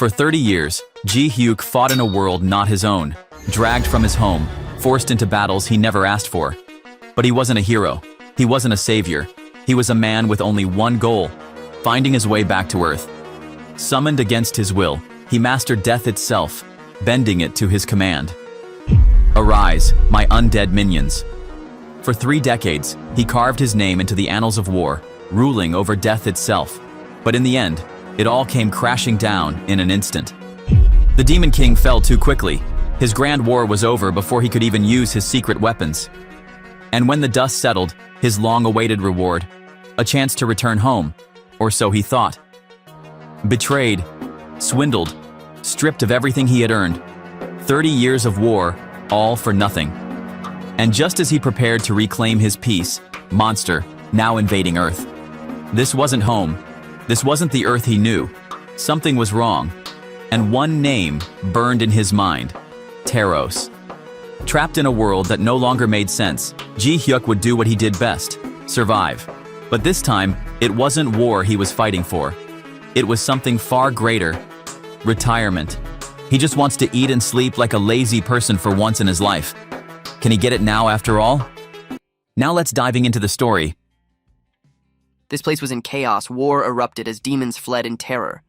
For 30 years, Jung Yuk fought in a world not his own, dragged from his home, forced into battles he never asked for. But he wasn't a hero. He wasn't a savior. He was a man with only one goal: finding his way back to Earth. Summoned against his will, he mastered death itself, bending it to his command. Arise, my undead minions. For 3 decades, he carved his name into the annals of war, ruling over death itself. But in the end, it all came crashing down in an instant. The Demon King fell too quickly. His grand war was over before he could even use his secret weapons. And when the dust settled, his long-awaited reward, a chance to return home, or so he thought. Betrayed, swindled, stripped of everything he had earned. 30 years of war, all for nothing. And just as he prepared to reclaim his peace, monster, now invading Earth. This wasn't home. This wasn't the Earth he knew. Something was wrong. And one name burned in his mind: Taros. Trapped in a world that no longer made sense, Jung Yuk would do what he did best: survive. But this time, it wasn't war he was fighting for. It was something far greater: retirement. He just wants to eat and sleep like a lazy person for once in his life. Can he get it now after all? Now let's diving into the story. This place was in chaos. War erupted as demons fled in terror.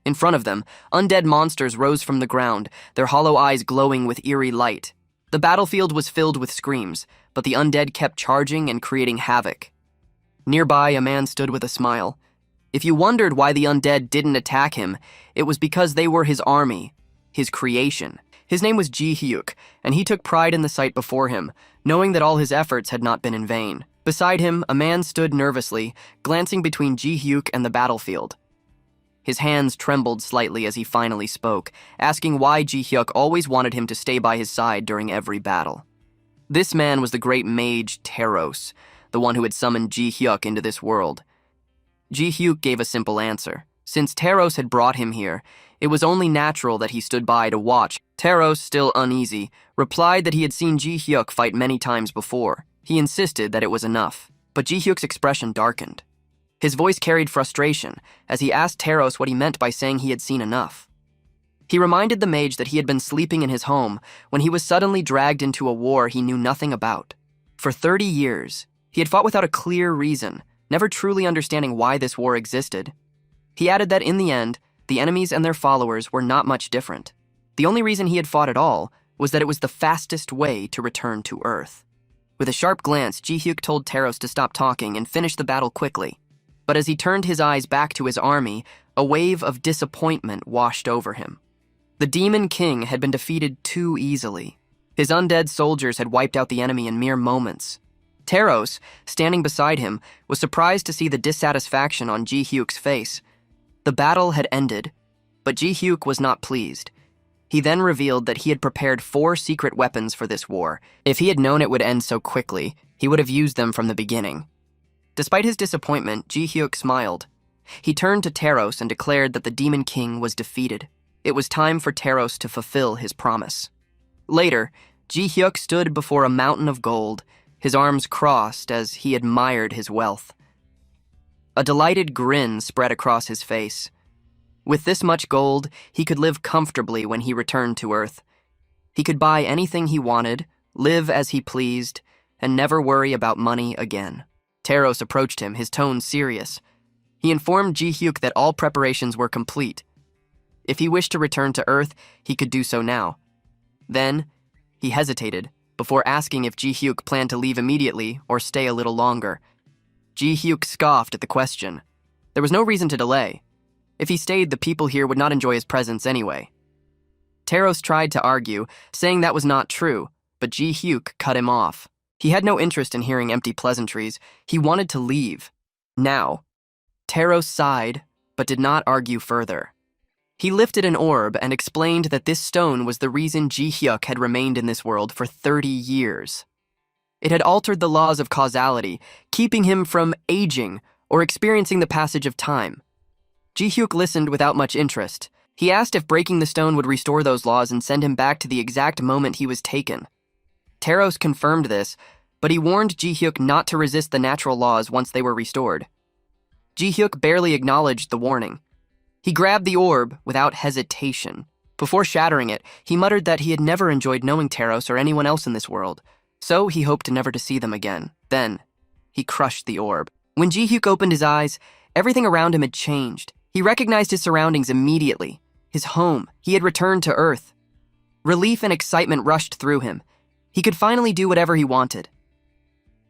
In front of them, undead monsters rose from the ground, their hollow eyes glowing with eerie light. The battlefield was filled with screams, but the undead kept charging and creating havoc. Nearby, a man stood with a smile. If you wondered why the undead didn't attack him, it was because they were his army, his creation. His name was Jung Yuk, and he took pride in the sight before him, knowing that all his efforts had not been in vain. Beside him, a man stood nervously, glancing between Jung Yuk and the battlefield. His hands trembled slightly as he finally spoke, asking why Jung Yuk always wanted him to stay by his side during every battle. This man was the great mage Taros, the one who had summoned Jung Yuk into this world. Jung Yuk gave a simple answer. Since Taros had brought him here, it was only natural that he stood by to watch. Taros, still uneasy, replied that he had seen Jung Yuk fight many times before. He insisted that it was enough, but Jung Yuk's expression darkened. His voice carried frustration as he asked Taros what he meant by saying he had seen enough. He reminded the mage that he had been sleeping in his home when he was suddenly dragged into a war he knew nothing about. For 30 years, he had fought without a clear reason, never truly understanding why this war existed. He added that in the end, the enemies and their followers were not much different. The only reason he had fought at all was that it was the fastest way to return to Earth. With a sharp glance, Jung Yuk told Taros to stop talking and finish the battle quickly. But as he turned his eyes back to his army, a wave of disappointment washed over him. The Demon King had been defeated too easily. His undead soldiers had wiped out the enemy in mere moments. Taros, standing beside him, was surprised to see the dissatisfaction on Jung Yuk's face. The battle had ended, but Jung Yuk was not pleased. He then revealed that he had prepared 4 secret weapons for this war. If he had known it would end so quickly, he would have used them from the beginning. Despite his disappointment, Jung Yuk smiled. He turned to Taros and declared that the Demon King was defeated. It was time for Taros to fulfill his promise. Later, Jung Yuk stood before a mountain of gold, his arms crossed as he admired his wealth. A delighted grin spread across his face. With this much gold, he could live comfortably when he returned to Earth. He could buy anything he wanted, live as he pleased, and never worry about money again. Taros approached him, his tone serious. He informed Jung Yuk that all preparations were complete. If he wished to return to Earth, he could do so now. Then, he hesitated, before asking if Jung Yuk planned to leave immediately or stay a little longer. Jung Yuk scoffed at the question. There was no reason to delay. If he stayed, the people here would not enjoy his presence anyway. Taros tried to argue, saying that was not true, but Jung Yuk cut him off. He had no interest in hearing empty pleasantries. He wanted to leave. Now. Taros sighed, but did not argue further. He lifted an orb and explained that this stone was the reason Jung Yuk had remained in this world for 30 years. It had altered the laws of causality, keeping him from aging or experiencing the passage of time. Jung Yuk listened without much interest. He asked if breaking the stone would restore those laws and send him back to the exact moment he was taken. Taros confirmed this, but he warned Jung Yuk not to resist the natural laws once they were restored. Jung Yuk barely acknowledged the warning. He grabbed the orb without hesitation. Before shattering it, he muttered that he had never enjoyed knowing Taros or anyone else in this world, so he hoped never to see them again. Then, he crushed the orb. When Ji Hyuk opened his eyes, everything around him had changed. He recognized his surroundings immediately. His home. He had returned to Earth. Relief and excitement rushed through him. He could finally do whatever he wanted.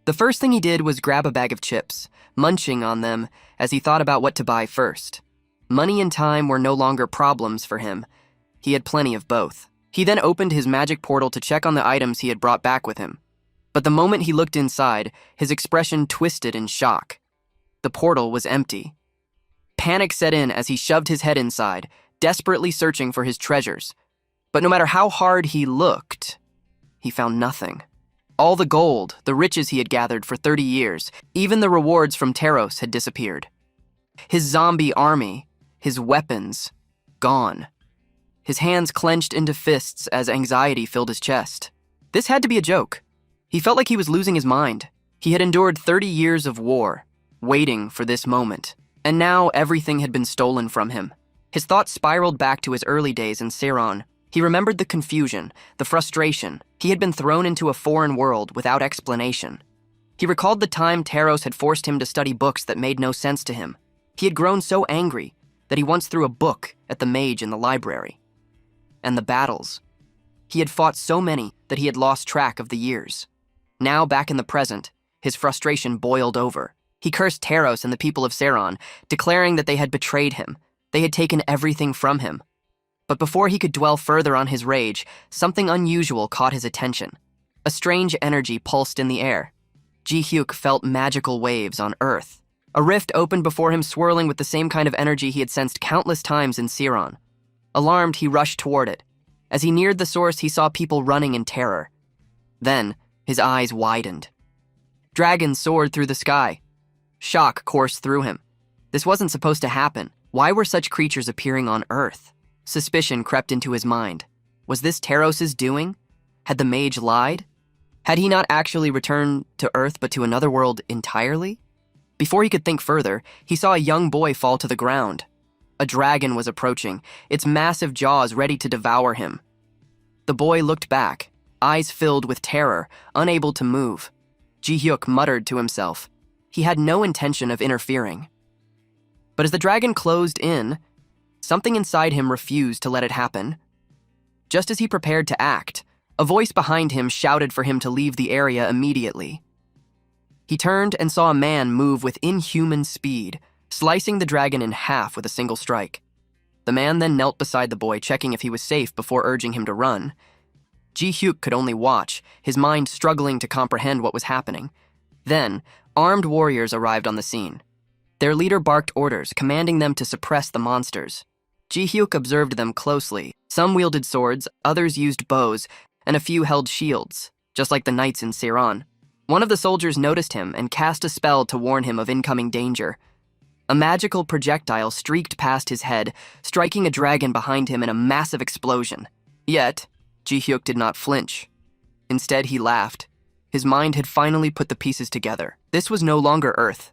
The first thing he did was grab a bag of chips, munching on them as he thought about what to buy first. Money and time were no longer problems for him. He had plenty of both. He then opened his magic portal to check on the items he had brought back with him. But the moment he looked inside, his expression twisted in shock. The portal was empty. Panic set in as he shoved his head inside, desperately searching for his treasures. But no matter how hard he looked, he found nothing. All the gold, the riches he had gathered for 30 years, even the rewards from Taros had disappeared. His zombie army, his weapons, gone. His hands clenched into fists as anxiety filled his chest. This had to be a joke. He felt like he was losing his mind. He had endured 30 years of war, waiting for this moment. And now everything had been stolen from him. His thoughts spiraled back to his early days in Sirron. He remembered the confusion, the frustration. He had been thrown into a foreign world without explanation. He recalled the time Taros had forced him to study books that made no sense to him. He had grown so angry that he once threw a book at the mage in the library. And the battles. He had fought so many that he had lost track of the years. Now, back in the present, his frustration boiled over. He cursed Taros and the people of Sirron, declaring that they had betrayed him. They had taken everything from him. But before he could dwell further on his rage, something unusual caught his attention. A strange energy pulsed in the air. Ji Hyuk felt magical waves on Earth. A rift opened before him, swirling with the same kind of energy he had sensed countless times in Sirron. Alarmed, he rushed toward it. As he neared the source, he saw people running in terror. Then, his eyes widened. Dragons soared through the sky. Shock coursed through him. This wasn't supposed to happen. Why were such creatures appearing on Earth? Suspicion crept into his mind. Was this Taros' doing? Had the mage lied? Had he not actually returned to Earth but to another world entirely? Before he could think further, he saw a young boy fall to the ground. A dragon was approaching, its massive jaws ready to devour him. The boy looked back, eyes filled with terror, unable to move. Ji Hyuk muttered to himself. He had no intention of interfering. But as the dragon closed in, something inside him refused to let it happen. Just as he prepared to act, a voice behind him shouted for him to leave the area immediately. He turned and saw a man move with inhuman speed, slicing the dragon in half with a single strike. The man then knelt beside the boy, checking if he was safe before urging him to run. Ji Hyuk could only watch, his mind struggling to comprehend what was happening. Then, armed warriors arrived on the scene. Their leader barked orders, commanding them to suppress the monsters. Ji Hyuk observed them closely. Some wielded swords, others used bows, and a few held shields, just like the knights in Sirron. One of the soldiers noticed him and cast a spell to warn him of incoming danger. A magical projectile streaked past his head, striking a dragon behind him in a massive explosion. Yet, Ji Hyuk did not flinch. Instead, he laughed. His mind had finally put the pieces together. This was no longer Earth.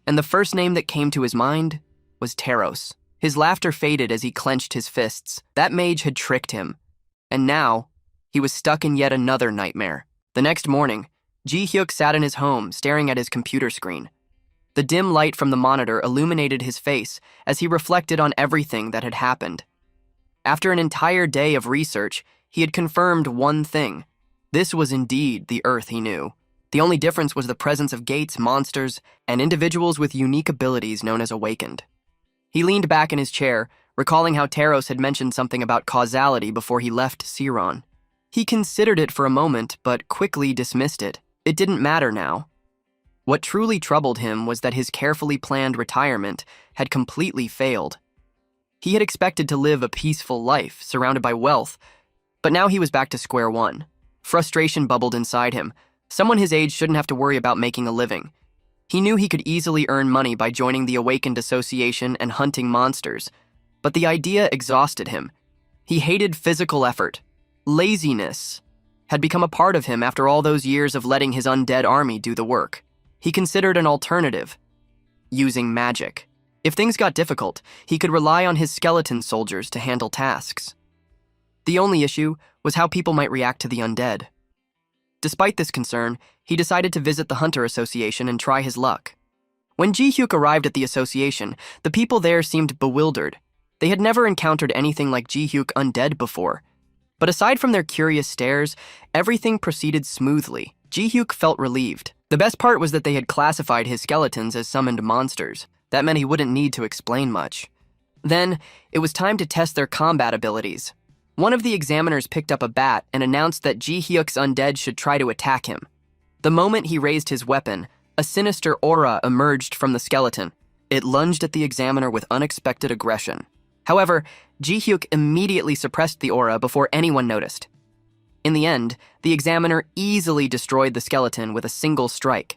And the first name that came to his mind was Taros. His laughter faded as he clenched his fists. That mage had tricked him. And now, he was stuck in yet another nightmare. The next morning, Ji Hyuk sat in his home, staring at his computer screen. The dim light from the monitor illuminated his face as he reflected on everything that had happened. After an entire day of research, he had confirmed one thing. This was indeed the Earth he knew. The only difference was the presence of gates, monsters, and individuals with unique abilities known as awakened. He leaned back in his chair, recalling how Taros had mentioned something about causality before he left Sirron. He considered it for a moment, but quickly dismissed it. It didn't matter now. What truly troubled him was that his carefully planned retirement had completely failed. He had expected to live a peaceful life, surrounded by wealth, but now he was back to square one. Frustration bubbled inside him. Someone his age shouldn't have to worry about making a living. He knew he could easily earn money by joining the Awakened Association and hunting monsters, but the idea exhausted him. He hated physical effort. Laziness had become a part of him after all those years of letting his undead army do the work. He considered an alternative: using magic. If things got difficult, he could rely on his skeleton soldiers to handle tasks. The only issue was how people might react to the undead. Despite this concern, he decided to visit the Hunter Association and try his luck. When Ji Hyuk arrived at the association, the people there seemed bewildered. They had never encountered anything like Ji Hyuk undead before. But aside from their curious stares, everything proceeded smoothly. Ji Hyuk felt relieved. The best part was that they had classified his skeletons as summoned monsters. That meant he wouldn't need to explain much. Then, it was time to test their combat abilities. One of the examiners picked up a bat and announced that Ji Hyuk's undead should try to attack him. The moment he raised his weapon, a sinister aura emerged from the skeleton. It lunged at the examiner with unexpected aggression. However, Ji Hyuk immediately suppressed the aura before anyone noticed. In the end, the examiner easily destroyed the skeleton with a single strike.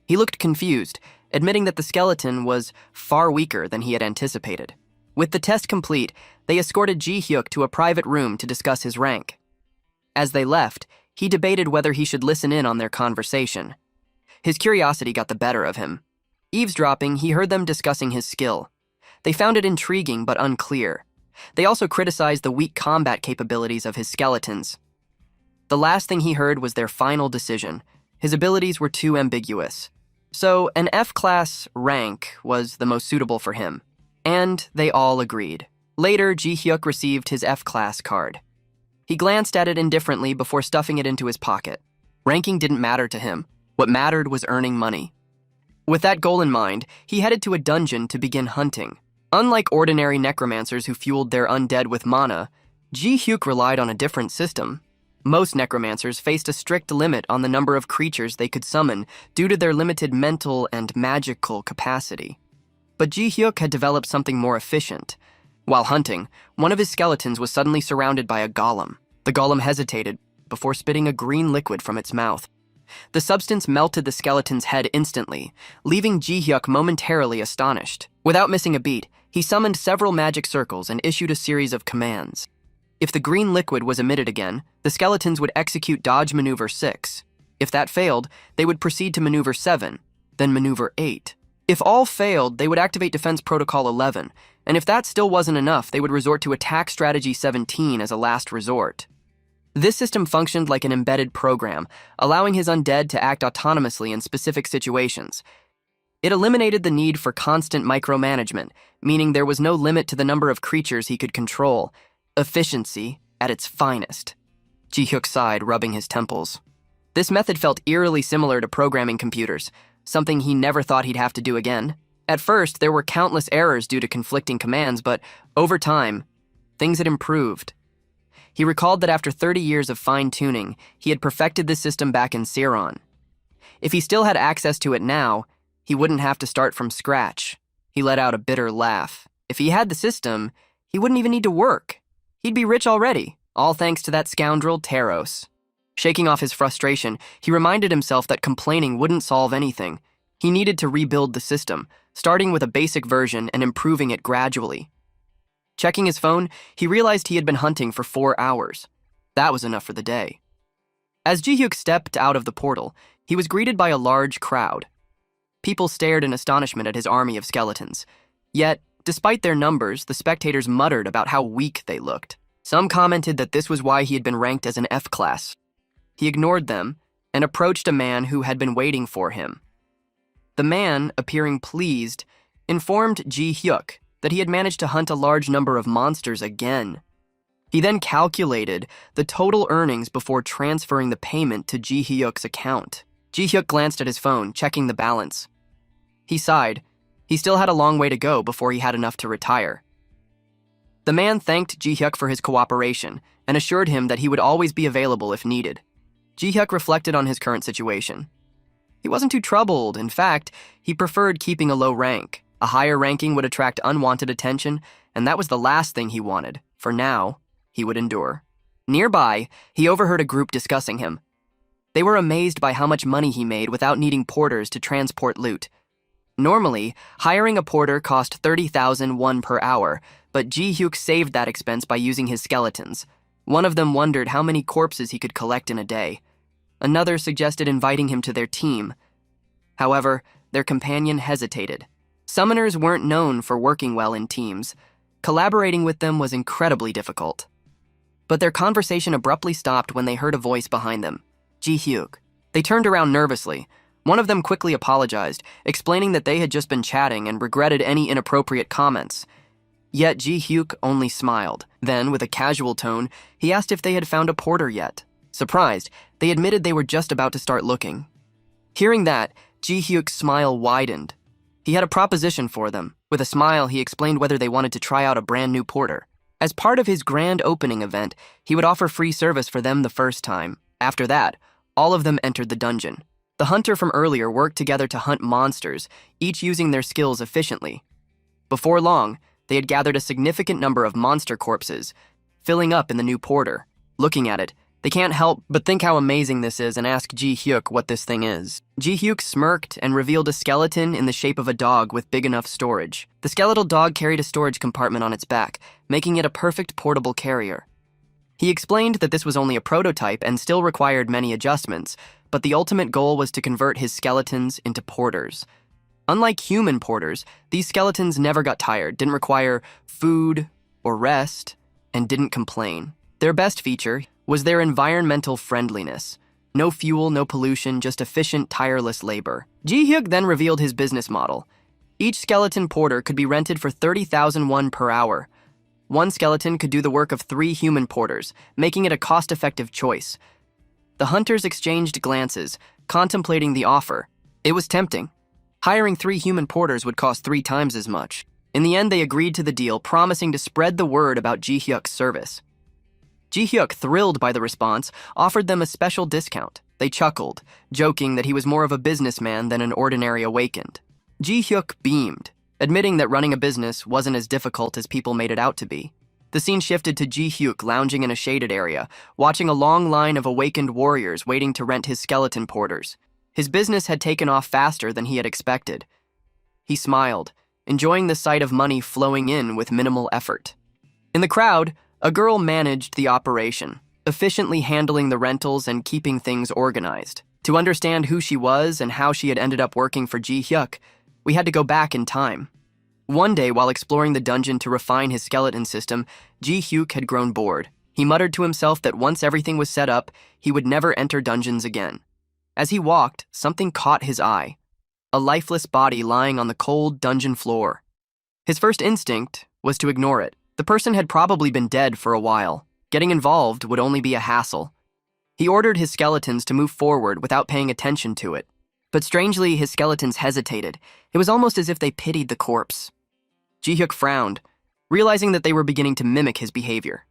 He looked confused, admitting that the skeleton was far weaker than he had anticipated. With the test complete, they escorted Ji Hyuk to a private room to discuss his rank. As they left, he debated whether he should listen in on their conversation. His curiosity got the better of him. Eavesdropping, he heard them discussing his skill. They found it intriguing but unclear. They also criticized the weak combat capabilities of his skeletons. The last thing he heard was their final decision. His abilities were too ambiguous. So an F-class rank was the most suitable for him. And they all agreed. Later, Ji Hyuk received his F-class card. He glanced at it indifferently before stuffing it into his pocket. Ranking didn't matter to him. What mattered was earning money. With that goal in mind, he headed to a dungeon to begin hunting. Unlike ordinary necromancers who fueled their undead with mana, Ji Hyuk relied on a different system. Most necromancers faced a strict limit on the number of creatures they could summon due to their limited mental and magical capacity. But Ji Hyuk had developed something more efficient. While hunting, one of his skeletons was suddenly surrounded by a golem. The golem hesitated before spitting a green liquid from its mouth. The substance melted the skeleton's head instantly, leaving Ji Hyuk momentarily astonished. Without missing a beat, he summoned several magic circles and issued a series of commands. If the green liquid was emitted again, the skeletons would execute Dodge Maneuver 6. If that failed, they would proceed to Maneuver 7, then Maneuver 8. If all failed, they would activate Defense Protocol 11, and if that still wasn't enough, they would resort to Attack Strategy 17 as a last resort. This system functioned like an embedded program, allowing his undead to act autonomously in specific situations. It eliminated the need for constant micromanagement, meaning there was no limit to the number of creatures he could control. Efficiency at its finest. Ji Hyuk sighed, rubbing his temples. This method felt eerily similar to programming computers, something he never thought he'd have to do again. At first, there were countless errors due to conflicting commands, but over time, things had improved. He recalled that after 30 years of fine-tuning, he had perfected this system back in Sirron. If he still had access to it now, he wouldn't have to start from scratch. He let out a bitter laugh. If he had the system, he wouldn't even need to work. He'd be rich already, all thanks to that scoundrel Taros. Shaking off his frustration, he reminded himself that complaining wouldn't solve anything. He needed to rebuild the system, starting with a basic version and improving it gradually. Checking his phone, he realized he had been hunting for 4 hours. That was enough for the day. As Ji Hyuk stepped out of the portal, he was greeted by a large crowd. People stared in astonishment at his army of skeletons. Yet, despite their numbers, the spectators muttered about how weak they looked. Some commented that this was why he had been ranked as an F-class. He ignored them and approached a man who had been waiting for him. The man, appearing pleased, informed Ji Hyuk that he had managed to hunt a large number of monsters again. He then calculated the total earnings before transferring the payment to Ji Hyuk's account. Ji Hyuk glanced at his phone, checking the balance. He sighed. He still had a long way to go before he had enough to retire. The man thanked Ji Hyuk for his cooperation and assured him that he would always be available if needed. Ji Hyuk reflected on his current situation. He wasn't too troubled. In fact, he preferred keeping a low rank. A higher ranking would attract unwanted attention, and that was the last thing he wanted. For now, he would endure. Nearby, he overheard a group discussing him. They were amazed by how much money he made without needing porters to transport loot. Normally, hiring a porter cost 30,000 won per hour, but Ji Hyuk saved that expense by using his skeletons. One of them wondered how many corpses he could collect in a day. Another suggested inviting him to their team. However, their companion hesitated. Summoners weren't known for working well in teams. Collaborating with them was incredibly difficult. But their conversation abruptly stopped when they heard a voice behind them. Ji Hyuk. They turned around nervously. One of them quickly apologized, explaining that they had just been chatting and regretted any inappropriate comments. Yet Ji Hyuk only smiled. Then, with a casual tone, he asked if they had found a porter yet. Surprised, they admitted they were just about to start looking. Hearing that, Ji Hyuk's smile widened. He had a proposition for them. With a smile, he explained whether they wanted to try out a brand new porter. As part of his grand opening event, he would offer free service for them the first time. After that, all of them entered the dungeon. The hunter from earlier worked together to hunt monsters, each using their skills efficiently. Before long, they had gathered a significant number of monster corpses, filling up in the new porter. Looking at it, they can't help but think how amazing this is and ask Ji Hyuk what this thing is. Ji Hyuk smirked and revealed a skeleton in the shape of a dog with big enough storage. The skeletal dog carried a storage compartment on its back, making it a perfect portable carrier. He explained that this was only a prototype and still required many adjustments, but the ultimate goal was to convert his skeletons into porters. Unlike human porters, these skeletons never got tired, didn't require food or rest, and didn't complain. Their best feature was their environmental friendliness. No fuel, no pollution, just efficient, tireless labor. Ji Hyuk then revealed his business model. Each skeleton porter could be rented for 30,000 won per hour. One skeleton could do the work of 3 human porters, making it a cost-effective choice. The hunters exchanged glances, contemplating the offer. It was tempting. Hiring 3 human porters would cost 3 times as much. In the end, they agreed to the deal, promising to spread the word about Ji Hyuk's service. Ji Hyuk, thrilled by the response, offered them a special discount. They chuckled, joking that he was more of a businessman than an ordinary awakened. Ji Hyuk beamed, admitting that running a business wasn't as difficult as people made it out to be. The scene shifted to Ji Hyuk lounging in a shaded area, watching a long line of awakened warriors waiting to rent his skeleton porters. His business had taken off faster than he had expected. He smiled, enjoying the sight of money flowing in with minimal effort. In the crowd, a girl managed the operation, efficiently handling the rentals and keeping things organized. To understand who she was and how she had ended up working for Ji Hyuk, we had to go back in time. One day, while exploring the dungeon to refine his skeleton system, Ji Hyuk had grown bored. He muttered to himself that once everything was set up, he would never enter dungeons again. As he walked, something caught his eye. A lifeless body lying on the cold dungeon floor. His first instinct was to ignore it. The person had probably been dead for a while. Getting involved would only be a hassle. He ordered his skeletons to move forward without paying attention to it. But strangely, his skeletons hesitated. It was almost as if they pitied the corpse. Ji Hyuk frowned, realizing that they were beginning to mimic his behavior.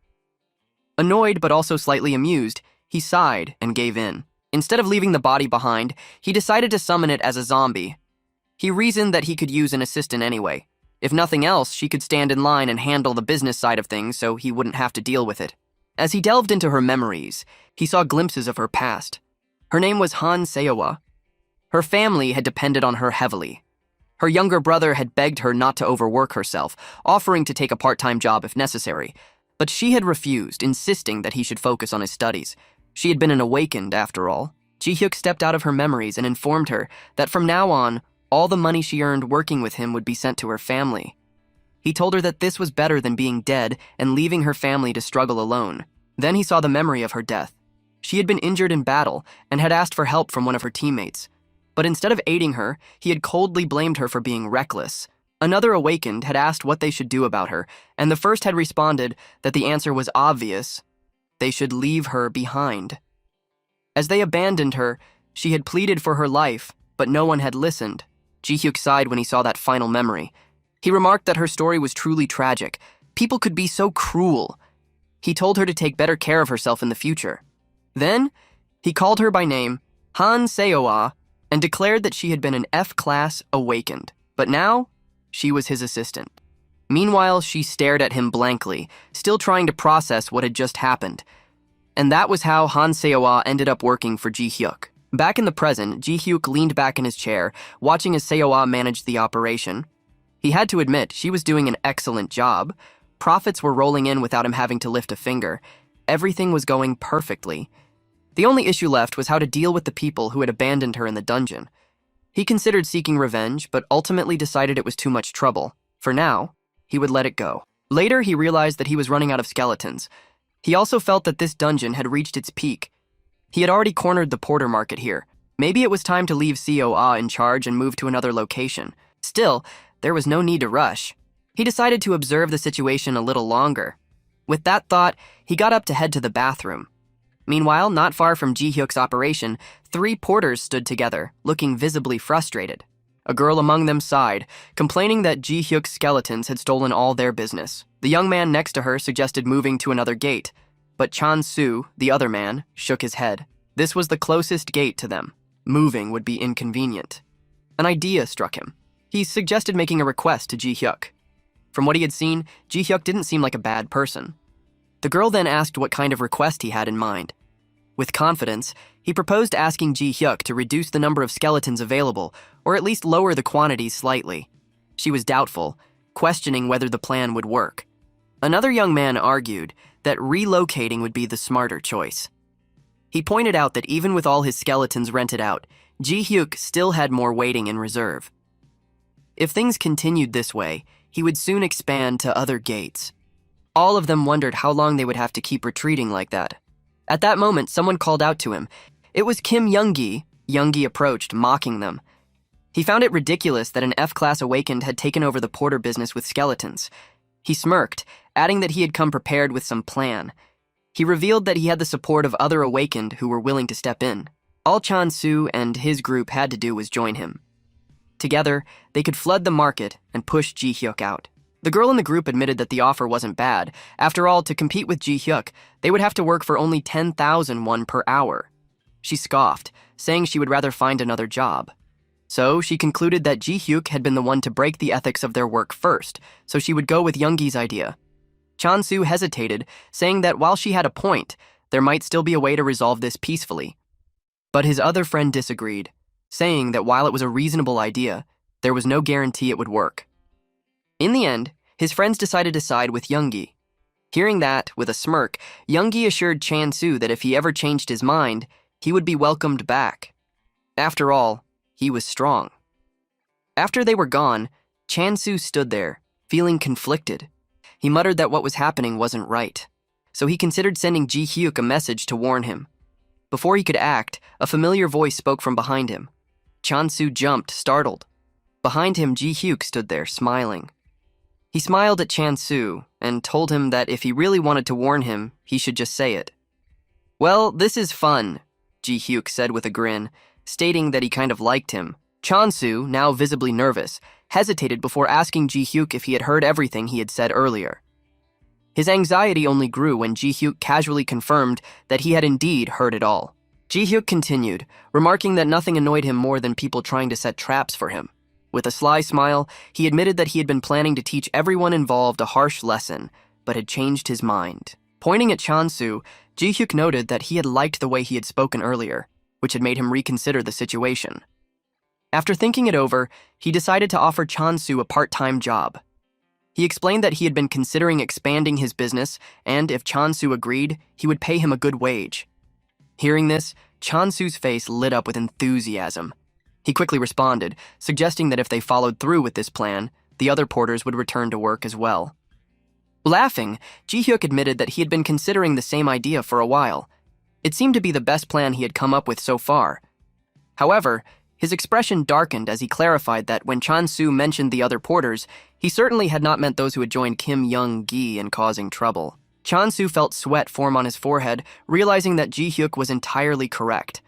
Annoyed but also slightly amused, he sighed and gave in. Instead of leaving the body behind, he decided to summon it as a zombie. He reasoned that he could use an assistant anyway. If nothing else, she could stand in line and handle the business side of things so he wouldn't have to deal with it. As he delved into her memories, he saw glimpses of her past. Her name was Han Seawa. Her family had depended on her heavily. Her younger brother had begged her not to overwork herself, offering to take a part-time job if necessary. But she had refused, insisting that he should focus on his studies. She had been an awakened, after all. Ji Hyuk stepped out of her memories and informed her that from now on, all the money she earned working with him would be sent to her family. He told her that this was better than being dead and leaving her family to struggle alone. Then he saw the memory of her death. She had been injured in battle and had asked for help from one of her teammates. But instead of aiding her, he had coldly blamed her for being reckless. Another awakened had asked what they should do about her, and the first had responded that the answer was obvious. They should leave her behind. As they abandoned her, she had pleaded for her life, but no one had listened. Ji Hyuk sighed when he saw that final memory. He remarked that her story was truly tragic. People could be so cruel. He told her to take better care of herself in the future. Then, he called her by name, Han Seawa, and declared that she had been an F-class awakened. But now, she was his assistant. Meanwhile, she stared at him blankly, still trying to process what had just happened. And that was how Han Seawa ended up working for Ji Hyuk. Back in the present, Ji Hyuk leaned back in his chair, watching as Seawa managed the operation. He had to admit, she was doing an excellent job. Profits were rolling in without him having to lift a finger. Everything was going perfectly. The only issue left was how to deal with the people who had abandoned her in the dungeon. He considered seeking revenge, but ultimately decided it was too much trouble. For now, he would let it go. Later, he realized that he was running out of skeletons. He also felt that this dungeon had reached its peak. He had already cornered the porter market here. Maybe it was time to leave COA in charge and move to another location. Still, there was no need to rush. He decided to observe the situation a little longer. With that thought, he got up to head to the bathroom. Meanwhile, not far from Ji-hyuk's operation, 3 porters stood together, looking visibly frustrated. A girl among them sighed, complaining that Ji-hyuk's skeletons had stolen all their business. The young man next to her suggested moving to another gate, but Chan-soo, the other man, shook his head. This was the closest gate to them. Moving would be inconvenient. An idea struck him. He suggested making a request to Ji-hyuk. From what he had seen, Ji-hyuk didn't seem like a bad person. The girl then asked what kind of request he had in mind. With confidence, he proposed asking Ji-hyuk to reduce the number of skeletons available, or at least lower the quantities slightly. She was doubtful, questioning whether the plan would work. Another young man argued that relocating would be the smarter choice. He pointed out that even with all his skeletons rented out, Ji-hyuk still had more waiting in reserve. If things continued this way, he would soon expand to other gates. All of them wondered how long they would have to keep retreating like that. At that moment, someone called out to him. It was Kim Young-gi. Young-gi approached, mocking them. He found it ridiculous that an F-class awakened had taken over the porter business with skeletons. He smirked, adding that he had come prepared with some plan. He revealed that he had the support of other awakened who were willing to step in. All Chan-soo and his group had to do was join him. Together, they could flood the market and push Ji-hyuk out. The girl in the group admitted that the offer wasn't bad. After all, to compete with Ji-hyuk, they would have to work for only 10,000 won per hour. She scoffed, saying she would rather find another job. So she concluded that Ji-hyuk had been the one to break the ethics of their work first, so she would go with Young-gi's idea. Chan-soo hesitated, saying that while she had a point, there might still be a way to resolve this peacefully. But his other friend disagreed, saying that while it was a reasonable idea, there was no guarantee it would work. In the end, his friends decided to side with Young-gi. Hearing that, with a smirk, Young-gi assured Chan-soo that if he ever changed his mind, he would be welcomed back. After all, he was strong. After they were gone, Chan-soo stood there, feeling conflicted. He muttered that what was happening wasn't right, so he considered sending Ji-hyuk a message to warn him. Before he could act, a familiar voice spoke from behind him. Chan-soo jumped, startled. Behind him, Ji-hyuk stood there, smiling. He smiled at Chan-soo and told him that if he really wanted to warn him, he should just say it. "Well, this is fun," Ji-hyuk said with a grin, stating that he kind of liked him. Chan-soo, now visibly nervous, hesitated before asking Ji-hyuk if he had heard everything he had said earlier. His anxiety only grew when Ji-hyuk casually confirmed that he had indeed heard it all. Ji-hyuk continued, remarking that nothing annoyed him more than people trying to set traps for him. With a sly smile, he admitted that he had been planning to teach everyone involved a harsh lesson, but had changed his mind. Pointing at Chan-soo, Ji-hyuk noted that he had liked the way he had spoken earlier, which had made him reconsider the situation. After thinking it over, he decided to offer Chan-soo a part-time job. He explained that he had been considering expanding his business, and if Chan-soo agreed, he would pay him a good wage. Hearing this, Chan-soo's face lit up with enthusiasm. He quickly responded, suggesting that if they followed through with this plan, the other porters would return to work as well. Laughing, Ji-hyuk admitted that he had been considering the same idea for a while. It seemed to be the best plan he had come up with so far. However, his expression darkened as he clarified that when Chan-soo mentioned the other porters, he certainly had not meant those who had joined Kim Young-gi in causing trouble. Chan-soo felt sweat form on his forehead, realizing that Ji-hyuk was entirely correct.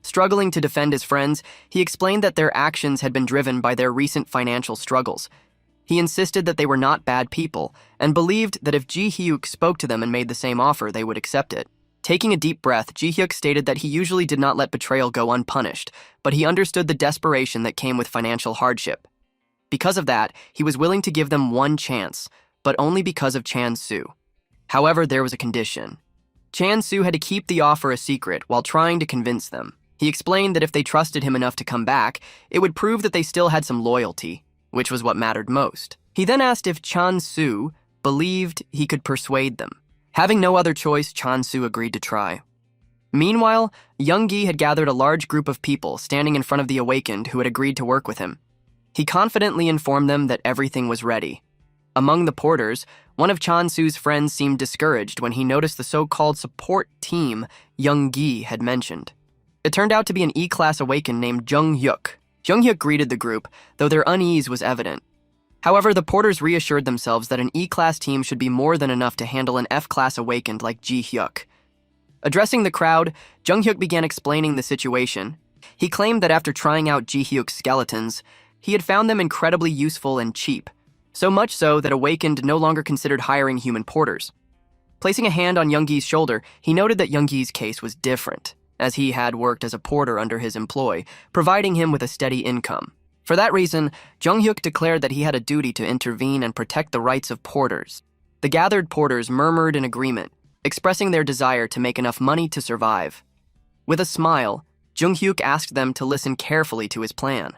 Struggling to defend his friends, he explained that their actions had been driven by their recent financial struggles. He insisted that they were not bad people, and believed that if Ji-hyuk spoke to them and made the same offer, they would accept it. Taking a deep breath, Ji-hyuk stated that he usually did not let betrayal go unpunished, but he understood the desperation that came with financial hardship. Because of that, he was willing to give them one chance, but only because of Chan-soo. However, there was a condition. Chan-soo had to keep the offer a secret while trying to convince them. He explained that if they trusted him enough to come back, it would prove that they still had some loyalty, which was what mattered most. He then asked if Chan-soo believed he could persuade them. Having no other choice, Chan-soo agreed to try. Meanwhile, Jung Gi had gathered a large group of people standing in front of the awakened who had agreed to work with him. He confidently informed them that everything was ready. Among the porters, one of Chan Su's friends seemed discouraged when he noticed the so-called support team Jung Gi had mentioned. It turned out to be an E-class awakened named Jung Yuk. Jung Yuk greeted the group, though their unease was evident. However, the porters reassured themselves that an E-class team should be more than enough to handle an F-class awakened like Ji Hyuk. Addressing the crowd, Jung Hyuk began explaining the situation. He claimed that after trying out Ji Hyuk's skeletons, he had found them incredibly useful and cheap, so much so that Awakened no longer considered hiring human porters. Placing a hand on Young-gi's shoulder, he noted that Young-gi's case was different, as he had worked as a porter under his employ, providing him with a steady income. For that reason, Jung Hyuk declared that he had a duty to intervene and protect the rights of porters. The gathered porters murmured in agreement, expressing their desire to make enough money to survive. With a smile, Jung Hyuk asked them to listen carefully to his plan.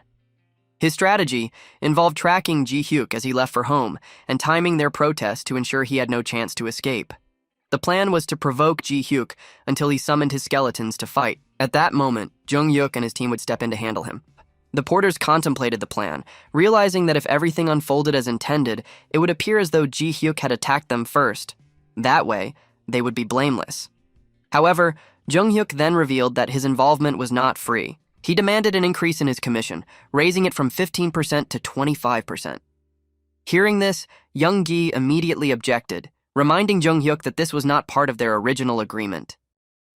His strategy involved tracking Ji Hyuk as he left for home and timing their protest to ensure he had no chance to escape. The plan was to provoke Ji Hyuk until he summoned his skeletons to fight. At that moment, Jung Yuk and his team would step in to handle him. The porters contemplated the plan, realizing that if everything unfolded as intended, it would appear as though Ji Hyuk had attacked them first. That way, they would be blameless. However, Jung Hyuk then revealed that his involvement was not free. He demanded an increase in his commission, raising it from 15% to 25%. Hearing this, Jung Gi immediately objected, reminding Jung Hyuk that this was not part of their original agreement.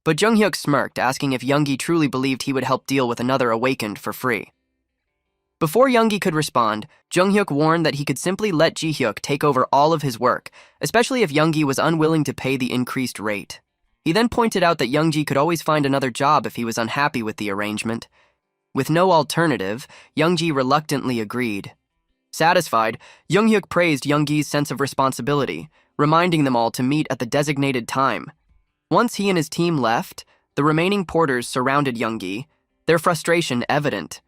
But Jung Hyuk smirked, asking if Jung Gi truly believed he would help deal with another awakened for free. Before Jung Gi could respond, Jung Hyuk warned that he could simply let Ji Hyuk take over all of his work, especially if Jung Gi was unwilling to pay the increased rate. He then pointed out that Jung Gi could always find another job if he was unhappy with the arrangement. With no alternative, Jung Gi reluctantly agreed. Satisfied, Jung Hyuk praised Jung Gi's sense of responsibility, reminding them all to meet at the designated time. Once he and his team left, the remaining porters surrounded Jung Gi, their frustration evident.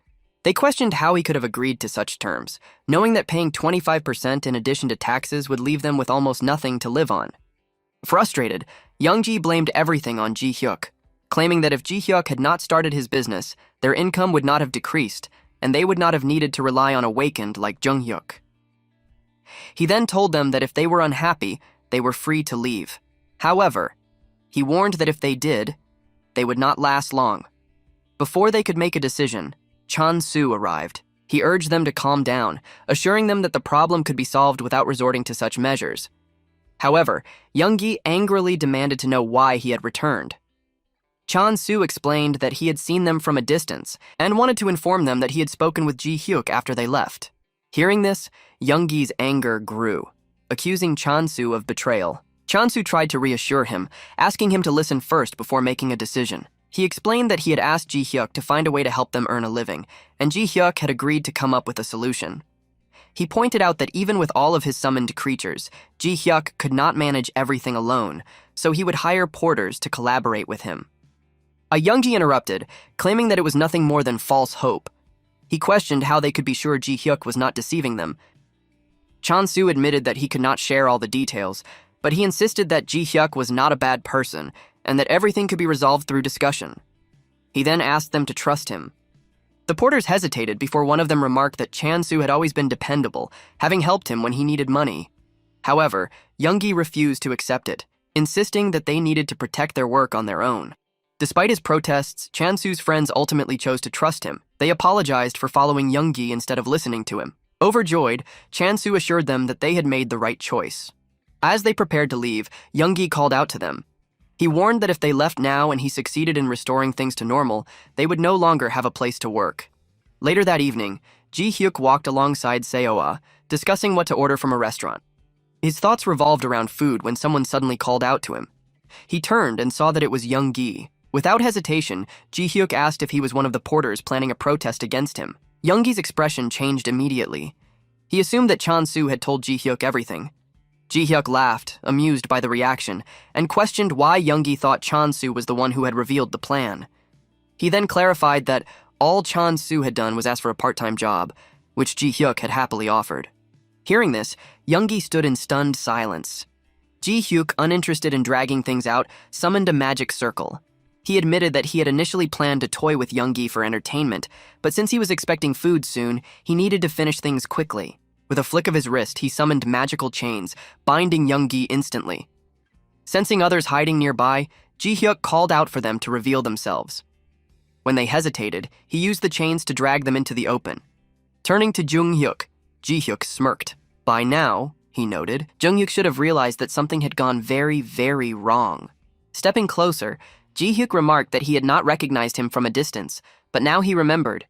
They questioned how he could have agreed to such terms, knowing that paying 25% in addition to taxes would leave them with almost nothing to live on. Frustrated, Jung Gi blamed everything on Ji Hyuk, claiming that if Ji Hyuk had not started his business, their income would not have decreased, and they would not have needed to rely on awakened like Jung Hyuk. He then told them that if they were unhappy, they were free to leave. However, he warned that if they did, they would not last long. Before they could make a decision, Chan Su arrived. He urged them to calm down, assuring them that the problem could be solved without resorting to such measures. However, Jung Gi angrily demanded to know why he had returned. Chan Su explained that he had seen them from a distance and wanted to inform them that he had spoken with Ji Hyuk after they left. Hearing this, Jung Gi's anger grew, accusing Chan Su of betrayal. Chan Su tried to reassure him, asking him to listen first before making a decision. He explained that he had asked Ji Hyuk to find a way to help them earn a living, and Ji Hyuk had agreed to come up with a solution. He pointed out that even with all of his summoned creatures, Ji Hyuk could not manage everything alone, so he would hire porters to collaborate with him. Jung Gi interrupted, claiming that it was nothing more than false hope. He questioned how they could be sure Ji Hyuk was not deceiving them. Chan Su admitted that he could not share all the details, but he insisted that Ji Hyuk was not a bad person and that everything could be resolved through discussion. He then asked them to trust him. The porters hesitated before one of them remarked that Chan Su had always been dependable, having helped him when he needed money. However, Jung Gi refused to accept it, insisting that they needed to protect their work on their own. Despite his protests, Chan Su's friends ultimately chose to trust him. They apologized for following Jung Gi instead of listening to him. Overjoyed, Chan Su assured them that they had made the right choice. As they prepared to leave, Jung Gi called out to them. He warned that if they left now and he succeeded in restoring things to normal, they would no longer have a place to work. Later that evening, Ji Hyuk walked alongside Seowa, discussing what to order from a restaurant. His thoughts revolved around food when someone suddenly called out to him. He turned and saw that it was Jung Gi. Without hesitation, Ji Hyuk asked if he was one of the porters planning a protest against him. Jung Gi's expression changed immediately. He assumed that Chan Su had told Ji Hyuk everything. Ji Hyuk laughed, amused by the reaction, and questioned why Jung Gi thought Chan Su was the one who had revealed the plan. He then clarified that all Chan Su had done was ask for a part-time job, which Ji Hyuk had happily offered. Hearing this, Jung Gi stood in stunned silence. Ji Hyuk, uninterested in dragging things out, summoned a magic circle. He admitted that he had initially planned to toy with Yoongi for entertainment, but since he was expecting food soon, he needed to finish things quickly. With a flick of his wrist, he summoned magical chains, binding Yoongi instantly. Sensing others hiding nearby, Ji-hyuk called out for them to reveal themselves. When they hesitated, he used the chains to drag them into the open. Turning to Jung Yuk, Ji-hyuk smirked. By now, he noted, Jung Yuk should have realized that something had gone very, very wrong. Stepping closer, Ji-hyuk remarked that he had not recognized him from a distance, but now he remembered.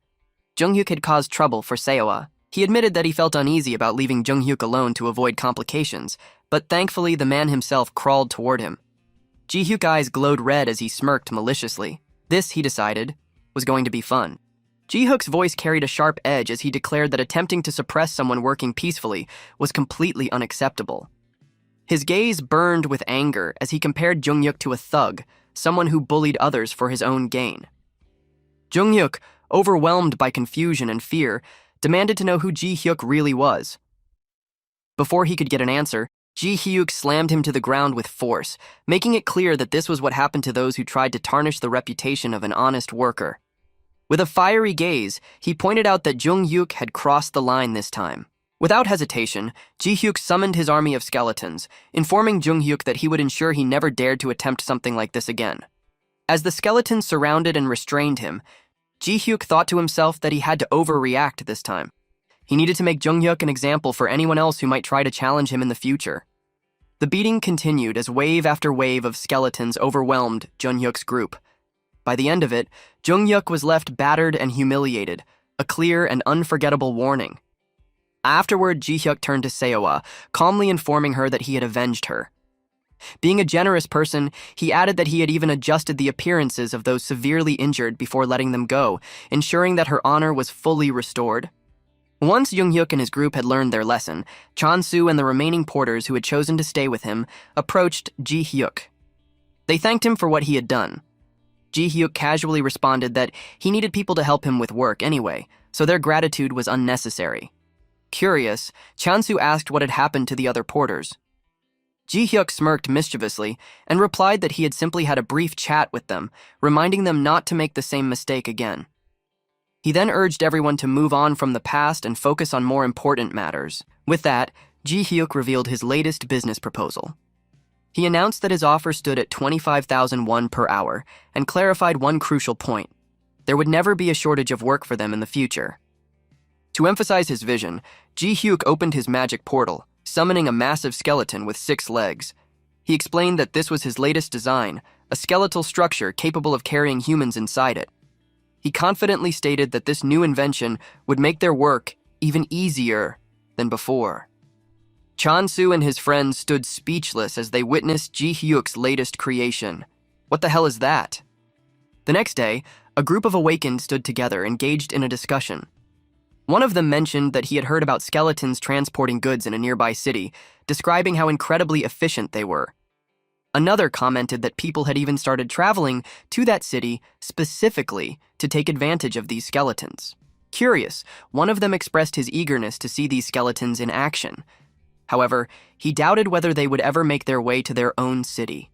Jung Yuk had caused trouble for Seawa. He admitted that he felt uneasy about leaving Jung Yuk alone to avoid complications, but thankfully the man himself crawled toward him. Ji-hyuk's eyes glowed red as he smirked maliciously. This, he decided, was going to be fun. Ji-hyuk's voice carried a sharp edge as he declared that attempting to suppress someone working peacefully was completely unacceptable. His gaze burned with anger as he compared Jung Yuk to a thug, someone who bullied others for his own gain. Jung Yuk, overwhelmed by confusion and fear, demanded to know who Ji-hyuk really was. Before he could get an answer, Ji-hyuk slammed him to the ground with force, making it clear that this was what happened to those who tried to tarnish the reputation of an honest worker. With a fiery gaze, he pointed out that Jung Yuk had crossed the line this time. Without hesitation, Ji-hyuk summoned his army of skeletons, informing Jung Yuk that he would ensure he never dared to attempt something like this again. As the skeletons surrounded and restrained him, Ji-hyuk thought to himself that he had to overreact this time. He needed to make Jung Yuk an example for anyone else who might try to challenge him in the future. The beating continued as wave after wave of skeletons overwhelmed Jung Yuk's group. By the end of it, Jung Yuk was left battered and humiliated, a clear and unforgettable warning. Afterward, Ji-hyuk turned to Seawa, calmly informing her that he had avenged her. Being a generous person, he added that he had even adjusted the appearances of those severely injured before letting them go, ensuring that her honor was fully restored. Once Jung Yuk and his group had learned their lesson, Chan-su and the remaining porters who had chosen to stay with him approached Ji-hyuk. They thanked him for what he had done. Ji-hyuk casually responded that he needed people to help him with work anyway, so their gratitude was unnecessary. Curious, Chan-su asked what had happened to the other porters. Ji-hyuk smirked mischievously and replied that he had simply had a brief chat with them, reminding them not to make the same mistake again. He then urged everyone to move on from the past and focus on more important matters. With that, Ji-hyuk revealed his latest business proposal. He announced that his offer stood at 25,000 won per hour and clarified one crucial point. There would never be a shortage of work for them in the future. To emphasize his vision, Ji-hyuk opened his magic portal, summoning a massive skeleton with 6 legs. He explained that this was his latest design, a skeletal structure capable of carrying humans inside it. He confidently stated that this new invention would make their work even easier than before. Chan-su and his friends stood speechless as they witnessed Ji-hyuk's latest creation. What the hell is that? The next day, a group of awakened stood together, engaged in a discussion. One of them mentioned that he had heard about skeletons transporting goods in a nearby city, describing how incredibly efficient they were. Another commented that people had even started traveling to that city specifically to take advantage of these skeletons. Curious, one of them expressed his eagerness to see these skeletons in action. However, he doubted whether they would ever make their way to their own city.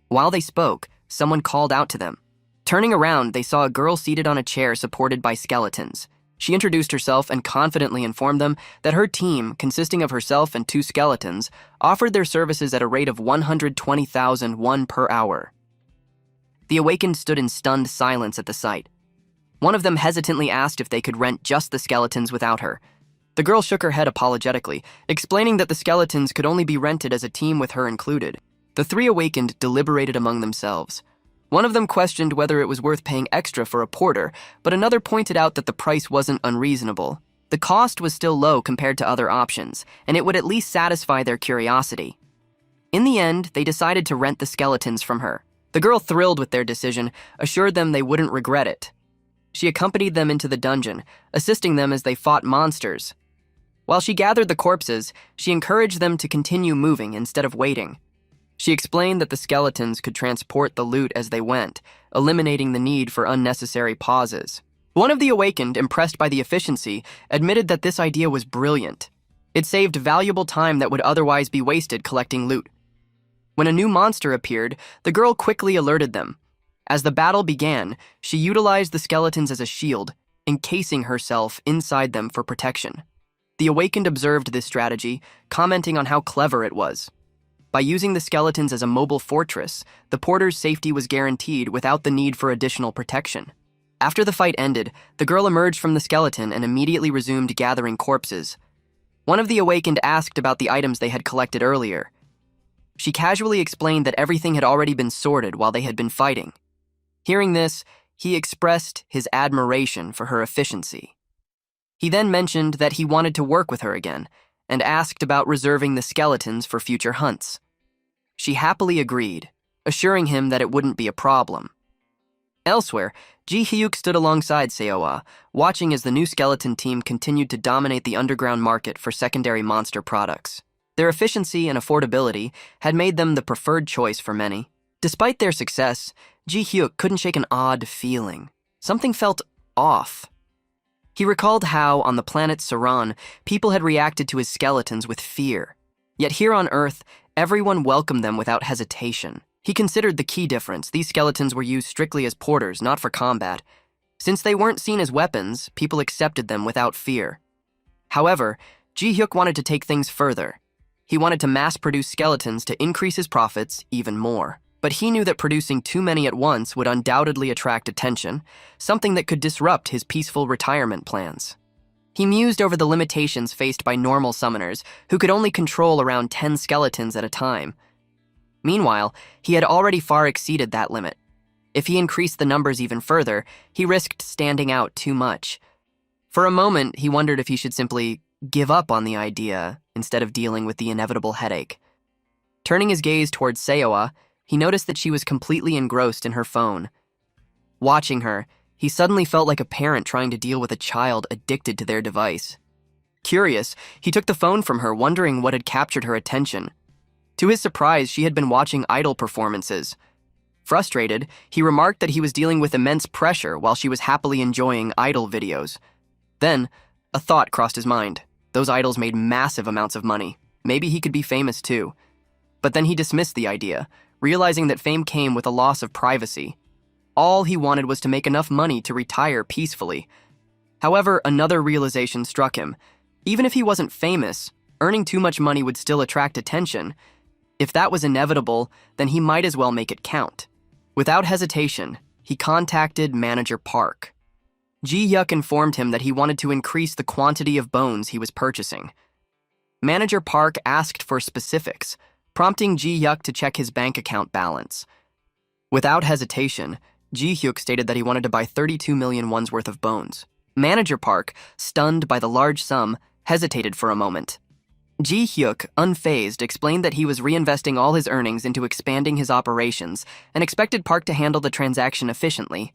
While they spoke, someone called out to them. Turning around, they saw a girl seated on a chair supported by skeletons. She introduced herself and confidently informed them that her team, consisting of herself and 2 skeletons, offered their services at a rate of 120,000 won per hour. The awakened stood in stunned silence at the sight. One of them hesitantly asked if they could rent just the skeletons without her. The girl shook her head apologetically, explaining that the skeletons could only be rented as a team with her included. The 3 awakened deliberated among themselves. One of them questioned whether it was worth paying extra for a porter, but another pointed out that the price wasn't unreasonable. The cost was still low compared to other options, and it would at least satisfy their curiosity. In the end, they decided to rent the skeletons from her. The girl, thrilled with their decision, assured them they wouldn't regret it. She accompanied them into the dungeon, assisting them as they fought monsters. While she gathered the corpses, she encouraged them to continue moving instead of waiting. She explained that the skeletons could transport the loot as they went, eliminating the need for unnecessary pauses. One of the awakened, impressed by the efficiency, admitted that this idea was brilliant. It saved valuable time that would otherwise be wasted collecting loot. When a new monster appeared, the girl quickly alerted them. As the battle began, she utilized the skeletons as a shield, encasing herself inside them for protection. The Awakened observed this strategy, commenting on how clever it was. By using the skeletons as a mobile fortress, the porter's safety was guaranteed without the need for additional protection. After the fight ended, the girl emerged from the skeleton and immediately resumed gathering corpses. One of the Awakened asked about the items they had collected earlier. She casually explained that everything had already been sorted while they had been fighting. Hearing this, he expressed his admiration for her efficiency. He then mentioned that he wanted to work with her again, and asked about reserving the skeletons for future hunts. She happily agreed, assuring him that it wouldn't be a problem. Elsewhere, Jung Yuk stood alongside Seawa, watching as the new skeleton team continued to dominate the underground market for secondary monster products. Their efficiency and affordability had made them the preferred choice for many. Despite their success, Jung Yuk couldn't shake an odd feeling. Something felt off. He recalled how, on the planet Sirron, people had reacted to his skeletons with fear. Yet here on Earth, everyone welcomed them without hesitation. He considered the key difference. These skeletons were used strictly as porters, not for combat. Since they weren't seen as weapons, people accepted them without fear. However, Jung Yuk wanted to take things further. He wanted to mass-produce skeletons to increase his profits even more. But he knew that producing too many at once would undoubtedly attract attention, something that could disrupt his peaceful retirement plans. He mused over the limitations faced by normal summoners, who could only control around 10 skeletons at a time. Meanwhile, he had already far exceeded that limit. If he increased the numbers even further, he risked standing out too much. For a moment, he wondered if he should simply give up on the idea instead of dealing with the inevitable headache. Turning his gaze towards Seawa, he noticed that she was completely engrossed in her phone. Watching her, he suddenly felt like a parent trying to deal with a child addicted to their device. Curious, he took the phone from her, wondering what had captured her attention. To his surprise, she had been watching idol performances. Frustrated, he remarked that he was dealing with immense pressure while she was happily enjoying idol videos. Then, a thought crossed his mind. Those idols made massive amounts of money. Maybe he could be famous too. But then he dismissed the idea, realizing that fame came with a loss of privacy. All he wanted was to make enough money to retire peacefully. However, another realization struck him. Even if he wasn't famous, earning too much money would still attract attention. If that was inevitable, then he might as well make it count. Without hesitation, he contacted Manager Park. Jung Yuk informed him that he wanted to increase the quantity of bones he was purchasing. Manager Park asked for specifics, prompting Jung Yuk to check his bank account balance. Without hesitation, Jung Yuk stated that he wanted to buy 32 million won's worth of bones. Manager Park, stunned by the large sum, hesitated for a moment. Jung Yuk, unfazed, explained that he was reinvesting all his earnings into expanding his operations and expected Park to handle the transaction efficiently.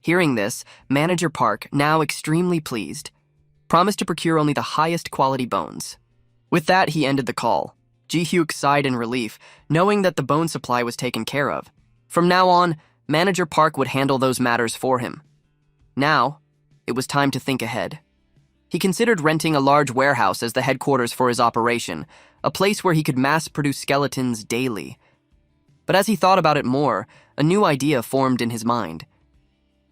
Hearing this, Manager Park, now extremely pleased, promised to procure only the highest quality bones. With that, he ended the call. Jung Yuk sighed in relief, knowing that the bone supply was taken care of. From now on, Manager Park would handle those matters for him. Now, it was time to think ahead. He considered renting a large warehouse as the headquarters for his operation, a place where he could mass-produce skeletons daily. But as he thought about it more, a new idea formed in his mind.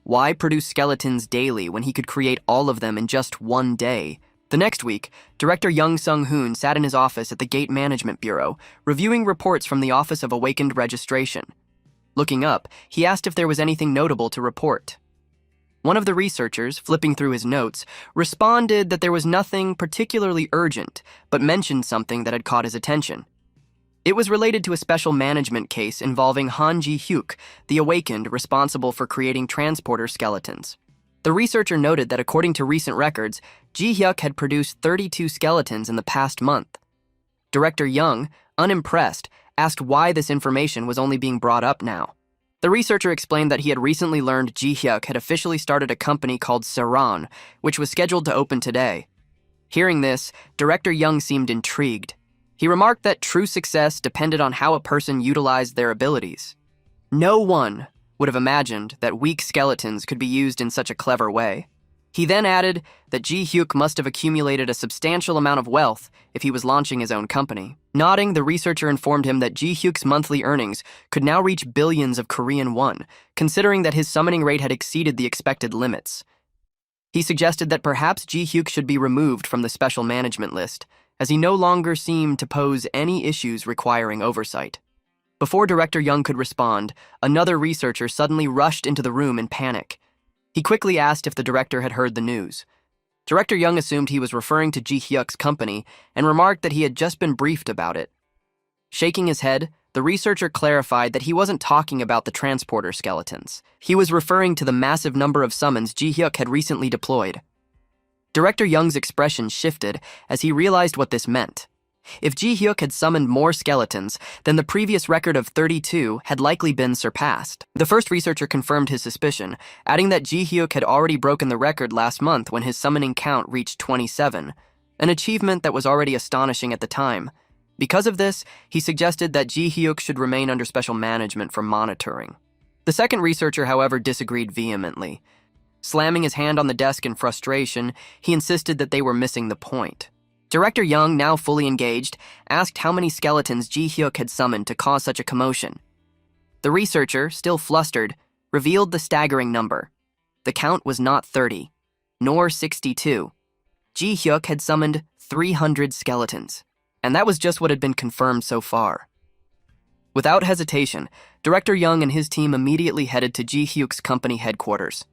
Why produce skeletons daily when he could create all of them in just one day? The next week, Director Young Sung-hoon sat in his office at the Gate Management Bureau, reviewing reports from the Office of Awakened Registration. Looking up, he asked if there was anything notable to report. One of the researchers, flipping through his notes, responded that there was nothing particularly urgent, but mentioned something that had caught his attention. It was related to a special management case involving Han Seawa, the Awakened responsible for creating transporter skeletons. The researcher noted that according to recent records, Jung Yuk had produced 32 skeletons in the past month. Director Young, unimpressed, asked why this information was only being brought up now. The researcher explained that he had recently learned Jung Yuk had officially started a company called Sirron, which was scheduled to open today. Hearing this, Director Young seemed intrigued. He remarked that true success depended on how a person utilized their abilities. No one would have imagined that weak skeletons could be used in such a clever way. He then added that Ji Hyuk must have accumulated a substantial amount of wealth if he was launching his own company. Nodding, the researcher informed him that Ji Hyuk's monthly earnings could now reach billions of Korean won, considering that his summoning rate had exceeded the expected limits. He suggested that perhaps Ji Hyuk should be removed from the special management list, as he no longer seemed to pose any issues requiring oversight. Before Director Jung could respond, another researcher suddenly rushed into the room in panic. He quickly asked if the director had heard the news. Director Jung assumed he was referring to Ji Hyuk's company and remarked that he had just been briefed about it. Shaking his head, the researcher clarified that he wasn't talking about the transporter skeletons. He was referring to the massive number of summons Ji Hyuk had recently deployed. Director Jung's expression shifted as he realized what this meant. If Ji Hyuk had summoned more skeletons, then the previous record of 32 had likely been surpassed. The first researcher confirmed his suspicion, adding that Ji Hyuk had already broken the record last month when his summoning count reached 27, an achievement that was already astonishing at the time. Because of this, he suggested that Ji Hyuk should remain under special management for monitoring. The second researcher, however, disagreed vehemently. Slamming his hand on the desk in frustration, he insisted that they were missing the point. Director Jung, now fully engaged, asked how many skeletons Ji Hyuk had summoned to cause such a commotion. The researcher, still flustered, revealed the staggering number. The count was not 30, nor 62. Ji Hyuk had summoned 300 skeletons, and that was just what had been confirmed so far. Without hesitation, Director Jung and his team immediately headed to Ji Hyuk's company headquarters.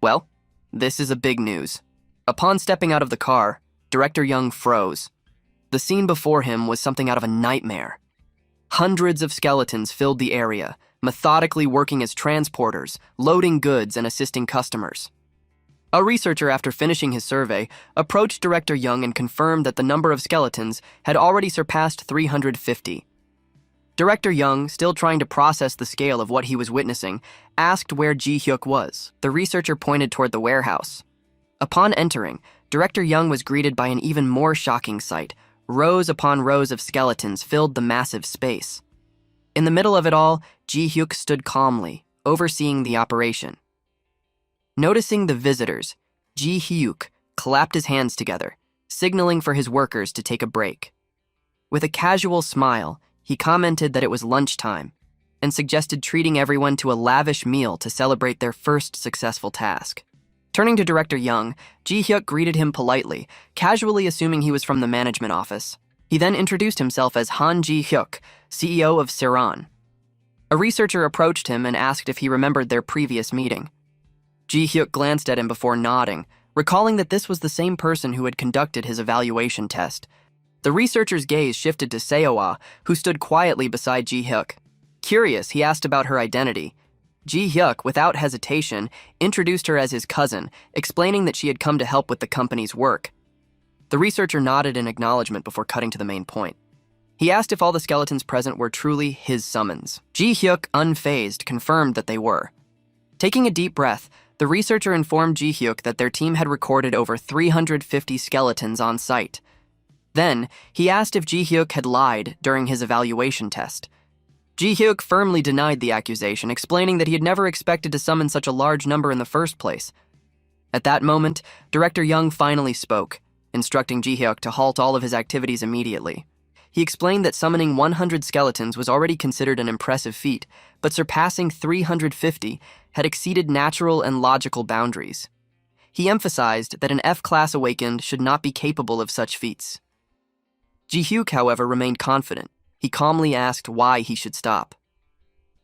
Well, this is a big news. Upon stepping out of the car, Director Jung froze. The scene before him was something out of a nightmare. Hundreds of skeletons filled the area, methodically working as transporters, loading goods and assisting customers. A researcher, after finishing his survey, approached Director Jung and confirmed that the number of skeletons had already surpassed 350. Director Jung, still trying to process the scale of what he was witnessing, asked where Ji Hyuk was. The researcher pointed toward the warehouse. Upon entering, Director Jung was greeted by an even more shocking sight. Rows upon rows of skeletons filled the massive space. In the middle of it all, Ji Hyuk stood calmly, overseeing the operation. Noticing the visitors, Ji Hyuk clapped his hands together, signaling for his workers to take a break. With a casual smile, he commented that it was lunchtime and suggested treating everyone to a lavish meal to celebrate their first successful task. Turning to Director Jung, Ji Hyuk greeted him politely, casually assuming he was from the management office. He then introduced himself as Han Ji Hyuk, CEO of Sirron. A researcher approached him and asked if he remembered their previous meeting. Ji Hyuk glanced at him before nodding, recalling that this was the same person who had conducted his evaluation test. The researcher's gaze shifted to Seawa, who stood quietly beside Ji Hyuk. Curious, he asked about her identity. Ji Hyuk, without hesitation, introduced her as his cousin, explaining that she had come to help with the company's work. The researcher nodded in acknowledgement before cutting to the main point. He asked if all the skeletons present were truly his summons. Ji Hyuk, unfazed, confirmed that they were. Taking a deep breath, the researcher informed Ji Hyuk that their team had recorded over 350 skeletons on site. Then, he asked if Ji Hyuk had lied during his evaluation test. Ji Hyuk firmly denied the accusation, explaining that he had never expected to summon such a large number in the first place. At that moment, Director Jung finally spoke, instructing Ji Hyuk to halt all of his activities immediately. He explained that summoning 100 skeletons was already considered an impressive feat, but surpassing 350 had exceeded natural and logical boundaries. He emphasized that an F-class awakened should not be capable of such feats. Ji Hyuk, however, remained confident. He calmly asked why he should stop.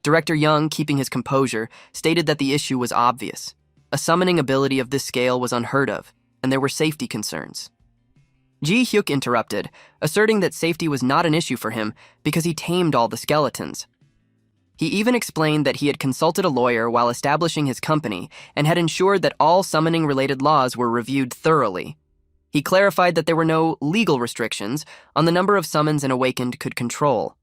Director Jung, keeping his composure, stated that the issue was obvious. A summoning ability of this scale was unheard of, and there were safety concerns. Ji Hyuk interrupted, asserting that safety was not an issue for him because he tamed all the skeletons. He even explained that he had consulted a lawyer while establishing his company and had ensured that all summoning-related laws were reviewed thoroughly. He clarified that there were no legal restrictions on the number of summons an awakened could control.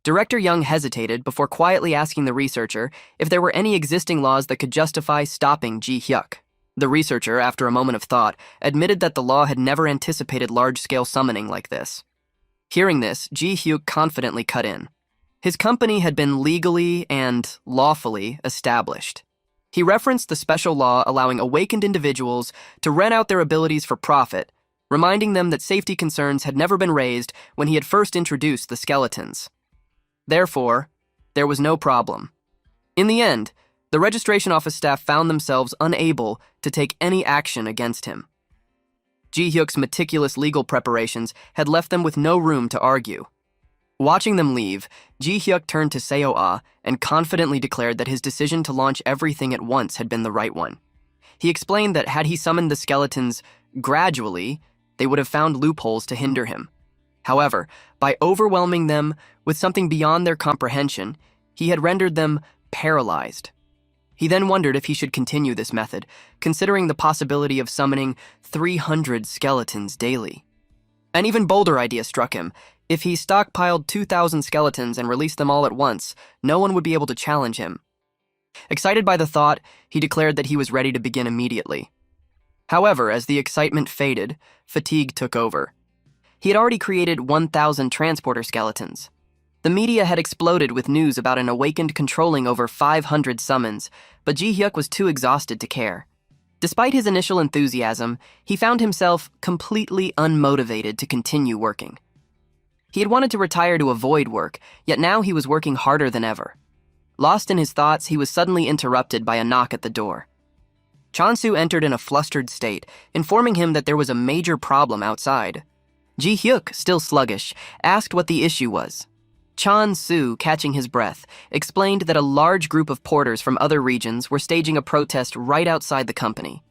Director Jung hesitated before quietly asking the researcher if there were any existing laws that could justify stopping Ji Hyuk. The researcher, after a moment of thought, admitted that the law had never anticipated large-scale summoning like this. Hearing this, Ji Hyuk confidently cut in. His company had been legally and lawfully established. He referenced the special law allowing awakened individuals to rent out their abilities for profit, reminding them that safety concerns had never been raised when he had first introduced the skeletons. Therefore, there was no problem. In the end, the registration office staff found themselves unable to take any action against him. Ji Hyuk's meticulous legal preparations had left them with no room to argue. Watching them leave, Ji Hyuk turned to Seo-ah and confidently declared that his decision to launch everything at once had been the right one. He explained that had he summoned the skeletons gradually, they would have found loopholes to hinder him. However, by overwhelming them with something beyond their comprehension, he had rendered them paralyzed. He then wondered if he should continue this method, considering the possibility of summoning 300 skeletons daily. An even bolder idea struck him. If he stockpiled 2,000 skeletons and released them all at once, no one would be able to challenge him. Excited by the thought, he declared that he was ready to begin immediately. However, as the excitement faded, fatigue took over. He had already created 1,000 transporter skeletons. The media had exploded with news about an awakened controlling over 500 summons, but Ji Hyuk was too exhausted to care. Despite his initial enthusiasm, he found himself completely unmotivated to continue working. He had wanted to retire to avoid work, yet now he was working harder than ever. Lost in his thoughts, he was suddenly interrupted by a knock at the door. Chansu entered in a flustered state, informing him that there was a major problem outside. Ji Hyuk, still sluggish, asked what the issue was. Chansu, catching his breath, explained that a large group of porters from other regions were staging a protest right outside the company.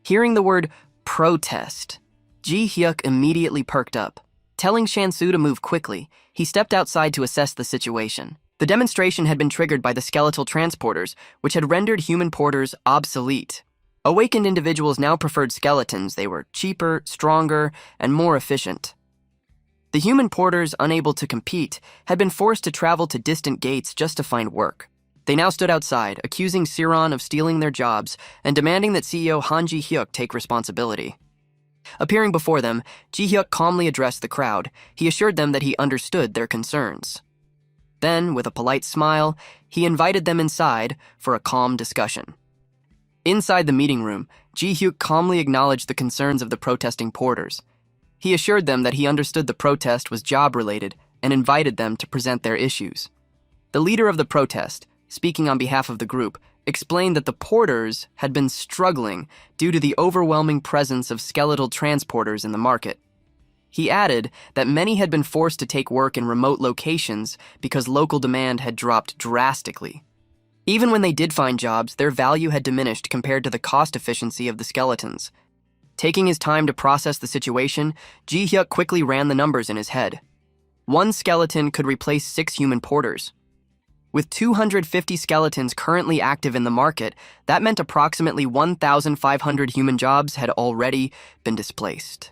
Hearing the word protest, Ji Hyuk immediately perked up. Telling Chansu to move quickly, he stepped outside to assess the situation. The demonstration had been triggered by the skeletal transporters, which had rendered human porters obsolete. Awakened individuals now preferred skeletons. They were cheaper, stronger, and more efficient. The human porters, unable to compete, had been forced to travel to distant gates just to find work. They now stood outside, accusing Sirron of stealing their jobs and demanding that CEO Han Ji Hyuk take responsibility. Appearing before them, Ji Hyuk calmly addressed the crowd. He assured them that he understood their concerns. Then, with a polite smile, he invited them inside for a calm discussion. Inside the meeting room, Ji Hyuk calmly acknowledged the concerns of the protesting porters. He assured them that he understood the protest was job-related and invited them to present their issues. The leader of the protest, speaking on behalf of the group, explained that the porters had been struggling due to the overwhelming presence of skeletal transporters in the market. He added that many had been forced to take work in remote locations because local demand had dropped drastically. Even when they did find jobs, their value had diminished compared to the cost efficiency of the skeletons. Taking his time to process the situation, Ji Hyuk quickly ran the numbers in his head. One skeleton could replace 6 human porters. With 250 skeletons currently active in the market, that meant approximately 1,500 human jobs had already been displaced.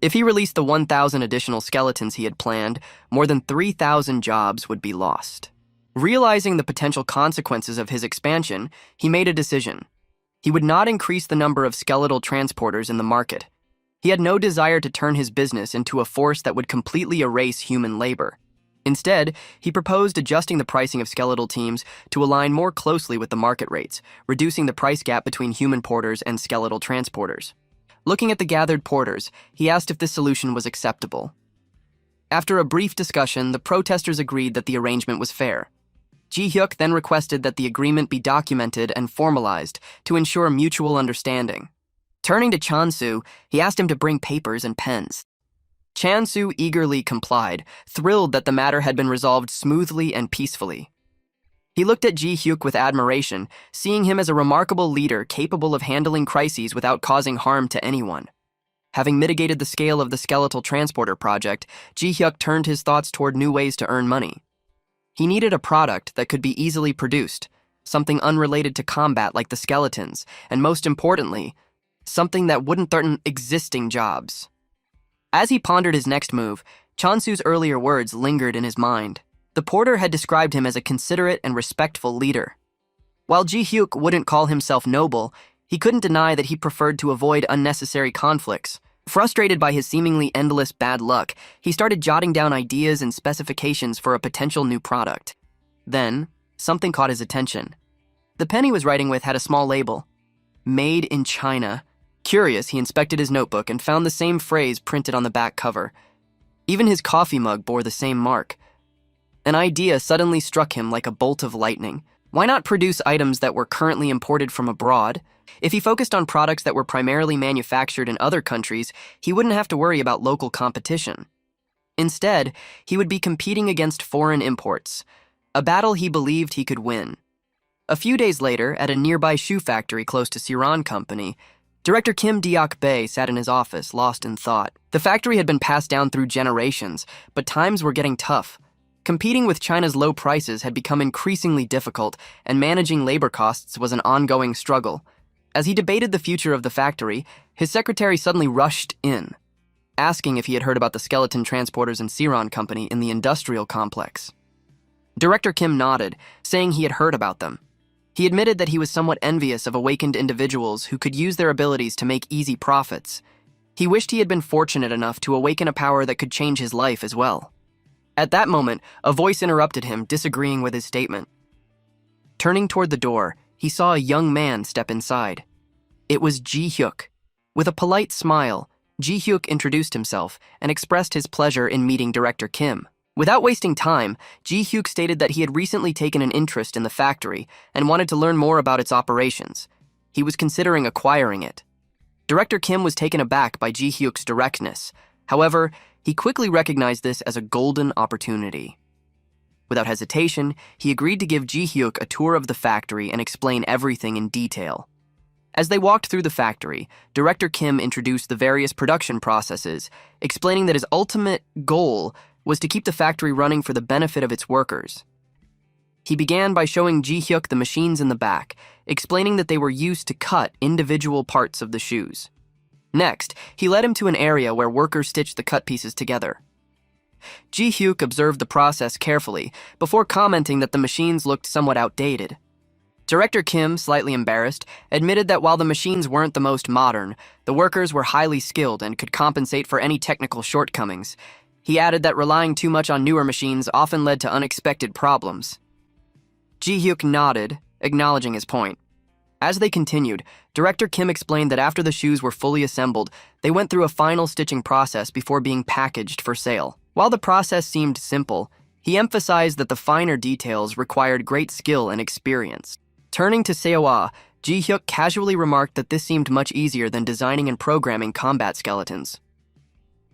If he released the 1,000 additional skeletons he had planned, more than 3,000 jobs would be lost. Realizing the potential consequences of his expansion, he made a decision. He would not increase the number of skeletal transporters in the market. He had no desire to turn his business into a force that would completely erase human labor. Instead, he proposed adjusting the pricing of skeletal teams to align more closely with the market rates, reducing the price gap between human porters and skeletal transporters. Looking at the gathered porters, he asked if this solution was acceptable. After a brief discussion, the protesters agreed that the arrangement was fair. Ji Hyuk then requested that the agreement be documented and formalized to ensure mutual understanding. Turning to Chansu, he asked him to bring papers and pens. Chansu eagerly complied, thrilled that the matter had been resolved smoothly and peacefully. He looked at Ji Hyuk with admiration, seeing him as a remarkable leader capable of handling crises without causing harm to anyone. Having mitigated the scale of the skeletal transporter project, Ji Hyuk turned his thoughts toward new ways to earn money. He needed a product that could be easily produced, something unrelated to combat like the skeletons, and most importantly, something that wouldn't threaten existing jobs. As he pondered his next move, Chansu's earlier words lingered in his mind. The porter had described him as a considerate and respectful leader. While Ji Hyuk wouldn't call himself noble, he couldn't deny that he preferred to avoid unnecessary conflicts. Frustrated by his seemingly endless bad luck, he started jotting down ideas and specifications for a potential new product. Then, something caught his attention. The pen he was writing with had a small label, "Made in China." Curious, he inspected his notebook and found the same phrase printed on the back cover. Even his coffee mug bore the same mark. An idea suddenly struck him like a bolt of lightning. Why not produce items that were currently imported from abroad? If he focused on products that were primarily manufactured in other countries, he wouldn't have to worry about local competition. Instead, he would be competing against foreign imports, a battle he believed he could win. A few days later, at a nearby shoe factory close to Sirron Company, Director Kim Deok-bae sat in his office, lost in thought. The factory had been passed down through generations, but times were getting tough. Competing with China's low prices had become increasingly difficult, and managing labor costs was an ongoing struggle. As he debated the future of the factory, his secretary suddenly rushed in, asking if he had heard about the skeleton transporters in Sirron Company in the industrial complex. Director Kim nodded, saying he had heard about them. He admitted that he was somewhat envious of awakened individuals who could use their abilities to make easy profits. He wished he had been fortunate enough to awaken a power that could change his life as well. At that moment, a voice interrupted him, disagreeing with his statement. Turning toward the door, he saw a young man step inside. It was Jung Yuk. With a polite smile, Jung Yuk introduced himself and expressed his pleasure in meeting Director Kim. Without wasting time, Jung Yuk stated that he had recently taken an interest in the factory and wanted to learn more about its operations. He was considering acquiring it. Director Kim was taken aback by Jung Yuk's directness. However, he quickly recognized this as a golden opportunity. Without hesitation, he agreed to give Jung Yuk a tour of the factory and explain everything in detail. As they walked through the factory, Director Kim introduced the various production processes, explaining that his ultimate goal was to keep the factory running for the benefit of its workers. He began by showing Jung Yuk the machines in the back, explaining that they were used to cut individual parts of the shoes. Next, he led him to an area where workers stitched the cut pieces together. Jung Yuk observed the process carefully before commenting that the machines looked somewhat outdated. Director Kim, slightly embarrassed, admitted that while the machines weren't the most modern, the workers were highly skilled and could compensate for any technical shortcomings. He added that relying too much on newer machines often led to unexpected problems. Jung Yuk nodded, acknowledging his point. As they continued, Director Kim explained that after the shoes were fully assembled, they went through a final stitching process before being packaged for sale. While the process seemed simple, he emphasized that the finer details required great skill and experience. Turning to Seawa, Jung Yuk casually remarked that this seemed much easier than designing and programming combat skeletons.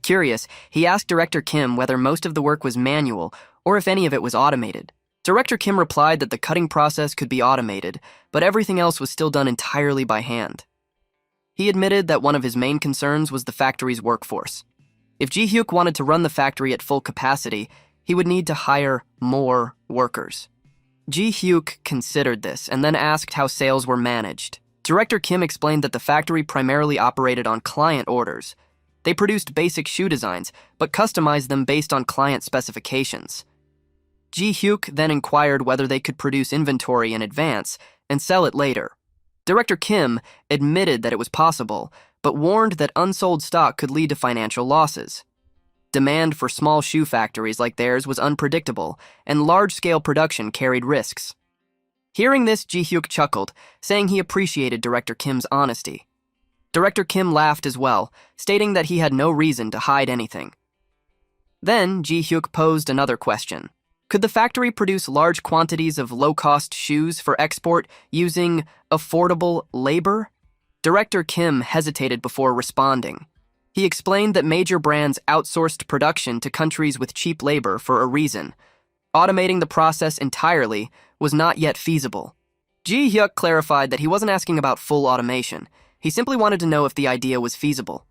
Curious, he asked Director Kim whether most of the work was manual or if any of it was automated. Director Kim replied that the cutting process could be automated, but everything else was still done entirely by hand. He admitted that one of his main concerns was the factory's workforce. If Jung Yuk wanted to run the factory at full capacity, he would need to hire more workers. Jung Yuk considered this and then asked how sales were managed. Director Kim explained that the factory primarily operated on client orders. They produced basic shoe designs, but customized them based on client specifications. Jung Yuk then inquired whether they could produce inventory in advance and sell it later. Director Kim admitted that it was possible, but warned that unsold stock could lead to financial losses. Demand for small shoe factories like theirs was unpredictable, and large-scale production carried risks. Hearing this, Jung Yuk chuckled, saying he appreciated Director Kim's honesty. Director Kim laughed as well, stating that he had no reason to hide anything. Then, Jung Yuk posed another question. Could the factory produce large quantities of low-cost shoes for export using affordable labor? Director Kim hesitated before responding. He explained that major brands outsourced production to countries with cheap labor for a reason. Automating the process entirely was not yet feasible. Jung Yuk clarified that he wasn't asking about full automation. He simply wanted to know if the idea was feasible.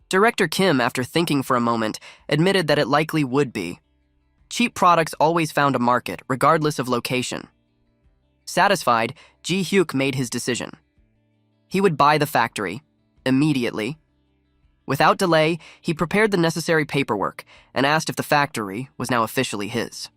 Director Kim, after thinking for a moment, admitted that it likely would be. Cheap products always found a market, regardless of location. Satisfied, Jung Yuk made his decision. He would buy the factory, immediately. Without delay, he prepared the necessary paperwork and asked if the factory was now officially his.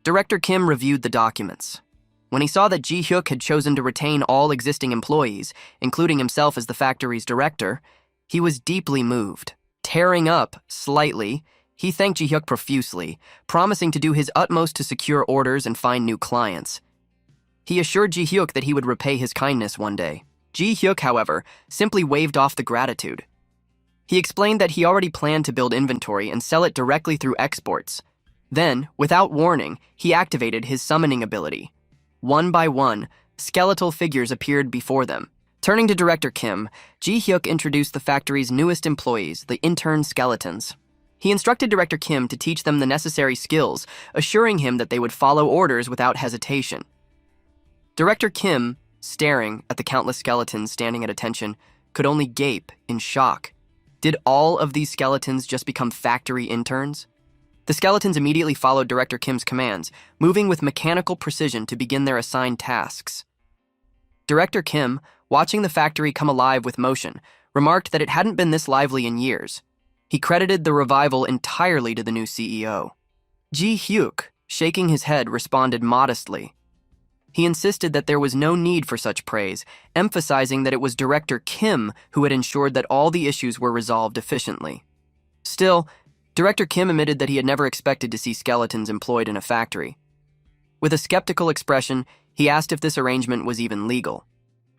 Director Kim reviewed the documents. When he saw that Jung Yuk had chosen to retain all existing employees, including himself as the factory's director, he was deeply moved. Tearing up slightly, he thanked Jung Yuk profusely, promising to do his utmost to secure orders and find new clients. He assured Ji Hyuk that he would repay his kindness one day. Ji Hyuk, however, simply waved off the gratitude. He explained that he already planned to build inventory and sell it directly through exports. Then, without warning, he activated his summoning ability. One by one, skeletal figures appeared before them. Turning to Director Kim, Ji Hyuk introduced the factory's newest employees, the intern skeletons. He instructed Director Kim to teach them the necessary skills, assuring him that they would follow orders without hesitation. Director Kim, staring at the countless skeletons standing at attention, could only gape in shock. Did all of these skeletons just become factory interns? The skeletons immediately followed Director Kim's commands, moving with mechanical precision to begin their assigned tasks. Director Kim, watching the factory come alive with motion, remarked that it hadn't been this lively in years. He credited the revival entirely to the new CEO. Ji Hyuk, shaking his head, responded modestly. He insisted that there was no need for such praise, emphasizing that it was Director Kim who had ensured that all the issues were resolved efficiently. Still, Director Kim admitted that he had never expected to see skeletons employed in a factory. With a skeptical expression, he asked if this arrangement was even legal.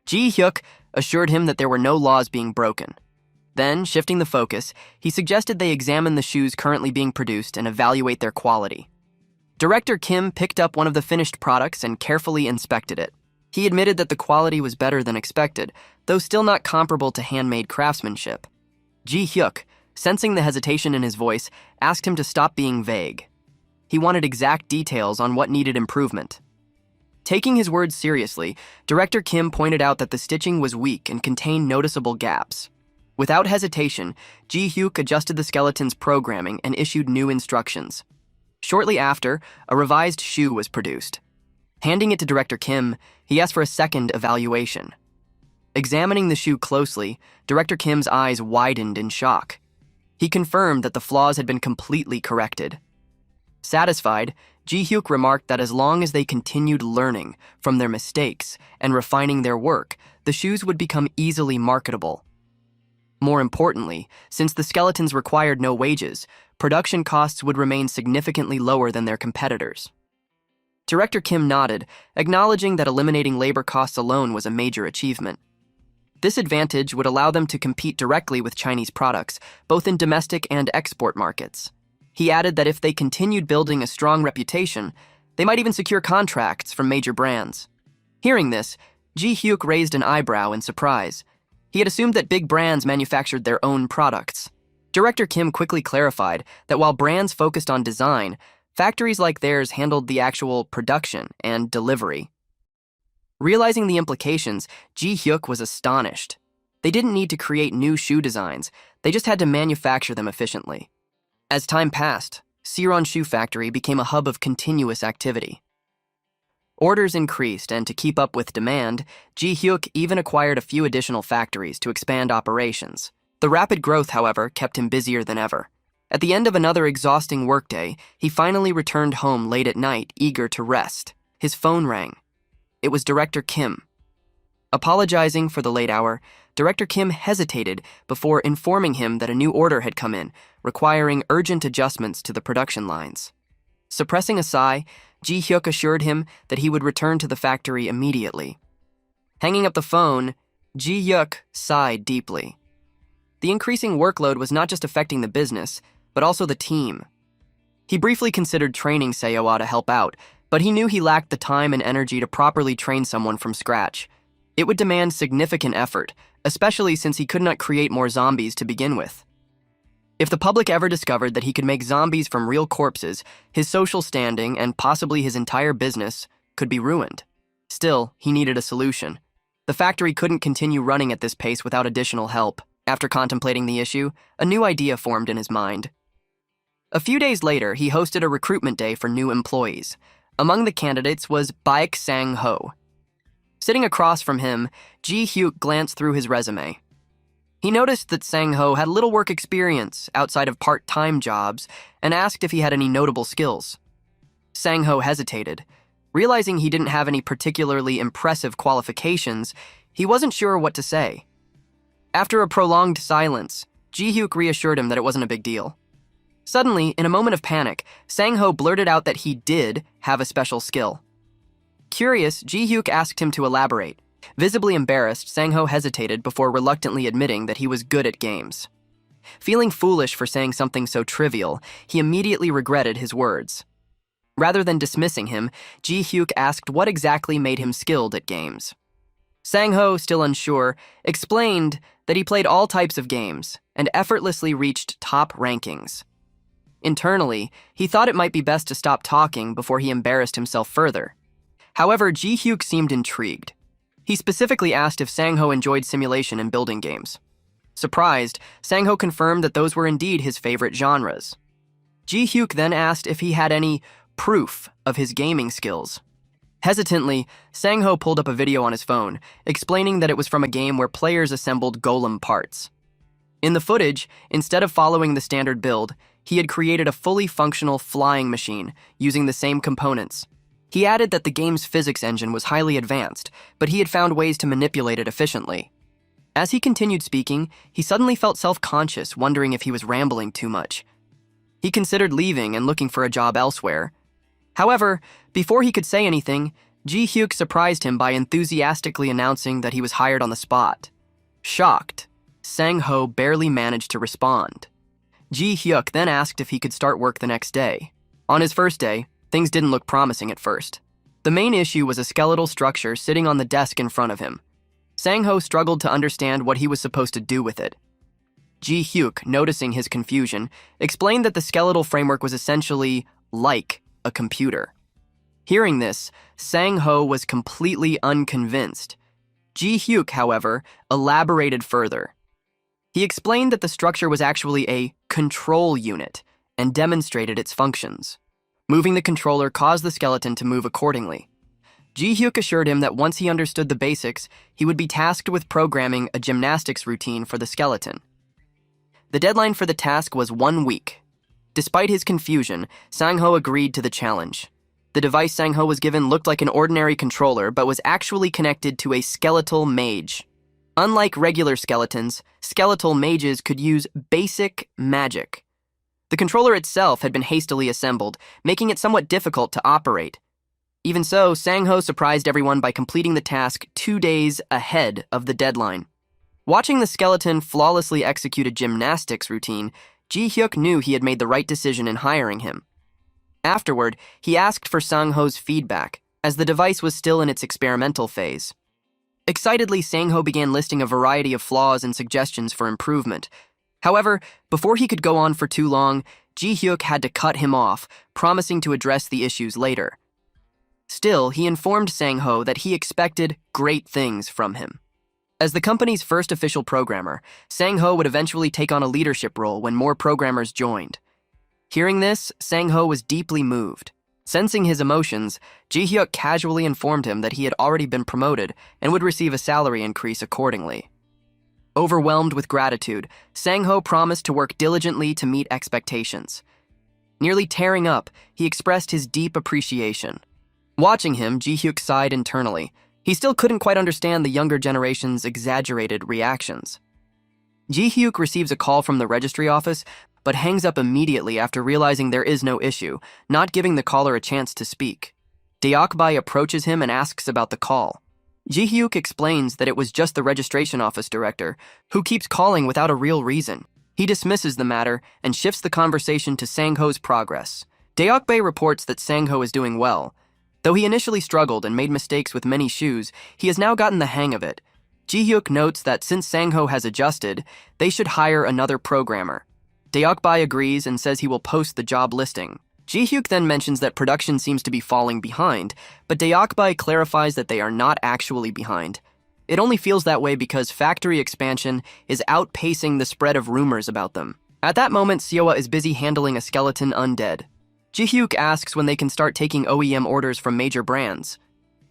Ji Hyuk assured him that there were no laws being broken. Then, shifting the focus, he suggested they examine the shoes currently being produced and evaluate their quality. Director Kim picked up one of the finished products and carefully inspected it. He admitted that the quality was better than expected, though still not comparable to handmade craftsmanship. Ji Hyuk, sensing the hesitation in his voice, asked him to stop being vague. He wanted exact details on what needed improvement. Taking his words seriously, Director Kim pointed out that the stitching was weak and contained noticeable gaps. Without hesitation, Ji Hyuk adjusted the skeleton's programming and issued new instructions. Shortly after, a revised shoe was produced. Handing it to Director Kim, he asked for a second evaluation. Examining the shoe closely, Director Kim's eyes widened in shock. He confirmed that the flaws had been completely corrected. Satisfied, Ji Hyuk remarked that as long as they continued learning from their mistakes and refining their work, the shoes would become easily marketable. More importantly, since the skeletons required no wages, production costs would remain significantly lower than their competitors. Director Kim nodded, acknowledging that eliminating labor costs alone was a major achievement. This advantage would allow them to compete directly with Chinese products, both in domestic and export markets. He added that if they continued building a strong reputation, they might even secure contracts from major brands. Hearing this, Ji Hyuk raised an eyebrow in surprise. He had assumed that big brands manufactured their own products. Director Kim quickly clarified that while brands focused on design, factories like theirs handled the actual production and delivery. Realizing the implications, Ji Hyuk was astonished. They didn't need to create new shoe designs, they just had to manufacture them efficiently. As time passed, Sirron Shoe Factory became a hub of continuous activity. Orders increased, and to keep up with demand, Ji Hyuk even acquired a few additional factories to expand operations. The rapid growth, however, kept him busier than ever. At the end of another exhausting workday, he finally returned home late at night, eager to rest. His phone rang. It was Director Kim. Apologizing for the late hour, Director Kim hesitated before informing him that a new order had come in, requiring urgent adjustments to the production lines. Suppressing a sigh, Ji Hyuk assured him that he would return to the factory immediately. Hanging up the phone, Ji Hyuk sighed deeply. The increasing workload was not just affecting the business, but also the team. He briefly considered training Seawa to help out, but he knew he lacked the time and energy to properly train someone from scratch. It would demand significant effort, especially since he could not create more zombies to begin with. If the public ever discovered that he could make zombies from real corpses, his social standing and possibly his entire business could be ruined. Still, he needed a solution. The factory couldn't continue running at this pace without additional help. After contemplating the issue, a new idea formed in his mind. A few days later, he hosted a recruitment day for new employees. Among the candidates was Baek Sang-ho. Sitting across from him, Ji Hyuk glanced through his resume. He noticed that Sang-ho had little work experience outside of part-time jobs and asked if he had any notable skills. Sang-ho hesitated. Realizing he didn't have any particularly impressive qualifications, he wasn't sure what to say. After a prolonged silence, Ji Hyuk reassured him that it wasn't a big deal. Suddenly, in a moment of panic, Sang-ho blurted out that he did have a special skill. Curious, Ji Hyuk asked him to elaborate. Visibly embarrassed, Sang-ho hesitated before reluctantly admitting that he was good at games. Feeling foolish for saying something so trivial, he immediately regretted his words. Rather than dismissing him, Ji Hyuk asked what exactly made him skilled at games. Sang-ho, still unsure, explained that he played all types of games and effortlessly reached top rankings. Internally, he thought it might be best to stop talking before he embarrassed himself further. However, Ji Hyuk seemed intrigued. He specifically asked if Sang-ho enjoyed simulation and building games. Surprised, Sang-ho confirmed that those were indeed his favorite genres. Ji Hyuk then asked if he had any proof of his gaming skills. Hesitantly, Sang-ho pulled up a video on his phone, explaining that it was from a game where players assembled golem parts. In the footage, instead of following the standard build, he had created a fully functional flying machine using the same components. He added that the game's physics engine was highly advanced, but he had found ways to manipulate it efficiently. As he continued speaking, he suddenly felt self-conscious, wondering if he was rambling too much. He considered leaving and looking for a job elsewhere. However, before he could say anything, Ji Hyuk surprised him by enthusiastically announcing that he was hired on the spot. Shocked, Sang-ho barely managed to respond. Ji Hyuk then asked if he could start work the next day. On his first day, things didn't look promising at first. The main issue was a skeletal structure sitting on the desk in front of him. Sang-ho struggled to understand what he was supposed to do with it. Ji Hyuk, noticing his confusion, explained that the skeletal framework was essentially like a computer. Hearing this, Sang-ho was completely unconvinced. Ji Hyuk, however, elaborated further. He explained that the structure was actually a control unit and demonstrated its functions. Moving the controller caused the skeleton to move accordingly. Ji Hyuk assured him that once he understood the basics, he would be tasked with programming a gymnastics routine for the skeleton. The deadline for the task was 1 week. Despite his confusion, Sang-ho agreed to the challenge. The device Sang-ho was given looked like an ordinary controller, but was actually connected to a skeletal mage. Unlike regular skeletons, skeletal mages could use basic magic. The controller itself had been hastily assembled, making it somewhat difficult to operate. Even so, Sang-ho surprised everyone by completing the task 2 days ahead of the deadline. Watching the skeleton flawlessly execute a gymnastics routine, Ji Hyuk knew he had made the right decision in hiring him. Afterward, he asked for Sang-ho's feedback, as the device was still in its experimental phase. Excitedly, Sang-ho began listing a variety of flaws and suggestions for improvement. However, before he could go on for too long, Ji Hyuk had to cut him off, promising to address the issues later. Still, he informed Sang-ho that he expected great things from him. As the company's first official programmer, Sang-ho would eventually take on a leadership role when more programmers joined. Hearing this, Sang-ho was deeply moved. Sensing his emotions, Ji Hyuk casually informed him that he had already been promoted and would receive a salary increase accordingly. Overwhelmed with gratitude, Sang-ho promised to work diligently to meet expectations. Nearly tearing up, he expressed his deep appreciation. Watching him, Ji Hyuk sighed internally. He still couldn't quite understand the younger generation's exaggerated reactions. Ji Hyuk receives a call from the registry office, but hangs up immediately after realizing there is no issue, not giving the caller a chance to speak. Deokbai approaches him and asks about the call. Ji Hyuk explains that it was just the registration office director, who keeps calling without a real reason. He dismisses the matter and shifts the conversation to Sang-ho's progress. Deokbai reports that Sang-ho is doing well. Though he initially struggled and made mistakes with many shoes, he has now gotten the hang of it. Ji Hyuk notes that since Sang-ho has adjusted, they should hire another programmer. Deokbai agrees and says he will post the job listing. Ji Hyuk then mentions that production seems to be falling behind, but Deokbai clarifies that they are not actually behind. It only feels that way because factory expansion is outpacing the spread of rumors about them. At that moment, Seawa is busy handling a skeleton undead. Ji Hyuk asks when they can start taking OEM orders from major brands.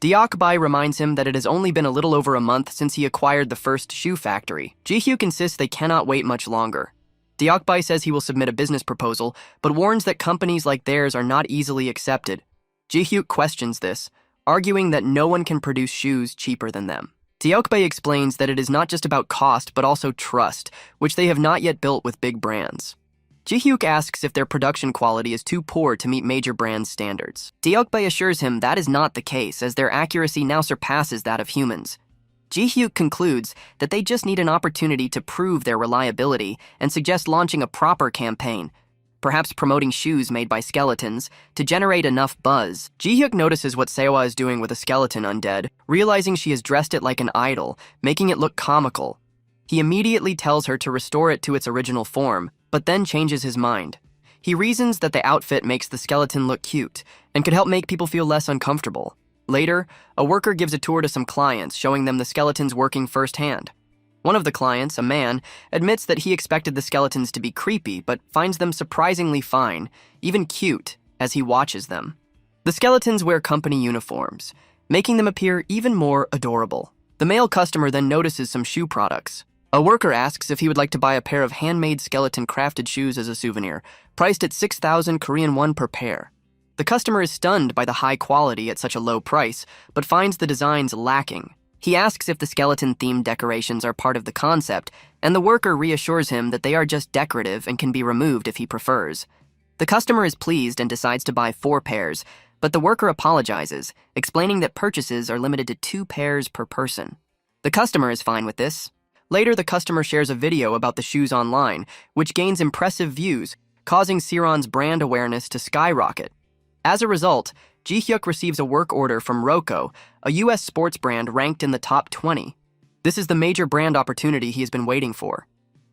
Deokbai reminds him that it has only been a little over a month since he acquired the first shoe factory. Ji Hyuk insists they cannot wait much longer. Deokbai says he will submit a business proposal, but warns that companies like theirs are not easily accepted. Ji Hyuk questions this, arguing that no one can produce shoes cheaper than them. Deokbai explains that it is not just about cost, but also trust, which they have not yet built with big brands. Ji Hyuk asks if their production quality is too poor to meet major brand standards. Deokbae assures him that is not the case, as their accuracy now surpasses that of humans. Ji Hyuk concludes that they just need an opportunity to prove their reliability and suggests launching a proper campaign, perhaps promoting shoes made by skeletons, to generate enough buzz. Ji Hyuk notices what Seawa is doing with a skeleton undead, realizing she has dressed it like an idol, making it look comical. He immediately tells her to restore it to its original form, but then changes his mind. He reasons that the outfit makes the skeleton look cute and could help make people feel less uncomfortable. Later, a worker gives a tour to some clients, showing them the skeletons working firsthand. One of the clients, a man, admits that he expected the skeletons to be creepy, but finds them surprisingly fine, even cute, as he watches them. The skeletons wear company uniforms, making them appear even more adorable. The male customer then notices some shoe products. A worker asks if he would like to buy a pair of handmade skeleton-crafted shoes as a souvenir, priced at 6,000 Korean won per pair. The customer is stunned by the high quality at such a low price, but finds the designs lacking. He asks if the skeleton-themed decorations are part of the concept, and the worker reassures him that they are just decorative and can be removed if he prefers. The customer is pleased and decides to buy 4 pairs, but the worker apologizes, explaining that purchases are limited to 2 pairs per person. The customer is fine with this. Later, the customer shares a video about the shoes online, which gains impressive views, causing Sirron's brand awareness to skyrocket. As a result, Ji Hyuk receives a work order from Roko, a US sports brand ranked in the top 20. This is the major brand opportunity he has been waiting for.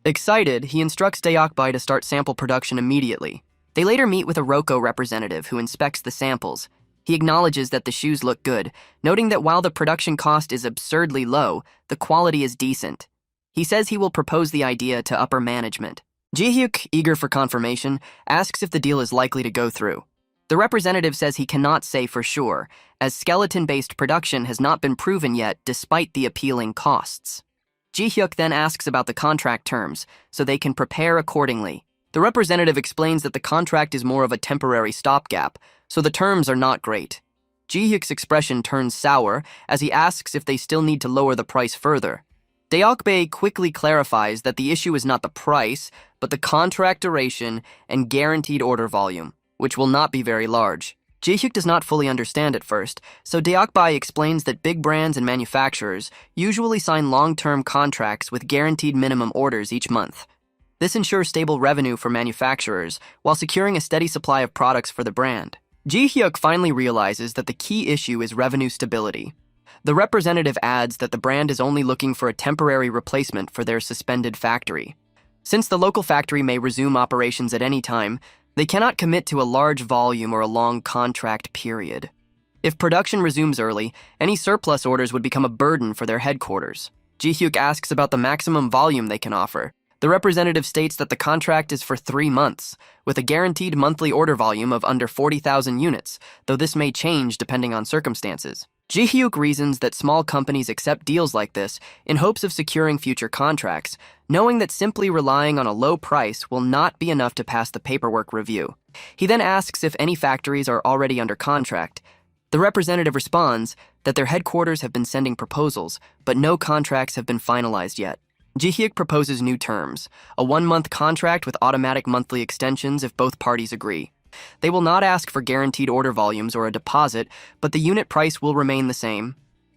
Excited, he instructs Deokbae to start sample production immediately. They later meet with a Roko representative who inspects the samples. He acknowledges that the shoes look good, noting that while the production cost is absurdly low, the quality is decent. He says he will propose the idea to upper management. Ji Hyuk, eager for confirmation, asks if the deal is likely to go through. The representative says he cannot say for sure, as skeleton-based production has not been proven yet despite the appealing costs. Ji Hyuk then asks about the contract terms, so they can prepare accordingly. The representative explains that the contract is more of a temporary stopgap, so the terms are not great. Ji Hyuk's expression turns sour as he asks if they still need to lower the price further. Deokbae quickly clarifies that the issue is not the price, but the contract duration and guaranteed order volume, which will not be very large. Ji Hyuk does not fully understand at first, so Deokbae explains that big brands and manufacturers usually sign long-term contracts with guaranteed minimum orders each month. This ensures stable revenue for manufacturers while securing a steady supply of products for the brand. Ji Hyuk finally realizes that the key issue is revenue stability. The representative adds that the brand is only looking for a temporary replacement for their suspended factory. Since the local factory may resume operations at any time, they cannot commit to a large volume or a long contract period. If production resumes early, any surplus orders would become a burden for their headquarters. Ji Hyuk asks about the maximum volume they can offer. The representative states that the contract is for 3 months, with a guaranteed monthly order volume of under 40,000 units, though this may change depending on circumstances. Ji Hyuk reasons that small companies accept deals like this in hopes of securing future contracts, knowing that simply relying on a low price will not be enough to pass the paperwork review. He then asks if any factories are already under contract. The representative responds that their headquarters have been sending proposals, but no contracts have been finalized yet. Ji Hyuk proposes new terms, a 1-month contract with automatic monthly extensions if both parties agree. They will not ask for guaranteed order volumes or a deposit, but the unit price will remain the same.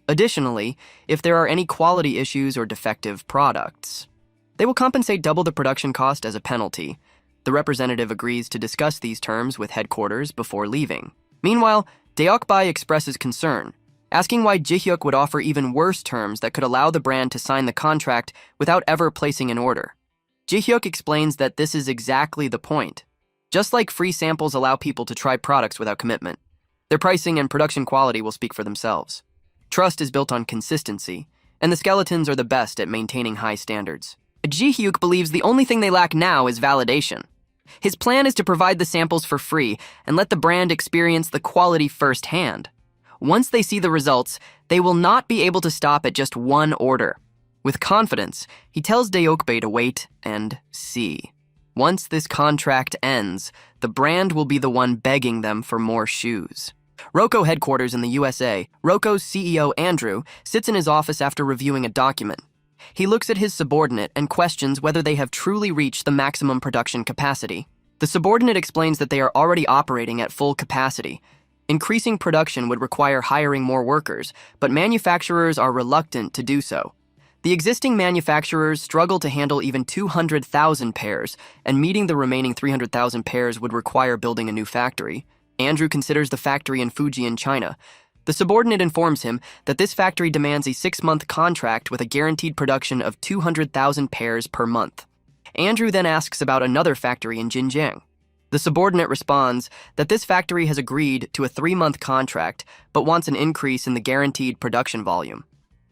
Additionally, if there are any quality issues or defective products, they will compensate double the production cost as a penalty. The representative agrees to discuss these terms with headquarters before leaving. Meanwhile, Deokbae expresses concern, asking why Ji Hyuk would offer even worse terms that could allow the brand to sign the contract without ever placing an order. Ji Hyuk explains that this is exactly the point. Just like free samples allow people to try products without commitment, their pricing and production quality will speak for themselves. Trust is built on consistency, and the skeletons are the best at maintaining high standards. Ji Hyuk believes the only thing they lack now is validation. His plan is to provide the samples for free and let the brand experience the quality firsthand. Once they see the results, they will not be able to stop at just one order. With confidence, he tells Deokbae to wait and see. Once this contract ends, the brand will be the one begging them for more shoes. Roko headquarters in the USA, Roko's CEO Andrew sits in his office after reviewing a document. He looks at his subordinate and questions whether they have truly reached the maximum production capacity. The subordinate explains that they are already operating at full capacity. Increasing production would require hiring more workers, but manufacturers are reluctant to do so. The existing manufacturers struggle to handle even 200,000 pairs, and meeting the remaining 300,000 pairs would require building a new factory. Andrew considers the factory in Fujian, China. The subordinate informs him that this factory demands a 6-month contract with a guaranteed production of 200,000 pairs per month. Andrew then asks about another factory in Xinjiang. The subordinate responds that this factory has agreed to a 3-month contract but wants an increase in the guaranteed production volume.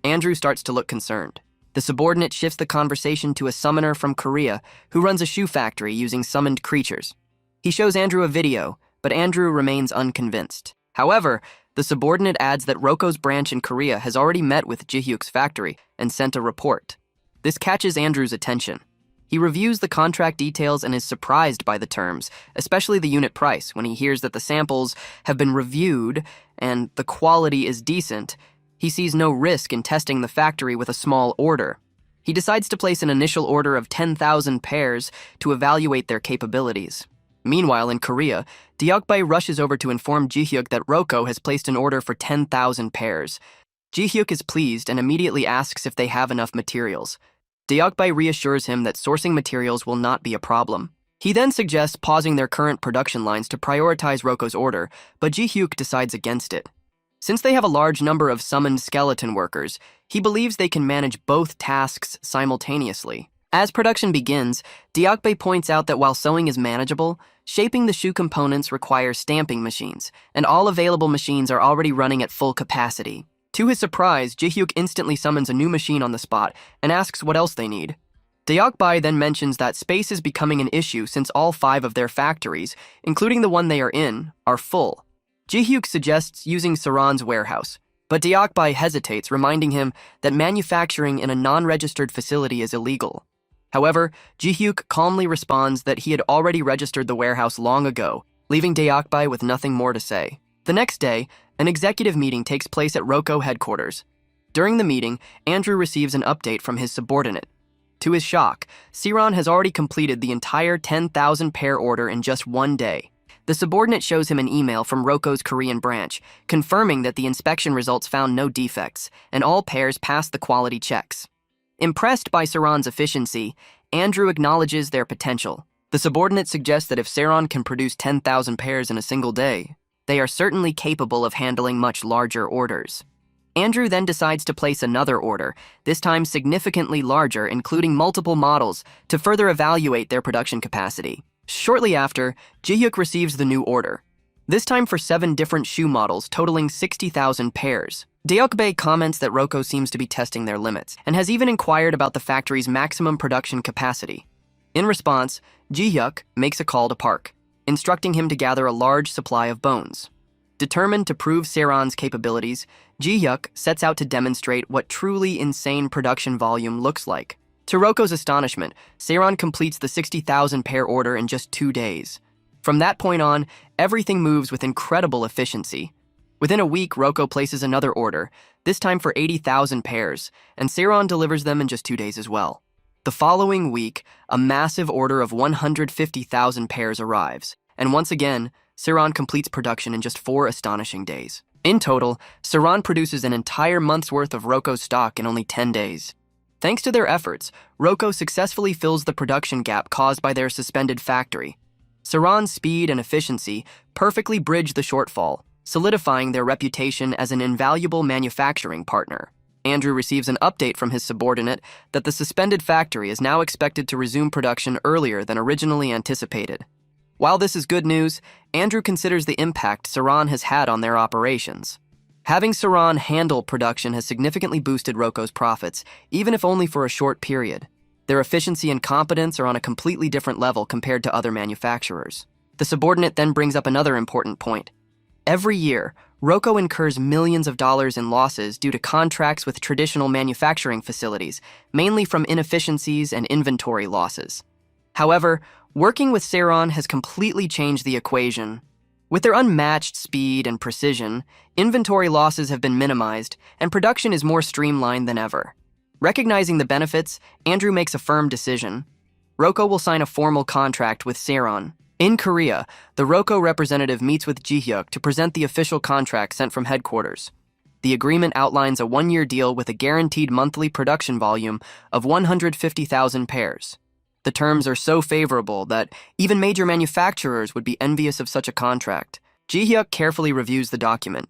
Andrew starts to look concerned. The subordinate shifts the conversation to a summoner from Korea who runs a shoe factory using summoned creatures. He shows Andrew a video, but Andrew remains unconvinced. However, the subordinate adds that Roko's branch in Korea has already met with Ji-hyuk's factory and sent a report. This catches Andrew's attention. He reviews the contract details and is surprised by the terms, especially the unit price, when he hears that the samples have been reviewed and the quality is decent. He sees no risk in testing the factory with a small order. He decides to place an initial order of 10,000 pairs to evaluate their capabilities. Meanwhile, in Korea, Deokbae rushes over to inform Ji-hyuk that Roko has placed an order for 10,000 pairs. Ji-hyuk is pleased and immediately asks if they have enough materials. Deokbae reassures him that sourcing materials will not be a problem. He then suggests pausing their current production lines to prioritize Roko's order, but Ji-hyuk decides against it. Since they have a large number of summoned skeleton workers, he believes they can manage both tasks simultaneously. As production begins, Deokbae points out that while sewing is manageable, shaping the shoe components requires stamping machines, and all available machines are already running at full capacity. To his surprise, Ji-hyuk instantly summons a new machine on the spot and asks what else they need. Deokbae then mentions that space is becoming an issue since all 5 of their factories, including the one they are in, are full. Ji-hyuk suggests using Sirron's warehouse, but Deokbae hesitates, reminding him that manufacturing in a non-registered facility is illegal. However, Ji-hyuk calmly responds that he had already registered the warehouse long ago, leaving Deokbae with nothing more to say. The next day, an executive meeting takes place at Roko headquarters. During the meeting, Andrew receives an update from his subordinate. To his shock, Sirron has already completed the entire 10,000 pair order in just 1 day. The subordinate shows him an email from Roko's Korean branch, confirming that the inspection results found no defects, and all pairs passed the quality checks. Impressed by Sirron's efficiency, Andrew acknowledges their potential. The subordinate suggests that if Sirron can produce 10,000 pairs in a single day, they are certainly capable of handling much larger orders. Andrew then decides to place another order, this time significantly larger, including multiple models, to further evaluate their production capacity. Shortly after, Ji-hyuk receives the new order, this time for 7 different shoe models totaling 60,000 pairs. Deokbae comments that Roko seems to be testing their limits, and has even inquired about the factory's maximum production capacity. In response, Ji-hyuk makes a call to Park, instructing him to gather a large supply of bones. Determined to prove Sirron's capabilities, Ji-hyuk sets out to demonstrate what truly insane production volume looks like. To Roko's astonishment, Sirron completes the 60,000 pair order in just 2 days. From that point on, everything moves with incredible efficiency. Within a week, Roko places another order, this time for 80,000 pairs, and Sirron delivers them in just 2 days as well. The following week, a massive order of 150,000 pairs arrives, and once again, Sirron completes production in just 4 astonishing days. In total, Sirron produces an entire month's worth of Roko's stock in only 10 days. Thanks to their efforts, Roko successfully fills the production gap caused by their suspended factory. Sirron's speed and efficiency perfectly bridge the shortfall, solidifying their reputation as an invaluable manufacturing partner. Andrew receives an update from his subordinate that the suspended factory is now expected to resume production earlier than originally anticipated. While this is good news, Andrew considers the impact Sirron has had on their operations. Having Sirron handle production has significantly boosted Roko's profits, even if only for a short period. Their efficiency and competence are on a completely different level compared to other manufacturers. The subordinate then brings up another important point. Every year, Roko incurs millions of dollars in losses due to contracts with traditional manufacturing facilities, mainly from inefficiencies and inventory losses. However, working with Sirron has completely changed the equation. With their unmatched speed and precision, inventory losses have been minimized, and production is more streamlined than ever. Recognizing the benefits, Andrew makes a firm decision. Roko will sign a formal contract with Sirron. In Korea, the Roko representative meets with Ji Hyuk to present the official contract sent from headquarters. The agreement outlines a one-year deal with a guaranteed monthly production volume of 150,000 pairs. The terms are so favorable that even major manufacturers would be envious of such a contract. Ji Hyuk carefully reviews the document.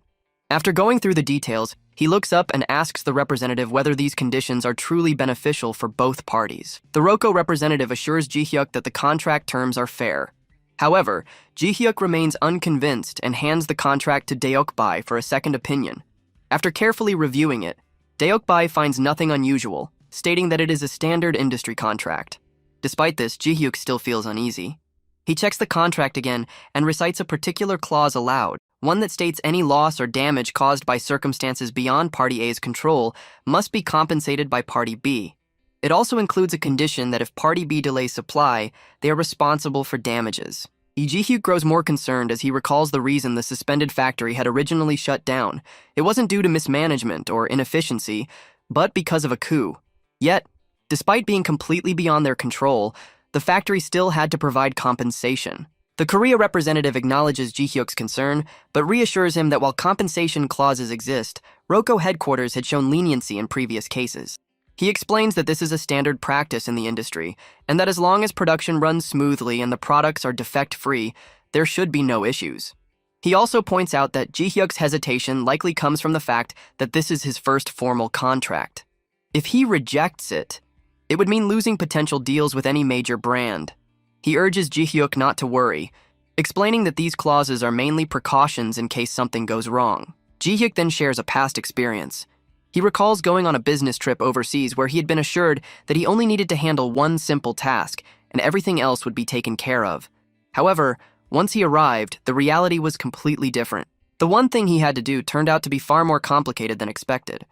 After going through the details, he looks up and asks the representative whether these conditions are truly beneficial for both parties. The Roko representative assures Ji Hyuk that the contract terms are fair. However, Ji Hyuk remains unconvinced and hands the contract to Deokbae for a second opinion. After carefully reviewing it, Deokbae finds nothing unusual, stating that it is a standard industry contract. Despite this, Ji Hyuk still feels uneasy. He checks the contract again and recites a particular clause aloud, one that states any loss or damage caused by circumstances beyond Party A's control must be compensated by Party B. It also includes a condition that if Party B delays supply, they are responsible for damages. Ji Hyuk grows more concerned as he recalls the reason the suspended factory had originally shut down. It wasn't due to mismanagement or inefficiency, but because of a coup. Yet, despite being completely beyond their control, the factory still had to provide compensation. The Korea representative acknowledges Ji Hyuk's concern, but reassures him that while compensation clauses exist, Roko headquarters had shown leniency in previous cases. He explains that this is a standard practice in the industry, and that as long as production runs smoothly and the products are defect-free, there should be no issues. He also points out that Ji Hyuk's hesitation likely comes from the fact that this is his first formal contract. If he rejects it, it would mean losing potential deals with any major brand. He urges Ji Hyuk not to worry, explaining that these clauses are mainly precautions in case something goes wrong. Ji Hyuk then shares a past experience. He recalls going on a business trip overseas where he had been assured that he only needed to handle one simple task and everything else would be taken care of. However, once he arrived, the reality was completely different. The one thing he had to do turned out to be far more complicated than expected.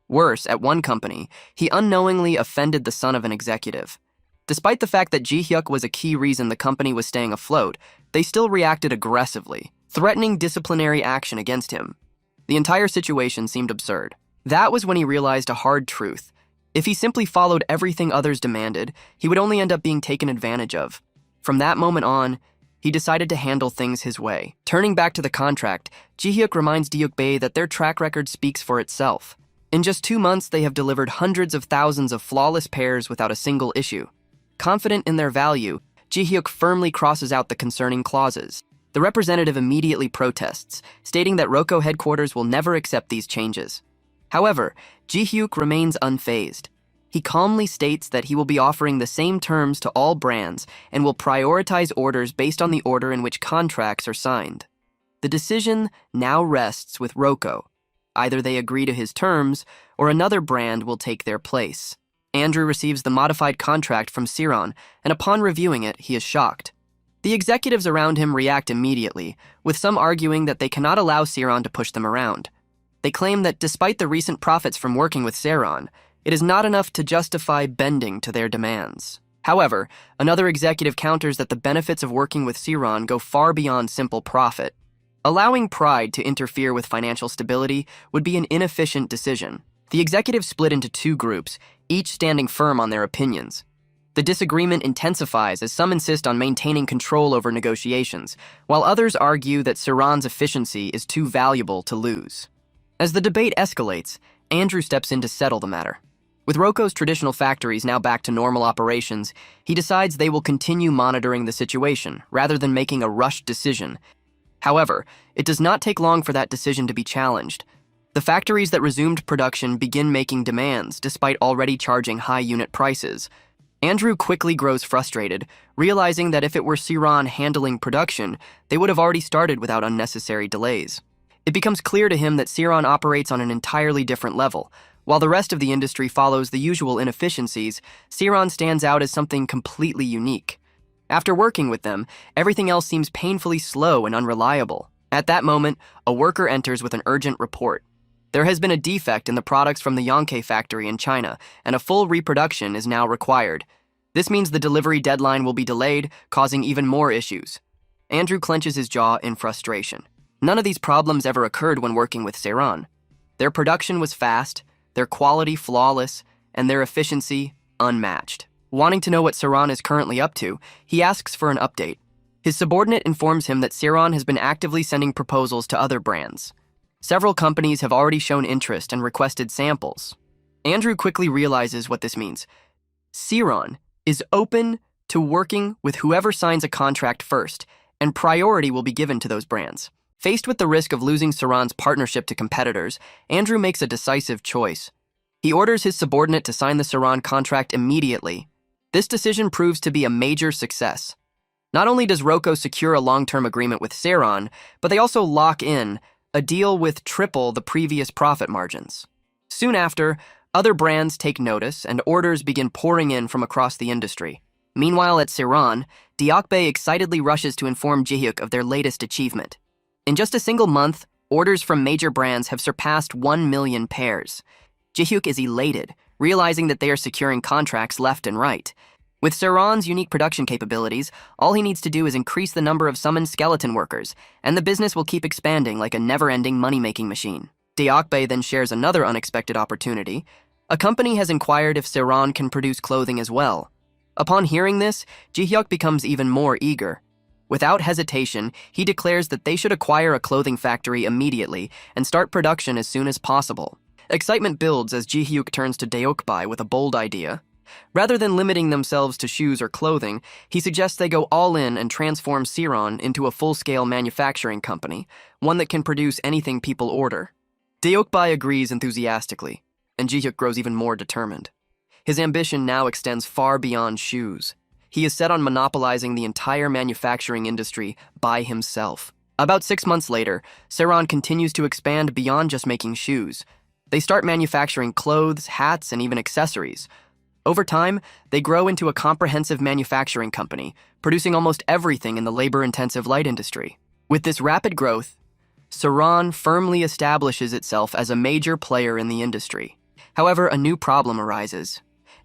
Worse, at one company, he unknowingly offended the son of an executive. Despite the fact that Ji Hyuk was a key reason the company was staying afloat, they still reacted aggressively, threatening disciplinary action against him. The entire situation seemed absurd. That was when he realized a hard truth. If he simply followed everything others demanded, he would only end up being taken advantage of. From that moment on, he decided to handle things his way. Turning back to the contract, Ji Hyuk reminds Deokbae that their track record speaks for itself. In just 2 months, they have delivered hundreds of thousands of flawless pairs without a single issue. Confident in their value, Ji Hyuk firmly crosses out the concerning clauses. The representative immediately protests, stating that Roko headquarters will never accept these changes. However, Ji Hyuk remains unfazed. He calmly states that he will be offering the same terms to all brands and will prioritize orders based on the order in which contracts are signed. The decision now rests with Roko. Either they agree to his terms, or another brand will take their place. Andrew receives the modified contract from Sirron, and upon reviewing it, he is shocked. The executives around him react immediately, with some arguing that they cannot allow Sirron to push them around. They claim that despite the recent profits from working with Sirron, it is not enough to justify bending to their demands. However, another executive counters that the benefits of working with Sirron go far beyond simple profit. Allowing pride to interfere with financial stability would be an inefficient decision. The executives split into 2 groups, each standing firm on their opinions. The disagreement intensifies as some insist on maintaining control over negotiations, while others argue that Sirron's efficiency is too valuable to lose. As the debate escalates, Andrew steps in to settle the matter. With Roko's traditional factories now back to normal operations, he decides they will continue monitoring the situation rather than making a rushed decision. However, it does not take long for that decision to be challenged. The factories that resumed production begin making demands despite already charging high unit prices. Andrew quickly grows frustrated, realizing that if it were Sirron handling production, they would have already started without unnecessary delays. It becomes clear to him that Sirron operates on an entirely different level. While the rest of the industry follows the usual inefficiencies, Sirron stands out as something completely unique. After working with them, everything else seems painfully slow and unreliable. At that moment, a worker enters with an urgent report. There has been a defect in the products from the Yongke factory in China, and a full reproduction is now required. This means the delivery deadline will be delayed, causing even more issues. Andrew clenches his jaw in frustration. None of these problems ever occurred when working with Sirron. Their production was fast, their quality flawless, and their efficiency unmatched. Wanting to know what Sirron is currently up to, he asks for an update. His subordinate informs him that Sirron has been actively sending proposals to other brands. Several companies have already shown interest and requested samples. Andrew quickly realizes what this means. Sirron is open to working with whoever signs a contract first, and priority will be given to those brands. Faced with the risk of losing Sirron's partnership to competitors, Andrew makes a decisive choice. He orders his subordinate to sign the Sirron contract immediately. This decision proves to be a major success. Not only does Roko secure a long-term agreement with Sirron, but they also lock in a deal with triple the previous profit margins. Soon after, other brands take notice and orders begin pouring in from across the industry. Meanwhile at Sirron, Deokbae excitedly rushes to inform Ji-hyuk of their latest achievement. In just a single month, orders from major brands have surpassed 1 million pairs. Ji-hyuk is elated, realizing that they are securing contracts left and right. With Sirron's unique production capabilities, all he needs to do is increase the number of summoned skeleton workers, and the business will keep expanding like a never-ending money-making machine. Deokbae then shares another unexpected opportunity. A company has inquired if Sirron can produce clothing as well. Upon hearing this, Ji-hyuk becomes even more eager. Without hesitation, he declares that they should acquire a clothing factory immediately and start production as soon as possible. Excitement builds as Ji-hyuk turns to Deokbae with a bold idea. Rather than limiting themselves to shoes or clothing, he suggests they go all in and transform Sirron into a full-scale manufacturing company, one that can produce anything people order. Deokbae agrees enthusiastically, and Ji-hyuk grows even more determined. His ambition now extends far beyond shoes. He is set on monopolizing the entire manufacturing industry by himself. About 6 months later, Sirron continues to expand beyond just making shoes. They start manufacturing clothes, hats, and even accessories. Over time, they grow into a comprehensive manufacturing company, producing almost everything in the labor-intensive light industry. With this rapid growth, Sirron firmly establishes itself as a major player in the industry. However, a new problem arises.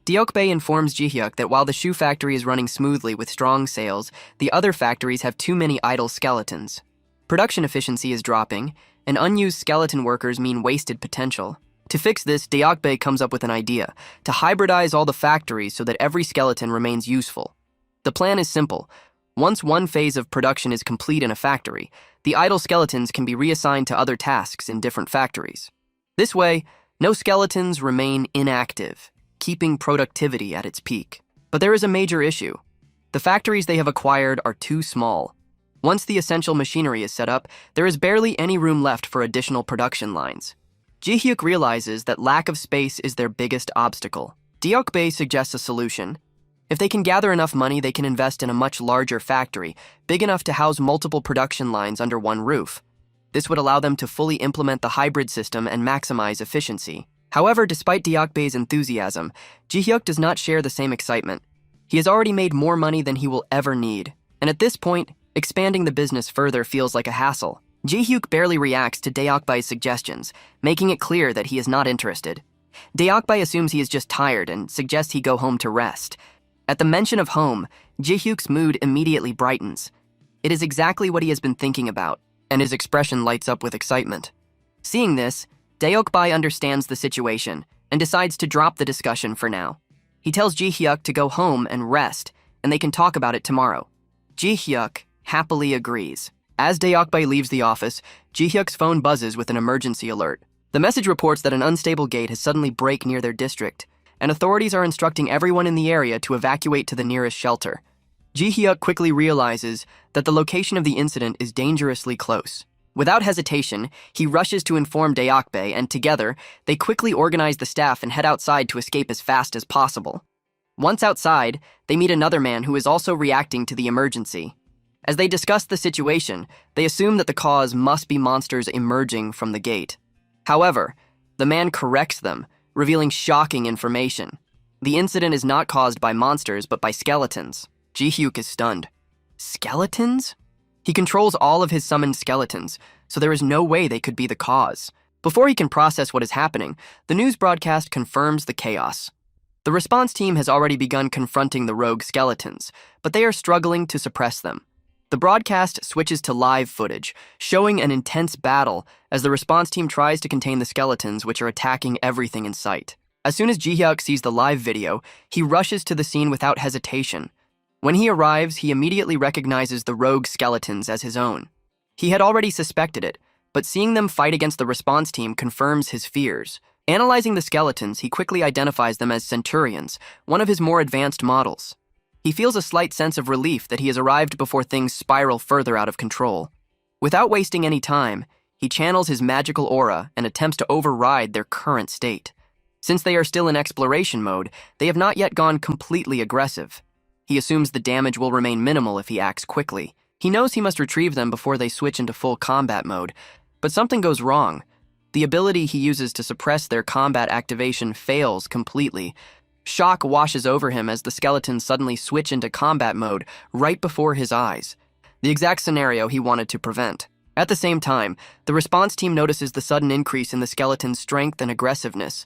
Deokbae informs Ji-hyuk that while the shoe factory is running smoothly with strong sales, the other factories have too many idle skeletons. Production efficiency is dropping, and unused skeleton workers mean wasted potential. To fix this, Deokbae comes up with an idea, to hybridize all the factories so that every skeleton remains useful. The plan is simple. Once one phase of production is complete in a factory, the idle skeletons can be reassigned to other tasks in different factories. This way, no skeletons remain inactive, keeping productivity at its peak. But there is a major issue. The factories they have acquired are too small. Once the essential machinery is set up, there is barely any room left for additional production lines. Ji-hyuk realizes that lack of space is their biggest obstacle. Deokbae suggests a solution. If they can gather enough money, they can invest in a much larger factory, big enough to house multiple production lines under one roof. This would allow them to fully implement the hybrid system and maximize efficiency. However, despite Deokbae's enthusiasm, Ji-hyuk does not share the same excitement. He has already made more money than he will ever need, and at this point, expanding the business further feels like a hassle. Ji-hyuk barely reacts to Deokbae's suggestions, making it clear that he is not interested. Deokbae assumes he is just tired and suggests he go home to rest. At the mention of home, Ji-hyuk's mood immediately brightens. It is exactly what he has been thinking about, and his expression lights up with excitement. Seeing this, Deokbae understands the situation and decides to drop the discussion for now. He tells Ji-hyuk to go home and rest, and they can talk about it tomorrow. Ji-hyuk happily agrees. As Deokbae leaves the office, Ji-hyuk's phone buzzes with an emergency alert. The message reports that an unstable gate has suddenly broke near their district, and authorities are instructing everyone in the area to evacuate to the nearest shelter. Ji-hyuk quickly realizes that the location of the incident is dangerously close. Without hesitation, he rushes to inform Deokbae, and together, they quickly organize the staff and head outside to escape as fast as possible. Once outside, they meet another man who is also reacting to the emergency. As they discuss the situation, they assume that the cause must be monsters emerging from the gate. However, the man corrects them, revealing shocking information. The incident is not caused by monsters, but by skeletons. Ji-hyuk is stunned. Skeletons? He controls all of his summoned skeletons, so there is no way they could be the cause. Before he can process what is happening, the news broadcast confirms the chaos. The response team has already begun confronting the rogue skeletons, but they are struggling to suppress them. The broadcast switches to live footage, showing an intense battle as the response team tries to contain the skeletons which are attacking everything in sight. As soon as Ji-hyuk sees the live video, he rushes to the scene without hesitation. When he arrives, he immediately recognizes the rogue skeletons as his own. He had already suspected it, but seeing them fight against the response team confirms his fears. Analyzing the skeletons, he quickly identifies them as centurions, one of his more advanced models. He feels a slight sense of relief that he has arrived before things spiral further out of control. Without wasting any time, he channels his magical aura and attempts to override their current state. Since they are still in exploration mode, they have not yet gone completely aggressive. He assumes the damage will remain minimal if he acts quickly. He knows he must retrieve them before they switch into full combat mode, but something goes wrong. The ability he uses to suppress their combat activation fails completely. Shock washes over him as the skeletons suddenly switch into combat mode right before his eyes. The exact scenario he wanted to prevent. At the same time, the response team notices the sudden increase in the skeleton's strength and aggressiveness.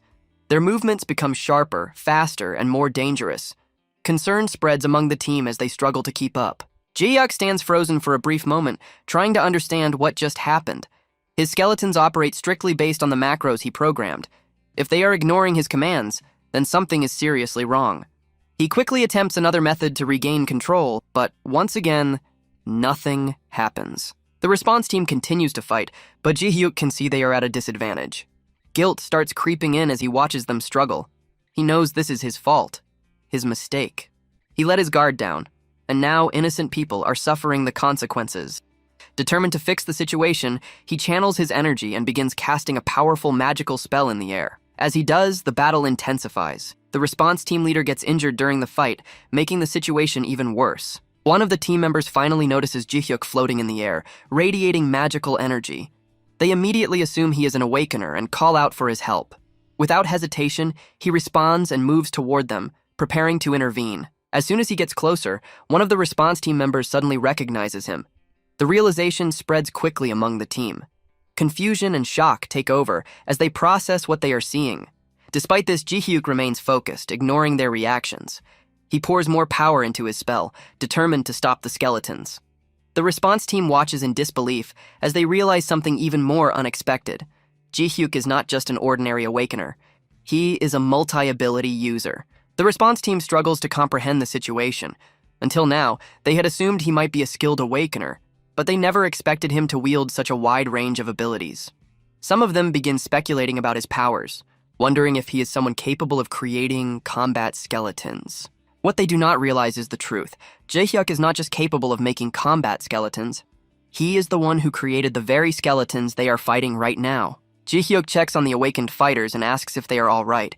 Their movements become sharper, faster, and more dangerous. Concern spreads among the team as they struggle to keep up. Jung Yuk stands frozen for a brief moment, trying to understand what just happened. His skeletons operate strictly based on the macros he programmed. If they are ignoring his commands, then something is seriously wrong. He quickly attempts another method to regain control, but once again, nothing happens. The response team continues to fight, but Jung Yuk can see they are at a disadvantage. Guilt starts creeping in as he watches them struggle. He knows this is his fault, his mistake. He let his guard down, and now innocent people are suffering the consequences. Determined to fix the situation, he channels his energy and begins casting a powerful magical spell in the air. As he does, the battle intensifies. The response team leader gets injured during the fight, making the situation even worse. One of the team members finally notices Jung Yuk floating in the air, radiating magical energy. They immediately assume he is an awakener and call out for his help. Without hesitation, he responds and moves toward them, preparing to intervene. As soon as he gets closer, one of the response team members suddenly recognizes him. The realization spreads quickly among the team. Confusion and shock take over as they process what they are seeing. Despite this, Jung Yuk remains focused, ignoring their reactions. He pours more power into his spell, determined to stop the skeletons. The response team watches in disbelief as they realize something even more unexpected. Jung Yuk is not just an ordinary awakener. He is a multi-ability user. The response team struggles to comprehend the situation. Until now, they had assumed he might be a skilled awakener, but they never expected him to wield such a wide range of abilities. Some of them begin speculating about his powers, wondering if he is someone capable of creating combat skeletons. What they do not realize is the truth. Jung Yuk is not just capable of making combat skeletons. He is the one who created the very skeletons they are fighting right now. Jung Yuk checks on the awakened fighters and asks if they are all right.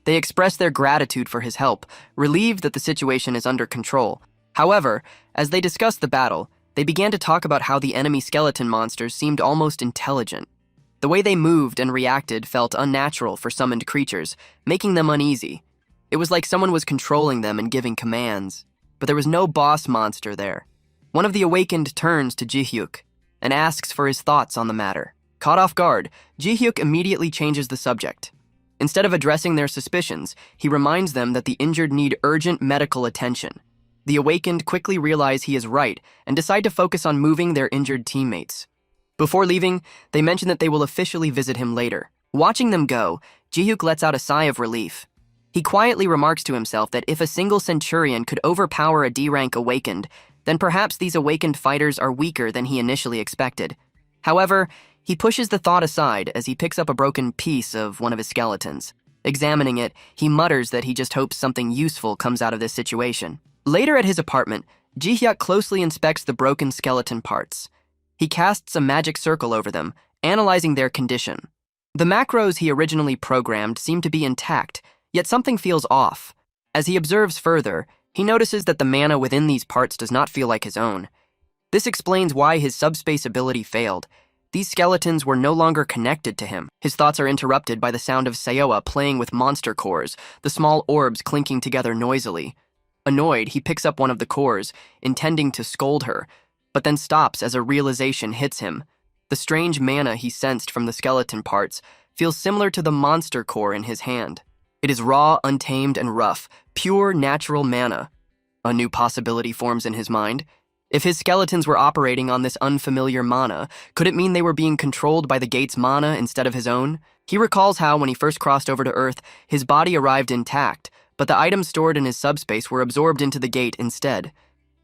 They express their gratitude for his help, relieved that the situation is under control. However, as they discuss the battle, they began to talk about how the enemy skeleton monsters seemed almost intelligent. The way they moved and reacted felt unnatural for summoned creatures, making them uneasy. It was like someone was controlling them and giving commands, but there was no boss monster there. One of the awakened turns to Jung Yuk and asks for his thoughts on the matter. Caught off guard, Jung Yuk immediately changes the subject. Instead of addressing their suspicions, he reminds them that the injured need urgent medical attention. The awakened quickly realize he is right and decide to focus on moving their injured teammates. Before leaving, they mention that they will officially visit him later. Watching them go, Jung Yuk lets out a sigh of relief. He quietly remarks to himself that if a single centurion could overpower a D-rank awakened, then perhaps these awakened fighters are weaker than he initially expected. However, he pushes the thought aside as he picks up a broken piece of one of his skeletons. Examining it, he mutters that he just hopes something useful comes out of this situation. Later at his apartment, Jung Yuk closely inspects the broken skeleton parts. He casts a magic circle over them, analyzing their condition. The macros he originally programmed seem to be intact, yet something feels off. As he observes further, he notices that the mana within these parts does not feel like his own. This explains why his subspace ability failed. These skeletons were no longer connected to him. His thoughts are interrupted by the sound of Seawa playing with monster cores, the small orbs clinking together noisily. Annoyed, he picks up one of the cores, intending to scold her, but then stops as a realization hits him. The strange mana he sensed from the skeleton parts feels similar to the monster core in his hand. It is raw, untamed, and rough, pure natural mana. A new possibility forms in his mind. If his skeletons were operating on this unfamiliar mana, could it mean they were being controlled by the gate's mana instead of his own? He recalls how, when he first crossed over to Earth, his body arrived intact, but the items stored in his subspace were absorbed into the gate instead.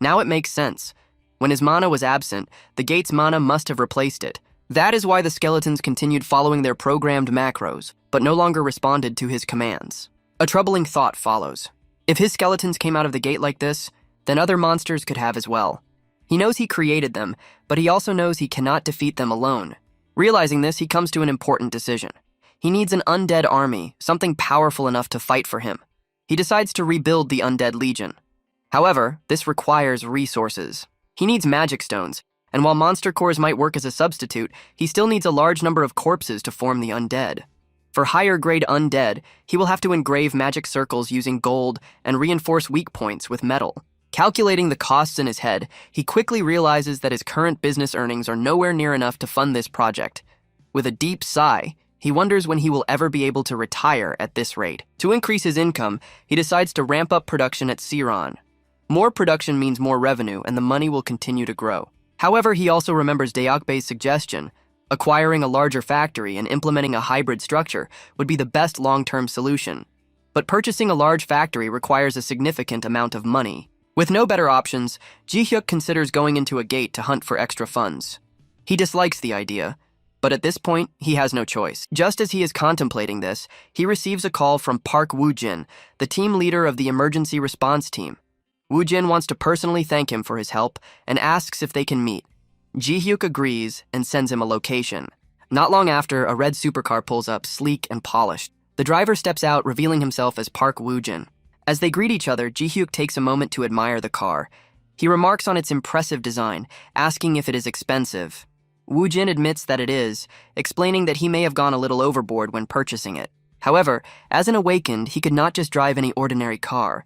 Now it makes sense. When his mana was absent, the gate's mana must have replaced it. That is why the skeletons continued following their programmed macros, but no longer responded to his commands. A troubling thought follows. If his skeletons came out of the gate like this, then other monsters could have as well. He knows he created them, but he also knows he cannot defeat them alone. Realizing this, he comes to an important decision. He needs an undead army, something powerful enough to fight for him. He decides to rebuild the Undead Legion. However, this requires resources. He needs magic stones, and while monster cores might work as a substitute, he still needs a large number of corpses to form the undead. For higher-grade undead, he will have to engrave magic circles using gold and reinforce weak points with metal. Calculating the costs in his head, he quickly realizes that his current business earnings are nowhere near enough to fund this project. With a deep sigh, he wonders when he will ever be able to retire at this rate. To increase his income, he decides to ramp up production at Sirron. More production means more revenue, and the money will continue to grow. However, he also remembers Deokbei's suggestion. Acquiring a larger factory and implementing a hybrid structure would be the best long-term solution. But purchasing a large factory requires a significant amount of money. With no better options, Ji-hyuk considers going into a gate to hunt for extra funds. He dislikes the idea, but at this point, he has no choice. Just as he is contemplating this, he receives a call from Park Woo-jin, the team leader of the emergency response team. Woo-jin wants to personally thank him for his help and asks if they can meet. Ji-hyuk agrees and sends him a location. Not long after, a red supercar pulls up, sleek and polished. The driver steps out, revealing himself as Park Woo-jin. As they greet each other, Ji-hyuk takes a moment to admire the car. He remarks on its impressive design, asking if it is expensive. Woo-jin admits that it is, explaining that he may have gone a little overboard when purchasing it. However, as an awakened, he could not just drive any ordinary car.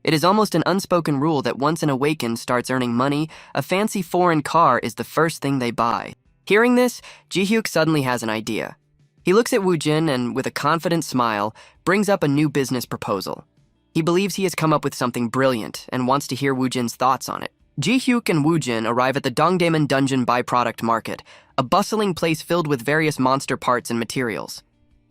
It is almost an unspoken rule that once an awakened starts earning money, a fancy foreign car is the first thing they buy. Hearing this, Ji-hyuk suddenly has an idea. He looks at Woo-jin and, with a confident smile, brings up a new business proposal. He believes he has come up with something brilliant and wants to hear Woo-jin's thoughts on it. Ji-hyuk and Woo-jin arrive at the Dongdaemun Dungeon byproduct market, a bustling place filled with various monster parts and materials.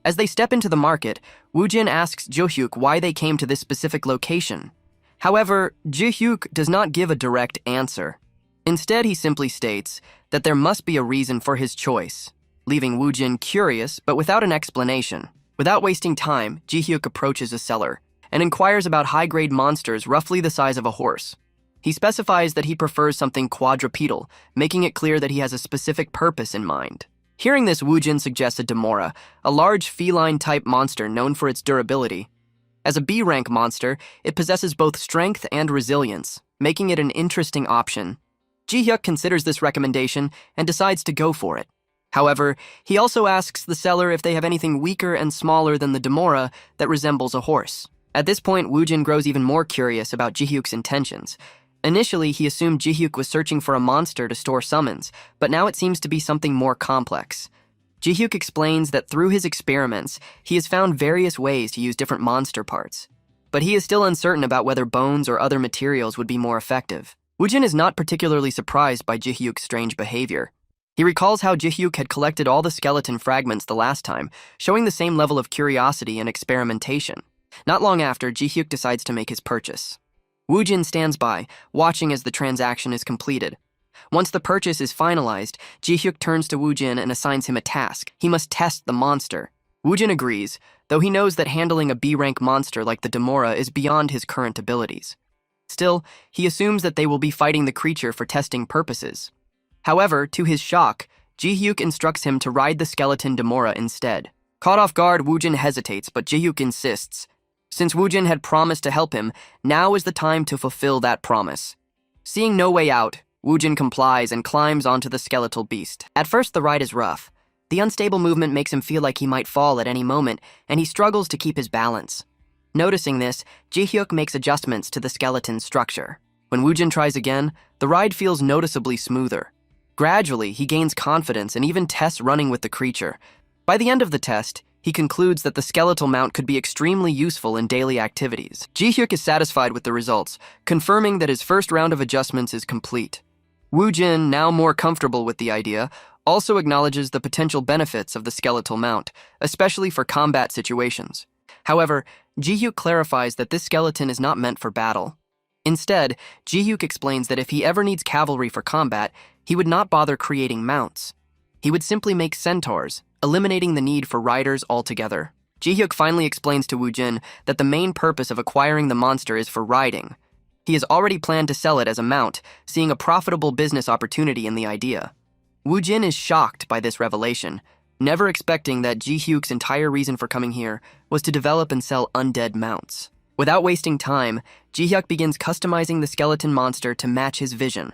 As they step into the market, Woo-jin asks Jo-hyuk why they came to this specific location. However, Ji-hyuk does not give a direct answer. Instead, he simply states that there must be a reason for his choice, leaving Woo-jin curious but without an explanation. Without wasting time, Ji-hyuk approaches a seller and inquires about high-grade monsters roughly the size of a horse. He specifies that he prefers something quadrupedal, making it clear that he has a specific purpose in mind. Hearing this, Woo-jin suggests a Demora, a large feline-type monster known for its durability. As a B-rank monster, it possesses both strength and resilience, making it an interesting option. Ji-hyuk considers this recommendation and decides to go for it. However, he also asks the seller if they have anything weaker and smaller than the Demora that resembles a horse. At this point, Woo-jin grows even more curious about Ji-hyuk's intentions. Initially, he assumed Ji-hyuk was searching for a monster to store summons, but now it seems to be something more complex. Ji-hyuk explains that through his experiments, he has found various ways to use different monster parts. But he is still uncertain about whether bones or other materials would be more effective. Woo-jin is not particularly surprised by Ji-hyuk's strange behavior. He recalls how Ji-hyuk had collected all the skeleton fragments the last time, showing the same level of curiosity and experimentation. Not long after, Ji-hyuk decides to make his purchase. Woo-jin stands by, watching as the transaction is completed. Once the purchase is finalized, Ji-hyuk turns to Woo-jin and assigns him a task. He must test the monster. Woo-jin agrees, though he knows that handling a B-rank monster like the Demora is beyond his current abilities. Still, he assumes that they will be fighting the creature for testing purposes. However, to his shock, Ji-hyuk instructs him to ride the skeleton Demora instead. Caught off guard, Woo-jin hesitates, but Ji-hyuk insists. Since Woo-jin had promised to help him, now is the time to fulfill that promise. Seeing no way out, Woo-jin complies and climbs onto the skeletal beast. At first, the ride is rough. The unstable movement makes him feel like he might fall at any moment, and he struggles to keep his balance. Noticing this, Ji-hyuk makes adjustments to the skeleton's structure. When Woo-jin tries again, the ride feels noticeably smoother. Gradually, he gains confidence and even tests running with the creature. By the end of the test, he concludes that the skeletal mount could be extremely useful in daily activities. Ji-hyuk is satisfied with the results, confirming that his first round of adjustments is complete. Woo-jin, now more comfortable with the idea, also acknowledges the potential benefits of the skeletal mount, especially for combat situations. However, Ji-hyuk clarifies that this skeleton is not meant for battle. Instead, Ji-hyuk explains that if he ever needs cavalry for combat, he would not bother creating mounts. He would simply make centaurs, eliminating the need for riders altogether. Ji-hyuk finally explains to Woo-jin that the main purpose of acquiring the monster is for riding. He has already planned to sell it as a mount, seeing a profitable business opportunity in the idea. Woo-jin is shocked by this revelation, never expecting that Ji-hyuk's entire reason for coming here was to develop and sell undead mounts. Without wasting time, Ji-hyuk begins customizing the skeleton monster to match his vision.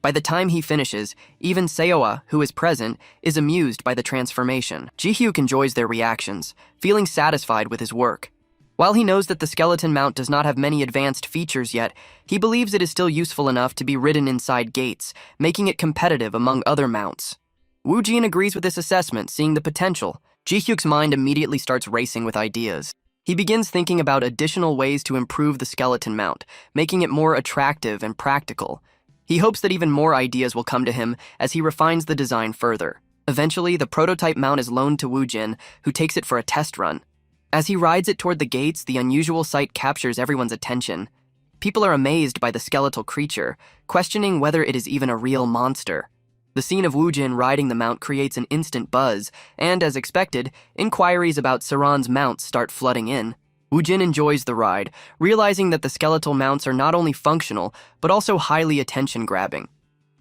By the time he finishes, even Seowa, who is present, is amused by the transformation. Ji-hyuk enjoys their reactions, feeling satisfied with his work. While he knows that the skeleton mount does not have many advanced features yet, he believes it is still useful enough to be ridden inside gates, making it competitive among other mounts. Woo-jin agrees with this assessment, seeing the potential. Ji-hyuk's mind immediately starts racing with ideas. He begins thinking about additional ways to improve the skeleton mount, making it more attractive and practical. He hopes that even more ideas will come to him as he refines the design further. Eventually, the prototype mount is loaned to Woo-jin, who takes it for a test run. As he rides it toward the gates, the unusual sight captures everyone's attention. People are amazed by the skeletal creature, questioning whether it is even a real monster. The scene of Woo-jin riding the mount creates an instant buzz, and as expected, inquiries about Sirron's mounts start flooding in. Woo-jin enjoys the ride, realizing that the skeletal mounts are not only functional, but also highly attention-grabbing.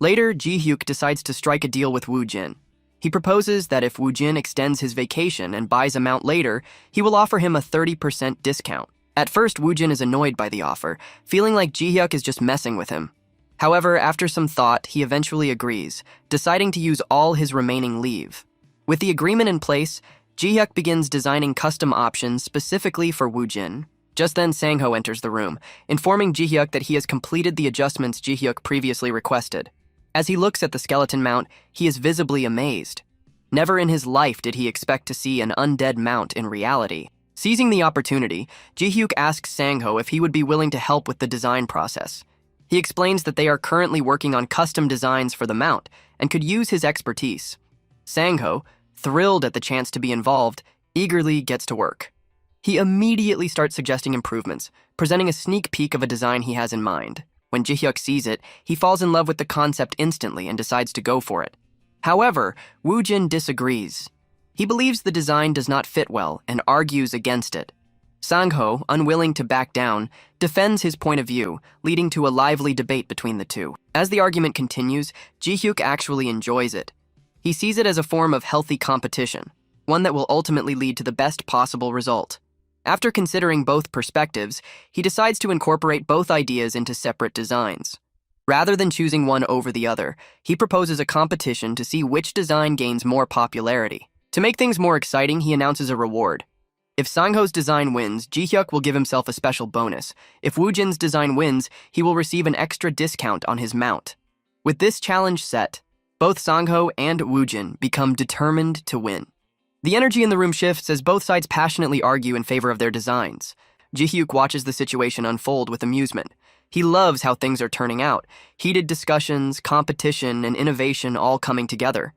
Later, Ji-hyuk decides to strike a deal with Woo-jin. He proposes that if Woo-jin extends his vacation and buys a mount later, he will offer him a 30% discount. At first, Woo-jin is annoyed by the offer, feeling like Ji-hyuk is just messing with him. However, after some thought, he eventually agrees, deciding to use all his remaining leave. With the agreement in place, Ji-hyuk begins designing custom options specifically for Woo-jin. Just then, Sang-ho enters the room, informing Ji-hyuk that he has completed the adjustments Ji-hyuk previously requested. As he looks at the skeleton mount, he is visibly amazed. Never in his life did he expect to see an undead mount in reality. Seizing the opportunity, Ji-hyuk asks Sang-ho if he would be willing to help with the design process. He explains that they are currently working on custom designs for the mount and could use his expertise. Sang-ho, thrilled at the chance to be involved, eagerly gets to work. He immediately starts suggesting improvements, presenting a sneak peek of a design he has in mind. When Ji-hyuk sees it, he falls in love with the concept instantly and decides to go for it. However, Woo-jin disagrees. He believes the design does not fit well and argues against it. Sang-ho, unwilling to back down, defends his point of view, leading to a lively debate between the two. As the argument continues, Ji-hyuk actually enjoys it. He sees it as a form of healthy competition, one that will ultimately lead to the best possible result. After considering both perspectives, he decides to incorporate both ideas into separate designs. Rather than choosing one over the other, he proposes a competition to see which design gains more popularity. To make things more exciting, he announces a reward. If Sang-ho's design wins, Ji-hyuk will give himself a special bonus. If Woo-jin's design wins, he will receive an extra discount on his mount. With this challenge set, both Sang-ho and Woo-jin become determined to win. The energy in the room shifts as both sides passionately argue in favor of their designs. Ji-hyuk watches the situation unfold with amusement. He loves how things are turning out, heated discussions, competition, and innovation all coming together.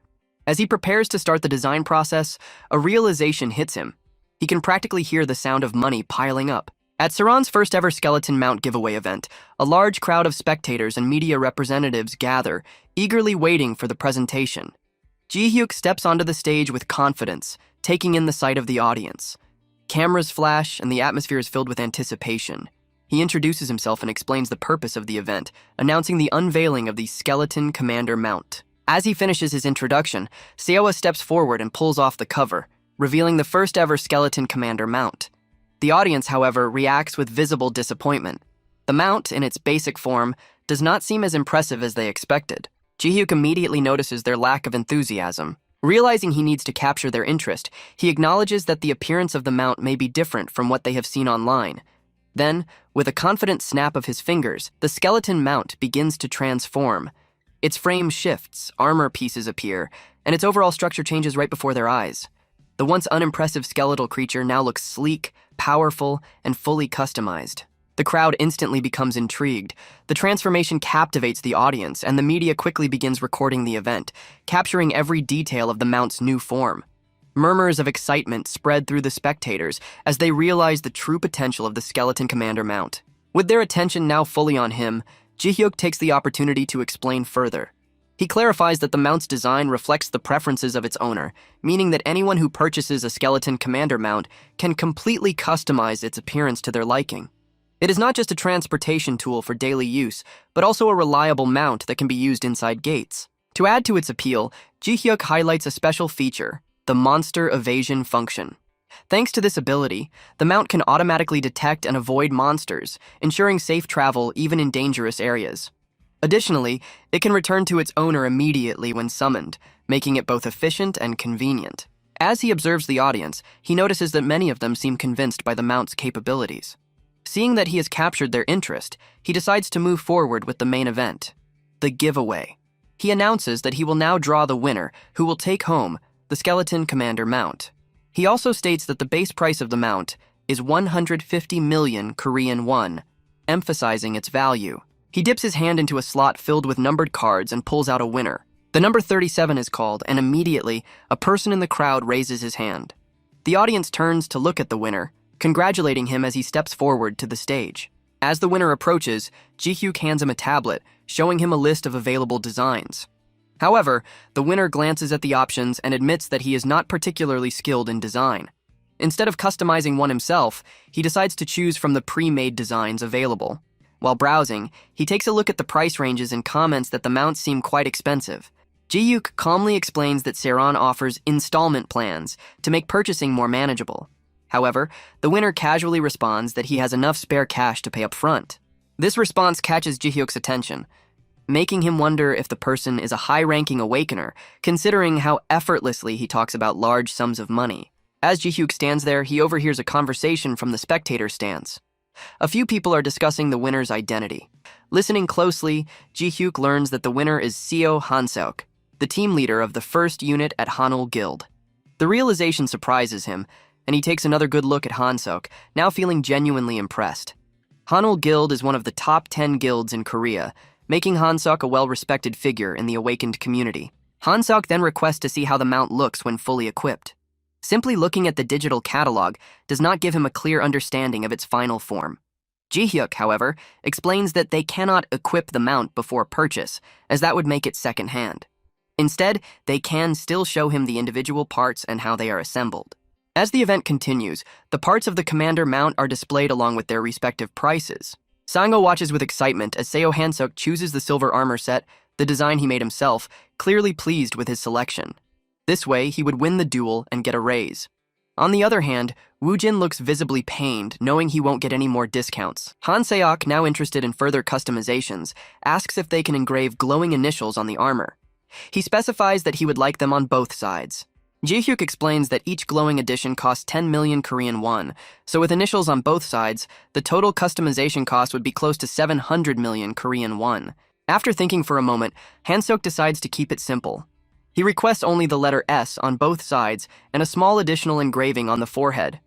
As he prepares to start the design process, a realization hits him. He can practically hear the sound of money piling up. At Sirron's first ever skeleton mount giveaway event, a large crowd of spectators and media representatives gather, eagerly waiting for the presentation. Ji-hyuk steps onto the stage with confidence, taking in the sight of the audience. Cameras flash, and the atmosphere is filled with anticipation. He introduces himself and explains the purpose of the event, announcing the unveiling of the Skeleton Commander mount. As he finishes his introduction, Seowa steps forward and pulls off the cover, revealing the first ever Skeleton Commander mount. The audience, however, reacts with visible disappointment. The mount, in its basic form, does not seem as impressive as they expected. Ji-hyuk immediately notices their lack of enthusiasm. Realizing he needs to capture their interest, he acknowledges that the appearance of the mount may be different from what they have seen online. Then, with a confident snap of his fingers, the skeleton mount begins to transform. Its frame shifts, armor pieces appear, and its overall structure changes right before their eyes. The once unimpressive skeletal creature now looks sleek, powerful, and fully customized. The crowd instantly becomes intrigued. The transformation captivates the audience, and the media quickly begins recording the event, capturing every detail of the mount's new form. Murmurs of excitement spread through the spectators as they realize the true potential of the Skeleton Commander mount. With their attention now fully on him, Ji-hyuk takes the opportunity to explain further. He clarifies that the mount's design reflects the preferences of its owner, meaning that anyone who purchases a Skeleton Commander mount can completely customize its appearance to their liking. It is not just a transportation tool for daily use, but also a reliable mount that can be used inside gates. To add to its appeal, Ji-hyuk highlights a special feature, the monster evasion function. Thanks to this ability, the mount can automatically detect and avoid monsters, ensuring safe travel even in dangerous areas. Additionally, it can return to its owner immediately when summoned, making it both efficient and convenient. As he observes the audience, he notices that many of them seem convinced by the mount's capabilities. Seeing that he has captured their interest, he decides to move forward with the main event, the giveaway. He announces that he will now draw the winner, who will take home the Skeleton Commander mount. He also states that the base price of the mount is 150 million Korean won, emphasizing its value. He dips his hand into a slot filled with numbered cards and pulls out a winner. The number 37 is called, and immediately, a person in the crowd raises his hand. The audience turns to look at the winner, congratulating him as he steps forward to the stage. As the winner approaches, Ji-hyuk hands him a tablet, showing him a list of available designs. However, the winner glances at the options and admits that he is not particularly skilled in design. Instead of customizing one himself, he decides to choose from the pre-made designs available. While browsing, he takes a look at the price ranges and comments that the mounts seem quite expensive. Ji-hyuk calmly explains that Sirron offers installment plans to make purchasing more manageable. However, the winner casually responds that he has enough spare cash to pay up front. This response catches Ji-hyuk's attention, making him wonder if the person is a high-ranking awakener, considering how effortlessly he talks about large sums of money. As Ji-hyuk stands there, he overhears a conversation from the spectator stands. A few people are discussing the winner's identity. Listening closely, Ji-hyuk learns that the winner is Seo Han-seok, the team leader of the first unit at Hanul Guild. The realization surprises him, and he takes another good look at Han-seok, now feeling genuinely impressed. Hanul Guild is one of the top 10 guilds in Korea, making Han-seok a well-respected figure in the awakened community. Han-seok then requests to see how the mount looks when fully equipped. Simply looking at the digital catalog does not give him a clear understanding of its final form. Ji-hyuk, however, explains that they cannot equip the mount before purchase, as that would make it second-hand. Instead, they can still show him the individual parts and how they are assembled. As the event continues, the parts of the commander mount are displayed along with their respective prices. Sang-ho watches with excitement as Seo Han-seok chooses the silver armor set, the design he made himself, clearly pleased with his selection. This way, he would win the duel and get a raise. On the other hand, Woo-jin looks visibly pained, knowing he won't get any more discounts. Han Seok, now interested in further customizations, asks if they can engrave glowing initials on the armor. He specifies that he would like them on both sides. Ji-hyuk explains that each glowing edition costs 10 million Korean won, so with initials on both sides, the total customization cost would be close to 700 million Korean won. After thinking for a moment, Han-seok decides to keep it simple. He requests only the letter S on both sides and a small additional engraving on the forehead.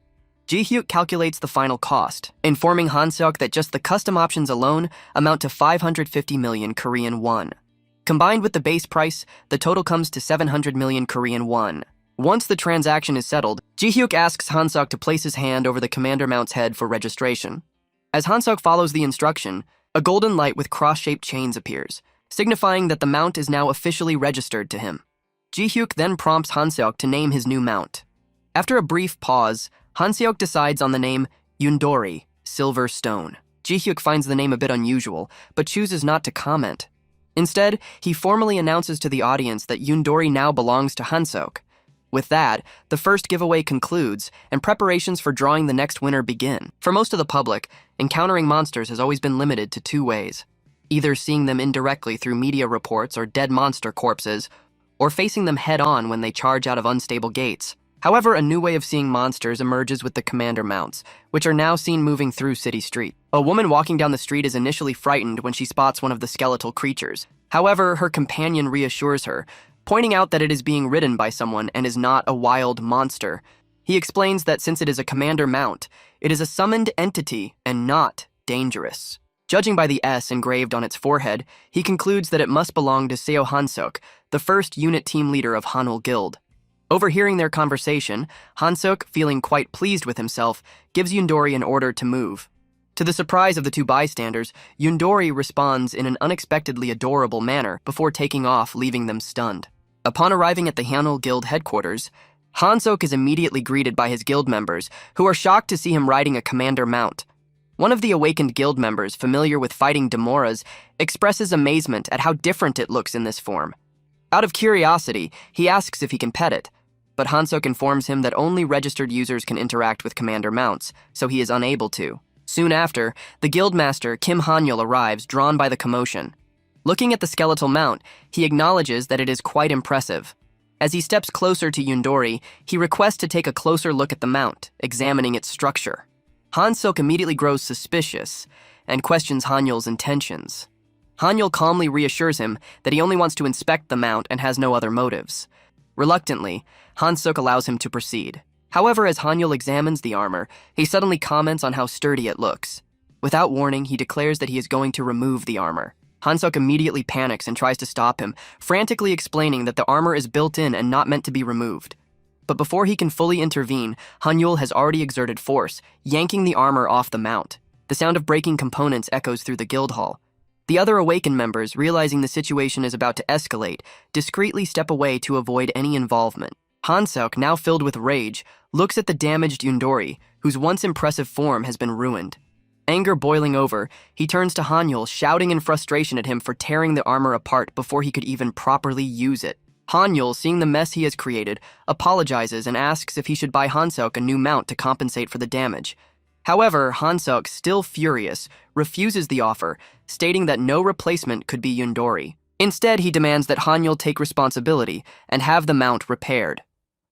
Ji-hyuk calculates the final cost, informing Han-seok that just the custom options alone amount to 550 million Korean won. Combined with the base price, the total comes to 700 million Korean won. Once the transaction is settled, Ji-hyuk asks Han-seok to place his hand over the commander mount's head for registration. As Han-seok follows the instruction, a golden light with cross-shaped chains appears, signifying that the mount is now officially registered to him. Ji-hyuk then prompts Han-seok to name his new mount. After a brief pause, Han-seok decides on the name Yundori, Silver Stone. Ji-hyuk finds the name a bit unusual, but chooses not to comment. Instead, he formally announces to the audience that Yundori now belongs to Han-seok. With that, the first giveaway concludes, and preparations for drawing the next winner begin. For most of the public, encountering monsters has always been limited to two ways: either seeing them indirectly through media reports or dead monster corpses, or facing them head-on when they charge out of unstable gates. However, a new way of seeing monsters emerges with the commander mounts, which are now seen moving through city street. A woman walking down the street is initially frightened when she spots one of the skeletal creatures. However, her companion reassures her, pointing out that it is being ridden by someone and is not a wild monster. He explains that since it is a commander mount, it is a summoned entity and not dangerous. Judging by the S engraved on its forehead, he concludes that it must belong to Seo Han-seok, the first unit team leader of Hanul Guild. Overhearing their conversation, Han Seok, feeling quite pleased with himself, gives Yundori an order to move. To the surprise of the two bystanders, Yundori responds in an unexpectedly adorable manner before taking off, leaving them stunned. Upon arriving at the Hanul Guild headquarters, Han Seok is immediately greeted by his guild members, who are shocked to see him riding a commander mount. One of the awakened guild members, familiar with fighting Demoras, expresses amazement at how different it looks in this form. Out of curiosity, he asks if he can pet it, but Han Seok informs him that only registered users can interact with commander mounts, so he is unable to. Soon after, the guildmaster Kim Hanul arrives, drawn by the commotion. Looking at the skeletal mount, he acknowledges that it is quite impressive. As he steps closer to Yundori, he requests to take a closer look at the mount, examining its structure. Han Seok immediately grows suspicious and questions Hanul's intentions. Hanul calmly reassures him that he only wants to inspect the mount and has no other motives. Reluctantly, Han Seok allows him to proceed. However, as Hanul examines the armor, he suddenly comments on how sturdy it looks. Without warning, he declares that he is going to remove the armor. Han Seok immediately panics and tries to stop him, frantically explaining that the armor is built in and not meant to be removed. But before he can fully intervene, Hanul has already exerted force, yanking the armor off the mount. The sound of breaking components echoes through the guild hall. The other awakened members, realizing the situation is about to escalate, discreetly step away to avoid any involvement. Han Seok, now filled with rage, looks at the damaged Yundori, whose once impressive form has been ruined. Anger boiling over, he turns to Hanul, shouting in frustration at him for tearing the armor apart before he could even properly use it. Hanul, seeing the mess he has created, apologizes and asks if he should buy Han Seok a new mount to compensate for the damage. However, Han Seok, still furious, refuses the offer, stating that no replacement could be Yundori. Instead, he demands that Hanul take responsibility and have the mount repaired.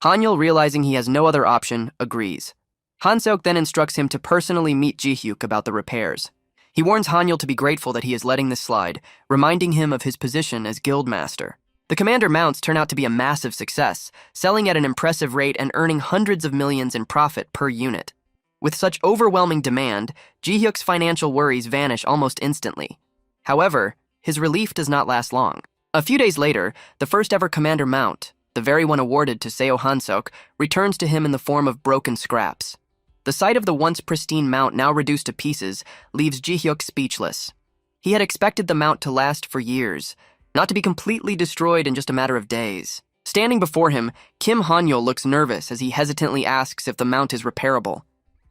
Hanul, realizing he has no other option, agrees. Han Seok then instructs him to personally meet Jung Yuk about the repairs. He warns Hanul to be grateful that he is letting this slide, reminding him of his position as guildmaster. The commander mounts turn out to be a massive success, selling at an impressive rate and earning hundreds of millions in profit per unit. With such overwhelming demand, Jung Yuk's financial worries vanish almost instantly. However, his relief does not last long. A few days later, the first ever commander mount, the very one awarded to Seo Han Seok, returns to him in the form of broken scraps. The sight of the once pristine mount now reduced to pieces leaves Jung Yuk speechless. He had expected the mount to last for years, not to be completely destroyed in just a matter of days. Standing before him, Kim Hanul looks nervous as he hesitantly asks if the mount is repairable.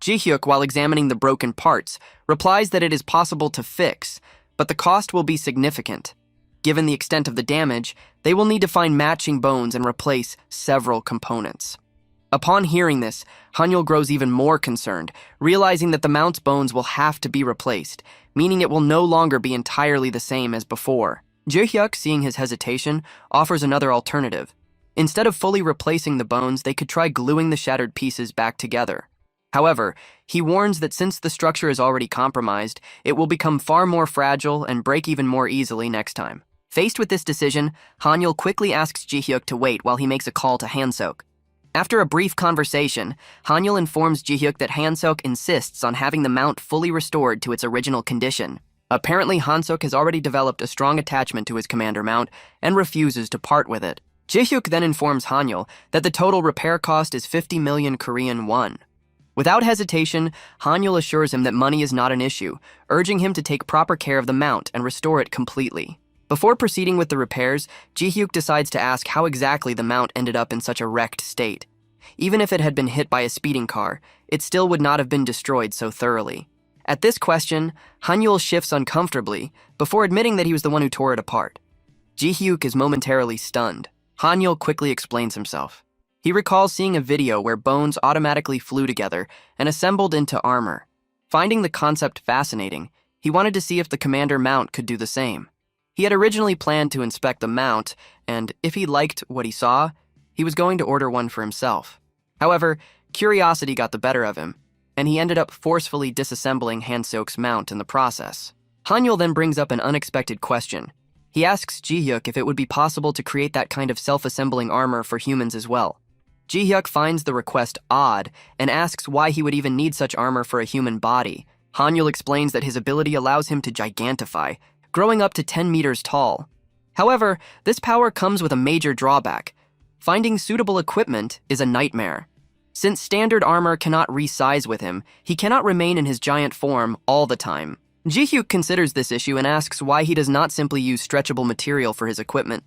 Jung Yuk, while examining the broken parts, replies that it is possible to fix, but the cost will be significant. Given the extent of the damage, they will need to find matching bones and replace several components. Upon hearing this, Hanul grows even more concerned, realizing that the mount's bones will have to be replaced, meaning it will no longer be entirely the same as before. Jung Yuk, seeing his hesitation, offers another alternative. Instead of fully replacing the bones, they could try gluing the shattered pieces back together. However, he warns that since the structure is already compromised, it will become far more fragile and break even more easily next time. Faced with this decision, Hanul quickly asks Jung Yuk to wait while he makes a call to Han Seok. After a brief conversation, Hanul informs Jung Yuk that Han Seok insists on having the mount fully restored to its original condition. Apparently, Han Seok has already developed a strong attachment to his commander mount and refuses to part with it. Jung Yuk then informs Hanul that the total repair cost is 50 million Korean won. Without hesitation, Hanul assures him that money is not an issue, urging him to take proper care of the mount and restore it completely. Before proceeding with the repairs, Jung Yuk decides to ask how exactly the mount ended up in such a wrecked state. Even if it had been hit by a speeding car, it still would not have been destroyed so thoroughly. At this question, Hanul shifts uncomfortably before admitting that he was the one who tore it apart. Jung Yuk is momentarily stunned. Hanul quickly explains himself. He recalls seeing a video where bones automatically flew together and assembled into armor. Finding the concept fascinating, he wanted to see if the commander mount could do the same. He had originally planned to inspect the mount, and if he liked what he saw, he was going to order one for himself. However, curiosity got the better of him, and he ended up forcefully disassembling Han Seok's mount in the process. Hanul then brings up an unexpected question. He asks Jung Yuk if it would be possible to create that kind of self-assembling armor for humans as well. Jung Yuk finds the request odd and asks why he would even need such armor for a human body. Hanul explains that his ability allows him to gigantify, growing up to 10 meters tall. However, this power comes with a major drawback. Finding suitable equipment is a nightmare. Since standard armor cannot resize with him, he cannot remain in his giant form all the time. Ji-hyuk considers this issue and asks why he does not simply use stretchable material for his equipment.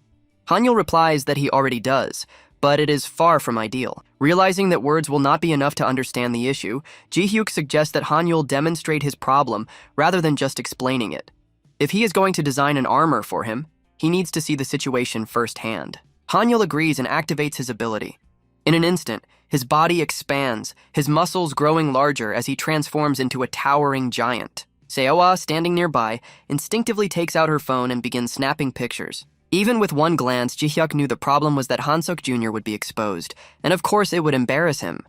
Hanul replies that he already does, but it is far from ideal. Realizing that words will not be enough to understand the issue, Ji-hyuk suggests that Hanul demonstrate his problem rather than just explaining it. If he is going to design an armor for him, he needs to see the situation firsthand. Hanul agrees and activates his ability. In an instant, his body expands, his muscles growing larger as he transforms into a towering giant. Seawa, standing nearby, instinctively takes out her phone and begins snapping pictures. Even with one glance, Ji-hyuk knew the problem was that Han-seok Jr. would be exposed, and of course it would embarrass him.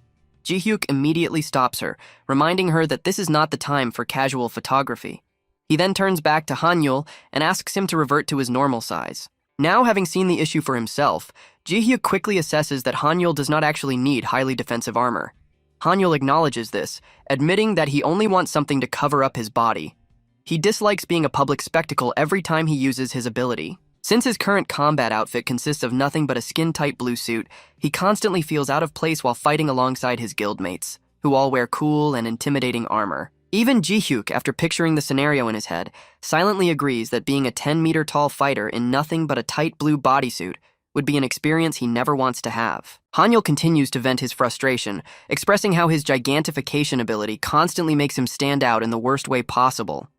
Ji-hyuk immediately stops her, reminding her that this is not the time for casual photography. He then turns back to Hanul and asks him to revert to his normal size. Now having seen the issue for himself, Ji-hyuk quickly assesses that Hanul does not actually need highly defensive armor. Hanul acknowledges this, admitting that he only wants something to cover up his body. He dislikes being a public spectacle every time he uses his ability. Since his current combat outfit consists of nothing but a skin-tight blue suit, he constantly feels out of place while fighting alongside his guildmates, who all wear cool and intimidating armor. Even Ji-hyuk, after picturing the scenario in his head, silently agrees that being a 10-meter-tall fighter in nothing but a tight blue bodysuit would be an experience he never wants to have. Hanul continues to vent his frustration, expressing how his gigantification ability constantly makes him stand out in the worst way possible.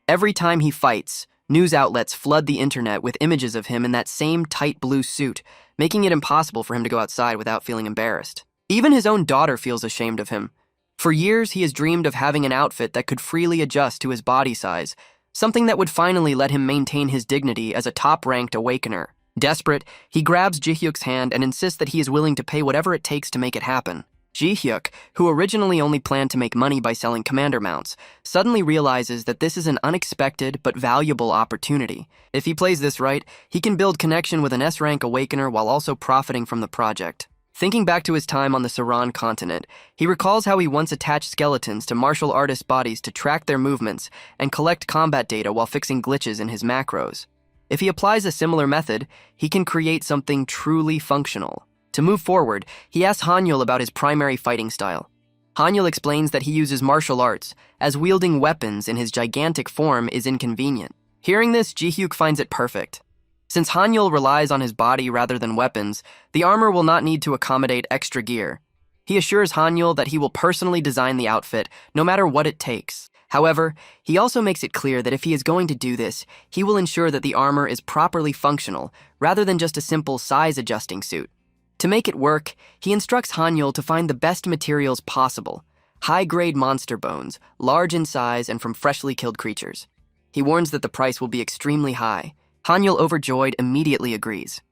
Every time he fights, news outlets flood the internet with images of him in that same tight blue suit, making it impossible for him to go outside without feeling embarrassed. Even his own daughter feels ashamed of him. For years, he has dreamed of having an outfit that could freely adjust to his body size, something that would finally let him maintain his dignity as a top-ranked awakener. Desperate, he grabs Ji-hyuk's hand and insists that he is willing to pay whatever it takes to make it happen. Ji-hyuk, who originally only planned to make money by selling commander mounts, suddenly realizes that this is an unexpected but valuable opportunity. If he plays this right, he can build connection with an S-rank awakener while also profiting from the project. Thinking back to his time on the Sirron continent, he recalls how he once attached skeletons to martial artists' bodies to track their movements and collect combat data while fixing glitches in his macros. If he applies a similar method, he can create something truly functional. To move forward, he asks Hanul about his primary fighting style. Hanul explains that he uses martial arts, as wielding weapons in his gigantic form is inconvenient. Hearing this, Ji-hyuk finds it perfect. Since Hanul relies on his body rather than weapons, the armor will not need to accommodate extra gear. He assures Hanul that he will personally design the outfit, no matter what it takes. However, he also makes it clear that if he is going to do this, he will ensure that the armor is properly functional, rather than just a simple size-adjusting suit. To make it work, he instructs Hanul to find the best materials possible, high-grade monster bones, large in size and from freshly killed creatures. He warns that the price will be extremely high. Hanul, overjoyed, immediately agrees.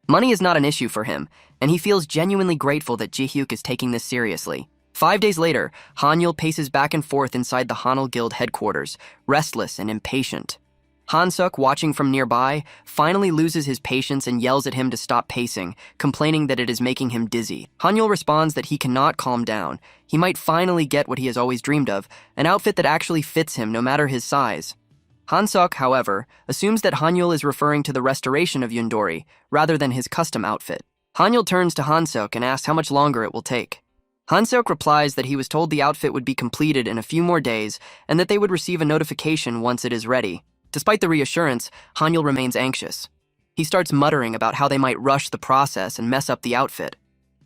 Money is not an issue for him, and he feels genuinely grateful that Ji-hyuk is taking this seriously. 5 days later, Hanul paces back and forth inside the Hanul Guild headquarters, restless and impatient. Han-seok, watching from nearby, finally loses his patience and yells at him to stop pacing, complaining that it is making him dizzy. Hanul responds that he cannot calm down. He might finally get what he has always dreamed of, an outfit that actually fits him no matter his size. Han-seok, however, assumes that Hanul is referring to the restoration of Yundori, rather than his custom outfit. Hanul turns to Han-seok and asks how much longer it will take. Han-seok replies that he was told the outfit would be completed in a few more days and that they would receive a notification once it is ready. Despite the reassurance, Hanul remains anxious. He starts muttering about how they might rush the process and mess up the outfit.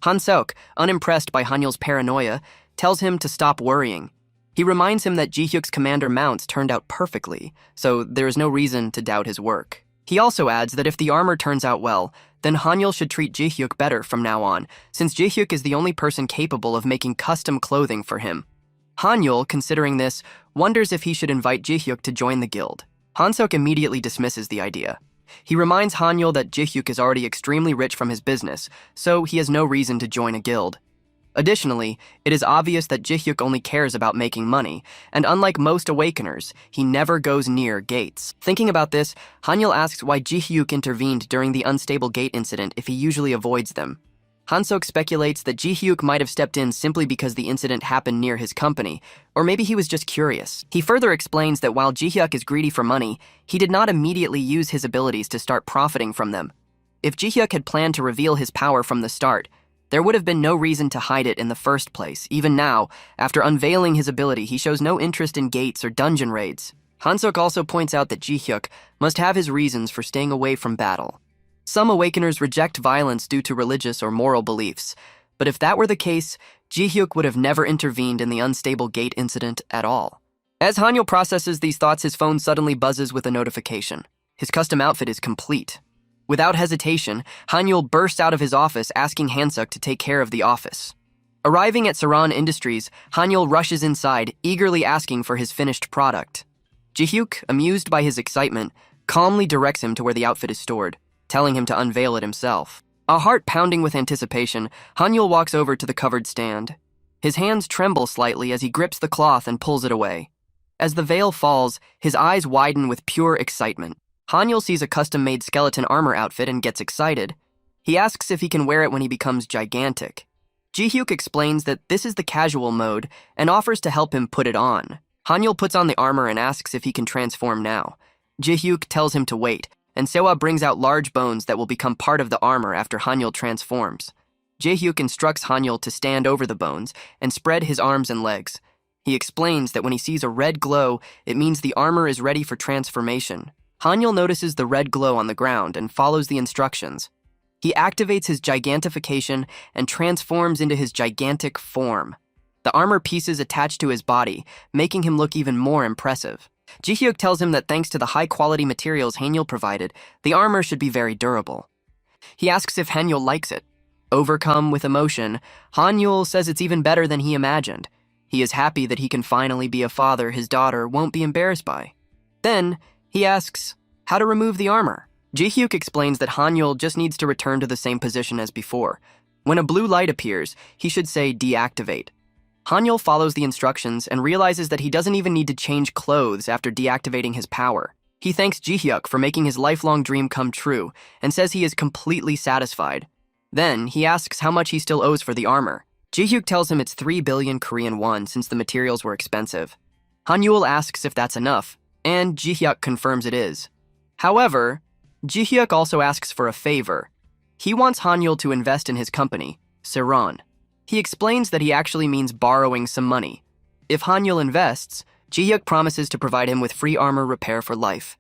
Han-seok, unimpressed by Hanul's paranoia, tells him to stop worrying. He reminds him that Ji-hyuk's commander mounts turned out perfectly, so there is no reason to doubt his work. He also adds that if the armor turns out well, then Hanul should treat Ji-hyuk better from now on, since Ji-hyuk is the only person capable of making custom clothing for him. Hanul, considering this, wonders if he should invite Ji-hyuk to join the guild. Han-seok immediately dismisses the idea. He reminds Hanul that Ji-hyuk is already extremely rich from his business, so he has no reason to join a guild. Additionally, it is obvious that Ji-hyuk only cares about making money, and unlike most awakeners, he never goes near gates. Thinking about this, Hanul asks why Ji-hyuk intervened during the unstable gate incident if he usually avoids them. Han-seok speculates that Ji-hyuk might have stepped in simply because the incident happened near his company, or maybe he was just curious. He further explains that while Ji-hyuk is greedy for money, he did not immediately use his abilities to start profiting from them. If Ji-hyuk had planned to reveal his power from the start, there would have been no reason to hide it in the first place. Even now, after unveiling his ability, he shows no interest in gates or dungeon raids. Han Seok also points out that Ji-hyuk must have his reasons for staying away from battle. Some awakeners reject violence due to religious or moral beliefs, but if that were the case, Ji-hyuk would have never intervened in the unstable gate incident at all. As Hanul processes these thoughts, his phone suddenly buzzes with a notification. His custom outfit is complete. Without hesitation, Hanul bursts out of his office asking Han Seok to take care of the office. Arriving at Sirron Industries, Hanul rushes inside, eagerly asking for his finished product. Ji-hyuk, amused by his excitement, calmly directs him to where the outfit is stored, telling him to unveil it himself. A heart pounding with anticipation, Hanul walks over to the covered stand. His hands tremble slightly as he grips the cloth and pulls it away. As the veil falls, his eyes widen with pure excitement. Hanul sees a custom-made skeleton armor outfit and gets excited. He asks if he can wear it when he becomes gigantic. Ji-hyuk explains that this is the casual mode and offers to help him put it on. Hanul puts on the armor and asks if he can transform now. Ji-hyuk tells him to wait, and Sewa brings out large bones that will become part of the armor after Hanul transforms. Ji-hyuk instructs Hanul to stand over the bones and spread his arms and legs. He explains that when he sees a red glow, it means the armor is ready for transformation. Hanul notices the red glow on the ground and follows the instructions. He activates his gigantification and transforms into his gigantic form. The armor pieces attach to his body, making him look even more impressive. Ji-hyuk tells him that thanks to the high-quality materials Hanul provided, the armor should be very durable. He asks if Hanul likes it. Overcome with emotion, Hanul says it's even better than he imagined. He is happy that he can finally be a father his daughter won't be embarrassed by. Then, he asks how to remove the armor. Ji-hyuk explains that Hanul just needs to return to the same position as before. When a blue light appears, he should say deactivate. Hanul follows the instructions and realizes that he doesn't even need to change clothes after deactivating his power. He thanks Ji-hyuk for making his lifelong dream come true and says he is completely satisfied. Then, he asks how much he still owes for the armor. Ji-hyuk tells him it's 3 billion Korean won since the materials were expensive. Hanul asks if that's enough, and Ji-hyuk confirms it is. However, Ji-hyuk also asks for a favor. He wants Hanul to invest in his company, Sirron. He explains that he actually means borrowing some money. If Hanul invests, Ji-hyuk promises to provide him with free armor repair for life.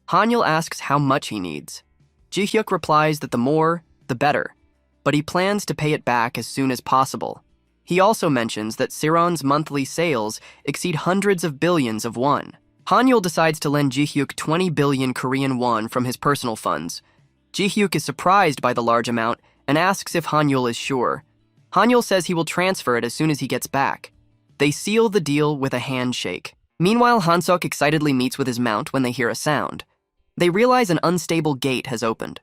Hanul asks how much he needs. Ji-hyuk replies that the more, the better, but he plans to pay it back as soon as possible. He also mentions that Sirron's monthly sales exceed hundreds of billions of won. Hanul decides to lend Ji-hyuk 20 billion Korean won from his personal funds. Ji-hyuk is surprised by the large amount and asks if Hanul is sure. Hanul says he will transfer it as soon as he gets back. They seal the deal with a handshake. Meanwhile, Han Seok excitedly meets with his mount when they hear a sound. They realize an unstable gate has opened.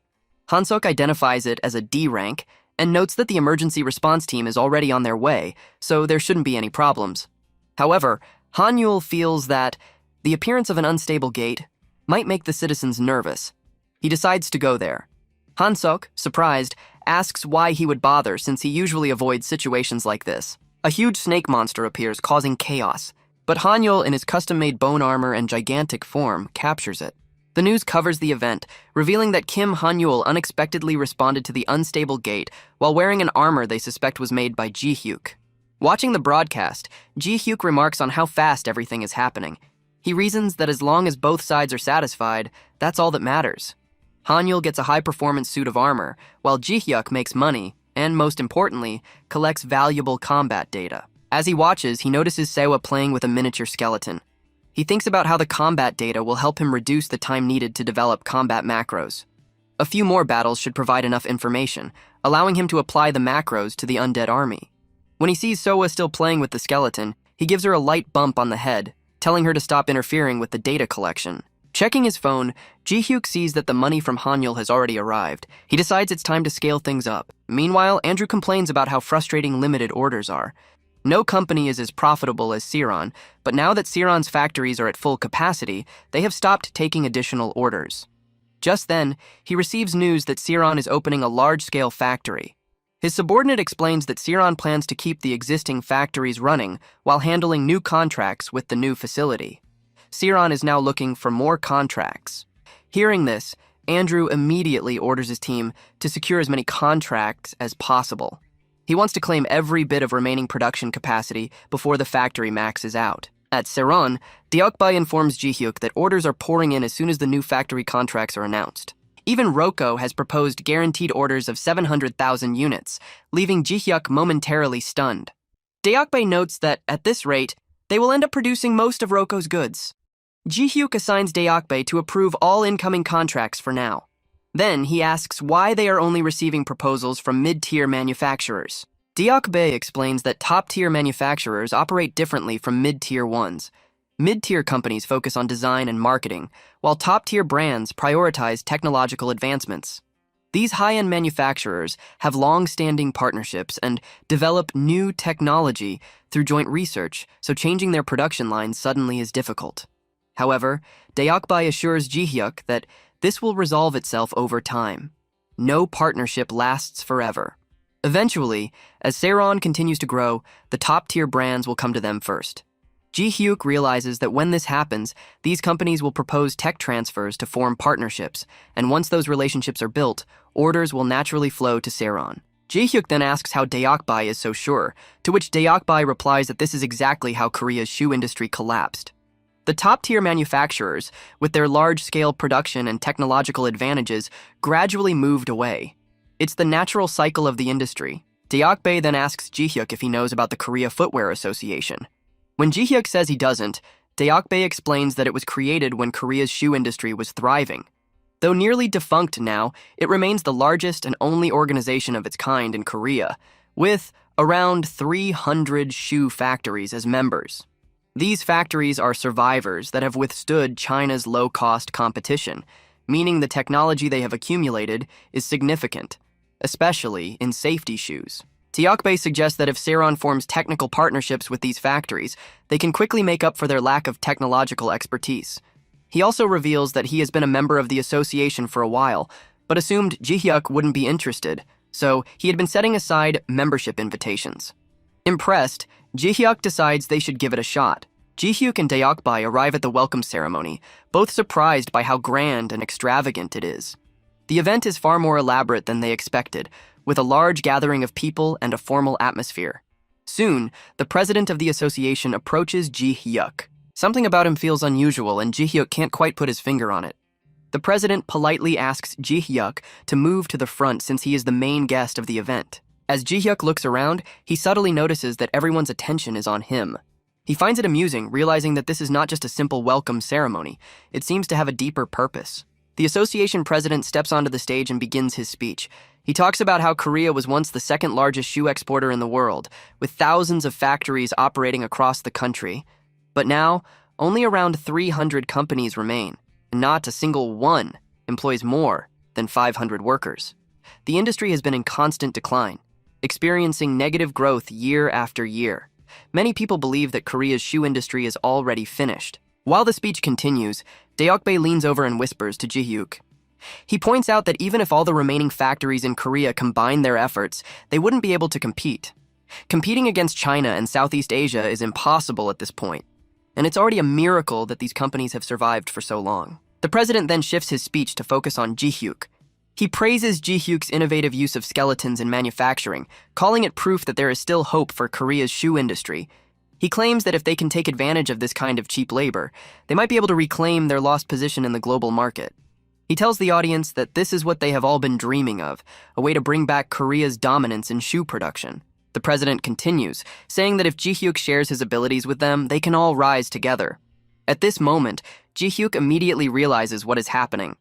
Han Seok identifies it as a D rank and notes that the emergency response team is already on their way, so there shouldn't be any problems. However, Hanul feels that the appearance of an unstable gate might make the citizens nervous. He decides to go there. Han Seok, surprised, asks why he would bother since he usually avoids situations like this. A huge snake monster appears, causing chaos, but Hanul, in his custom-made bone armor and gigantic form, captures it. The news covers the event, revealing that Kim Hanul unexpectedly responded to the unstable gate while wearing an armor they suspect was made by Ji-hyuk. Watching the broadcast, Ji-hyuk remarks on how fast everything is happening. He reasons that as long as both sides are satisfied, that's all that matters. Hanul gets a high-performance suit of armor, while Ji-hyuk makes money, and most importantly, collects valuable combat data. As he watches, he notices Sewa playing with a miniature skeleton. He thinks about how the combat data will help him reduce the time needed to develop combat macros. A few more battles should provide enough information, allowing him to apply the macros to the undead army. When he sees Sewa still playing with the skeleton, he gives her a light bump on the head, telling her to stop interfering with the data collection. Checking his phone, Ji-hyuk sees that the money from Hanul has already arrived. He decides it's time to scale things up. Meanwhile, Andrew complains about how frustrating limited orders are. No company is as profitable as Sirron, but now that Sirron's factories are at full capacity, they have stopped taking additional orders. Just then, he receives news that Sirron is opening a large-scale factory. His subordinate explains that Sirron plans to keep the existing factories running while handling new contracts with the new facility. Sirron is now looking for more contracts. Hearing this, Andrew immediately orders his team to secure as many contracts as possible. He wants to claim every bit of remaining production capacity before the factory maxes out. At Sirron, Deokbai informs Ji Hyuk that orders are pouring in as soon as the new factory contracts are announced. Even Roko has proposed guaranteed orders of 700,000 units, leaving Ji Hyuk momentarily stunned. Deokbai notes that, at this rate, they will end up producing most of Roko's goods. Ji Hyuk assigns Deokbai to approve all incoming contracts for now. Then he asks why they are only receiving proposals from mid-tier manufacturers. Deokbai explains that top-tier manufacturers operate differently from mid-tier ones. Mid-tier companies focus on design and marketing, while top-tier brands prioritize technological advancements. These high-end manufacturers have long-standing partnerships and develop new technology through joint research, so changing their production lines suddenly is difficult. However, Deokbai assures Ji Hyuk that this will resolve itself over time. No partnership lasts forever. Eventually, as Sirron continues to grow, the top-tier brands will come to them first. Ji Hyuk realizes that when this happens, these companies will propose tech transfers to form partnerships, and once those relationships are built, orders will naturally flow to Sirron. Ji Hyuk then asks how Deokbai is so sure, to which Deokbai replies that this is exactly how Korea's shoe industry collapsed. The top-tier manufacturers, with their large-scale production and technological advantages, gradually moved away. It's the natural cycle of the industry. Deokbai then asks Ji Hyuk if he knows about the Korea Footwear Association. When Ji Hyuk says he doesn't, Deokbai explains that it was created when Korea's shoe industry was thriving. Though nearly defunct now, it remains the largest and only organization of its kind in Korea, with around 300 shoe factories as members. These factories are survivors that have withstood China's low-cost competition, meaning the technology they have accumulated is significant, especially in safety shoes. Deokbai suggests that if Sirron forms technical partnerships with these factories, they can quickly make up for their lack of technological expertise. He also reveals that he has been a member of the association for a while, but assumed Ji Hyuk wouldn't be interested, so he had been setting aside membership invitations. Impressed, Ji Hyuk decides they should give it a shot. Ji Hyuk and Deokbai arrive at the welcome ceremony, both surprised by how grand and extravagant it is. The event is far more elaborate than they expected, with a large gathering of people and a formal atmosphere. Soon, the president of the association approaches Ji Hyuk. Something about him feels unusual, and Ji Hyuk can't quite put his finger on it. The president politely asks Ji Hyuk to move to the front since he is the main guest of the event. As Ji Hyuk looks around, he subtly notices that everyone's attention is on him. He finds it amusing, realizing that this is not just a simple welcome ceremony. It seems to have a deeper purpose. The association president steps onto the stage and begins his speech. He talks about how Korea was once the second largest shoe exporter in the world, with thousands of factories operating across the country. But now, only around 300 companies remain, and not a single one employs more than 500 workers. The industry has been in constant decline, experiencing negative growth year after year. Many people believe that Korea's shoe industry is already finished. While the speech continues, Deokbai leans over and whispers to Ji Hyuk. He points out that even if all the remaining factories in Korea combine their efforts, they wouldn't be able to compete. Competing against China and Southeast Asia is impossible at this point, and it's already a miracle that these companies have survived for so long. The president then shifts his speech to focus on Ji Hyuk. He praises Ji Hyuk's innovative use of skeletons in manufacturing, calling it proof that there is still hope for Korea's shoe industry. He claims that if they can take advantage of this kind of cheap labor, they might be able to reclaim their lost position in the global market. He tells the audience that this is what they have all been dreaming of, a way to bring back Korea's dominance in shoe production. The president continues, saying that if Ji Hyuk shares his abilities with them, they can all rise together. At this moment, Ji Hyuk immediately realizes what is happening.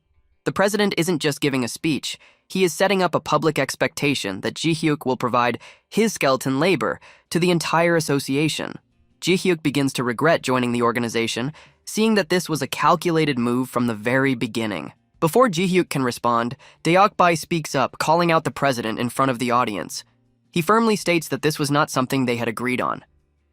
The president isn't just giving a speech, he is setting up a public expectation that Ji Hyuk will provide his skeleton labor to the entire association. Ji Hyuk begins to regret joining the organization, seeing that this was a calculated move from the very beginning. Before Ji Hyuk can respond, Deokbai speaks up, calling out the president in front of the audience. He firmly states that this was not something they had agreed on.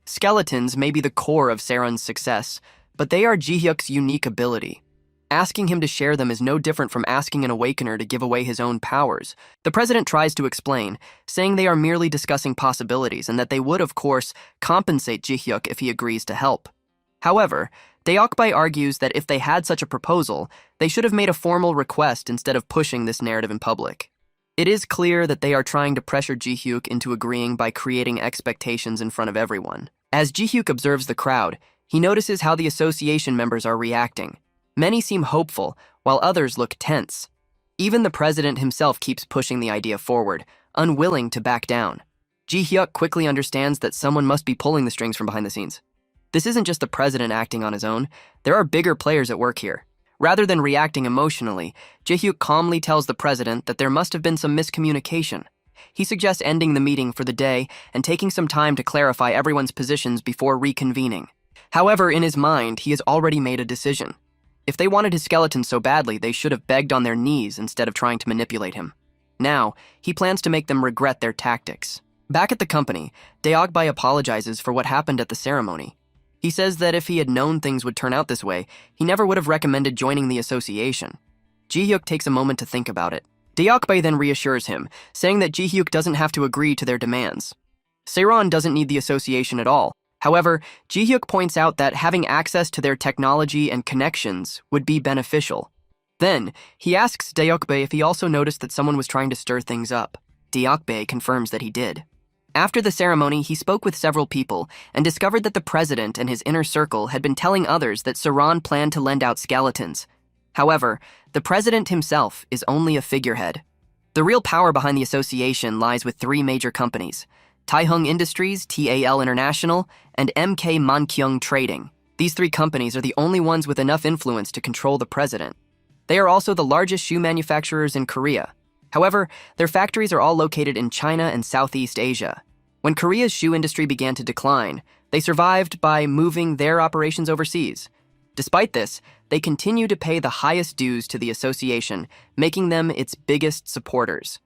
Skeletons may be the core of Sirron's success, but they are Ji Hyuk's unique ability. Asking him to share them is no different from asking an awakener to give away his own powers. The president tries to explain, saying they are merely discussing possibilities and that they would, of course, compensate Ji Hyuk if he agrees to help. However, Deokbae argues that if they had such a proposal, they should have made a formal request instead of pushing this narrative in public. It is clear that they are trying to pressure Ji-hyuk into agreeing by creating expectations in front of everyone. As Ji-hyuk observes the crowd, he notices how the association members are reacting. Many seem hopeful, while others look tense. Even the president himself keeps pushing the idea forward, unwilling to back down. Ji-hyuk quickly understands that someone must be pulling the strings from behind the scenes. This isn't just the president acting on his own. There are bigger players at work here. Rather than reacting emotionally, Ji-hyuk calmly tells the president that there must have been some miscommunication. He suggests ending the meeting for the day and taking some time to clarify everyone's positions before reconvening. However, in his mind, he has already made a decision. If they wanted his skeleton so badly, they should have begged on their knees instead of trying to manipulate him. Now, he plans to make them regret their tactics. Back at the company, Deokbae apologizes for what happened at the ceremony. He says that if he had known things would turn out this way, he never would have recommended joining the association. Ji-hyuk takes a moment to think about it. Deokbae then reassures him, saying that Ji-hyuk doesn't have to agree to their demands. Sirron doesn't need the association at all. However, Ji-hyuk points out that having access to their technology and connections would be beneficial. Then, he asks Deokbae if he also noticed that someone was trying to stir things up. Deokbae confirms that he did. After the ceremony, he spoke with several people and discovered that the president and his inner circle had been telling others that Sirron planned to lend out skeletons. However, the president himself is only a figurehead. The real power behind the association lies with three major companies: Taehung Industries, TAL International, and MK Mankyung Trading. These three companies are the only ones with enough influence to control the president. They are also the largest shoe manufacturers in Korea. However, their factories are all located in China and Southeast Asia. When Korea's shoe industry began to decline, they survived by moving their operations overseas. Despite this, they continue to pay the highest dues to the association, making them its biggest supporters.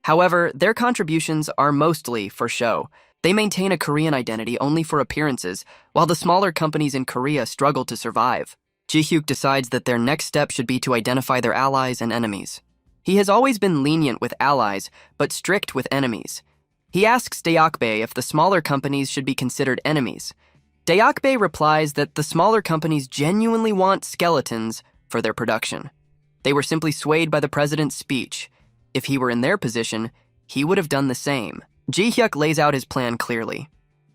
However, their contributions are mostly for show. They maintain a Korean identity only for appearances, while the smaller companies in Korea struggle to survive. Ji-hyuk decides that their next step should be to identify their allies and enemies. He has always been lenient with allies, but strict with enemies. He asks Deokbae if the smaller companies should be considered enemies. Deokbae replies that the smaller companies genuinely want skeletons for their production. They were simply swayed by the president's speech. If he were in their position, he would have done the same. Ji-hyuk lays out his plan clearly.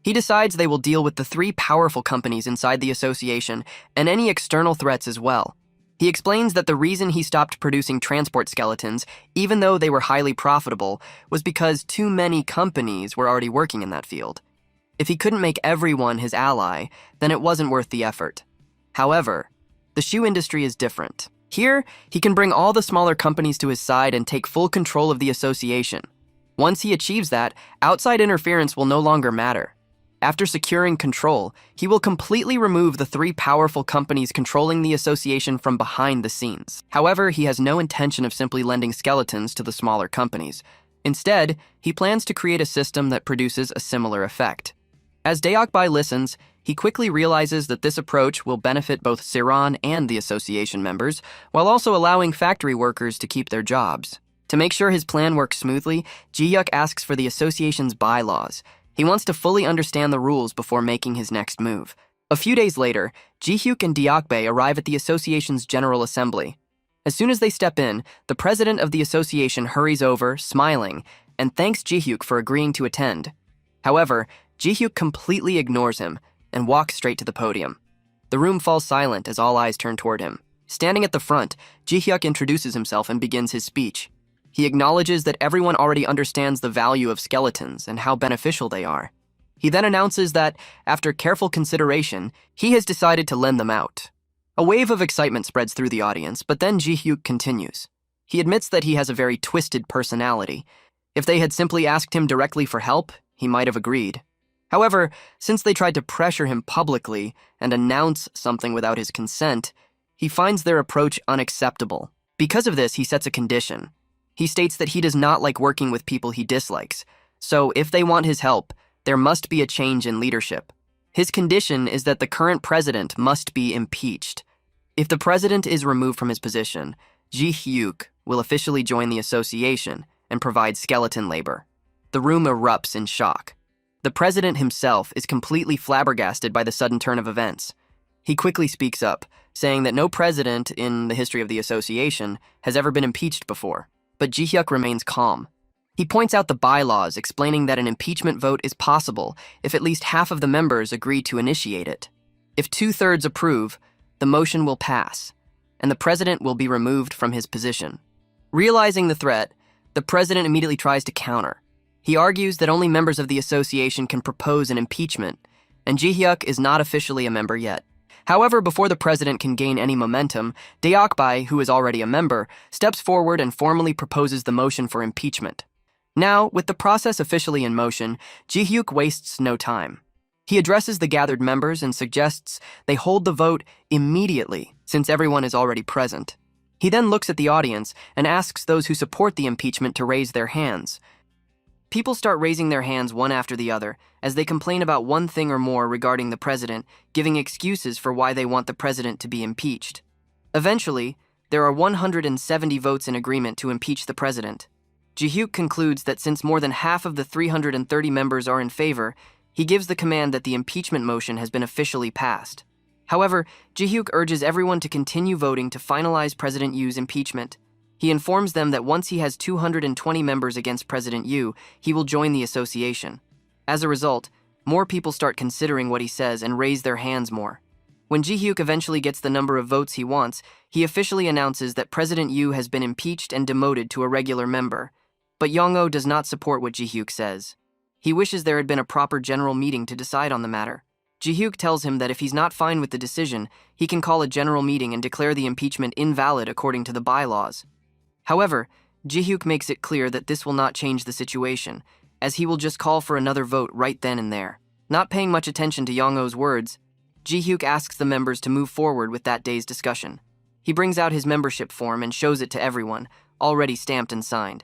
He decides they will deal with the three powerful companies inside the association and any external threats as well. He explains that the reason he stopped producing transport skeletons, even though they were highly profitable, was because too many companies were already working in that field. If he couldn't make everyone his ally, then it wasn't worth the effort. However, the shoe industry is different. Here, he can bring all the smaller companies to his side and take full control of the association. Once he achieves that, outside interference will no longer matter. After securing control, he will completely remove the three powerful companies controlling the association from behind the scenes. However, he has no intention of simply lending skeletons to the smaller companies. Instead, he plans to create a system that produces a similar effect. As Deokbae listens, he quickly realizes that this approach will benefit both Sirron and the association members, while also allowing factory workers to keep their jobs. To make sure his plan works smoothly, Ji-hyuk asks for the association's bylaws. He wants to fully understand the rules before making his next move. A few days later, Ji-hyuk and Deokbae arrive at the association's General Assembly. As soon as they step in, the president of the association hurries over, smiling, and thanks Ji-hyuk for agreeing to attend. However, Ji-hyuk completely ignores him and walks straight to the podium. The room falls silent as all eyes turn toward him. Standing at the front, Ji-hyuk introduces himself and begins his speech. He acknowledges that everyone already understands the value of skeletons and how beneficial they are. He then announces that, after careful consideration, he has decided to lend them out. A wave of excitement spreads through the audience, but then Ji-hyuk continues. He admits that he has a very twisted personality. If they had simply asked him directly for help, he might have agreed. However, since they tried to pressure him publicly and announce something without his consent, he finds their approach unacceptable. Because of this, he sets a condition. He states that he does not like working with people he dislikes, so if they want his help, there must be a change in leadership. His condition is that the current president must be impeached. If the president is removed from his position, Ji-hyuk will officially join the association and provide skeleton labor. The room erupts in shock. The president himself is completely flabbergasted by the sudden turn of events. He quickly speaks up, saying that no president in the history of the association has ever been impeached before. But Ji Hyuk remains calm. He points out the bylaws, explaining that an impeachment vote is possible if at least half of the members agree to initiate it. If 2/3 approve, the motion will pass, and the president will be removed from his position. Realizing the threat, the president immediately tries to counter. He argues that only members of the association can propose an impeachment, and Ji Hyuk is not officially a member yet. However, before the president can gain any momentum, Deokbai, who is already a member, steps forward and formally proposes the motion for impeachment. Now, with the process officially in motion, Ji Hyuk wastes no time. He addresses the gathered members and suggests they hold the vote immediately, since everyone is already present. He then looks at the audience and asks those who support the impeachment to raise their hands. People start raising their hands one after the other as they complain about one thing or more regarding the president, giving excuses for why they want the president to be impeached. Eventually, there are 170 votes in agreement to impeach the president. Ji Hyuk concludes that since more than half of the 330 members are in favor, he gives the command that the impeachment motion has been officially passed. However, Ji Hyuk urges everyone to continue voting to finalize President Yu's impeachment. He informs them that once he has 220 members against President Yu, he will join the association. As a result, more people start considering what he says and raise their hands more. When Ji Hyuk eventually gets the number of votes he wants, he officially announces that President Yu has been impeached and demoted to a regular member. But Yong-oh does not support what Ji Hyuk says. He wishes there had been a proper general meeting to decide on the matter. Ji Hyuk tells him that if he's not fine with the decision, he can call a general meeting and declare the impeachment invalid according to the bylaws. However, Ji Hyuk makes it clear that this will not change the situation, as he will just call for another vote right then and there. Not paying much attention to Yong-oh's words, Ji Hyuk asks the members to move forward with that day's discussion. He brings out his membership form and shows it to everyone, already stamped and signed.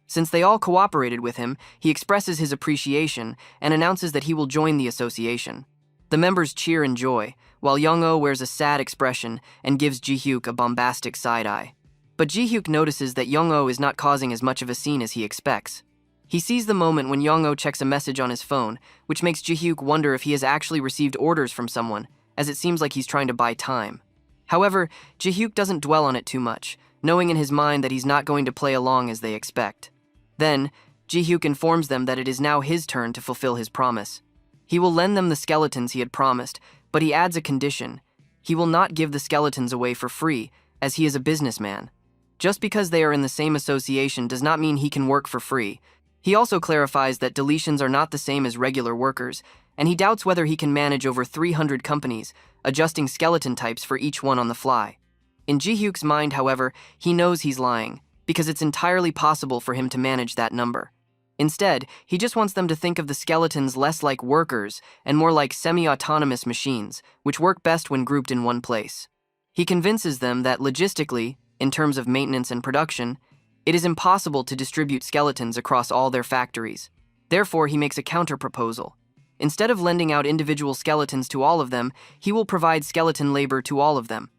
Since they all cooperated with him, he expresses his appreciation and announces that he will join the association. The members cheer in joy, while Yong-oh wears a sad expression and gives Ji Hyuk a bombastic side-eye. But Ji Hyuk notices that Yong-oh is not causing as much of a scene as he expects. He sees the moment when Yong-oh checks a message on his phone, which makes Ji Hyuk wonder if he has actually received orders from someone, as it seems like he's trying to buy time. However, Ji Hyuk doesn't dwell on it too much, knowing in his mind that he's not going to play along as they expect. Then, Ji Hyuk informs them that it is now his turn to fulfill his promise. He will lend them the skeletons he had promised, but he adds a condition. He will not give the skeletons away for free, as he is a businessman. Just because they are in the same association does not mean he can work for free. He also clarifies that deletions are not the same as regular workers, and he doubts whether he can manage over 300 companies, adjusting skeleton types for each one on the fly. In Ji Hyuk's mind, however, he knows he's lying, because it's entirely possible for him to manage that number. Instead, he just wants them to think of the skeletons less like workers and more like semi-autonomous machines, which work best when grouped in one place. He convinces them that logistically, in terms of maintenance and production, it is impossible to distribute skeletons across all their factories. Therefore, he makes a counter-proposal. Instead of lending out individual skeletons to all of them, he will provide skeleton labor to all of them.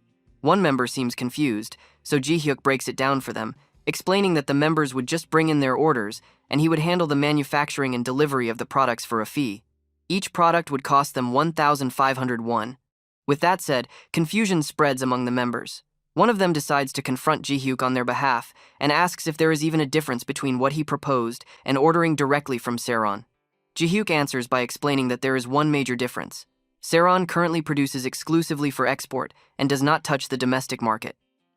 One member seems confused, so Ji Hyuk breaks it down for them, explaining that the members would just bring in their orders, and he would handle the manufacturing and delivery of the products for a fee. Each product would cost them 1,500 won. With that said, confusion spreads among the members. One of them decides to confront Ji Hyuk on their behalf and asks if there is even a difference between what he proposed and ordering directly from Sirron. Ji Hyuk answers by explaining that there is one major difference. Sirron currently produces exclusively for export and does not touch the domestic market.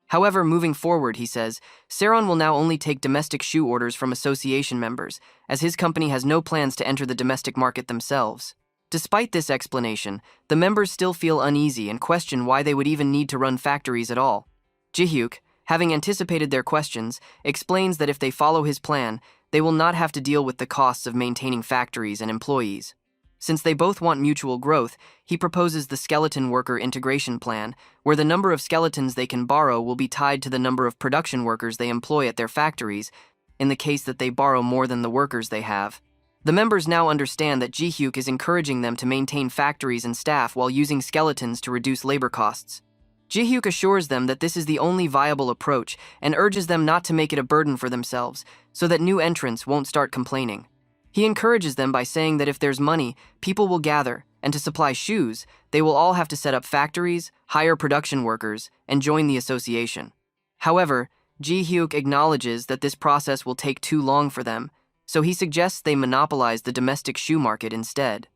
However, moving forward, he says, Sirron will now only take domestic shoe orders from association members, as his company has no plans to enter the domestic market themselves. Despite this explanation, the members still feel uneasy and question why they would even need to run factories at all. Ji Hyuk, having anticipated their questions, explains that if they follow his plan, they will not have to deal with the costs of maintaining factories and employees. Since they both want mutual growth, he proposes the skeleton worker integration plan, where the number of skeletons they can borrow will be tied to the number of production workers they employ at their factories, in the case that they borrow more than the workers they have. The members now understand that Ji Hyuk is encouraging them to maintain factories and staff while using skeletons to reduce labor costs. Ji Hyuk assures them that this is the only viable approach and urges them not to make it a burden for themselves, so that new entrants won't start complaining. He encourages them by saying that if there's money, people will gather, and to supply shoes, they will all have to set up factories, hire production workers, and join the association. However, Ji Hyuk acknowledges that this process will take too long for them, so he suggests they monopolize the domestic shoe market instead.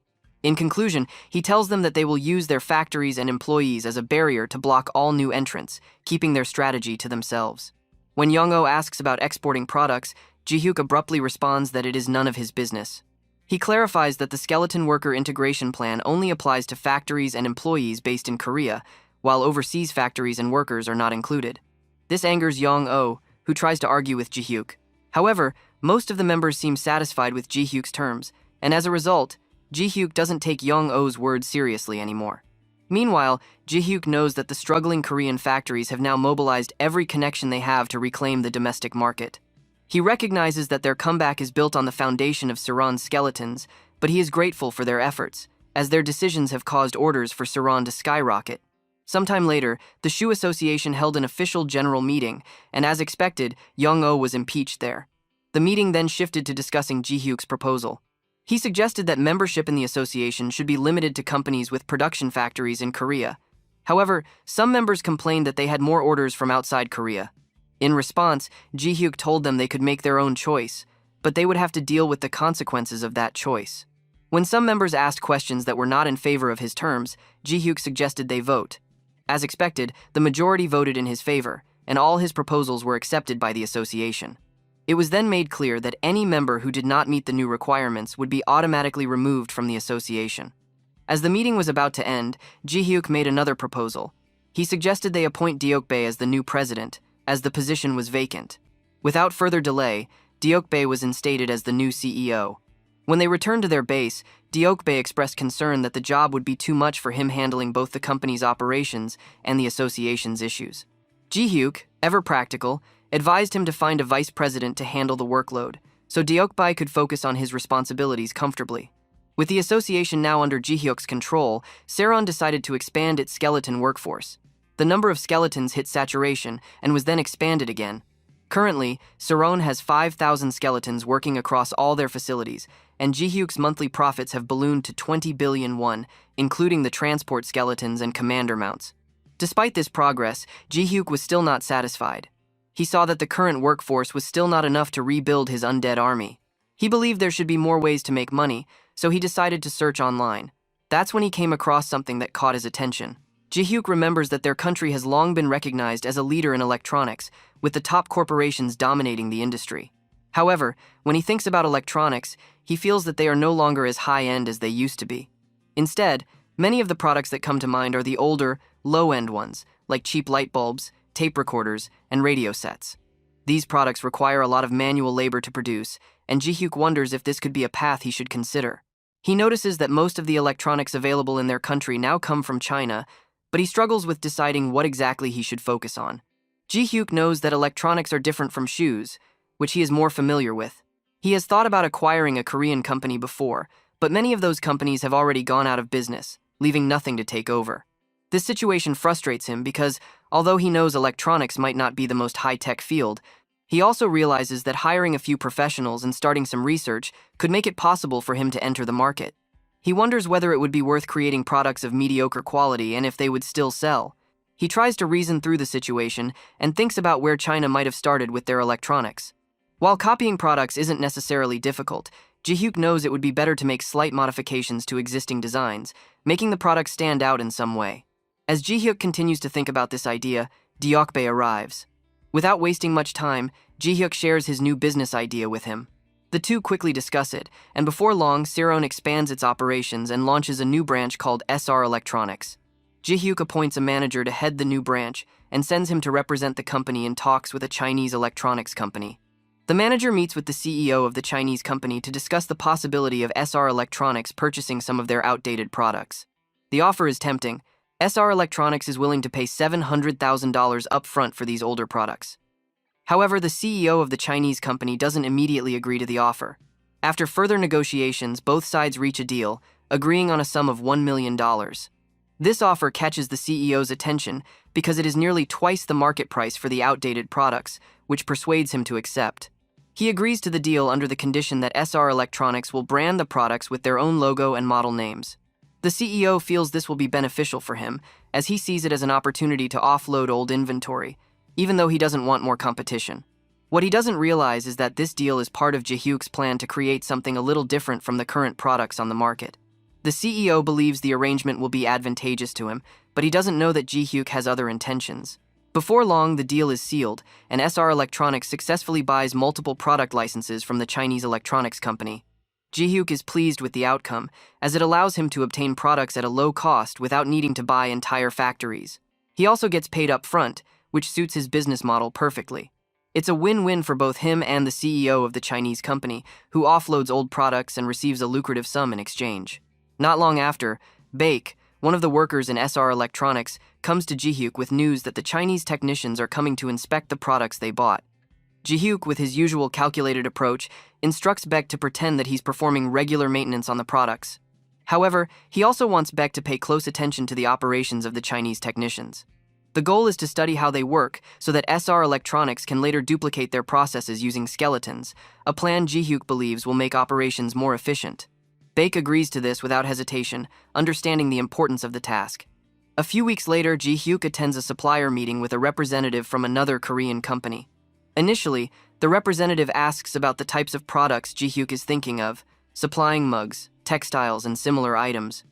In conclusion, he tells them that they will use their factories and employees as a barrier to block all new entrants, keeping their strategy to themselves. When Young-oh asks about exporting products, Ji Hyuk abruptly responds that it is none of his business. He clarifies that the skeleton worker integration plan only applies to factories and employees based in Korea, while overseas factories and workers are not included. This angers Young-oh, who tries to argue with Ji Hyuk. However, most of the members seem satisfied with Ji Hyuk's terms, and as a result, Ji Hyuk doesn't take Young-oh's words seriously anymore. Meanwhile, Ji Hyuk knows that the struggling Korean factories have now mobilized every connection they have to reclaim the domestic market. He recognizes that their comeback is built on the foundation of Sirron's skeletons, but he is grateful for their efforts, as their decisions have caused orders for Sirron to skyrocket. Sometime later, the Shoe Association held an official general meeting, and as expected, Young-oh was impeached there. The meeting then shifted to discussing Ji Hyuk's proposal. He suggested that membership in the association should be limited to companies with production factories in Korea. However, some members complained that they had more orders from outside Korea. In response, Ji Hyuk told them they could make their own choice, but they would have to deal with the consequences of that choice. When some members asked questions that were not in favor of his terms, Ji Hyuk suggested they vote. As expected, the majority voted in his favor, and all his proposals were accepted by the association. It was then made clear that any member who did not meet the new requirements would be automatically removed from the association. As the meeting was about to end, Ji Hyuk made another proposal. He suggested they appoint Deokbae as the new president, as the position was vacant. Without further delay, Deokbae was instated as the new CEO. When they returned to their base, Deokbae expressed concern that the job would be too much for him handling both the company's operations and the association's issues. Ji Hyuk, ever practical, advised him to find a vice president to handle the workload, so Deokbae could focus on his responsibilities comfortably. With the association now under Ji Hyuk's control, Sirron decided to expand its skeleton workforce. The number of skeletons hit saturation and was then expanded again. Currently, Sirron has 5,000 skeletons working across all their facilities, and Ji Hyuk's monthly profits have ballooned to 20 billion won, including the transport skeletons and commander mounts. Despite this progress, Ji Hyuk was still not satisfied. He saw that the current workforce was still not enough to rebuild his undead army. He believed there should be more ways to make money, so he decided to search online. That's when he came across something that caught his attention. Ji Hyuk remembers that their country has long been recognized as a leader in electronics, with the top corporations dominating the industry. However, when he thinks about electronics, he feels that they are no longer as high-end as they used to be. Instead, many of the products that come to mind are the older, low-end ones, like cheap light bulbs, tape recorders, and radio sets. These products require a lot of manual labor to produce, and Ji Hyuk wonders if this could be a path he should consider. He notices that most of the electronics available in their country now come from China, but he struggles with deciding what exactly he should focus on. Ji Hyuk knows that electronics are different from shoes, which he is more familiar with. He has thought about acquiring a Korean company before, but many of those companies have already gone out of business, leaving nothing to take over. This situation frustrates him because, although he knows electronics might not be the most high-tech field, he also realizes that hiring a few professionals and starting some research could make it possible for him to enter the market. He wonders whether it would be worth creating products of mediocre quality and if they would still sell. He tries to reason through the situation and thinks about where China might have started with their electronics. While copying products isn't necessarily difficult, Ji Hyuk knows it would be better to make slight modifications to existing designs, making the product stand out in some way. As Ji Hyuk continues to think about this idea, Deokbae arrives. Without wasting much time, Ji Hyuk shares his new business idea with him. The two quickly discuss it, and before long, Sirron expands its operations and launches a new branch called SR Electronics. Ji Hyuk appoints a manager to head the new branch and sends him to represent the company in talks with a Chinese electronics company. The manager meets with the CEO of the Chinese company to discuss the possibility of SR Electronics purchasing some of their outdated products. The offer is tempting. SR Electronics is willing to pay $700,000 upfront for these older products. However, the CEO of the Chinese company doesn't immediately agree to the offer. After further negotiations, both sides reach a deal, agreeing on a sum of $1 million. This offer catches the CEO's attention because it is nearly twice the market price for the outdated products, which persuades him to accept. He agrees to the deal under the condition that SR Electronics will brand the products with their own logo and model names. The CEO feels this will be beneficial for him, as he sees it as an opportunity to offload old inventory, even though he doesn't want more competition. What he doesn't realize is that this deal is part of Ji-hyuk's plan to create something a little different from the current products on the market. The CEO believes the arrangement will be advantageous to him, but he doesn't know that Ji-hyuk has other intentions. Before long, the deal is sealed, and SR Electronics successfully buys multiple product licenses from the Chinese electronics company. Ji-hyuk is pleased with the outcome, as it allows him to obtain products at a low cost without needing to buy entire factories. He also gets paid up front, which suits his business model perfectly. It's a win-win for both him and the CEO of the Chinese company, who offloads old products and receives a lucrative sum in exchange. Not long after, Baek, one of the workers in SR Electronics, comes to Ji-hyuk with news that the Chinese technicians are coming to inspect the products they bought. Ji-hyuk, with his usual calculated approach, instructs Baek to pretend that he's performing regular maintenance on the products. However, he also wants Baek to pay close attention to the operations of the Chinese technicians. The goal is to study how they work so that SR Electronics can later duplicate their processes using skeletons, a plan Ji-hyuk believes will make operations more efficient. Baek agrees to this without hesitation, understanding the importance of the task. A few weeks later, Ji-hyuk attends a supplier meeting with a representative from another Korean company. Initially, the representative asks about the types of products Ji-hyuk is thinking of, supplying mugs, textiles, and similar items.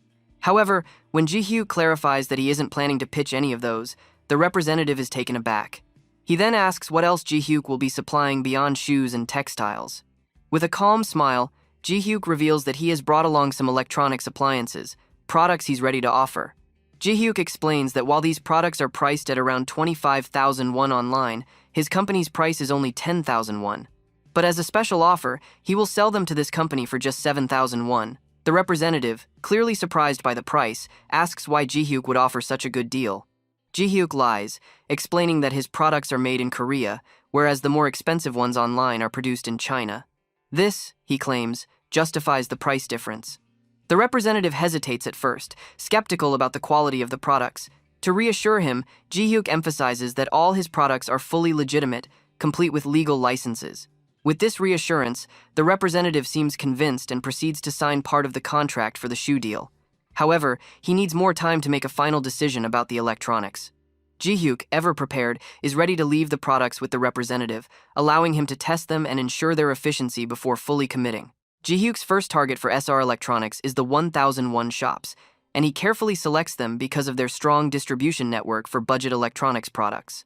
However, when Ji-hyuk clarifies that he isn't planning to pitch any of those, the representative is taken aback. He then asks what else Ji-hyuk will be supplying beyond shoes and textiles. With a calm smile, Ji-hyuk reveals that he has brought along some electronics appliances, products he's ready to offer. Ji-hyuk explains that while these products are priced at around 25,000 won online, his company's price is only 10,000 won. But as a special offer, he will sell them to this company for just 7,000 won. The representative, clearly surprised by the price, asks why Ji-hyuk would offer such a good deal. Ji-hyuk lies, explaining that his products are made in Korea, whereas the more expensive ones online are produced in China. This, he claims, justifies the price difference. The representative hesitates at first, skeptical about the quality of the products. To reassure him, Ji-hyuk emphasizes that all his products are fully legitimate, complete with legal licenses. With this reassurance, the representative seems convinced and proceeds to sign part of the contract for the shoe deal. However, he needs more time to make a final decision about the electronics. Ji-hyuk, ever prepared, is ready to leave the products with the representative, allowing him to test them and ensure their efficiency before fully committing. Ji-hyuk's first target for SR Electronics is the 1001 shops, and he carefully selects them because of their strong distribution network for budget electronics products.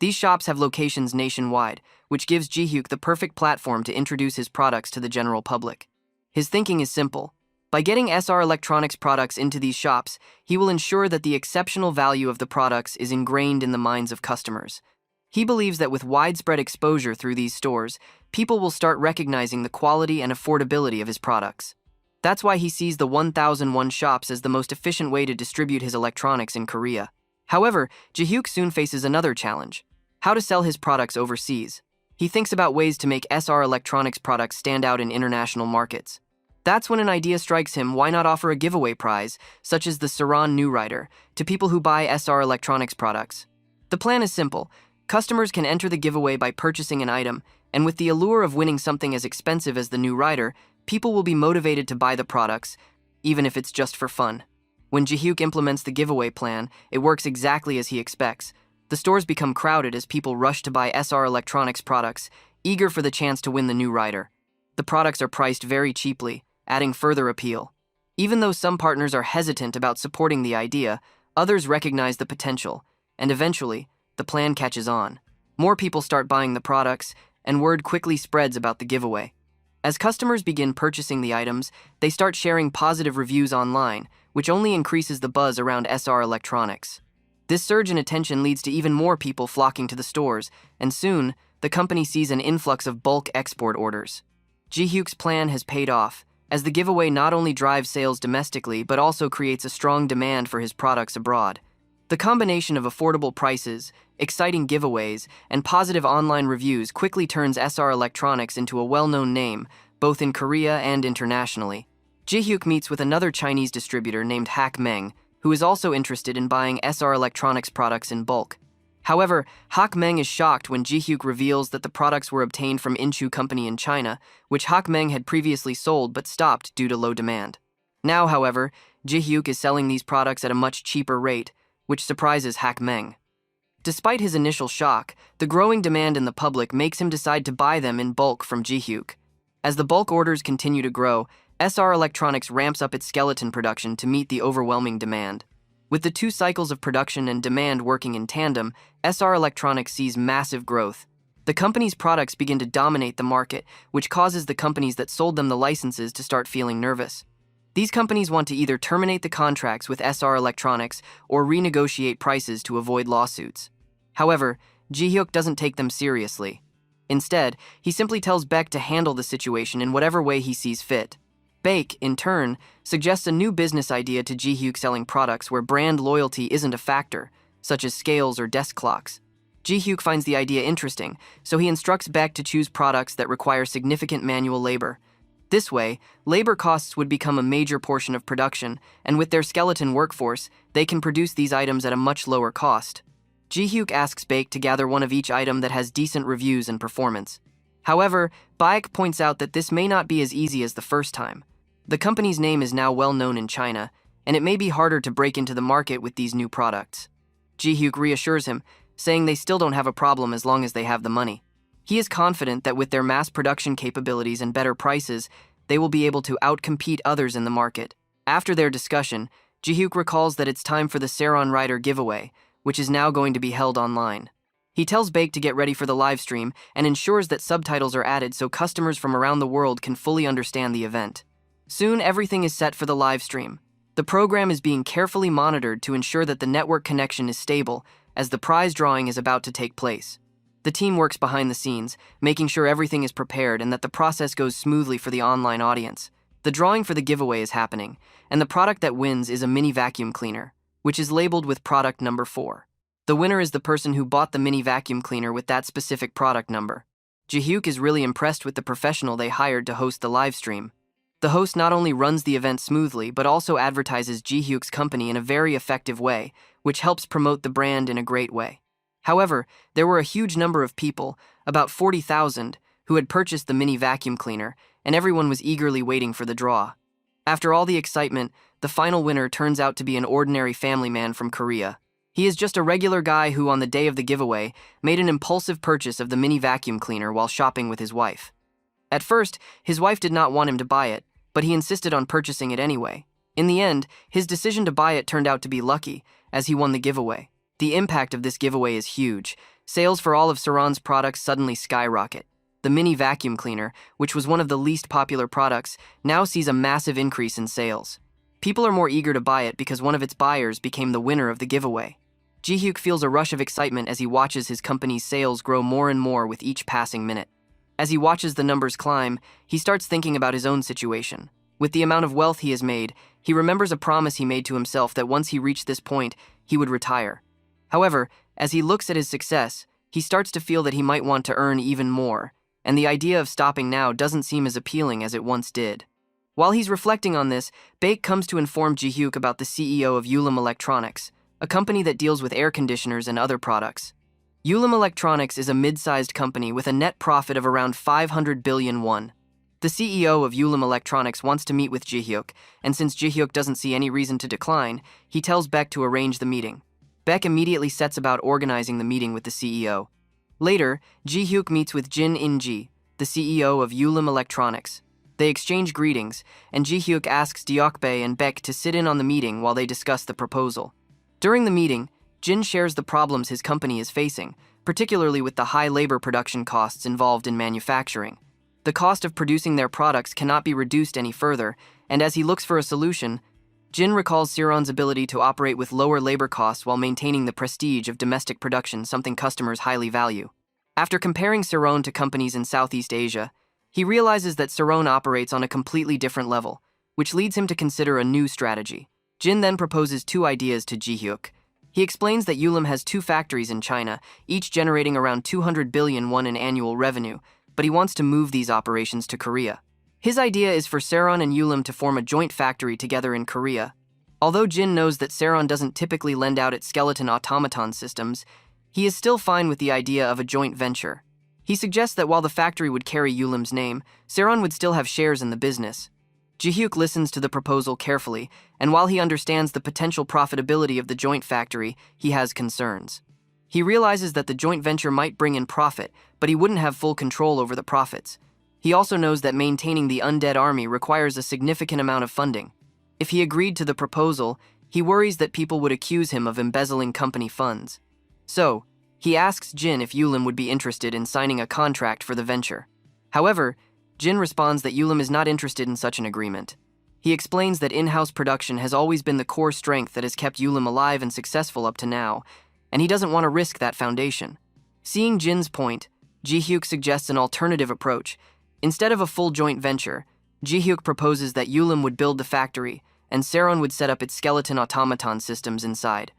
These shops have locations nationwide, which gives Ji-hyuk the perfect platform to introduce his products to the general public. His thinking is simple. By getting SR Electronics products into these shops, he will ensure that the exceptional value of the products is ingrained in the minds of customers. He believes that with widespread exposure through these stores, people will start recognizing the quality and affordability of his products. That's why he sees the 1001 shops as the most efficient way to distribute his electronics in Korea. However, Ji-hyuk soon faces another challenge: how to sell his products overseas. He thinks about ways to make SR Electronics products stand out in international markets. That's when an idea strikes him: why not offer a giveaway prize, such as the Sirron New Rider, to people who buy SR Electronics products. The plan is simple. Customers can enter the giveaway by purchasing an item, and with the allure of winning something as expensive as the New Rider, people will be motivated to buy the products, even if it's just for fun. When Ji-hyuk implements the giveaway plan, it works exactly as he expects. The stores become crowded as people rush to buy SR Electronics products, eager for the chance to win the New Rider. The products are priced very cheaply, adding further appeal. Even though some partners are hesitant about supporting the idea, others recognize the potential, and eventually, the plan catches on. More people start buying the products, and word quickly spreads about the giveaway. As customers begin purchasing the items, they start sharing positive reviews online, which only increases the buzz around SR Electronics. This surge in attention leads to even more people flocking to the stores, and soon, the company sees an influx of bulk export orders. Ji-hyuk's plan has paid off, as the giveaway not only drives sales domestically but also creates a strong demand for his products abroad. The combination of affordable prices, exciting giveaways, and positive online reviews quickly turns SR Electronics into a well-known name, both in Korea and internationally. Ji-hyuk meets with another Chinese distributor named Hak Meng, who is also interested in buying SR Electronics products in bulk. However, Hak Meng is shocked when Ji Hyuk reveals that the products were obtained from Inchu Company in China, which Hak Meng had previously sold but stopped due to low demand. Now, however, Ji Hyuk is selling these products at a much cheaper rate, which surprises Hak Meng. Despite his initial shock, the growing demand in the public makes him decide to buy them in bulk from Ji Hyuk. As the bulk orders continue to grow, SR Electronics ramps up its skeleton production to meet the overwhelming demand. With the two cycles of production and demand working in tandem, SR Electronics sees massive growth. The company's products begin to dominate the market, which causes the companies that sold them the licenses to start feeling nervous. These companies want to either terminate the contracts with SR Electronics or renegotiate prices to avoid lawsuits. However, Ji Hyuk doesn't take them seriously. Instead, he simply tells Baek to handle the situation in whatever way he sees fit. Baek, in turn, suggests a new business idea to Ji Hyuk selling products where brand loyalty isn't a factor, such as scales or desk clocks. Ji Hyuk finds the idea interesting, so he instructs Baek to choose products that require significant manual labor. This way, labor costs would become a major portion of production, and with their skeleton workforce, they can produce these items at a much lower cost. Ji Hyuk asks Baek to gather one of each item that has decent reviews and performance. However, Baek points out that this may not be as easy as the first time. The company's name is now well known in China, and it may be harder to break into the market with these new products. Ji Hyuk reassures him, saying they still don't have a problem as long as they have the money. He is confident that with their mass production capabilities and better prices, they will be able to outcompete others in the market. After their discussion, Ji Hyuk recalls that it's time for the Sirron Rider giveaway, which is now going to be held online. He tells Baek to get ready for the live stream and ensures that subtitles are added so customers from around the world can fully understand the event. Soon, everything is set for the live stream. The program is being carefully monitored to ensure that the network connection is stable as the prize drawing is about to take place. The team works behind the scenes, making sure everything is prepared and that the process goes smoothly for the online audience. The drawing for the giveaway is happening, and the product that wins is a mini vacuum cleaner, which is labeled with product number 4. The winner is the person who bought the mini vacuum cleaner with that specific product number. Ji Hyuk is really impressed with the professional they hired to host the live stream. The host not only runs the event smoothly, but also advertises Ji Hyuk's company in a very effective way, which helps promote the brand in a great way. However, there were a huge number of people, about 40,000, who had purchased the mini vacuum cleaner, and everyone was eagerly waiting for the draw. After all the excitement, the final winner turns out to be an ordinary family man from Korea. He is just a regular guy who, on the day of the giveaway, made an impulsive purchase of the mini vacuum cleaner while shopping with his wife. At first, his wife did not want him to buy it, but he insisted on purchasing it anyway. In the end, his decision to buy it turned out to be lucky, as he won the giveaway. The impact of this giveaway is huge. Sales for all of Sirron's products suddenly skyrocket. The mini vacuum cleaner, which was one of the least popular products, now sees a massive increase in sales. People are more eager to buy it because one of its buyers became the winner of the giveaway. Ji Hyuk feels a rush of excitement as he watches his company's sales grow more and more with each passing minute. As he watches the numbers climb, he starts thinking about his own situation. With the amount of wealth he has made, he remembers a promise he made to himself that once he reached this point, he would retire. However, as he looks at his success, he starts to feel that he might want to earn even more, and the idea of stopping now doesn't seem as appealing as it once did. While he's reflecting on this, Baek comes to inform Ji Hyuk about the CEO of Ulam Electronics, a company that deals with air conditioners and other products. Ulam Electronics is a mid-sized company with a net profit of around 500 billion won. The CEO of Ulam Electronics wants to meet with Ji Hyuk, and since Ji Hyuk doesn't see any reason to decline, he tells Baek to arrange the meeting. Baek immediately sets about organizing the meeting with the CEO. Later, Ji Hyuk meets with Jin In-ji, the CEO of Ulam Electronics. They exchange greetings, and Ji Hyuk asks Deokbae and Baek to sit in on the meeting while they discuss the proposal. During the meeting, Jin shares the problems his company is facing, particularly with the high labor production costs involved in manufacturing. The cost of producing their products cannot be reduced any further, and as he looks for a solution, Jin recalls Sirron's ability to operate with lower labor costs while maintaining the prestige of domestic production, something customers highly value. After comparing Sirron to companies in Southeast Asia, he realizes that Sirron operates on a completely different level, which leads him to consider a new strategy. Jin then proposes two ideas to Ji Hyuk. He explains that Ulam has 2 factories in China, each generating around 200 billion won in annual revenue, but he wants to move these operations to Korea. His idea is for Sirron and Ulam to form a joint factory together in Korea. Although Jin knows that Sirron doesn't typically lend out its skeleton automaton systems, He is still fine with the idea of a joint venture. He suggests that while the factory would carry Yulim's name, Sirron would still have shares in the business. Ji-hyuk listens to the proposal carefully, and while he understands the potential profitability of the joint factory, he has concerns. He realizes that the joint venture might bring in profit, but he wouldn't have full control over the profits. He also knows that maintaining the undead army requires a significant amount of funding. If he agreed to the proposal, he worries that people would accuse him of embezzling company funds. So, he asks Jin if Yulim would be interested in signing a contract for the venture. However, Jin responds that Yulim is not interested in such an agreement. He explains that in-house production has always been the core strength that has kept Yulim alive and successful up to now, and he doesn't want to risk that foundation. Seeing Jin's point, Ji-hyuk suggests an alternative approach. Instead of a full joint venture, Ji-hyuk proposes that Yulim would build the factory, and Sirron would set up its skeleton automaton systems inside.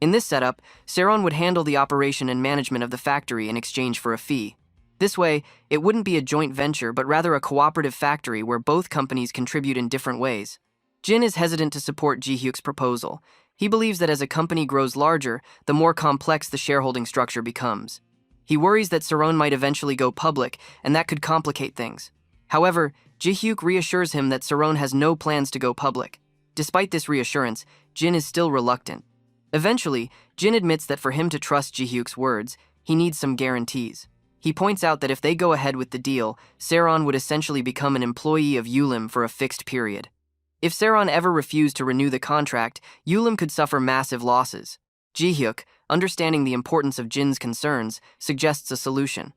In this setup, Sirron would handle the operation and management of the factory in exchange for a fee. This way, it wouldn't be a joint venture but rather a cooperative factory where both companies contribute in different ways. Jin is hesitant to support Ji-hyuk's proposal. He believes that as a company grows larger, the more complex the shareholding structure becomes. He worries that Sirron might eventually go public, and that could complicate things. However, Ji-hyuk reassures him that Sirron has no plans to go public. Despite this reassurance, Jin is still reluctant. Eventually, Jin admits that for him to trust Ji-hyuk's words, he needs some guarantees. He points out that if they go ahead with the deal, Sirron would essentially become an employee of Yulim for a fixed period. If Sirron ever refused to renew the contract, Yulim could suffer massive losses. Ji-hyuk, understanding the importance of Jin's concerns, suggests a solution.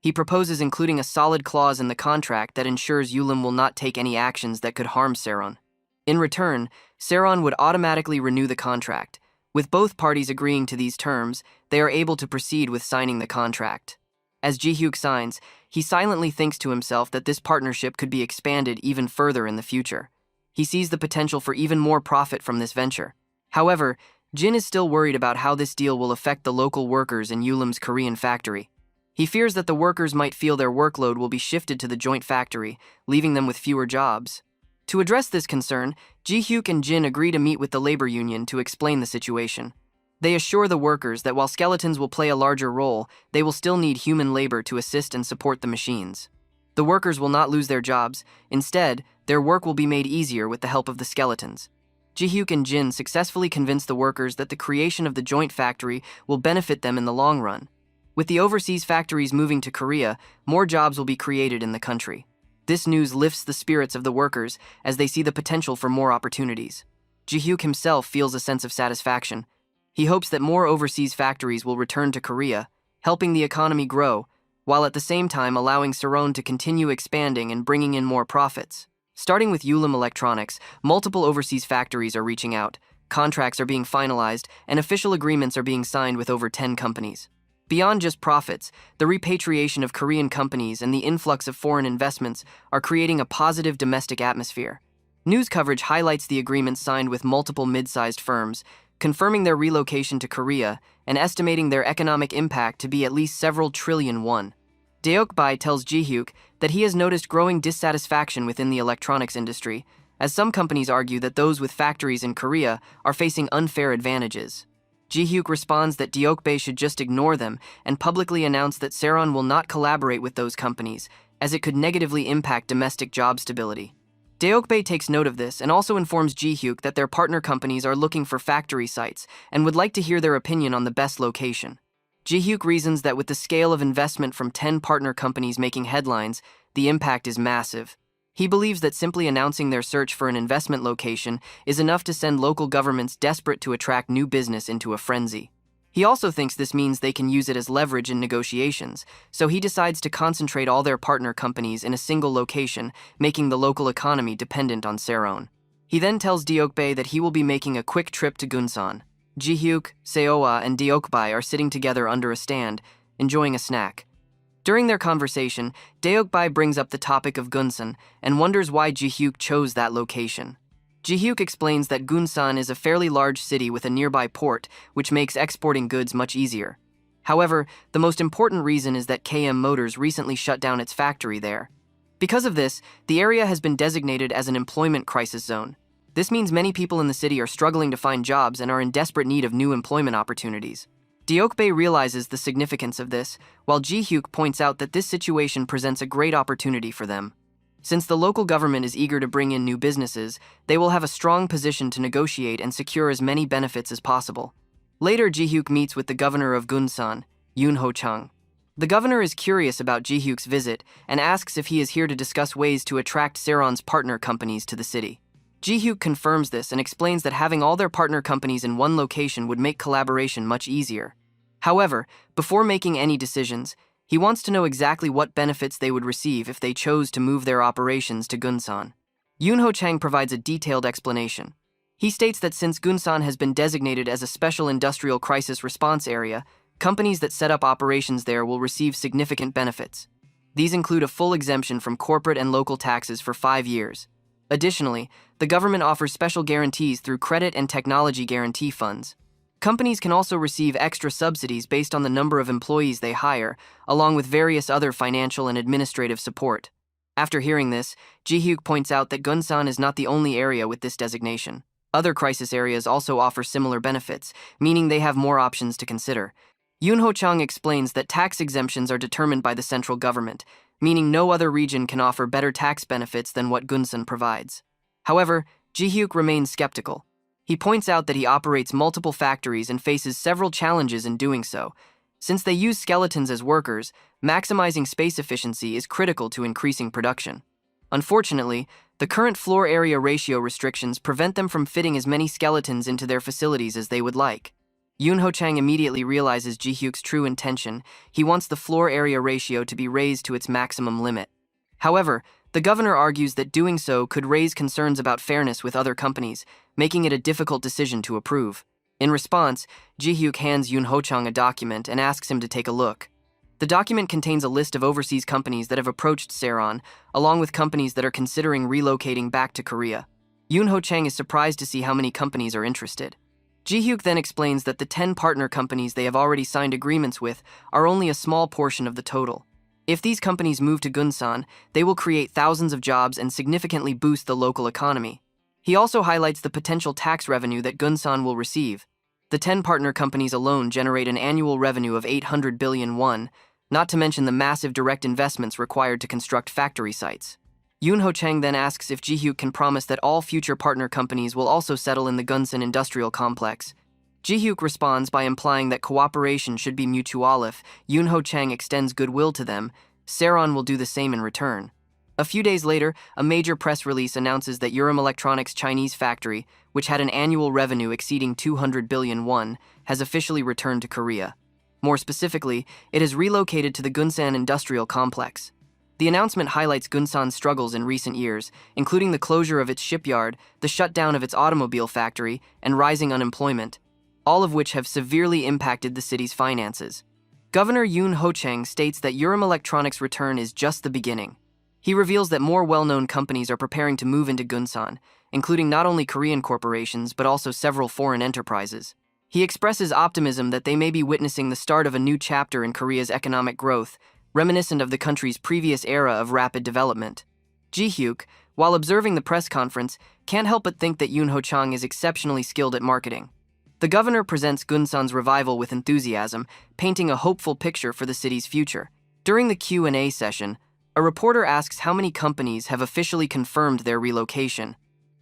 He proposes including a solid clause in the contract that ensures Yulim will not take any actions that could harm Sirron. In return, Sirron would automatically renew the contract. With both parties agreeing to these terms, they are able to proceed with signing the contract. As Ji-hyuk signs, he silently thinks to himself that this partnership could be expanded even further in the future. He sees the potential for even more profit from this venture. However, Jin is still worried about how this deal will affect the local workers in Yulim's Korean factory. He fears that the workers might feel their workload will be shifted to the joint factory, leaving them with fewer jobs. To address this concern, Ji-hyuk and Jin agree to meet with the labor union to explain the situation. They assure the workers that while skeletons will play a larger role, they will still need human labor to assist and support the machines. The workers will not lose their jobs. Instead, their work will be made easier with the help of the skeletons. Ji-hyuk and Jin successfully convince the workers that the creation of the joint factory will benefit them in the long run. With the overseas factories moving to Korea, more jobs will be created in the country. This news lifts the spirits of the workers as they see the potential for more opportunities. Ji-hyuk himself feels a sense of satisfaction. He hopes that more overseas factories will return to Korea, helping the economy grow, while at the same time allowing Sirron to continue expanding and bringing in more profits. Starting with Yulim Electronics, multiple overseas factories are reaching out, contracts are being finalized, and official agreements are being signed with over 10 companies. Beyond just profits, the repatriation of Korean companies and the influx of foreign investments are creating a positive domestic atmosphere. News coverage highlights the agreements signed with multiple mid-sized firms, confirming their relocation to Korea and estimating their economic impact to be at least several trillion won. Deokbae tells Ji-hyuk that he has noticed growing dissatisfaction within the electronics industry, as some companies argue that those with factories in Korea are facing unfair advantages. Ji-hyuk responds that Deokbae should just ignore them and publicly announce that Sirron will not collaborate with those companies, as it could negatively impact domestic job stability. Deokbae takes note of this and also informs Ji-hyuk that their partner companies are looking for factory sites and would like to hear their opinion on the best location. Ji-hyuk reasons that with the scale of investment from 10 partner companies making headlines, the impact is massive. He believes that simply announcing their search for an investment location is enough to send local governments desperate to attract new business into a frenzy. He also thinks this means they can use it as leverage in negotiations, so he decides to concentrate all their partner companies in a single location, making the local economy dependent on Sirron. He then tells Deokbae that he will be making a quick trip to Gunsan. Ji-hyuk, Seowa, and Deokbae are sitting together under a stand, enjoying a snack. During their conversation, Deokbae brings up the topic of Gunsan and wonders why Ji-hyuk chose that location. Ji-hyuk explains that Gunsan is a fairly large city with a nearby port, which makes exporting goods much easier. However, the most important reason is that KM Motors recently shut down its factory there. Because of this, the area has been designated as an employment crisis zone. This means many people in the city are struggling to find jobs and are in desperate need of new employment opportunities. Deokbei realizes the significance of this, while Ji-hyuk points out that this situation presents a great opportunity for them. Since the local government is eager to bring in new businesses, they will have a strong position to negotiate and secure as many benefits as possible. Later, Ji-hyuk meets with the governor of Gunsan, Yoon Ho-chang. The governor is curious about Ji-hyuk's visit and asks if he is here to discuss ways to attract Sirron's partner companies to the city. Ji-hyuk confirms this and explains that having all their partner companies in one location would make collaboration much easier. However, before making any decisions, he wants to know exactly what benefits they would receive if they chose to move their operations to Gunsan. Yoon Ho-chang provides a detailed explanation. He states that since Gunsan has been designated as a special industrial crisis response area, companies that set up operations there will receive significant benefits. These include a full exemption from corporate and local taxes for 5 years. Additionally, the government offers special guarantees through credit and technology guarantee funds. Companies can also receive extra subsidies based on the number of employees they hire, along with various other financial and administrative support. After hearing this, Ji-hyuk points out that Gunsan is not the only area with this designation. Other crisis areas also offer similar benefits, meaning they have more options to consider. Yoon Ho-chang explains that tax exemptions are determined by the central government, meaning no other region can offer better tax benefits than what Gunsan provides. However, Ji-hyuk remains skeptical. He points out that he operates multiple factories and faces several challenges in doing so. Since they use skeletons as workers, maximizing space efficiency is critical to increasing production. Unfortunately, the current floor area ratio restrictions prevent them from fitting as many skeletons into their facilities as they would like. Yoon Ho-chang immediately realizes Ji-hyuk's true intention. He wants the floor area ratio to be raised to its maximum limit. However, the governor argues that doing so could raise concerns about fairness with other companies, making it a difficult decision to approve. In response, Ji-hyuk hands Yoon Ho-chang a document and asks him to take a look. The document contains a list of overseas companies that have approached Sirron, along with companies that are considering relocating back to Korea. Yoon Ho-chang is surprised to see how many companies are interested. Ji-hyuk then explains that the 10 partner companies they have already signed agreements with are only a small portion of the total. If these companies move to Gunsan, they will create thousands of jobs and significantly boost the local economy. He also highlights the potential tax revenue that Gunsan will receive. The 10 partner companies alone generate an annual revenue of 800 billion won, not to mention the massive direct investments required to construct factory sites. Yoon Ho-chang then asks if Ji-hyuk can promise that all future partner companies will also settle in the Gunsan industrial complex. Ji-hyuk responds by implying that cooperation should be mutual. If Yoon Ho-chang extends goodwill to them, Sirron will do the same in return. A few days later, a major press release announces that Urim Electronics' Chinese factory, which had an annual revenue exceeding 200 billion won, has officially returned to Korea. More specifically, it has relocated to the Gunsan industrial complex. The announcement highlights Gunsan's struggles in recent years, including the closure of its shipyard, the shutdown of its automobile factory, and rising unemployment, all of which have severely impacted the city's finances. Governor Yoon Ho-chang states that Urim Electronics' return is just the beginning. He reveals that more well-known companies are preparing to move into Gunsan, including not only Korean corporations but also several foreign enterprises. He expresses optimism that they may be witnessing the start of a new chapter in Korea's economic growth, reminiscent of the country's previous era of rapid development. Ji-hyuk, while observing the press conference, can't help but think that Yoon Ho-chang is exceptionally skilled at marketing. The governor presents Gunsan's revival with enthusiasm, painting a hopeful picture for the city's future. During the Q&A session, a reporter asks how many companies have officially confirmed their relocation.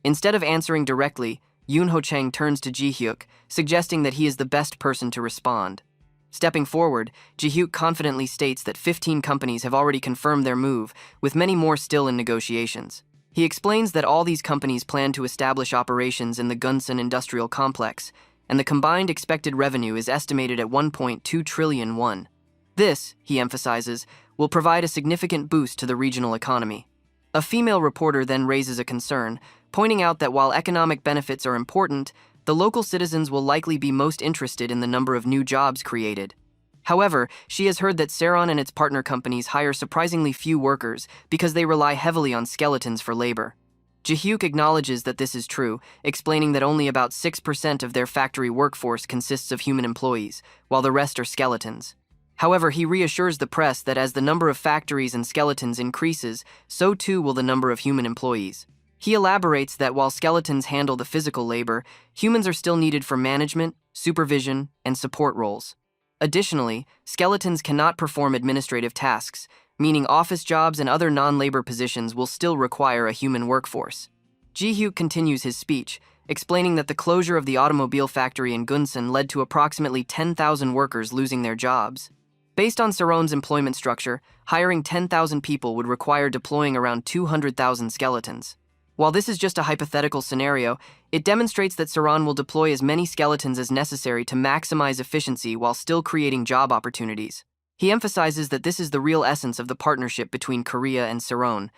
Instead of answering directly, Yoon Ho-chang turns to Ji-hyuk, suggesting that he is the best person to respond. Stepping forward, Ji-hyuk confidently states that 15 companies have already confirmed their move, with many more still in negotiations. He explains that all these companies plan to establish operations in the Gunsan industrial complex, and the combined expected revenue is estimated at 1.2 trillion won. This, he emphasizes, will provide a significant boost to the regional economy. A female reporter then raises a concern, pointing out that while economic benefits are important, the local citizens will likely be most interested in the number of new jobs created. However, she has heard that Sirron and its partner companies hire surprisingly few workers because they rely heavily on skeletons for labor. Ji-hyuk acknowledges that this is true, explaining that only about 6% of their factory workforce consists of human employees, while the rest are skeletons. However, he reassures the press that as the number of factories and skeletons increases, so too will the number of human employees. He elaborates that while skeletons handle the physical labor, humans are still needed for management, supervision, and support roles. Additionally, skeletons cannot perform administrative tasks, meaning office jobs and other non-labor positions will still require a human workforce. Ji-hyuk continues his speech, explaining that the closure of the automobile factory in Gunsan led to approximately 10,000 workers losing their jobs. Based on Sirron's employment structure, hiring 10,000 people would require deploying around 200,000 skeletons. While this is just a hypothetical scenario, it demonstrates that Sirron will deploy as many skeletons as necessary to maximize efficiency while still creating job opportunities. He emphasizes that this is the real essence of the partnership between Korea and Sirron.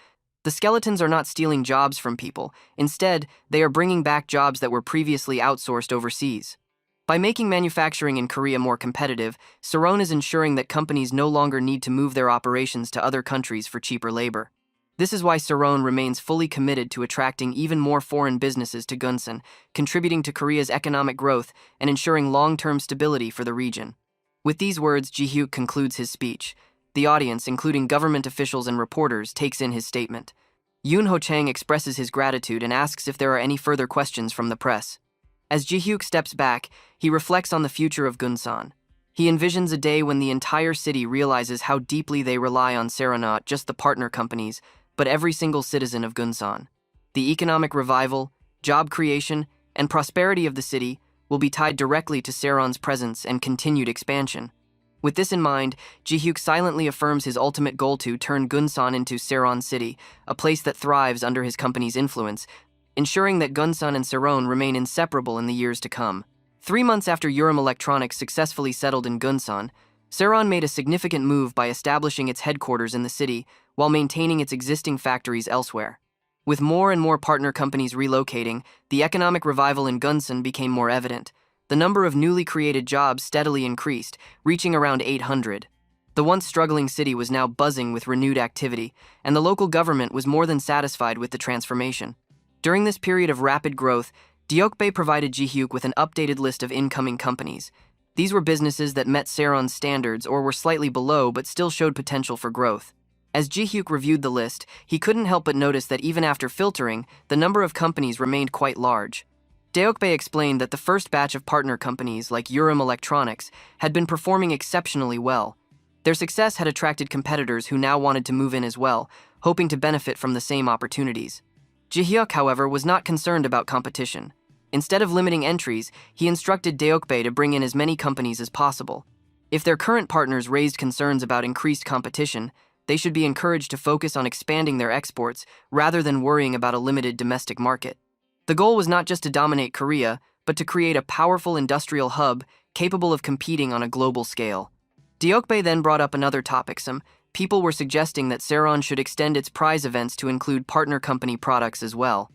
The skeletons are not stealing jobs from people. Instead, they are bringing back jobs that were previously outsourced overseas. By making manufacturing in Korea more competitive, Sirron is ensuring that companies no longer need to move their operations to other countries for cheaper labor. This is why Sirron remains fully committed to attracting even more foreign businesses to Gunsan, contributing to Korea's economic growth and ensuring long-term stability for the region. With these words, Ji-hyuk concludes his speech. The audience, including government officials and reporters, takes in his statement. Yoon Ho-chang expresses his gratitude and asks if there are any further questions from the press. As Ji-hyuk steps back, he reflects on the future of Gunsan. He envisions a day when the entire city realizes how deeply they rely on Sirron, not just the partner companies, but every single citizen of Gunsan. The economic revival, job creation, and prosperity of the city will be tied directly to Sirron's presence and continued expansion. With this in mind, Ji-hyuk silently affirms his ultimate goal to turn Gunsan into Sirron City, a place that thrives under his company's influence, ensuring that Gunsan and Sirron remain inseparable in the years to come. 3 months after Urim Electronics successfully settled in Gunsan, Sirron made a significant move by establishing its headquarters in the city while maintaining its existing factories elsewhere. With more and more partner companies relocating, the economic revival in Gunsan became more evident. The number of newly created jobs steadily increased, reaching around 800. The once struggling city was now buzzing with renewed activity, and the local government was more than satisfied with the transformation. During this period of rapid growth, Deokbae provided Ji-hyuk with an updated list of incoming companies. These were businesses that met Sirron's standards or were slightly below but still showed potential for growth. As Ji-hyuk reviewed the list, he couldn't help but notice that even after filtering, the number of companies remained quite large. Deokbae explained that the first batch of partner companies, like Urim Electronics, had been performing exceptionally well. Their success had attracted competitors who now wanted to move in as well, hoping to benefit from the same opportunities. Ji-hyuk, however, was not concerned about competition. Instead of limiting entries, he instructed Deokbae to bring in as many companies as possible. If their current partners raised concerns about increased competition, they should be encouraged to focus on expanding their exports rather than worrying about a limited domestic market. The goal was not just to dominate Korea, but to create a powerful industrial hub capable of competing on a global scale. Deokbae then brought up another topic. Some people were suggesting that Sirron should extend its prize events to include partner company products as well.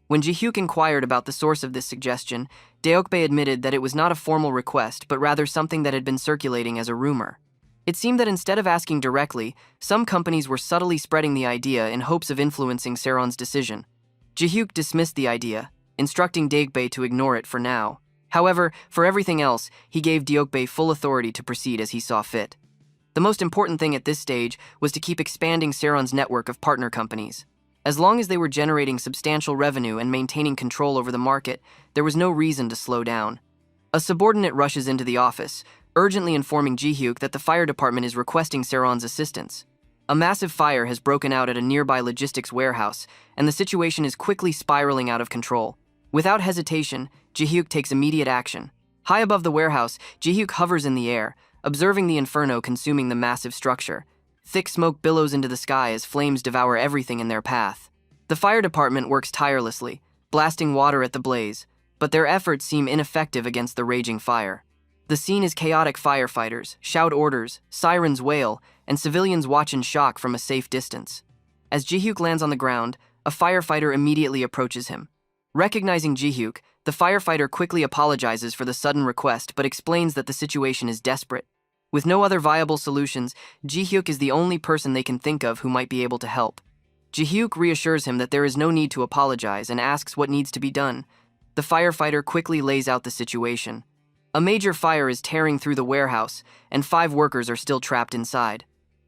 When Ji-hyuk inquired about the source of this suggestion, Deokbae admitted that it was not a formal request, but rather something that had been circulating as a rumor. It seemed that instead of asking directly, some companies were subtly spreading the idea in hopes of influencing Sirron's decision. Ji-hyuk dismissed the idea, instructing Deokbae to ignore it for now. However, for everything else, he gave Deokbae full authority to proceed as he saw fit. The most important thing at this stage was to keep expanding Sirron's network of partner companies. As long as they were generating substantial revenue and maintaining control over the market, there was no reason to slow down. A subordinate rushes into the office, urgently informing Ji-hyuk that the fire department is requesting Sirron's assistance. A massive fire has broken out at a nearby logistics warehouse, and the situation is quickly spiraling out of control. Without hesitation, Ji-hyuk takes immediate action. High above the warehouse, Ji-hyuk hovers in the air, observing the inferno consuming the massive structure. Thick smoke billows into the sky as flames devour everything in their path. The fire department works tirelessly, blasting water at the blaze, but their efforts seem ineffective against the raging fire. The scene is chaotic. Firefighters shout orders, sirens wail, and civilians watch in shock from a safe distance. As Ji-hyuk lands on the ground, a firefighter immediately approaches him. Recognizing Ji-hyuk, the firefighter quickly apologizes for the sudden request but explains that the situation is desperate. With no other viable solutions, Ji-hyuk is the only person they can think of who might be able to help. Ji-hyuk reassures him that there is no need to apologize and asks what needs to be done. The firefighter quickly lays out the situation. A major fire is tearing through the warehouse, and 5 workers are still trapped inside.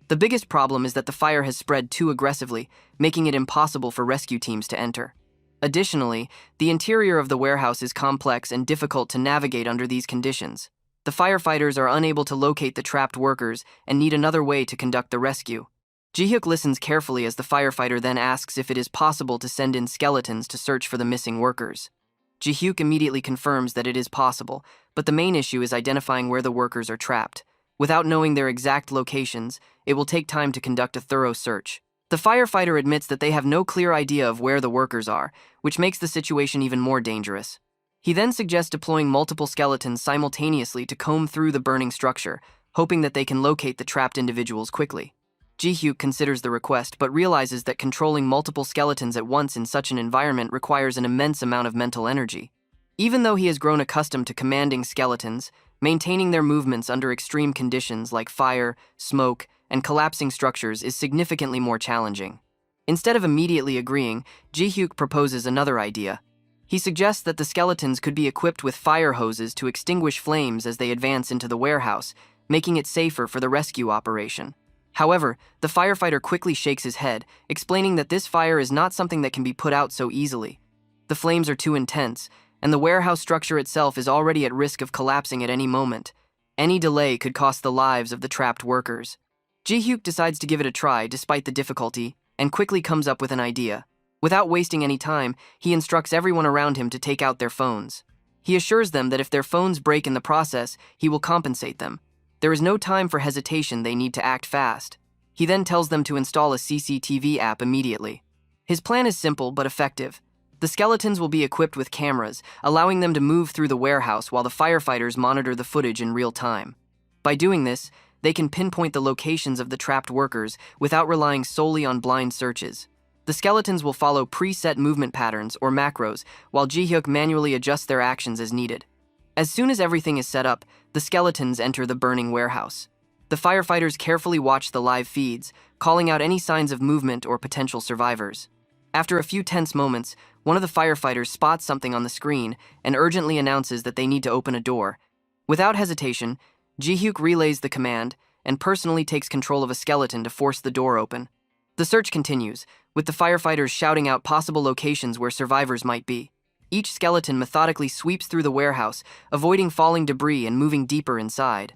The biggest problem is that the fire has spread too aggressively, making it impossible for rescue teams to enter. Additionally, the interior of the warehouse is complex and difficult to navigate under these conditions. The firefighters are unable to locate the trapped workers and need another way to conduct the rescue. Ji-hyuk listens carefully as the firefighter then asks if it is possible to send in skeletons to search for the missing workers. Ji-hyuk immediately confirms that it is possible, but the main issue is identifying where the workers are trapped. Without knowing their exact locations, it will take time to conduct a thorough search. The firefighter admits that they have no clear idea of where the workers are, which makes the situation even more dangerous. He then suggests deploying multiple skeletons simultaneously to comb through the burning structure, hoping that they can locate the trapped individuals quickly. Ji-hyuk considers the request but realizes that controlling multiple skeletons at once in such an environment requires an immense amount of mental energy. Even though he has grown accustomed to commanding skeletons, maintaining their movements under extreme conditions like fire, smoke, and collapsing structures is significantly more challenging. Instead of immediately agreeing, Ji-hyuk proposes another idea. He suggests that the skeletons could be equipped with fire hoses to extinguish flames as they advance into the warehouse, making it safer for the rescue operation. However, the firefighter quickly shakes his head, explaining that this fire is not something that can be put out so easily. The flames are too intense, and the warehouse structure itself is already at risk of collapsing at any moment. Any delay could cost the lives of the trapped workers. Ji-hyuk decides to give it a try despite the difficulty, and quickly comes up with an idea. Without wasting any time, he instructs everyone around him to take out their phones. He assures them that if their phones break in the process, he will compensate them. There is no time for hesitation, they need to act fast. He then tells them to install a CCTV app immediately. His plan is simple but effective. The skeletons will be equipped with cameras, allowing them to move through the warehouse while the firefighters monitor the footage in real time. By doing this, they can pinpoint the locations of the trapped workers without relying solely on blind searches. The skeletons will follow preset movement patterns or macros, while Ji-hyuk manually adjusts their actions as needed. As soon as everything is set up, the skeletons enter the burning warehouse. The firefighters carefully watch the live feeds, calling out any signs of movement or potential survivors. After a few tense moments, one of the firefighters spots something on the screen and urgently announces that they need to open a door. Without hesitation, Ji-hyuk relays the command and personally takes control of a skeleton to force the door open. The search continues, with the firefighters shouting out possible locations where survivors might be. Each skeleton methodically sweeps through the warehouse, avoiding falling debris and moving deeper inside.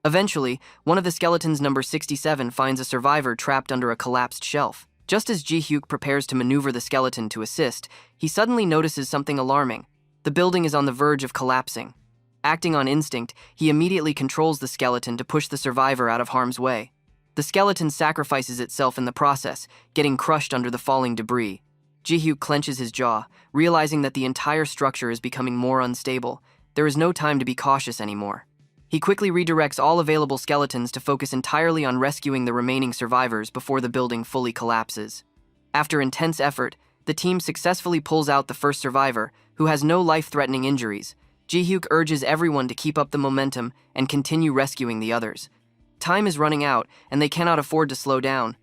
Eventually, one of the skeletons, number 67, finds a survivor trapped under a collapsed shelf. Just as Ji-hyuk prepares to maneuver the skeleton to assist, he suddenly notices something alarming. The building is on the verge of collapsing. Acting on instinct, he immediately controls the skeleton to push the survivor out of harm's way. The skeleton sacrifices itself in the process, getting crushed under the falling debris. Ji-hyuk clenches his jaw, realizing that the entire structure is becoming more unstable. There is no time to be cautious anymore. He quickly redirects all available skeletons to focus entirely on rescuing the remaining survivors before the building fully collapses. After intense effort, the team successfully pulls out the first survivor, who has no life-threatening injuries. Ji-hyuk urges everyone to keep up the momentum and continue rescuing the others. Time is running out, and they cannot afford to slow down.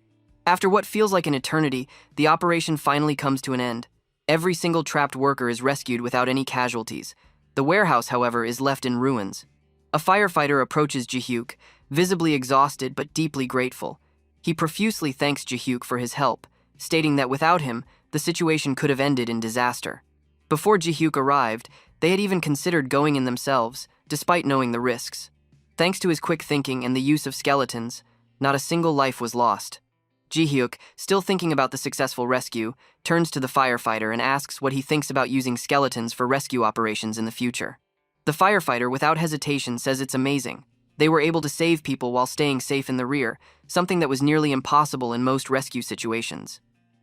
After what feels like an eternity, the operation finally comes to an end. Every single trapped worker is rescued without any casualties. The warehouse, however, is left in ruins. A firefighter approaches Ji-hyuk, visibly exhausted but deeply grateful. He profusely thanks Ji-hyuk for his help, stating that without him, the situation could have ended in disaster. Before Ji-hyuk arrived, they had even considered going in themselves, despite knowing the risks. Thanks to his quick thinking and the use of skeletons, not a single life was lost. Ji-hyuk, still thinking about the successful rescue, turns to the firefighter and asks what he thinks about using skeletons for rescue operations in the future. The firefighter, without hesitation, says it's amazing. They were able to save people while staying safe in the rear, something that was nearly impossible in most rescue situations.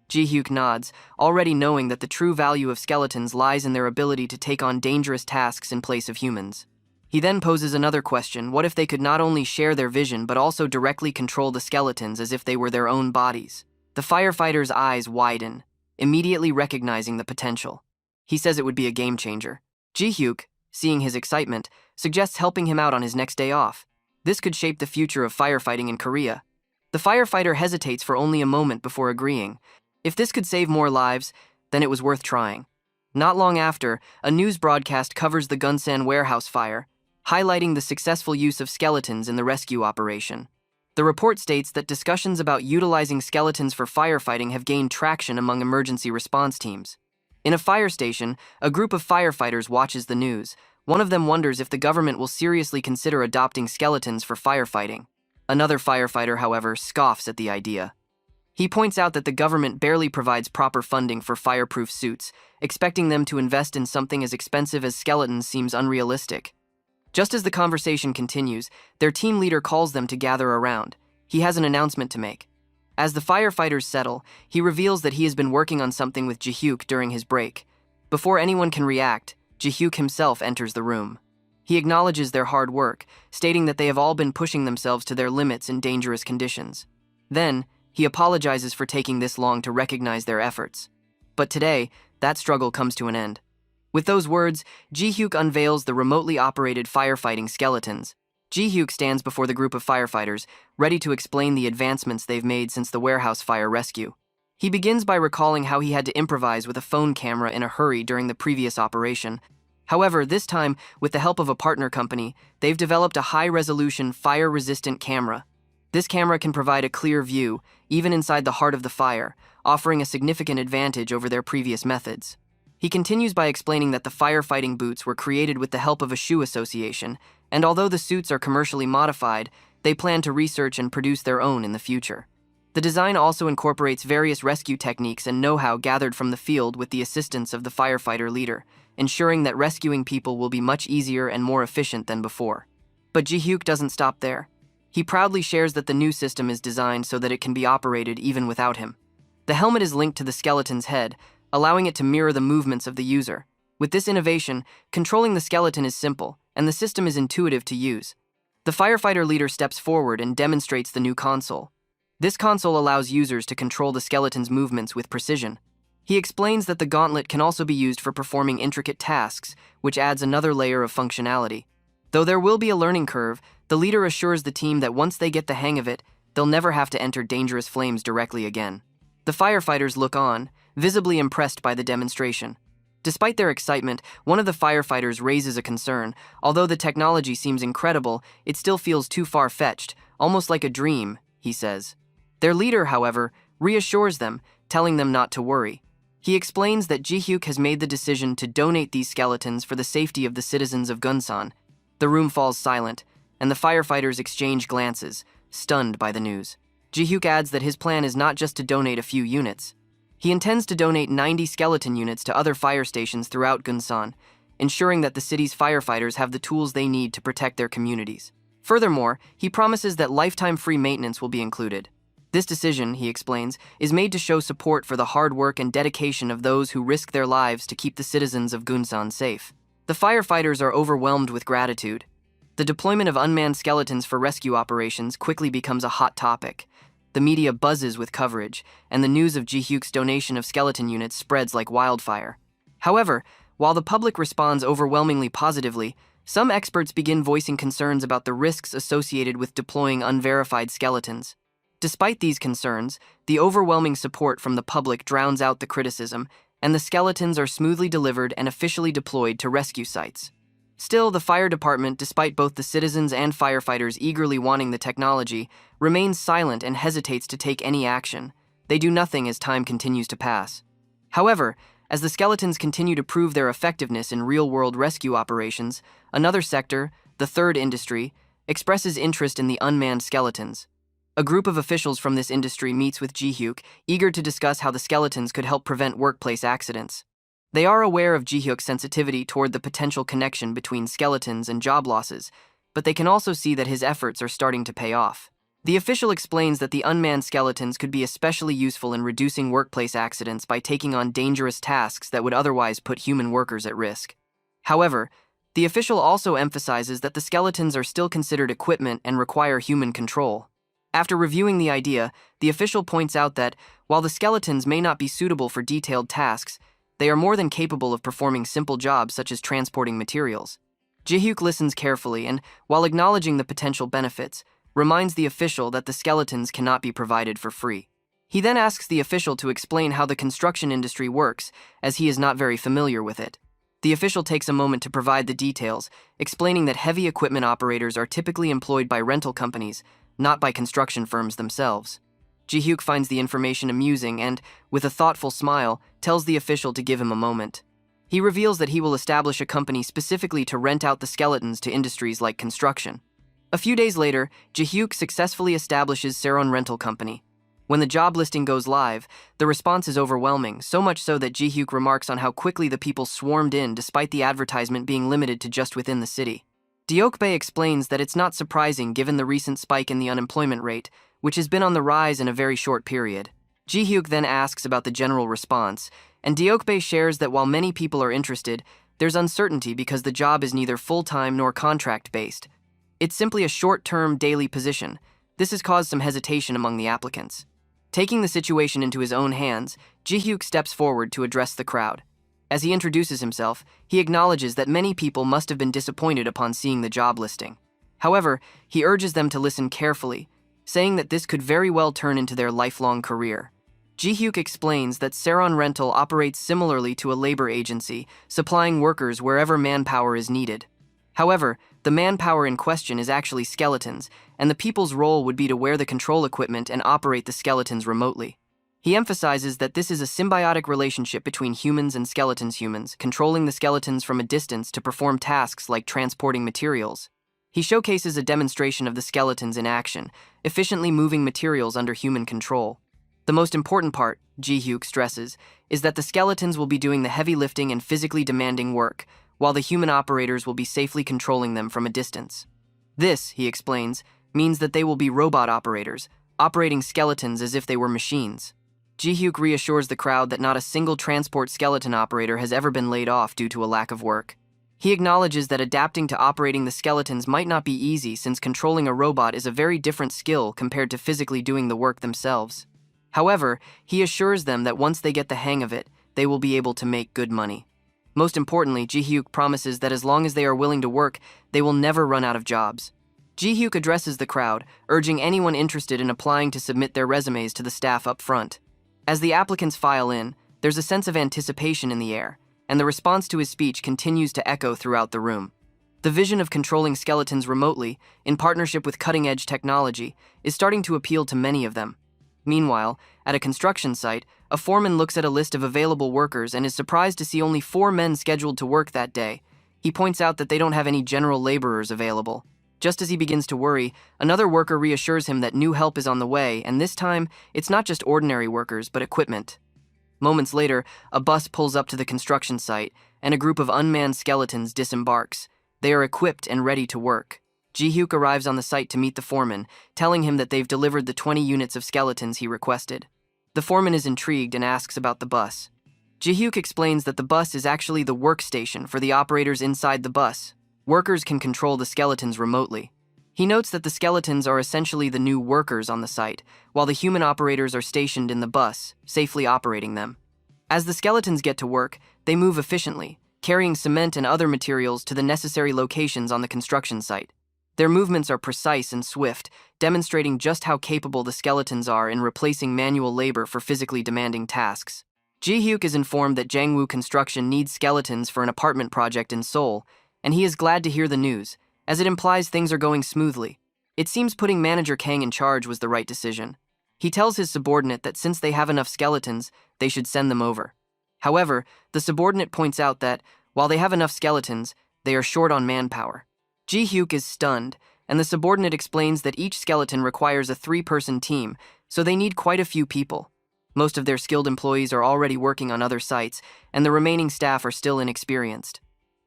Ji-hyuk nods, already knowing that the true value of skeletons lies in their ability to take on dangerous tasks in place of humans. He then poses another question: what if they could not only share their vision but also directly control the skeletons as if they were their own bodies? The firefighter's eyes widen, immediately recognizing the potential. He says it would be a game changer. Ji-hyuk, seeing his excitement, suggests helping him out on his next day off. This could shape the future of firefighting in Korea. The firefighter hesitates for only a moment before agreeing. If this could save more lives, then it was worth trying. Not long after, a news broadcast covers the Gunsan warehouse fire, highlighting the successful use of skeletons in the rescue operation. The report states that discussions about utilizing skeletons for firefighting have gained traction among emergency response teams. In a fire station, a group of firefighters watches the news, One of them wonders if the government will seriously consider adopting skeletons for firefighting. Another firefighter, however, scoffs at the idea. He points out that the government barely provides proper funding for fireproof suits. Expecting them to invest in something as expensive as skeletons seems unrealistic. Just as the conversation continues, their team leader calls them to gather around. He has an announcement to make. As the firefighters settle, he reveals that he has been working on something with Jung Yuk during his break. Before anyone can react, Jung Yuk himself enters the room. He acknowledges their hard work, stating that they have all been pushing themselves to their limits in dangerous conditions. Then, he apologizes for taking this long to recognize their efforts. But today, that struggle comes to an end. With those words, Jung Yuk unveils the remotely operated firefighting skeletons. Jung Yuk stands before the group of firefighters, ready to explain the advancements they've made since the warehouse fire rescue. He begins by recalling how he had to improvise with a phone camera in a hurry during the previous operation. However, this time, with the help of a partner company, they've developed a high-resolution, fire-resistant camera. This camera can provide a clear view, even inside the heart of the fire, offering a significant advantage over their previous methods. He continues by explaining that the firefighting boots were created with the help of a shoe association, and although the suits are commercially modified, they plan to research and produce their own in the future. The design also incorporates various rescue techniques and know-how gathered from the field with the assistance of the firefighter leader, ensuring that rescuing people will be much easier and more efficient than before. But Jung Yuk doesn't stop there. He proudly shares that the new system is designed so that it can be operated even without him. The helmet is linked to the skeleton's head, allowing it to mirror the movements of the user. With this innovation, controlling the skeleton is simple, and the system is intuitive to use. The firefighter leader steps forward and demonstrates the new console. This console allows users to control the skeleton's movements with precision. He explains that the gauntlet can also be used for performing intricate tasks, which adds another layer of functionality. Though there will be a learning curve, the leader assures the team that once they get the hang of it, they'll never have to enter dangerous flames directly again. The firefighters look on, visibly impressed by the demonstration. Despite their excitement, one of the firefighters raises a concern. Although the technology seems incredible, it still feels too far-fetched, almost like a dream, he says. Their leader, however, reassures them, telling them not to worry. He explains that Jung Yuk has made the decision to donate these skeletons for the safety of the citizens of Gunsan. The room falls silent, and the firefighters exchange glances, stunned by the news. Jung Yuk adds that his plan is not just to donate a few units. He intends to donate 90 skeleton units to other fire stations throughout Gunsan, ensuring that the city's firefighters have the tools they need to protect their communities. Furthermore, he promises that lifetime free maintenance will be included. This decision, he explains, is made to show support for the hard work and dedication of those who risk their lives to keep the citizens of Gunsan safe. The firefighters are overwhelmed with gratitude. The deployment of unmanned skeletons for rescue operations quickly becomes a hot topic. The media buzzes with coverage, and the news of Jung Yuk's donation of skeleton units spreads like wildfire. However, while the public responds overwhelmingly positively, some experts begin voicing concerns about the risks associated with deploying unverified skeletons. Despite these concerns, the overwhelming support from the public drowns out the criticism, and the skeletons are smoothly delivered and officially deployed to rescue sites. Still, the fire department, despite both the citizens and firefighters eagerly wanting the technology, remains silent and hesitates to take any action. They do nothing as time continues to pass. However, as the skeletons continue to prove their effectiveness in real-world rescue operations, another sector, the third industry, expresses interest in the unmanned skeletons. A group of officials from this industry meets with Jung Yuk, eager to discuss how the skeletons could help prevent workplace accidents. They are aware of Jung Yuk's sensitivity toward the potential connection between skeletons and job losses, but they can also see that his efforts are starting to pay off. The official explains that the unmanned skeletons could be especially useful in reducing workplace accidents by taking on dangerous tasks that would otherwise put human workers at risk. However, the official also emphasizes that the skeletons are still considered equipment and require human control. After reviewing the idea, the official points out that, while the skeletons may not be suitable for detailed tasks, they are more than capable of performing simple jobs such as transporting materials. Jung Yuk listens carefully and, while acknowledging the potential benefits, reminds the official that the skeletons cannot be provided for free. He then asks the official to explain how the construction industry works, as he is not very familiar with it. The official takes a moment to provide the details, explaining that heavy equipment operators are typically employed by rental companies, not by construction firms themselves. Jung Yuk finds the information amusing and, with a thoughtful smile, tells the official to give him a moment. He reveals that he will establish a company specifically to rent out the skeletons to industries like construction. A few days later, Ji-hyuk successfully establishes Sirron Rental Company. When the job listing goes live, the response is overwhelming, so much so that Ji-hyuk remarks on how quickly the people swarmed in despite the advertisement being limited to just within the city. Deokbae explains that it's not surprising given the recent spike in the unemployment rate, which has been on the rise in a very short period. Ji-hyuk then asks about the general response, and Deokbae shares that while many people are interested, there's uncertainty because the job is neither full-time nor contract-based. It's simply a short-term daily position. This has caused some hesitation among the applicants. Taking the situation into his own hands, Ji-hyuk steps forward to address the crowd. As he introduces himself, he acknowledges that many people must have been disappointed upon seeing the job listing. However, he urges them to listen carefully, saying that this could very well turn into their lifelong career. Ji-hyuk explains that Sirron Rental operates similarly to a labor agency, supplying workers wherever manpower is needed. However, the manpower in question is actually skeletons, and the people's role would be to wear the control equipment and operate the skeletons remotely. He emphasizes that this is a symbiotic relationship between humans and skeletons, controlling the skeletons from a distance to perform tasks like transporting materials. He showcases a demonstration of the skeletons in action, efficiently moving materials under human control. The most important part, Ji-hyuk stresses, is that the skeletons will be doing the heavy lifting and physically demanding work, while the human operators will be safely controlling them from a distance. This, he explains, means that they will be robot operators, operating skeletons as if they were machines. Ji-hyuk reassures the crowd that not a single transport skeleton operator has ever been laid off due to a lack of work. He acknowledges that adapting to operating the skeletons might not be easy since controlling a robot is a very different skill compared to physically doing the work themselves. However, he assures them that once they get the hang of it, they will be able to make good money. Most importantly, Ji-hyuk promises that as long as they are willing to work, they will never run out of jobs. Ji-hyuk addresses the crowd, urging anyone interested in applying to submit their resumes to the staff up front. As the applicants file in, there's a sense of anticipation in the air, and the response to his speech continues to echo throughout the room. The vision of controlling skeletons remotely, in partnership with cutting-edge technology, is starting to appeal to many of them. Meanwhile, at a construction site, a foreman looks at a list of available workers and is surprised to see only 4 men scheduled to work that day. He points out that they don't have any general laborers available. Just as he begins to worry, another worker reassures him that new help is on the way, and this time, it's not just ordinary workers, but equipment. Moments later, a bus pulls up to the construction site, and a group of unmanned skeletons disembarks. They are equipped and ready to work. Ji-hyuk arrives on the site to meet the foreman, telling him that they've delivered the 20 units of skeletons he requested. The foreman is intrigued and asks about the bus. Ji-hyuk explains that the bus is actually the workstation for the operators inside the bus. Workers can control the skeletons remotely. He notes that the skeletons are essentially the new workers on the site, while the human operators are stationed in the bus, safely operating them. As the skeletons get to work, they move efficiently, carrying cement and other materials to the necessary locations on the construction site. Their movements are precise and swift, demonstrating just how capable the skeletons are in replacing manual labor for physically demanding tasks. Ji-hyuk is informed that Jangwoo Construction needs skeletons for an apartment project in Seoul, and he is glad to hear the news, as it implies things are going smoothly. It seems putting manager Kang in charge was the right decision. He tells his subordinate that since they have enough skeletons, they should send them over. However, the subordinate points out that, while they have enough skeletons, they are short on manpower. Ji-hyuk is stunned, and the subordinate explains that each skeleton requires a 3-person team, so they need quite a few people. Most of their skilled employees are already working on other sites, and the remaining staff are still inexperienced.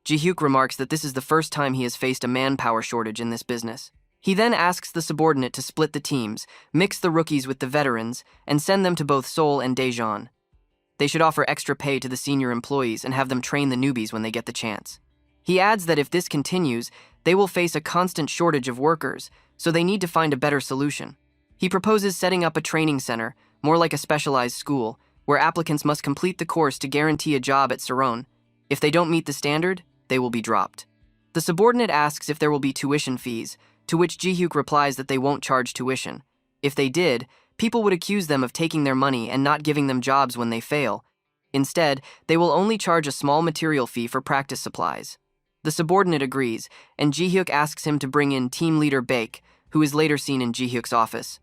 Ji-hyuk remarks that this is the first time he has faced a manpower shortage in this business. He then asks the subordinate to split the teams, mix the rookies with the veterans, and send them to both Seoul and Daejeon. They should offer extra pay to the senior employees and have them train the newbies when they get the chance. He adds that if this continues, they will face a constant shortage of workers, so they need to find a better solution. He proposes setting up a training center, more like a specialized school, where applicants must complete the course to guarantee a job at Sirron. If they don't meet the standard, they will be dropped. The subordinate asks if there will be tuition fees, to which Ji-hyuk replies that they won't charge tuition. If they did, people would accuse them of taking their money and not giving them jobs when they fail. Instead, they will only charge a small material fee for practice supplies. The subordinate agrees, and Ji-hyuk asks him to bring in team leader Baek, who is later seen in Ji-hyuk's office.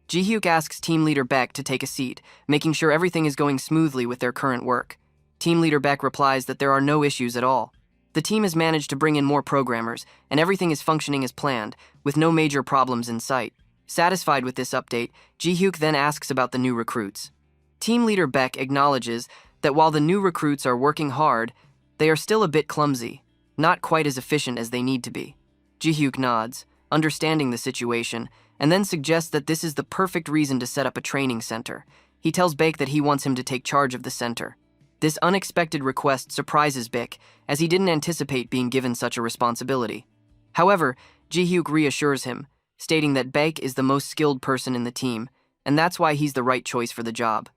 Ji-hyuk asks team leader Baek to take a seat, making sure everything is going smoothly with their current work. Team leader Beck replies that there are no issues at all. The team has managed to bring in more programmers, and everything is functioning as planned, with no major problems in sight. Satisfied with this update, Ji-hyuk then asks about the new recruits. Team leader Beck acknowledges that while the new recruits are working hard, they are still a bit clumsy, not quite as efficient as they need to be. Ji-hyuk nods, understanding the situation, and then suggests that this is the perfect reason to set up a training center. He tells Beck that he wants him to take charge of the center. This unexpected request surprises Beck, as he didn't anticipate being given such a responsibility. However, Ji-hyuk reassures him, stating that Beck is the most skilled person in the team, and that's why he's the right choice for the job.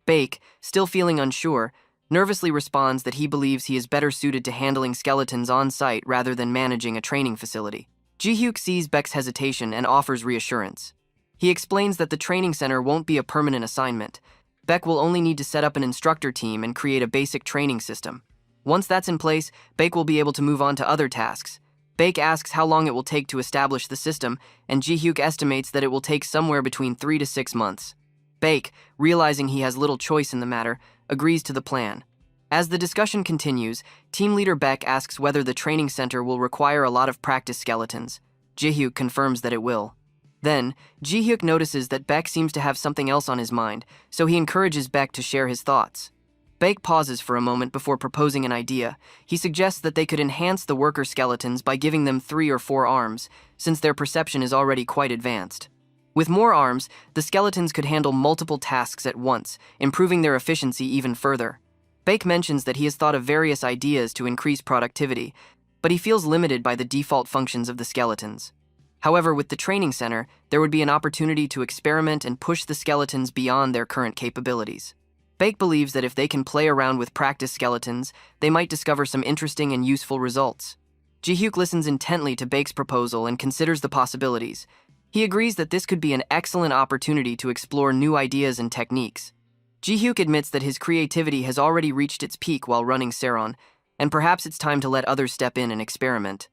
Beck, still feeling unsure, nervously responds that he believes he is better suited to handling skeletons on site rather than managing a training facility. Ji-hyuk sees Beck's hesitation and offers reassurance. He explains that the training center won't be a permanent assignment. Beck will only need to set up an instructor team and create a basic training system. Once that's in place, Beck will be able to move on to other tasks. Beck asks how long it will take to establish the system, and Ji-hyuk estimates that it will take somewhere between 3 to 6 months. Beck, realizing he has little choice in the matter, agrees to the plan. As the discussion continues, team leader Beck asks whether the training center will require a lot of practice skeletons. Ji-hyuk confirms that it will. Then, Ji-hyuk notices that Beck seems to have something else on his mind, so he encourages Beck to share his thoughts. Beck pauses for a moment before proposing an idea. He suggests that they could enhance the worker skeletons by giving them 3 or 4 arms, since their perception is already quite advanced. With more arms, the skeletons could handle multiple tasks at once, improving their efficiency even further. Beck mentions that he has thought of various ideas to increase productivity, but he feels limited by the default functions of the skeletons. However, with the training center, there would be an opportunity to experiment and push the skeletons beyond their current capabilities. Beck believes that if they can play around with practice skeletons, they might discover some interesting and useful results. Ji-hyuk listens intently to Beck's proposal and considers the possibilities. He agrees that this could be an excellent opportunity to explore new ideas and techniques. Ji-hyuk admits that his creativity has already reached its peak while running Sirron, and perhaps it's time to let others step in and experiment.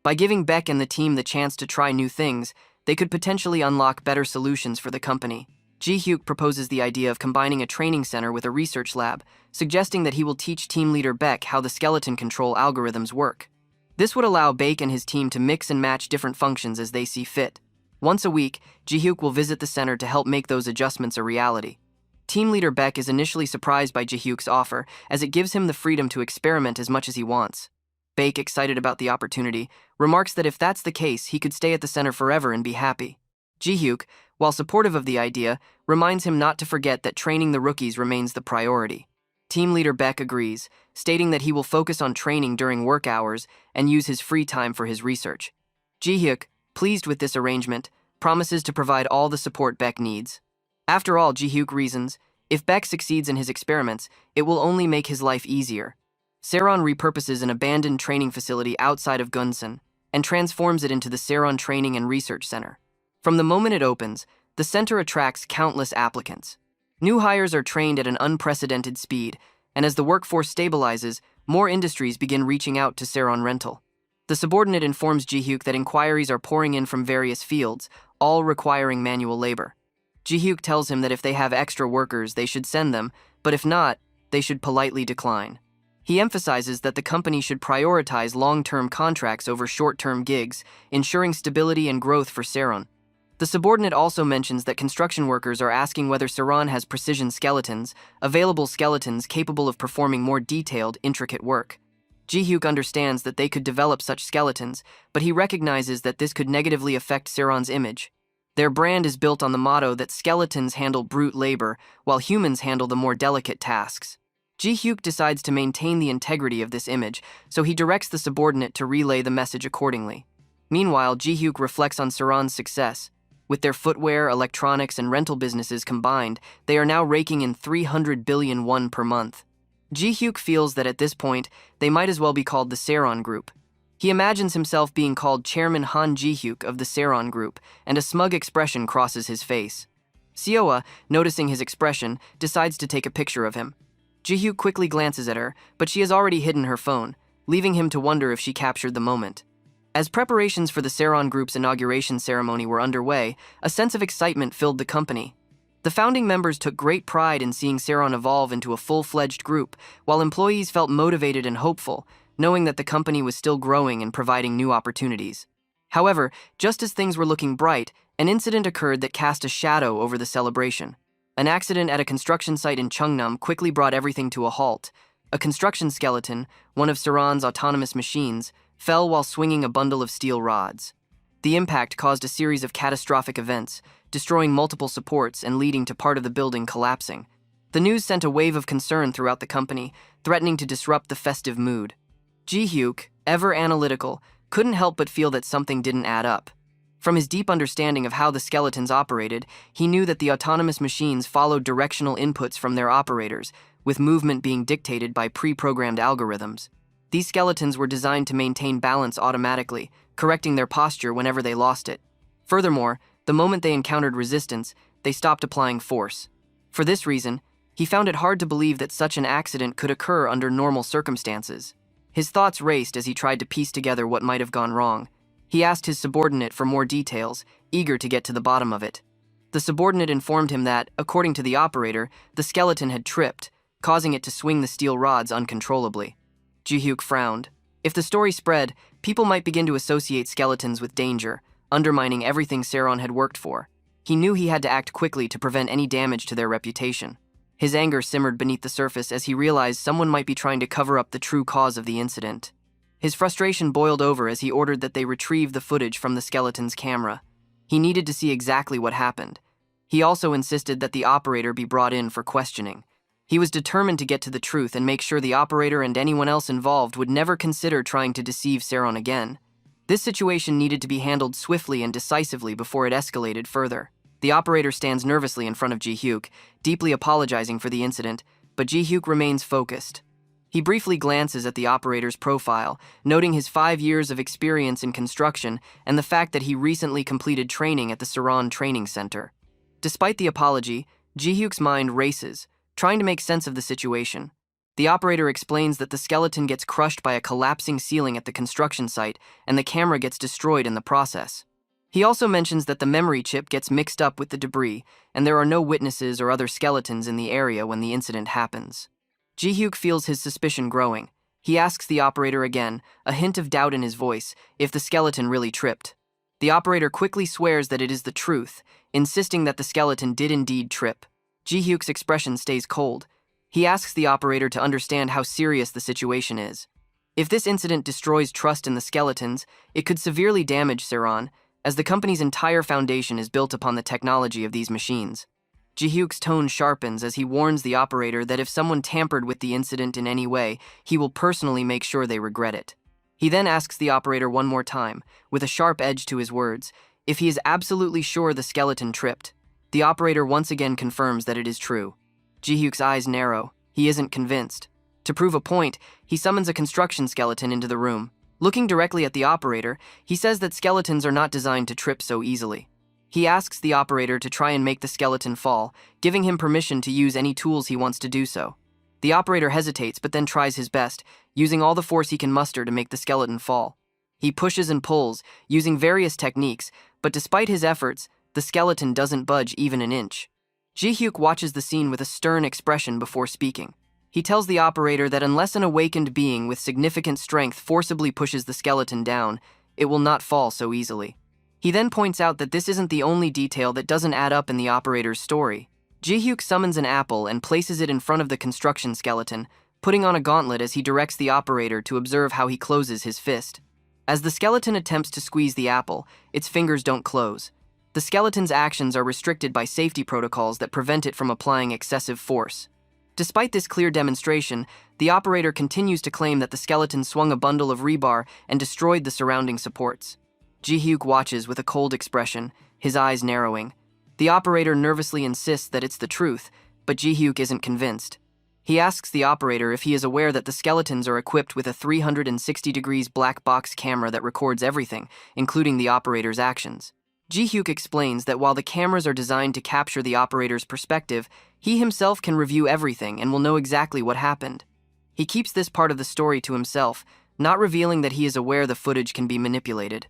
By giving Beck and the team the chance to try new things, they could potentially unlock better solutions for the company. Ji-hyuk proposes the idea of combining a training center with a research lab, suggesting that he will teach team leader Beck how the skeleton control algorithms work. This would allow Beck and his team to mix and match different functions as they see fit. Once a week, Ji-hyuk will visit the center to help make those adjustments a reality. Team leader Beck is initially surprised by Ji-hyuk's offer, as it gives him the freedom to experiment as much as he wants. Beck, excited about the opportunity, remarks that if that's the case, he could stay at the center forever and be happy. Ji-hyuk, while supportive of the idea, reminds him not to forget that training the rookies remains the priority. Team leader Beck agrees, stating that he will focus on training during work hours and use his free time for his research. Ji-hyuk, pleased with this arrangement, promises to provide all the support Beck needs. After all, Ji-hyuk reasons, if Beck succeeds in his experiments, it will only make his life easier. Sirron repurposes an abandoned training facility outside of Gunsan and transforms it into the Sirron Training and Research Center. From the moment it opens, the center attracts countless applicants. New hires are trained at an unprecedented speed, and as the workforce stabilizes, more industries begin reaching out to Sirron Rental. The subordinate informs Ji-hyuk that inquiries are pouring in from various fields, all requiring manual labor. Ji-hyuk tells him that if they have extra workers, they should send them, but if not, they should politely decline. He emphasizes that the company should prioritize long-term contracts over short-term gigs, ensuring stability and growth for Sirron. The subordinate also mentions that construction workers are asking whether Sirron has precision skeletons, available skeletons capable of performing more detailed, intricate work. Ji-hyuk understands that they could develop such skeletons, but he recognizes that this could negatively affect Sirron's image. Their brand is built on the motto that skeletons handle brute labor, while humans handle the more delicate tasks. Ji-hyuk decides to maintain the integrity of this image, so he directs the subordinate to relay the message accordingly. Meanwhile, Ji-hyuk reflects on Sirron's success. With their footwear, electronics, and rental businesses combined, they are now raking in 300 billion won per month. Ji-hyuk feels that at this point, they might as well be called the Sirron Group. He imagines himself being called Chairman Han Ji-hyuk of the Sirron Group, and a smug expression crosses his face. Seawa, noticing his expression, decides to take a picture of him. Ji-hyuk quickly glances at her, but she has already hidden her phone, leaving him to wonder if she captured the moment. As preparations for the Sirron Group's inauguration ceremony were underway, a sense of excitement filled the company. The founding members took great pride in seeing Sirron evolve into a full-fledged group, while employees felt motivated and hopeful, knowing that the company was still growing and providing new opportunities. However, just as things were looking bright, an incident occurred that cast a shadow over the celebration. An accident at a construction site in Cheongnam quickly brought everything to a halt. A construction skeleton, one of Sirron's autonomous machines, fell while swinging a bundle of steel rods. The impact caused a series of catastrophic events, destroying multiple supports and leading to part of the building collapsing. The news sent a wave of concern throughout the company, threatening to disrupt the festive mood. Jung Yuk, ever analytical, couldn't help but feel that something didn't add up. From his deep understanding of how the skeletons operated, he knew that the autonomous machines followed directional inputs from their operators, with movement being dictated by pre-programmed algorithms. These skeletons were designed to maintain balance automatically, correcting their posture whenever they lost it. Furthermore, the moment they encountered resistance, they stopped applying force. For this reason, he found it hard to believe that such an accident could occur under normal circumstances. His thoughts raced as he tried to piece together what might have gone wrong. He asked his subordinate for more details, eager to get to the bottom of it. The subordinate informed him that, according to the operator, the skeleton had tripped, causing it to swing the steel rods uncontrollably. Jung Yuk frowned. If the story spread, people might begin to associate skeletons with danger, undermining everything Sirron had worked for. He knew he had to act quickly to prevent any damage to their reputation. His anger simmered beneath the surface as he realized someone might be trying to cover up the true cause of the incident. His frustration boiled over as he ordered that they retrieve the footage from the skeleton's camera. He needed to see exactly what happened. He also insisted that the operator be brought in for questioning. He was determined to get to the truth and make sure the operator and anyone else involved would never consider trying to deceive Sirron again. This situation needed to be handled swiftly and decisively before it escalated further. The operator stands nervously in front of Jung Yuk, deeply apologizing for the incident, but Jung Yuk remains focused. He briefly glances at the operator's profile, noting his 5 years of experience in construction and the fact that he recently completed training at the Sirron Training Center. Despite the apology, Jung Yuk's mind races, trying to make sense of the situation. The operator explains that the skeleton gets crushed by a collapsing ceiling at the construction site, and the camera gets destroyed in the process. He also mentions that the memory chip gets mixed up with the debris, and there are no witnesses or other skeletons in the area when the incident happens. Jung Yuk feels his suspicion growing. He asks the operator again, a hint of doubt in his voice, if the skeleton really tripped. The operator quickly swears that it is the truth, insisting that the skeleton did indeed trip. Jung Yuk's expression stays cold. He asks the operator to understand how serious the situation is. If this incident destroys trust in the skeletons, it could severely damage Sirron, as the company's entire foundation is built upon the technology of these machines. Jung Yuk's tone sharpens as he warns the operator that if someone tampered with the incident in any way, he will personally make sure they regret it. He then asks the operator one more time, with a sharp edge to his words, if he is absolutely sure the skeleton tripped. The operator once again confirms that it is true. Jung Yuk's eyes narrow. He isn't convinced. To prove a point, he summons a construction skeleton into the room. Looking directly at the operator, he says that skeletons are not designed to trip so easily. He asks the operator to try and make the skeleton fall, giving him permission to use any tools he wants to do so. The operator hesitates but then tries his best, using all the force he can muster to make the skeleton fall. He pushes and pulls, using various techniques, but despite his efforts, the skeleton doesn't budge even an inch. Jung Yuk watches the scene with a stern expression before speaking. He tells the operator that unless an awakened being with significant strength forcibly pushes the skeleton down, it will not fall so easily. He then points out that this isn't the only detail that doesn't add up in the operator's story. Jung Yuk summons an apple and places it in front of the construction skeleton, putting on a gauntlet as he directs the operator to observe how he closes his fist. As the skeleton attempts to squeeze the apple, its fingers don't close. The skeleton's actions are restricted by safety protocols that prevent it from applying excessive force. Despite this clear demonstration, the operator continues to claim that the skeleton swung a bundle of rebar and destroyed the surrounding supports. Jung Yuk watches with a cold expression, his eyes narrowing. The operator nervously insists that it's the truth, but Jung Yuk isn't convinced. He asks the operator if he is aware that the skeletons are equipped with a 360 degrees black box camera that records everything, including the operator's actions. Jung Yuk explains that while the cameras are designed to capture the operator's perspective, he himself can review everything and will know exactly what happened. He keeps this part of the story to himself, not revealing that he is aware the footage can be manipulated.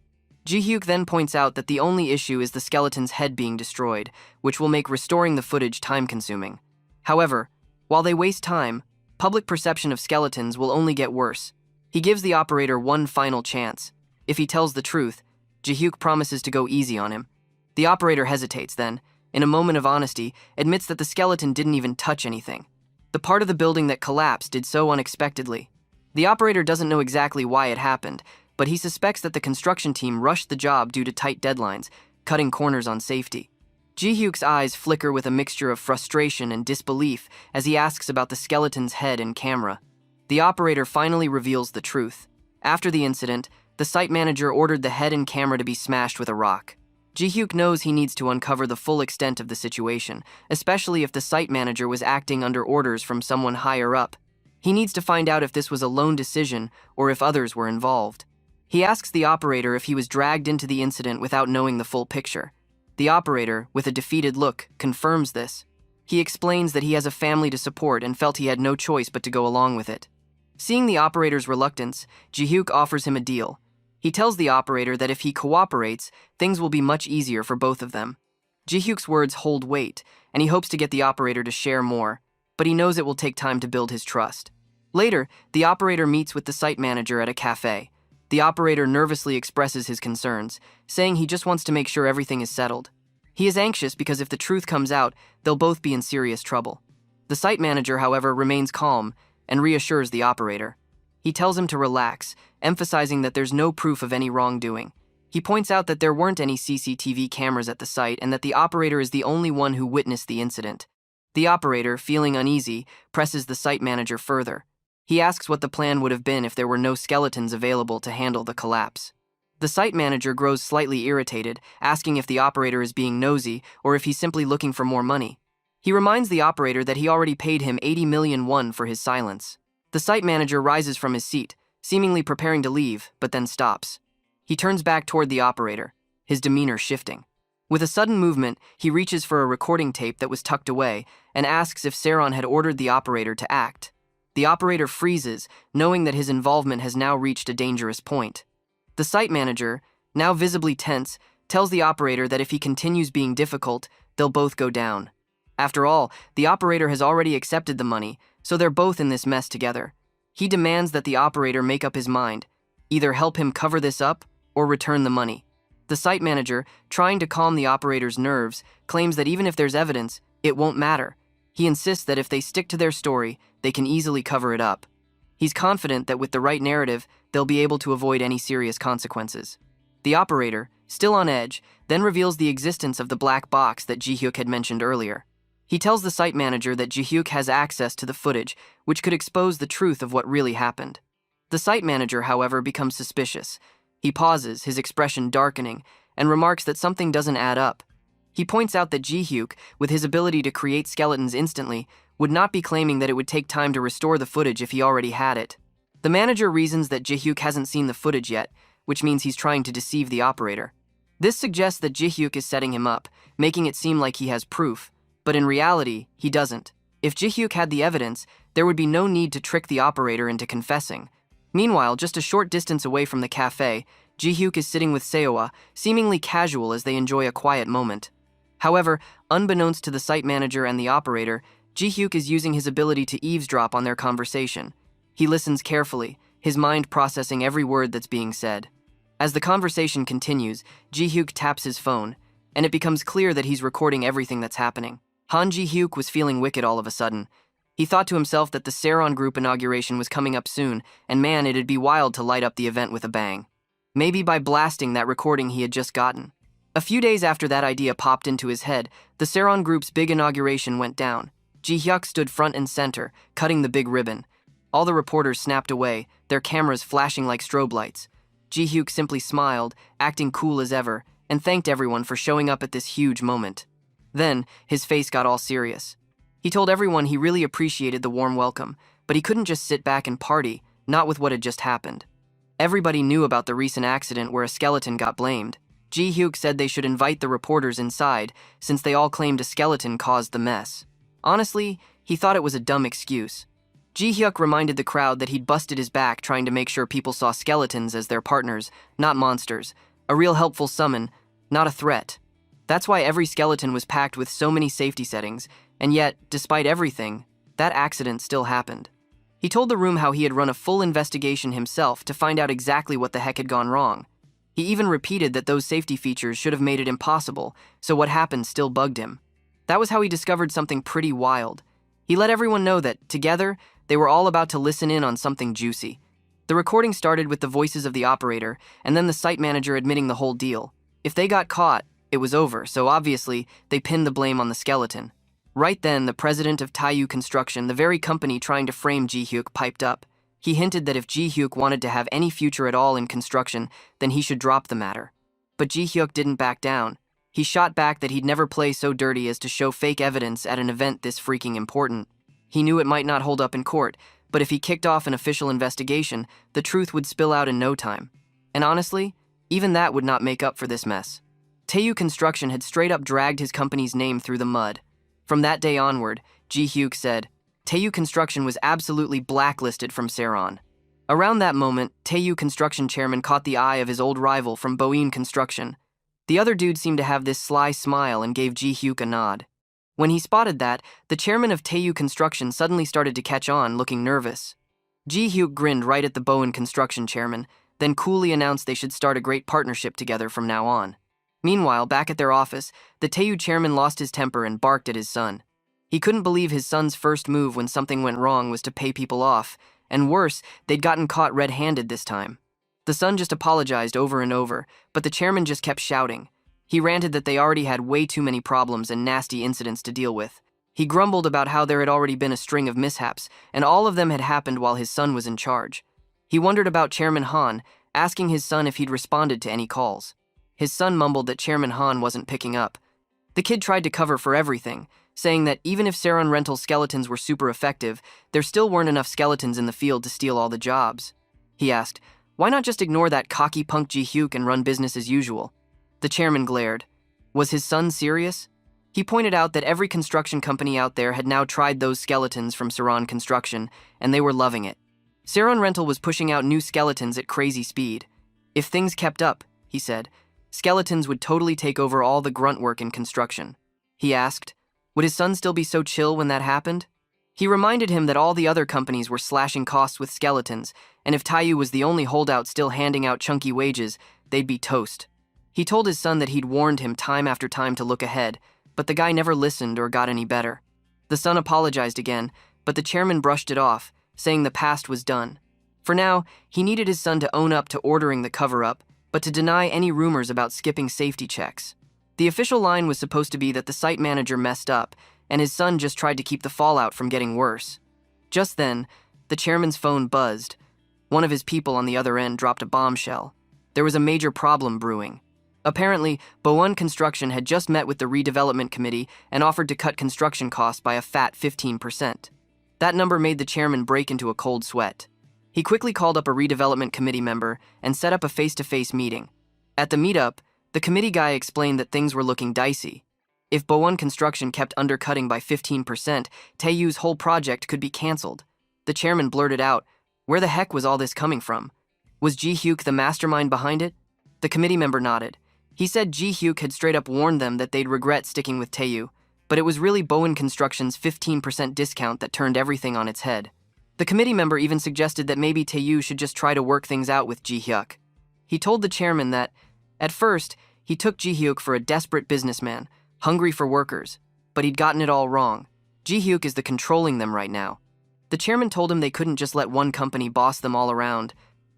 Ji Hyuk then points out that the only issue is the skeleton's head being destroyed, which will make restoring the footage time-consuming. However, while they waste time, public perception of skeletons will only get worse. He gives the operator one final chance. If he tells the truth, Ji Hyuk promises to go easy on him. The operator hesitates then, in a moment of honesty, admits that the skeleton didn't even touch anything. The part of the building that collapsed did so unexpectedly. The operator doesn't know exactly why it happened, but he suspects that the construction team rushed the job due to tight deadlines, cutting corners on safety. Ji Hyuk's eyes flicker with a mixture of frustration and disbelief as he asks about the skeleton's head and camera. The operator finally reveals the truth. After the incident, the site manager ordered the head and camera to be smashed with a rock. Ji Hyuk knows he needs to uncover the full extent of the situation, especially if the site manager was acting under orders from someone higher up. He needs to find out if this was a lone decision or if others were involved. He asks the operator if he was dragged into the incident without knowing the full picture. The operator, with a defeated look, confirms this. He explains that he has a family to support and felt he had no choice but to go along with it. Seeing the operator's reluctance, Ji Hyuk offers him a deal. He tells the operator that if he cooperates, things will be much easier for both of them. Ji Hyuk's words hold weight, and he hopes to get the operator to share more, but he knows it will take time to build his trust. Later, the operator meets with the site manager at a cafe. The operator nervously expresses his concerns, saying he just wants to make sure everything is settled. He is anxious because if the truth comes out, they'll both be in serious trouble. The site manager, however, remains calm and reassures the operator. He tells him to relax, emphasizing that there's no proof of any wrongdoing. He points out that there weren't any CCTV cameras at the site and that the operator is the only one who witnessed the incident. The operator, feeling uneasy, presses the site manager further. He asks what the plan would have been if there were no skeletons available to handle the collapse. The site manager grows slightly irritated, asking if the operator is being nosy or if he's simply looking for more money. He reminds the operator that he already paid him 80 million won for his silence. The site manager rises from his seat, seemingly preparing to leave, but then stops. He turns back toward the operator, his demeanor shifting. With a sudden movement, he reaches for a recording tape that was tucked away and asks if Sirron had ordered the operator to act. The operator freezes, knowing that his involvement has now reached a dangerous point. The site manager, now visibly tense, tells the operator that if he continues being difficult, they'll both go down. After all, the operator has already accepted the money, so they're both in this mess together. He demands that the operator make up his mind, either help him cover this up or return the money. The site manager, trying to calm the operator's nerves, claims that even if there's evidence, it won't matter. He insists that if they stick to their story, they can easily cover it up. He's confident that with the right narrative, they'll be able to avoid any serious consequences. The operator, still on edge, then reveals the existence of the black box that Ji Hyuk had mentioned earlier. He tells the site manager that Ji Hyuk has access to the footage, which could expose the truth of what really happened. The site manager, however, becomes suspicious. He pauses, his expression darkening, and remarks that something doesn't add up. He points out that Ji Hyuk, with his ability to create skeletons instantly, would not be claiming that it would take time to restore the footage if he already had it. The manager reasons that Ji Hyuk hasn't seen the footage yet, which means he's trying to deceive the operator. This suggests that Ji Hyuk is setting him up, making it seem like he has proof, but in reality, he doesn't. If Ji Hyuk had the evidence, there would be no need to trick the operator into confessing. Meanwhile, just a short distance away from the cafe, Ji Hyuk is sitting with Seawa, seemingly casual as they enjoy a quiet moment. However, unbeknownst to the site manager and the operator, Ji Hyuk is using his ability to eavesdrop on their conversation. He listens carefully, his mind processing every word that's being said. As the conversation continues, Ji Hyuk taps his phone, and it becomes clear that he's recording everything that's happening. Han Ji Hyuk was feeling wicked all of a sudden. He thought to himself that the Sirron group inauguration was coming up soon, and man, it'd be wild to light up the event with a bang. Maybe by blasting that recording he had just gotten. A few days after that idea popped into his head, the Sirron group's big inauguration went down. Ji Hyuk stood front and center, cutting the big ribbon. All the reporters snapped away, their cameras flashing like strobe lights. Ji Hyuk simply smiled, acting cool as ever, and thanked everyone for showing up at this huge moment. Then, his face got all serious. He told everyone he really appreciated the warm welcome, but he couldn't just sit back and party, not with what had just happened. Everybody knew about the recent accident where a skeleton got blamed. Ji Hyuk said they should invite the reporters inside, since they all claimed a skeleton caused the mess. Honestly, he thought it was a dumb excuse. Ji Hyuk reminded the crowd that he'd busted his back trying to make sure people saw skeletons as their partners, not monsters, A real helpful summon, not a threat. That's why every skeleton was packed with so many safety settings, and yet, despite everything, that accident still happened. He told the room how he had run a full investigation himself to find out exactly what the heck had gone wrong. He even repeated that those safety features should have made it impossible, so what happened still bugged him. That was how he discovered something pretty wild. He let everyone know that, together, they were all about to listen in on something juicy. The recording started with the voices of the operator, and then the site manager admitting the whole deal. If they got caught, it was over, so obviously, they pinned the blame on the skeleton. Right then, the president of Taiyu Construction, the very company trying to frame Ji-hyuk, piped up. He hinted that if Ji-hyuk wanted to have any future at all in construction, then he should drop the matter. But Ji-hyuk didn't back down. He shot back that he'd never play so dirty as to show fake evidence at an event this freaking important. He knew it might not hold up in court, but if he kicked off an official investigation, the truth would spill out in no time. And honestly, even that would not make up for this mess. Taiyu Construction had straight up dragged his company's name through the mud. From that day onward, Ji-hyuk said, Taiyu Construction was absolutely blacklisted from Sirron. Around that moment, Taiyu Construction chairman caught the eye of his old rival from Boeing Construction. The other dude seemed to have this sly smile and gave Ji-hyuk a nod. When he spotted that, the chairman of Taiyu Construction suddenly started to catch on, looking nervous. Ji-hyuk grinned right at the Boeing Construction chairman, then coolly announced they should start a great partnership together from now on. Meanwhile, back at their office, the Taiyu chairman lost his temper and barked at his son. He couldn't believe his son's first move when something went wrong was to pay people off, and worse, they'd gotten caught red-handed this time. The son just apologized over and over, but the chairman just kept shouting. He ranted that they already had way too many problems and nasty incidents to deal with. He grumbled about how there had already been a string of mishaps, and all of them had happened while his son was in charge. He wondered about Chairman Han, asking his son if he'd responded to any calls. His son mumbled that Chairman Han wasn't picking up. The kid tried to cover for everything, saying that even if Sirron rental skeletons were super effective, there still weren't enough skeletons in the field to steal all the jobs. He asked, why not just ignore that cocky punk Ji-hyuk and run business as usual? The chairman glared. Was his son serious? He pointed out that every construction company out there had now tried those skeletons from Sirron Construction, and they were loving it. Sirron Rental was pushing out new skeletons at crazy speed. If things kept up, he said, skeletons would totally take over all the grunt work in construction. He asked, would his son still be so chill when that happened? He reminded him that all the other companies were slashing costs with skeletons, and if Taiyu was the only holdout still handing out chunky wages, they'd be toast. He told his son that he'd warned him time after time to look ahead, but the guy never listened or got any better. The son apologized again, but the chairman brushed it off, saying the past was done. For now, he needed his son to own up to ordering the cover-up, but to deny any rumors about skipping safety checks. The official line was supposed to be that the site manager messed up, and his son just tried to keep the fallout from getting worse. Just then, the chairman's phone buzzed. One of his people on the other end dropped a bombshell. There was a major problem brewing. Apparently, Boeing Construction had just met with the redevelopment committee and offered to cut construction costs by a fat 15%. That number made the chairman break into a cold sweat. He quickly called up a redevelopment committee member and set up a face-to-face meeting. At the meetup, the committee guy explained that things were looking dicey. If Boeing Construction kept undercutting by 15%, Taiyu's whole project could be canceled. The chairman blurted out, where the heck was all this coming from? Was Ji-hyuk the mastermind behind it? The committee member nodded. He said Ji-hyuk had straight up warned them that they'd regret sticking with Taiyu, but it was really Boeing Construction's 15% discount that turned everything on its head. The committee member even suggested that maybe Taiyu should just try to work things out with Ji-hyuk. He told the chairman that, at first, he took Ji-hyuk for a desperate businessman, hungry for workers, but he'd gotten it all wrong. Ji-hyuk is the controlling them right now. The chairman told him they couldn't just let one company boss them all around,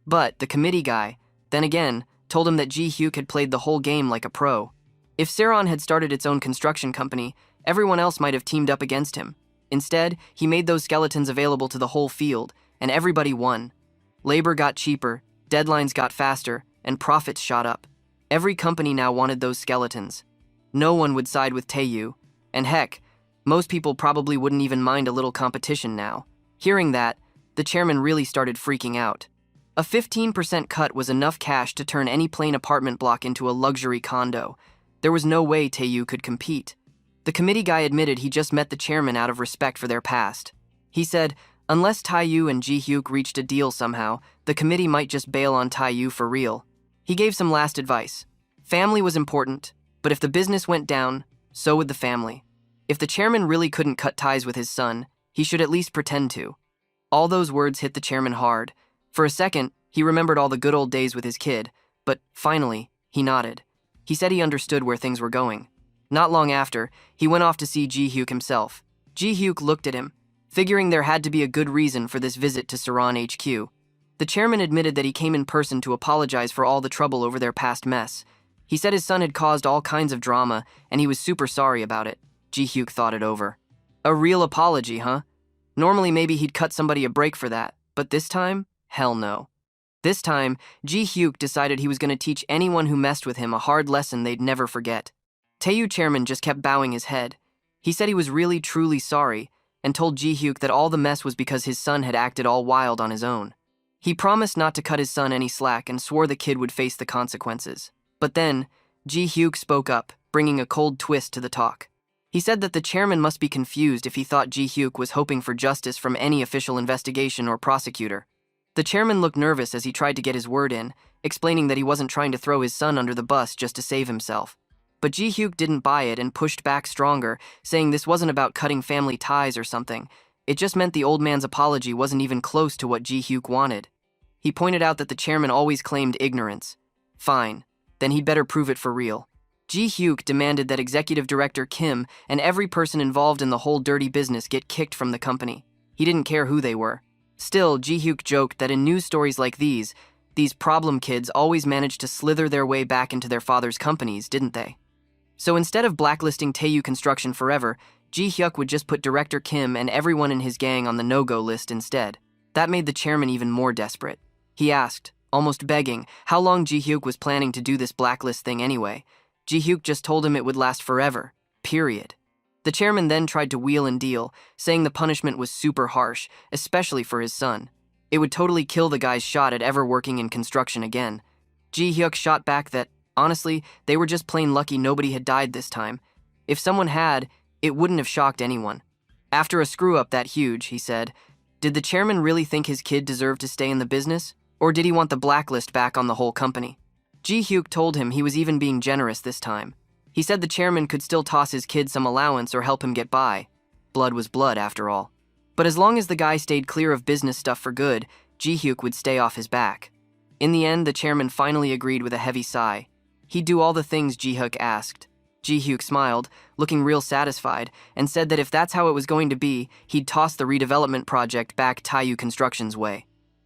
but the committee guy, then again, told him that Ji-hyuk had played the whole game like a pro. If Sirron had started its own construction company, everyone else might have teamed up against him. Instead, he made those skeletons available to the whole field, and everybody won. Labor got cheaper, deadlines got faster, and profits shot up. Every company now wanted those skeletons. No one would side with Taiyu, and heck, most people probably wouldn't even mind a little competition now. Hearing that, the chairman really started freaking out. A 15% cut was enough cash to turn any plain apartment block into a luxury condo. There was no way Taiyu could compete. The committee guy admitted he just met the chairman out of respect for their past. He said, unless Taiyu and Ji-hyuk reached a deal somehow, the committee might just bail on Taiyu for real. He gave some last advice. Family was important, but if the business went down, so would the family. If the chairman really couldn't cut ties with his son, he should at least pretend to. All those words hit the chairman hard. For a second, he remembered all the good old days with his kid, but finally, he nodded. He said he understood where things were going. Not long after, he went off to see Jung Yuk himself. Jung Yuk looked at him, figuring there had to be a good reason for this visit to Sirron HQ. The chairman admitted that he came in person to apologize for all the trouble over their past mess. He said his son had caused all kinds of drama, and he was super sorry about it. Jung Yuk thought it over. A real apology, huh? Normally maybe he'd cut somebody a break for that, but this time, hell no. This time, Jung Yuk decided he was going to teach anyone who messed with him a hard lesson they'd never forget. Taeyu chairman just kept bowing his head. He said he was really truly sorry, and told Jung Yuk that all the mess was because his son had acted all wild on his own. He promised not to cut his son any slack and swore the kid would face the consequences. But then, Jung Yuk spoke up, bringing a cold twist to the talk. He said that the chairman must be confused if he thought Jung Yuk was hoping for justice from any official investigation or prosecutor. The chairman looked nervous as he tried to get his word in, explaining that he wasn't trying to throw his son under the bus just to save himself. But Jung Yuk didn't buy it and pushed back stronger, saying this wasn't about cutting family ties or something. It just meant the old man's apology wasn't even close to what Jung Yuk wanted. He pointed out that the chairman always claimed ignorance. Fine, then he'd better prove it for real. Jung Yuk demanded that Executive Director Kim and every person involved in the whole dirty business get kicked from the company. He didn't care who they were. Still, Jung Yuk joked that in news stories like these problem kids always managed to slither their way back into their father's companies, didn't they? So instead of blacklisting Taeyu Construction forever, Jung Yuk would just put Director Kim and everyone in his gang on the no-go list instead. That made the chairman even more desperate. He asked, almost begging, how long Jung Yuk was planning to do this blacklist thing anyway. Jung Yuk just told him it would last forever. Period. The chairman then tried to wheel and deal, saying the punishment was super harsh, especially for his son. It would totally kill the guy's shot at ever working in construction again. Jung Yuk shot back that, honestly, they were just plain lucky nobody had died this time. If someone had, it wouldn't have shocked anyone. After a screw-up that huge, he said, did the chairman really think his kid deserved to stay in the business? Or did he want the blacklist back on the whole company? Jung Yuk told him he was even being generous this time. He said the chairman could still toss his kid some allowance or help him get by. Blood was blood, after all. But as long as the guy stayed clear of business stuff for good, Jung Yuk would stay off his back. In the end, the chairman finally agreed with a heavy sigh. He'd do all the things Jung Yuk asked. Jung Yuk smiled, looking real satisfied, and said that if that's how it was going to be, he'd toss the redevelopment project back Taeyu Construction's way.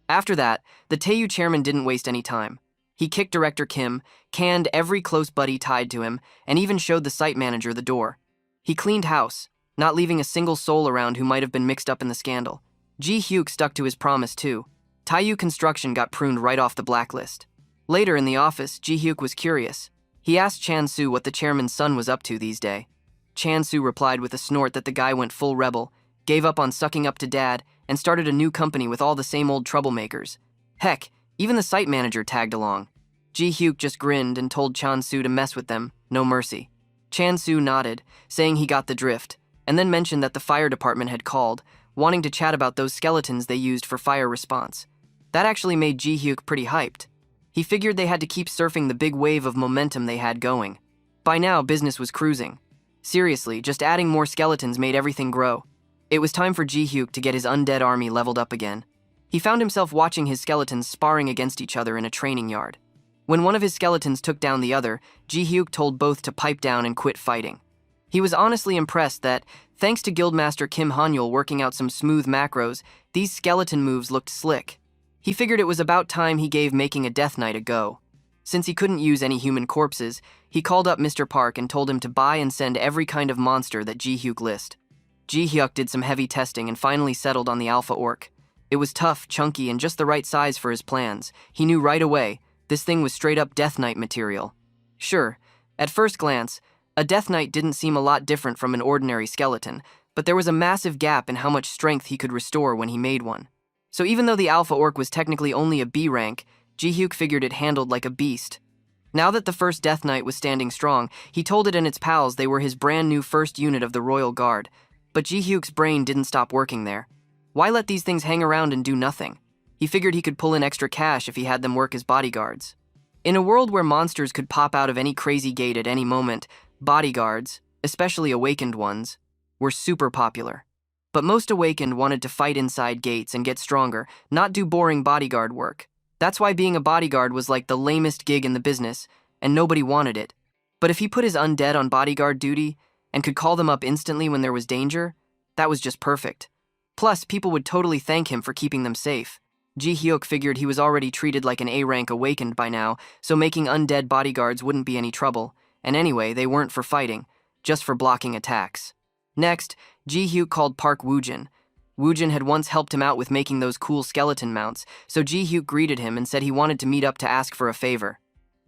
After that, the Taeyu chairman didn't waste any time. He kicked Director Kim, canned every close buddy tied to him, and even showed the site manager the door. He cleaned house, not leaving a single soul around who might have been mixed up in the scandal. Jung Yuk stuck to his promise too. Taeyu Construction got pruned right off the blacklist. Later in the office, Jung Yuk was curious. He asked Chan-Soo what the chairman's son was up to these days. Chan-Soo replied with a snort that the guy went full rebel, gave up on sucking up to dad, and started a new company with all the same old troublemakers. Heck, even the site manager tagged along. Jung Yuk just grinned and told Chan-Soo to mess with them, no mercy. Chan-Soo nodded, saying he got the drift, and then mentioned that the fire department had called, wanting to chat about those skeletons they used for fire response. That actually made Jung Yuk pretty hyped. He figured they had to keep surfing the big wave of momentum they had going. By now, business was cruising. Seriously, just adding more skeletons made everything grow. It was time for Jung Yuk to get his undead army leveled up again. He found himself watching his skeletons sparring against each other in a training yard. When one of his skeletons took down the other, Jung Yuk told both to pipe down and quit fighting. He was honestly impressed that, thanks to Guildmaster Kim Hanul working out some smooth macros, these skeleton moves looked slick. He figured it was about time he gave making a Death Knight a go. Since he couldn't use any human corpses, he called up Mr. Park and told him to buy and send every kind of monster that Jung Yuk list. Jung Yuk did some heavy testing and finally settled on the Alpha Orc. It was tough, chunky, and just the right size for his plans. He knew right away, this thing was straight-up Death Knight material. Sure, at first glance, a Death Knight didn't seem a lot different from an ordinary skeleton, but there was a massive gap in how much strength he could restore when he made one. So even though the Alpha Orc was technically only a B rank, Jung Yuk figured it handled like a beast. Now that the first Death Knight was standing strong, he told it and its pals they were his brand new first unit of the Royal Guard. But Jung Yuk's brain didn't stop working there. Why let these things hang around and do nothing? He figured he could pull in extra cash if he had them work as bodyguards. In a world where monsters could pop out of any crazy gate at any moment, bodyguards, especially awakened ones, were super popular. But most awakened wanted to fight inside gates and get stronger, not do boring bodyguard work. That's why being a bodyguard was like the lamest gig in the business, and nobody wanted it. But if he put his undead on bodyguard duty and could call them up instantly when there was danger, that was just perfect. Plus, people would totally thank him for keeping them safe. Ji Hyuk figured he was already treated like an A-rank awakened by now, so making undead bodyguards wouldn't be any trouble. And anyway, they weren't for fighting, just for blocking attacks. Next, Ji Hyuk called Park Woojin. Woojin had once helped him out with making those cool skeleton mounts, so Ji Hyuk greeted him and said he wanted to meet up to ask for a favor.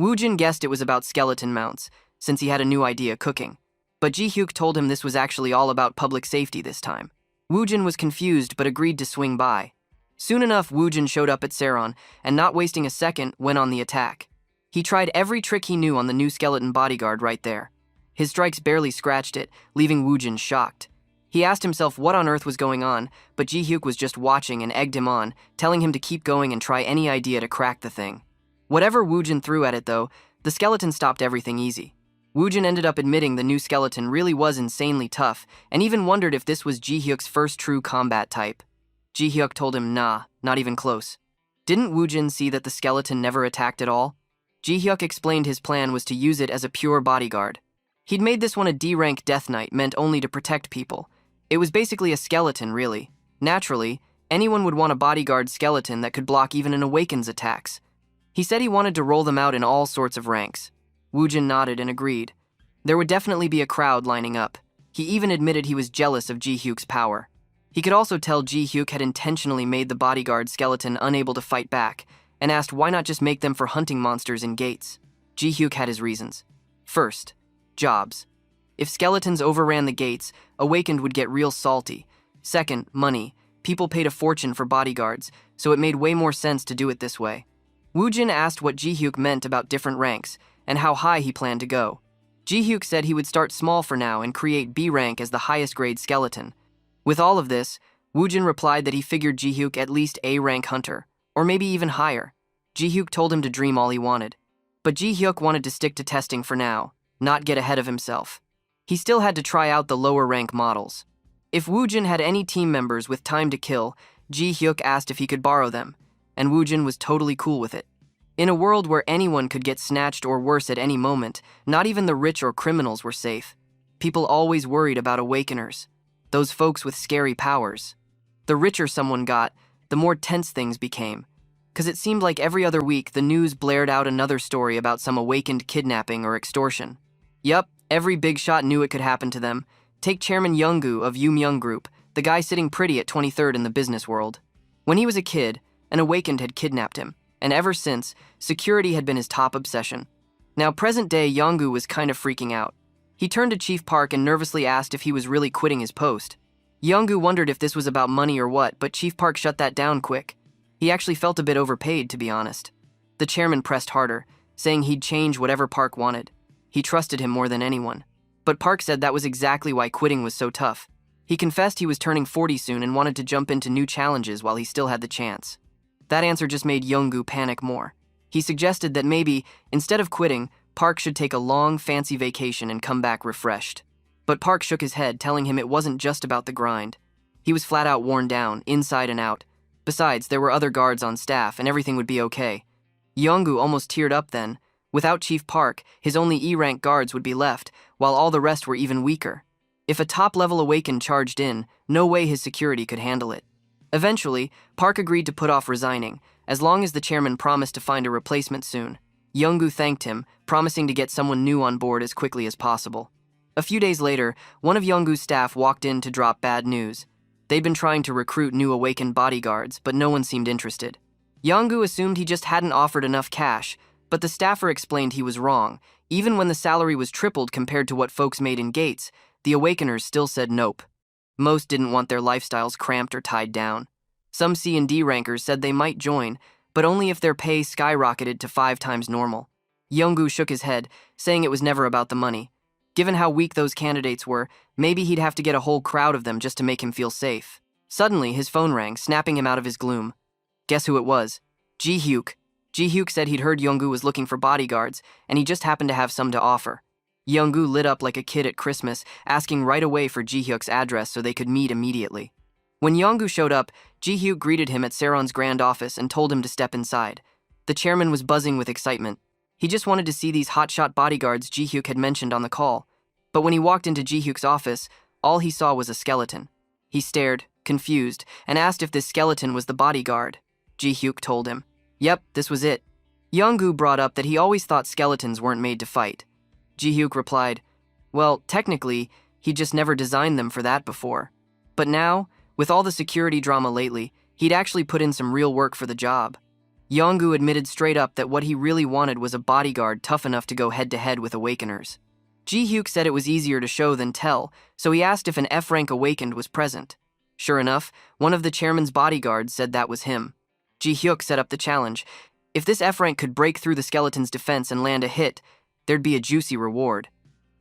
Woojin guessed it was about skeleton mounts, since he had a new idea cooking. But Ji Hyuk told him this was actually all about public safety this time. Woojin was confused but agreed to swing by. Soon enough, Woojin showed up at Sirron, and not wasting a second, went on the attack. He tried every trick he knew on the new skeleton bodyguard right there. His strikes barely scratched it, leaving Woojin shocked. He asked himself what on earth was going on, but Ji Hyuk was just watching and egged him on, telling him to keep going and try any idea to crack the thing. Whatever Woojin threw at it though, the skeleton stopped everything easy. Woojin ended up admitting the new skeleton really was insanely tough, and even wondered if this was Ji Hyuk's first true combat type. Ji Hyuk told him nah, not even close. Didn't Woojin see that the skeleton never attacked at all? Ji Hyuk explained his plan was to use it as a pure bodyguard. He'd made this one a D-rank Death Knight meant only to protect people. It was basically a skeleton, really. Naturally, anyone would want a bodyguard skeleton that could block even an Awaken's attacks. He said he wanted to roll them out in all sorts of ranks. Woojin nodded and agreed. There would definitely be a crowd lining up. He even admitted he was jealous of Ji Hyuk's power. He could also tell Ji Hyuk had intentionally made the bodyguard skeleton unable to fight back, and asked why not just make them for hunting monsters in gates. Ji Hyuk had his reasons. First, jobs. If skeletons overran the gates, Awakened would get real salty. Second, money. People paid a fortune for bodyguards, so it made way more sense to do it this way. Woojin asked what Ji Hyuk meant about different ranks, and how high he planned to go. Ji Hyuk said he would start small for now and create B rank as the highest grade skeleton. With all of this, Woojin replied that he figured Ji Hyuk at least A rank hunter, or maybe even higher. Ji Hyuk told him to dream all he wanted. But Ji Hyuk wanted to stick to testing for now, not get ahead of himself. He still had to try out the lower rank models. If Woojin had any team members with time to kill, Ji Hyuk asked if he could borrow them, and Woojin was totally cool with it. In a world where anyone could get snatched or worse at any moment, not even the rich or criminals were safe. People always worried about Awakeners, those folks with scary powers. The richer someone got, the more tense things became, because it seemed like every other week the news blared out another story about some Awakened kidnapping or extortion. Yup, every big shot knew it could happen to them. Take Chairman Young-gu of Yoon Group, the guy sitting pretty at 23rd in the business world. When he was a kid, an Awakened had kidnapped him, and ever since, security had been his top obsession. Now, present-day Young-gu was kind of freaking out. He turned to Chief Park and nervously asked if he was really quitting his post. Young-gu wondered if this was about money or what, but Chief Park shut that down quick. He actually felt a bit overpaid, to be honest. The chairman pressed harder, saying he'd change whatever Park wanted. He trusted him more than anyone. But Park said that was exactly why quitting was so tough. He confessed he was turning 40 soon and wanted to jump into new challenges while he still had the chance. That answer just made Young-gu panic more. He suggested that maybe, instead of quitting, Park should take a long, fancy vacation and come back refreshed. But Park shook his head, telling him it wasn't just about the grind. He was flat out worn down, inside and out. Besides, there were other guards on staff, and everything would be okay. Young-gu almost teared up then. Without Chief Park, his only E-rank guards would be left, while all the rest were even weaker. If a top-level Awakened charged in, no way his security could handle it. Eventually, Park agreed to put off resigning, as long as the chairman promised to find a replacement soon. Young-gu thanked him, promising to get someone new on board as quickly as possible. A few days later, one of Young-gu's staff walked in to drop bad news. They'd been trying to recruit new Awakened bodyguards, but no one seemed interested. Young-gu assumed he just hadn't offered enough cash, but the staffer explained he was wrong. Even when the salary was tripled compared to what folks made in gates, the Awakeners still said nope. Most didn't want their lifestyles cramped or tied down. Some C and D rankers said they might join, but only if their pay skyrocketed to 5 times normal. Young-gu shook his head, saying it was never about the money. Given how weak those candidates were, maybe he'd have to get a whole crowd of them just to make him feel safe. Suddenly, his phone rang, snapping him out of his gloom. Guess who it was? Ji Hyuk. Ji-hyuk said he'd heard Young-gu was looking for bodyguards, and he just happened to have some to offer. Young-gu lit up like a kid at Christmas, asking right away for Ji-hyuk's address so they could meet immediately. When Young-gu showed up, Ji-hyuk greeted him at Sirron's grand office and told him to step inside. The chairman was buzzing with excitement. He just wanted to see these hotshot bodyguards Ji-hyuk had mentioned on the call. But when he walked into Ji-hyuk's office, all he saw was a skeleton. He stared, confused, and asked if this skeleton was the bodyguard. Ji-hyuk told him. Yep, this was it. Young-gu brought up that he always thought skeletons weren't made to fight. Ji-hyuk replied, well, technically, he'd just never designed them for that before. But now, with all the security drama lately, he'd actually put in some real work for the job. Young-gu admitted straight up that what he really wanted was a bodyguard tough enough to go head-to-head with Awakeners. Ji-hyuk said it was easier to show than tell, so he asked if an F-rank Awakened was present. Sure enough, one of the chairman's bodyguards said that was him. Ji-hyuk set up the challenge. If this F-rank could break through the skeleton's defense and land a hit, there'd be a juicy reward.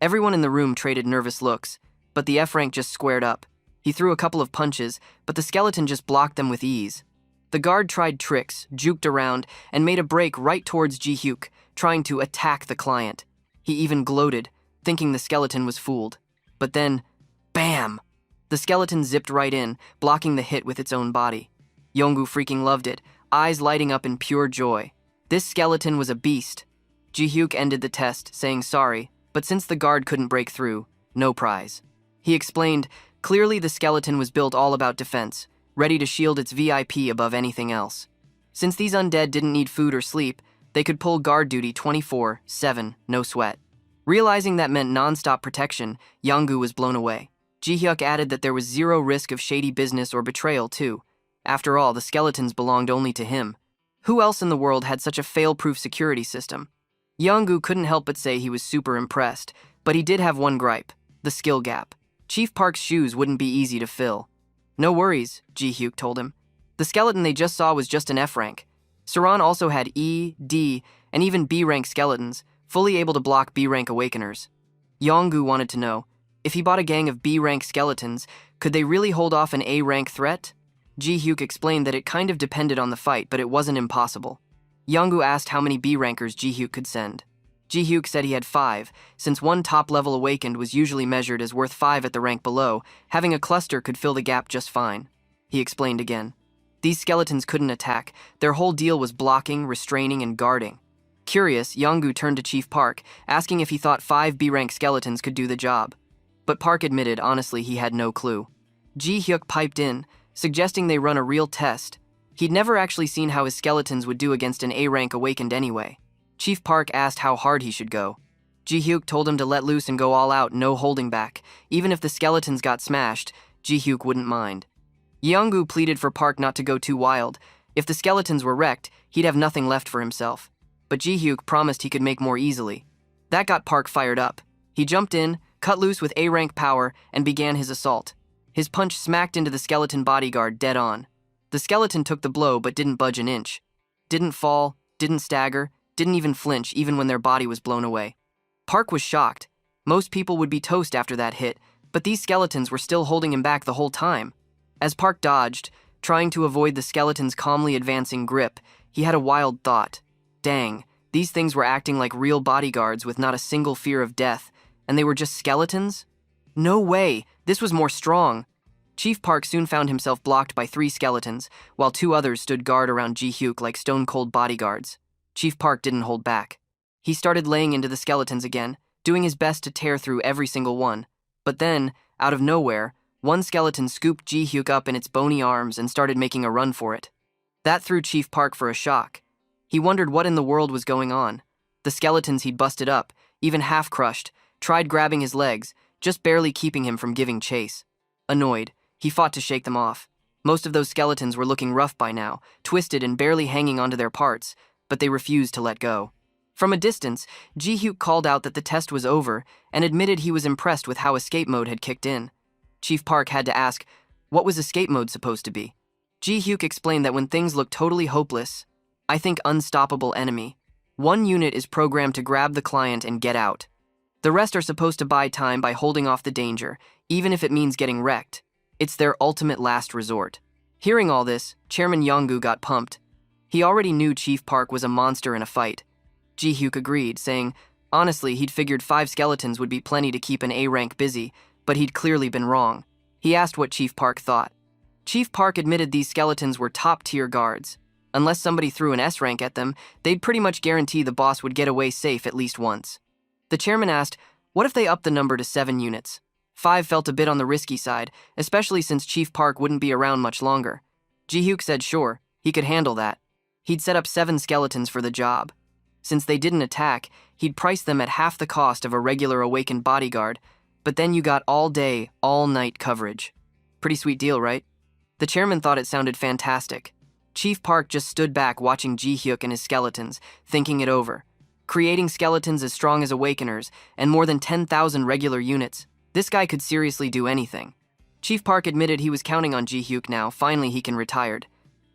Everyone in the room traded nervous looks, but the F-rank just squared up. He threw a couple of punches, but the skeleton just blocked them with ease. The guard tried tricks, juked around, and made a break right towards Ji-hyuk, trying to attack the client. He even gloated, thinking the skeleton was fooled. But then, bam! The skeleton zipped right in, blocking the hit with its own body. Young-gu freaking loved it, eyes lighting up in pure joy. This skeleton was a beast. Ji-hyuk ended the test, saying sorry, but since the guard couldn't break through, no prize. He explained, clearly the skeleton was built all about defense, ready to shield its VIP above anything else. Since these undead didn't need food or sleep, they could pull guard duty 24/7, no sweat. Realizing that meant non-stop protection, Young-gu was blown away. Ji-hyuk added that there was zero risk of shady business or betrayal, too. After all, the skeletons belonged only to him. Who else in the world had such a fail-proof security system? Young-gu couldn't help but say he was super impressed, but he did have one gripe, the skill gap. Chief Park's shoes wouldn't be easy to fill. No worries, Ji-hyuk told him. The skeleton they just saw was just an F-rank. Sirron also had E, D, and even B-rank skeletons, fully able to block B-rank Awakeners. Young-gu wanted to know, if he bought a gang of B-rank skeletons, could they really hold off an A-rank threat? Ji-hyuk explained that it kind of depended on the fight, but it wasn't impossible. Young-gu asked how many B-rankers Ji-hyuk could send. Ji-hyuk said he had 5, since one top-level Awakened was usually measured as worth 5 at the rank below, having a cluster could fill the gap just fine. He explained again. These skeletons couldn't attack, their whole deal was blocking, restraining, and guarding. Curious, Young-gu turned to Chief Park, asking if he thought 5 B-rank skeletons could do the job. But Park admitted honestly he had no clue. Ji-hyuk piped in, suggesting they run a real test. He'd never actually seen how his skeletons would do against an A-rank Awakened anyway. Chief Park asked how hard he should go. Ji-hyuk told him to let loose and go all out, no holding back. Even if the skeletons got smashed, Ji-hyuk wouldn't mind. Young-gu pleaded for Park not to go too wild. If the skeletons were wrecked, he'd have nothing left for himself. But Ji-hyuk promised he could make more easily. That got Park fired up. He jumped in, cut loose with A-rank power, and began his assault. His punch smacked into the skeleton bodyguard dead on. The skeleton took the blow but didn't budge an inch. Didn't fall, didn't stagger, didn't even flinch even when their body was blown away. Park was shocked. Most people would be toast after that hit, but these skeletons were still holding him back the whole time. As Park dodged, trying to avoid the skeleton's calmly advancing grip, he had a wild thought. Dang, these things were acting like real bodyguards with not a single fear of death, and they were just skeletons? No way, this was more strong. Chief Park soon found himself blocked by 3 skeletons, while 2 others stood guard around Ji-hyuk like stone-cold bodyguards. Chief Park didn't hold back. He started laying into the skeletons again, doing his best to tear through every single one. But then, out of nowhere, one skeleton scooped Ji-hyuk up in its bony arms and started making a run for it. That threw Chief Park for a shock. He wondered what in the world was going on. The skeletons he'd busted up, even half-crushed, tried grabbing his legs, just barely keeping him from giving chase. Annoyed, he fought to shake them off. Most of those skeletons were looking rough by now, twisted and barely hanging onto their parts, but they refused to let go. From a distance, Ji-hyuk called out that the test was over and admitted he was impressed with how escape mode had kicked in. Chief Park had to ask, what was escape mode supposed to be? Ji-hyuk explained that when things look totally hopeless, I think unstoppable enemy. One unit is programmed to grab the client and get out. The rest are supposed to buy time by holding off the danger, even if it means getting wrecked. It's their ultimate last resort. Hearing all this, Chairman Young-gu got pumped. He already knew Chief Park was a monster in a fight. Ji Hyuk agreed, saying, honestly, he'd figured 5 skeletons would be plenty to keep an A rank busy, but he'd clearly been wrong. He asked what Chief Park thought. Chief Park admitted these skeletons were top-tier guards. Unless somebody threw an S rank at them, they'd pretty much guarantee the boss would get away safe at least once. The chairman asked, what if they upped the number to 7 units? 5 felt a bit on the risky side, especially since Chief Park wouldn't be around much longer. Ji Hyuk said sure, he could handle that. He'd set up 7 skeletons for the job. Since they didn't attack, he'd price them at half the cost of a regular awakened bodyguard, but then you got all day, all night coverage. Pretty sweet deal, right? The chairman thought it sounded fantastic. Chief Park just stood back watching Ji Hyuk and his skeletons, thinking it over. Creating skeletons as strong as awakeners, and more than 10,000 regular units, this guy could seriously do anything. Chief Park admitted he was counting on Ji Hyuk now, finally he can retired.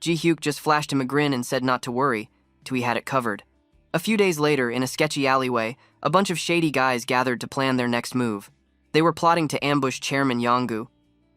Ji Hyuk just flashed him a grin and said not to worry, till he had it covered. A few days later, in a sketchy alleyway, a bunch of shady guys gathered to plan their next move. They were plotting to ambush Chairman Yonggu.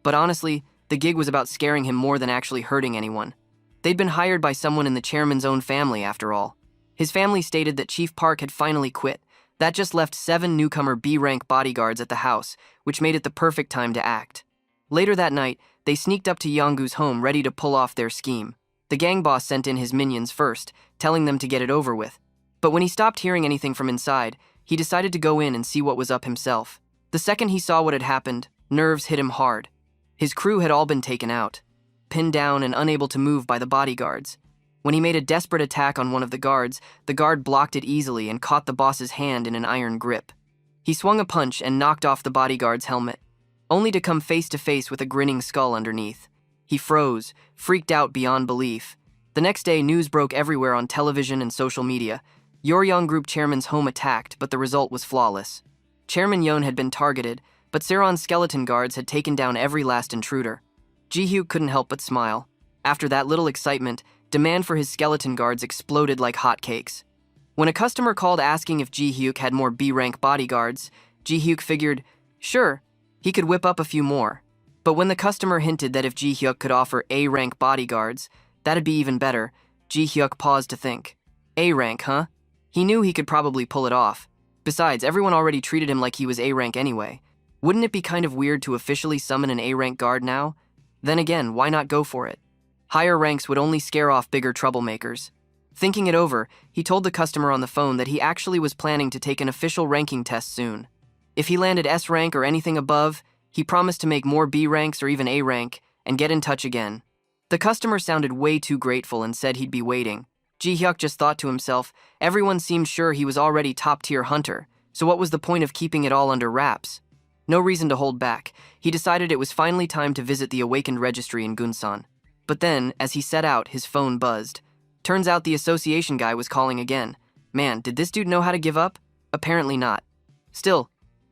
But honestly, the gig was about scaring him more than actually hurting anyone. They'd been hired by someone in the chairman's own family, after all. His family stated that Chief Park had finally quit. That just left 7 newcomer B-rank bodyguards at the house, which made it the perfect time to act. Later that night, they sneaked up to Yonggu's home ready to pull off their scheme. The gang boss sent in his minions first, telling them to get it over with. But when he stopped hearing anything from inside, he decided to go in and see what was up himself. The second he saw what had happened, nerves hit him hard. His crew had all been taken out, pinned down and unable to move by the bodyguards. When he made a desperate attack on one of the guards, the guard blocked it easily and caught the boss's hand in an iron grip. He swung a punch and knocked off the bodyguard's helmet, only to come face to face with a grinning skull underneath. He froze, freaked out beyond belief. The next day, news broke everywhere on television and social media. Yoryong Group Chairman's home attacked, but the result was flawless. Chairman Yon had been targeted, but Sirron's skeleton guards had taken down every last intruder. Ji Hyuk couldn't help but smile. After that little excitement, demand for his skeleton guards exploded like hotcakes. When a customer called asking if Ji Hyuk had more B-rank bodyguards, Ji Hyuk figured, sure, he could whip up a few more. But when the customer hinted that if Ji Hyuk could offer A-rank bodyguards, that'd be even better, Ji Hyuk paused to think. A-rank, huh? He knew he could probably pull it off. Besides, everyone already treated him like he was A-rank anyway. Wouldn't it be kind of weird to officially summon an A-rank guard now? Then again, why not go for it? Higher ranks would only scare off bigger troublemakers. Thinking it over, he told the customer on the phone that he actually was planning to take an official ranking test soon. If he landed S rank or anything above, he promised to make more B ranks or even A rank and get in touch again. The customer sounded way too grateful and said he'd be waiting. Ji Hyuk just thought to himself, everyone seemed sure he was already top-tier hunter, so what was the point of keeping it all under wraps? No reason to hold back. He decided it was finally time to visit the Awakened Registry in Gunsan. But then, as he set out, his phone buzzed. Turns out the association guy was calling again. Man, did this dude know how to give up? Apparently not. Still,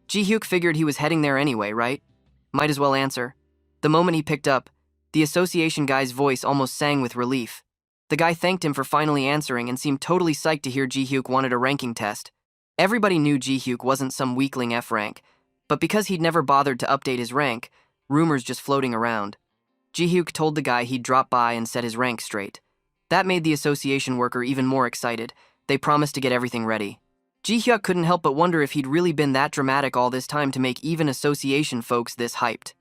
Ji Hyuk figured he was heading there anyway, right? Might as well answer. The moment he picked up, the association guy's voice almost sang with relief. The guy thanked him for finally answering and seemed totally psyched to hear Ji Hyuk wanted a ranking test. Everybody knew Ji Hyuk wasn't some weakling F rank, but because he'd never bothered to update his rank, rumors just floating around. Ji Hyuk told the guy he'd drop by and set his rank straight. That made the association worker even more excited. They promised to get everything ready. Ji Hyuk couldn't help but wonder if he'd really been that dramatic all this time to make even association folks this hyped.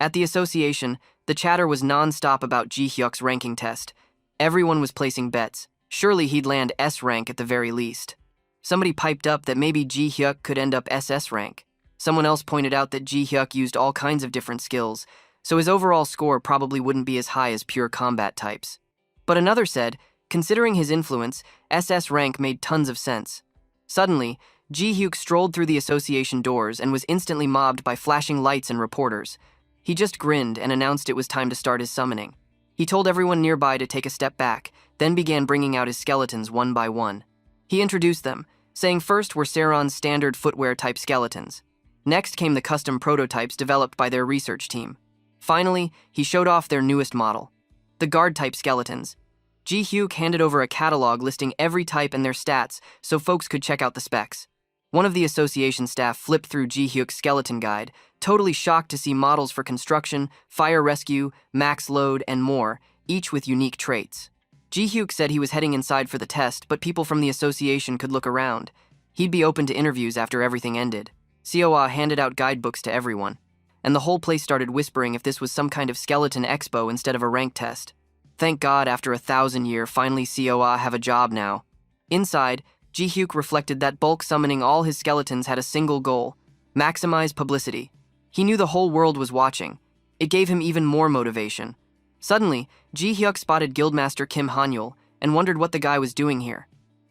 At the association, the chatter was non-stop about Ji Hyuk's ranking test. Everyone was placing bets. Surely he'd land S rank at the very least. Somebody piped up that maybe Ji Hyuk could end up SS rank. Someone else pointed out that Ji Hyuk used all kinds of different skills, so his overall score probably wouldn't be as high as pure combat types. But another said, considering his influence, SS rank made tons of sense. Suddenly, Ji Hyuk strolled through the association doors and was instantly mobbed by flashing lights and reporters. He just grinned and announced it was time to start his summoning. He told everyone nearby to take a step back, then began bringing out his skeletons one by one. He introduced them, saying first were Sirron's standard footwear-type skeletons. Next came the custom prototypes developed by their research team. Finally, he showed off their newest model, the guard-type skeletons. Ji Hyuk handed over a catalog listing every type and their stats so folks could check out the specs. One of the association staff flipped through Ji Hyuk's skeleton guide, totally shocked to see models for construction, fire rescue, max load, and more, each with unique traits. Ji Hyuk said he was heading inside for the test, but people from the association could look around. He'd be open to interviews after everything ended. Seawa handed out guidebooks to everyone, and the whole place started whispering if this was some kind of skeleton expo instead of a rank test. Thank God, after 1,000 years, finally Seawa have a job now. Inside, Ji Hyuk reflected that bulk summoning all his skeletons had a single goal: maximize publicity. He knew the whole world was watching. It gave him even more motivation. Suddenly, Ji Hyuk spotted Guildmaster Kim Hanul and wondered what the guy was doing here.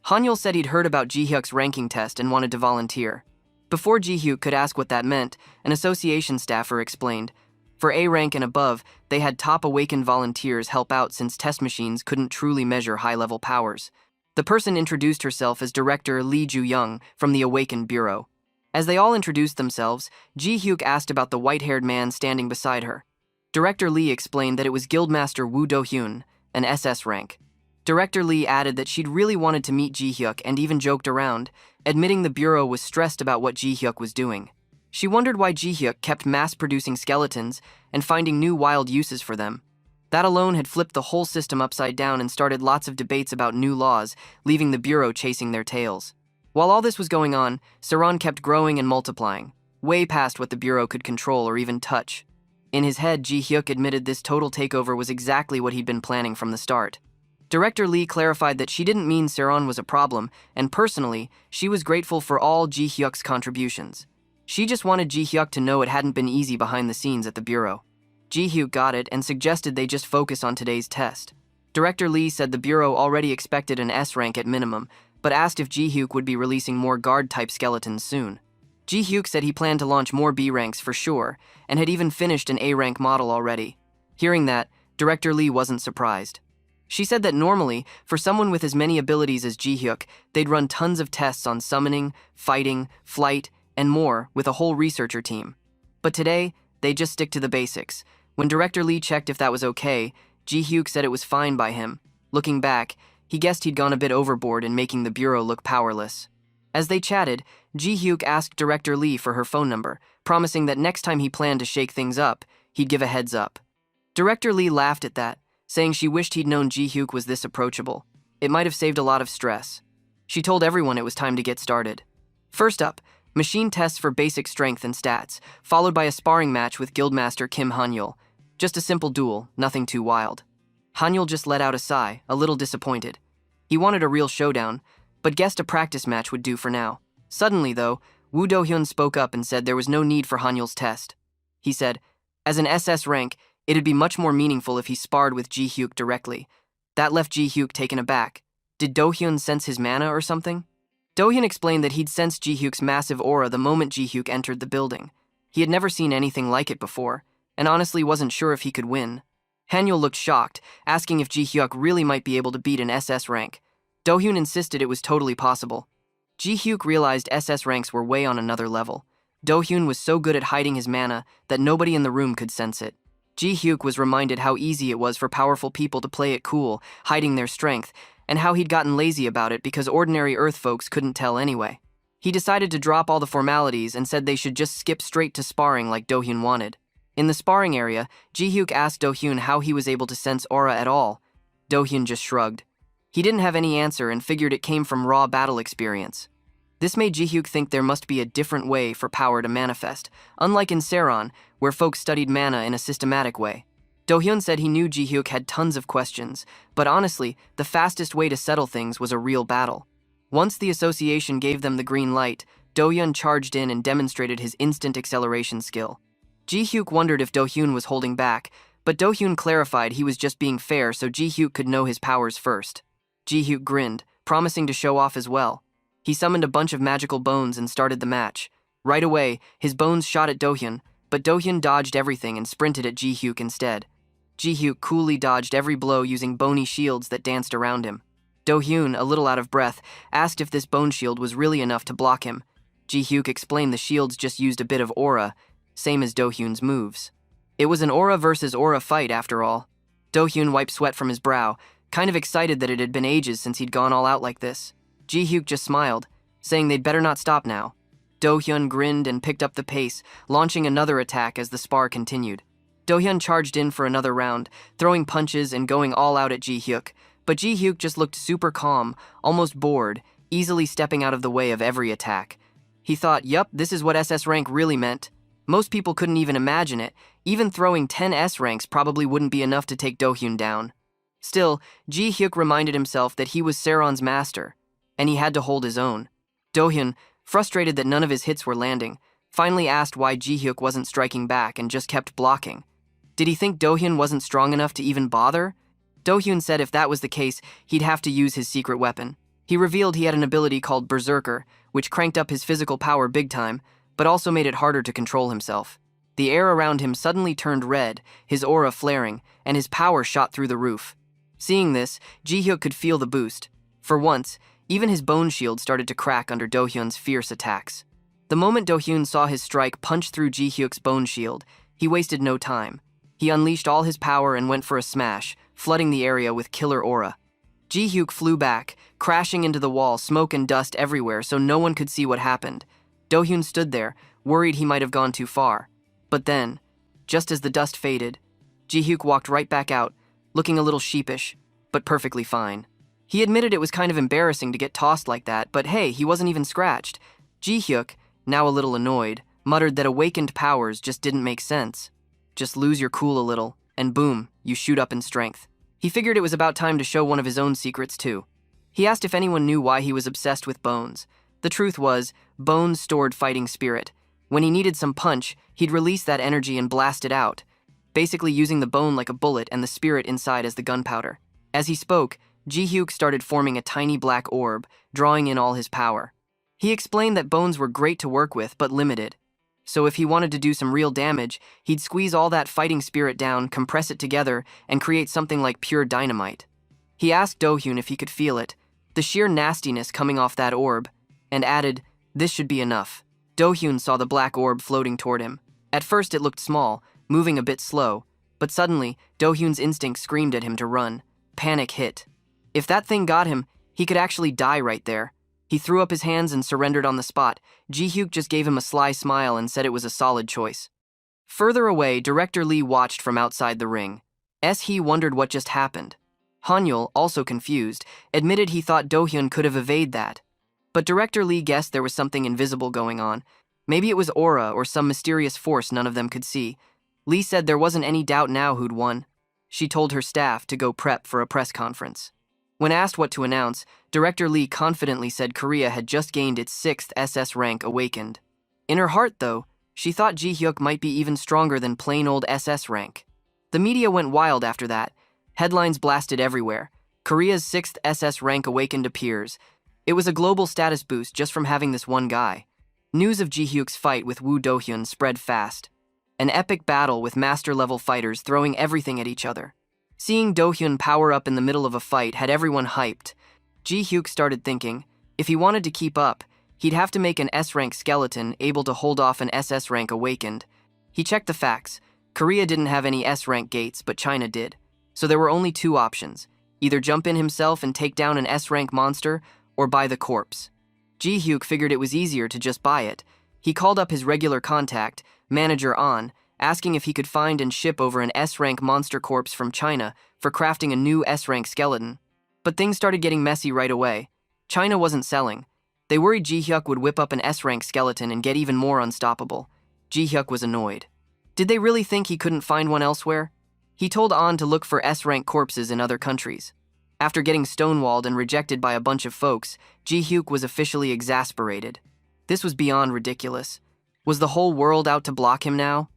Hanul said he'd heard about Ji Hyuk's ranking test and wanted to volunteer. Before Ji Hyuk could ask what that meant, an association staffer explained. For A rank and above, they had top awakened volunteers help out since test machines couldn't truly measure high-level powers. The person introduced herself as Director Lee Ju-young from the Awakened Bureau. As they all introduced themselves, Ji Hyuk asked about the white-haired man standing beside her. Director Lee explained that it was Guildmaster Woo Do-hyun, an SS rank. Director Lee added that she'd really wanted to meet Ji Hyuk and even joked around, admitting the Bureau was stressed about what Ji Hyuk was doing. She wondered why Ji Hyuk kept mass-producing skeletons and finding new wild uses for them. That alone had flipped the whole system upside down and started lots of debates about new laws, leaving the Bureau chasing their tails. While all this was going on, Sirron kept growing and multiplying, way past what the Bureau could control or even touch. In his head, Ji Hyuk admitted this total takeover was exactly what he'd been planning from the start. Director Lee clarified that she didn't mean Sirron was a problem, and personally, she was grateful for all Ji Hyuk's contributions. She just wanted Ji Hyuk to know it hadn't been easy behind the scenes at the Bureau. Ji Hyuk got it and suggested they just focus on today's test. Director Lee said the Bureau already expected an S rank at minimum, but asked if Ji Hyuk would be releasing more guard-type skeletons soon. Ji Hyuk said he planned to launch more B ranks for sure, and had even finished an A rank model already. Hearing that, Director Lee wasn't surprised. She said that normally, for someone with as many abilities as Ji Hyuk, they'd run tons of tests on summoning, fighting, flight, and more with a whole researcher team. But today, they'd just stick to the basics. When Director Lee checked if that was okay, Ji Hyuk said it was fine by him. Looking back, he guessed he'd gone a bit overboard in making the Bureau look powerless. As they chatted, Ji Hyuk asked Director Lee for her phone number, promising that next time he planned to shake things up, he'd give a heads up. Director Lee laughed at that, saying she wished he'd known Ji Hyuk was this approachable. It might have saved a lot of stress. She told everyone it was time to get started. First up, machine tests for basic strength and stats, followed by a sparring match with Guildmaster Kim Hanul. Just a simple duel, nothing too wild. Hanul just let out a sigh, a little disappointed. He wanted a real showdown, but guessed a practice match would do for now. Suddenly, though, Woo Do-hyun spoke up and said there was no need for Hanul's test. He said, as an SS rank, it'd be much more meaningful if he sparred with Ji Hyuk directly. That left Ji Hyuk taken aback. Did Do-hyun sense his mana or something? Do-hyun explained that he'd sensed Ji Hyuk's massive aura the moment Ji Hyuk entered the building. He had never seen anything like it before, and honestly wasn't sure if he could win. Hanul looked shocked, asking if Ji Hyuk really might be able to beat an SS rank. Do-hyun insisted it was totally possible. Ji Hyuk realized SS ranks were way on another level. Do-hyun was so good at hiding his mana that nobody in the room could sense it. Ji Hyuk was reminded how easy it was for powerful people to play it cool, hiding their strength, and how he'd gotten lazy about it because ordinary Earth folks couldn't tell anyway. He decided to drop all the formalities and said they should just skip straight to sparring like Do-hyun wanted. In the sparring area, Ji Hyuk asked Do-hyun how he was able to sense aura at all. Do-hyun just shrugged. He didn't have any answer and figured it came from raw battle experience. This made Ji Hyuk think there must be a different way for power to manifest, unlike in Sirron, where folks studied mana in a systematic way. Do-hyun said he knew Ji Hyuk had tons of questions, but honestly, the fastest way to settle things was a real battle. Once the association gave them the green light, Do-hyun charged in and demonstrated his instant acceleration skill. Ji Hyuk wondered if Do-hyun was holding back, but Do-hyun clarified he was just being fair so Ji Hyuk could know his powers first. Ji Hyuk grinned, promising to show off as well. He summoned a bunch of magical bones and started the match. Right away, his bones shot at Do-hyun, but Do-hyun dodged everything and sprinted at Ji Hyuk instead. Ji Hyuk coolly dodged every blow using bony shields that danced around him. Do-hyun, a little out of breath, asked if this bone shield was really enough to block him. Ji Hyuk explained the shields just used a bit of aura, same as Do-hyun's moves. It was an aura versus aura fight after all. Do-hyun wiped sweat from his brow, kind of excited that it had been ages since he'd gone all out like this. Ji Hyuk just smiled, saying they'd better not stop now. Do-hyun grinned and picked up the pace, launching another attack as the spar continued. Do-hyun charged in for another round, throwing punches and going all out at Ji Hyuk, But Ji Hyuk just looked super calm, almost bored, easily stepping out of the way of every attack. He thought, yup, this is what SS rank really meant. Most people couldn't even imagine it. Even throwing 10 S ranks probably wouldn't be enough to take Do-hyun down. Still, Ji Hyuk reminded himself that he was Sirron's master, and he had to hold his own. Do-hyun, frustrated that none of his hits were landing, finally asked why Ji Hyuk wasn't striking back and just kept blocking. Did he think Do-hyun wasn't strong enough to even bother? Do-hyun said if that was the case, he'd have to use his secret weapon. He revealed he had an ability called Berserker, which cranked up his physical power big time, but also made it harder to control himself. The air around him suddenly turned red, his aura flaring, and his power shot through the roof. Seeing this, Ji Hyuk could feel the boost. For once, even his bone shield started to crack under Do-hyun's fierce attacks. The moment Do-hyun saw his strike punch through Ji Hyuk's bone shield, he wasted no time. He unleashed all his power and went for a smash, flooding the area with killer aura. Ji Hyuk flew back, crashing into the wall, smoke and dust everywhere so no one could see what happened. Do-hyun stood there, worried he might have gone too far. But then, just as the dust faded, Ji Hyuk walked right back out, looking a little sheepish, but perfectly fine. He admitted it was kind of embarrassing to get tossed like that, but hey, he wasn't even scratched. Ji Hyuk, now a little annoyed, muttered that awakened powers just didn't make sense. Just lose your cool a little, and boom, you shoot up in strength. He figured it was about time to show one of his own secrets too. He asked if anyone knew why he was obsessed with bones. The truth was, bones stored fighting spirit. When he needed some punch, he'd release that energy and blast it out, basically using the bone like a bullet and the spirit inside as the gunpowder. As he spoke, Ji Hyuk started forming a tiny black orb, drawing in all his power. He explained that bones were great to work with, but limited. So if he wanted to do some real damage, he'd squeeze all that fighting spirit down, compress it together, and create something like pure dynamite. He asked Do-hyun if he could feel it, the sheer nastiness coming off that orb, and added, this should be enough. Do-hyun saw the black orb floating toward him. At first it looked small, moving a bit slow, but suddenly, Do-hyun's instinct screamed at him to run. Panic hit. If that thing got him, he could actually die right there. He threw up his hands and surrendered on the spot. Ji Hyuk just gave him a sly smile and said it was a solid choice. Further away, Director Lee watched from outside the ring. He wondered what just happened. Hanul, also confused, admitted he thought Do-hyun could have evaded that. But Director Lee guessed there was something invisible going on. Maybe it was aura or some mysterious force none of them could see. Lee said there wasn't any doubt now who'd won. She told her staff to go prep for a press conference. When asked what to announce, Director Lee confidently said Korea had just gained its 6th SS rank awakened. In her heart, though, she thought Ji Hyuk might be even stronger than plain old SS rank. The media went wild after that. Headlines blasted everywhere. Korea's 6th SS rank awakened appears. It was a global status boost just from having this one guy. News of Ji Hyuk's fight with Woo Do-hyun spread fast. An epic battle with master-level fighters throwing everything at each other. Seeing Do-hyun power up in the middle of a fight had everyone hyped. Ji Hyuk started thinking, if he wanted to keep up, he'd have to make an S-rank skeleton able to hold off an SS rank awakened. He checked the facts. Korea didn't have any S-rank gates, but China did. So there were only 2 options. Either jump in himself and take down an S-rank monster, or buy the corpse. Ji Hyuk figured it was easier to just buy it. He called up his regular contact, Manager An, asking if he could find and ship over an S-rank monster corpse from China for crafting a new S-rank skeleton. But things started getting messy right away. China wasn't selling. They worried Ji Hyuk would whip up an S-rank skeleton and get even more unstoppable. Ji Hyuk was annoyed. Did they really think he couldn't find one elsewhere? He told An to look for S-rank corpses in other countries. After getting stonewalled and rejected by a bunch of folks, Ji Hyuk was officially exasperated. This was beyond ridiculous. Was the whole world out to block him now?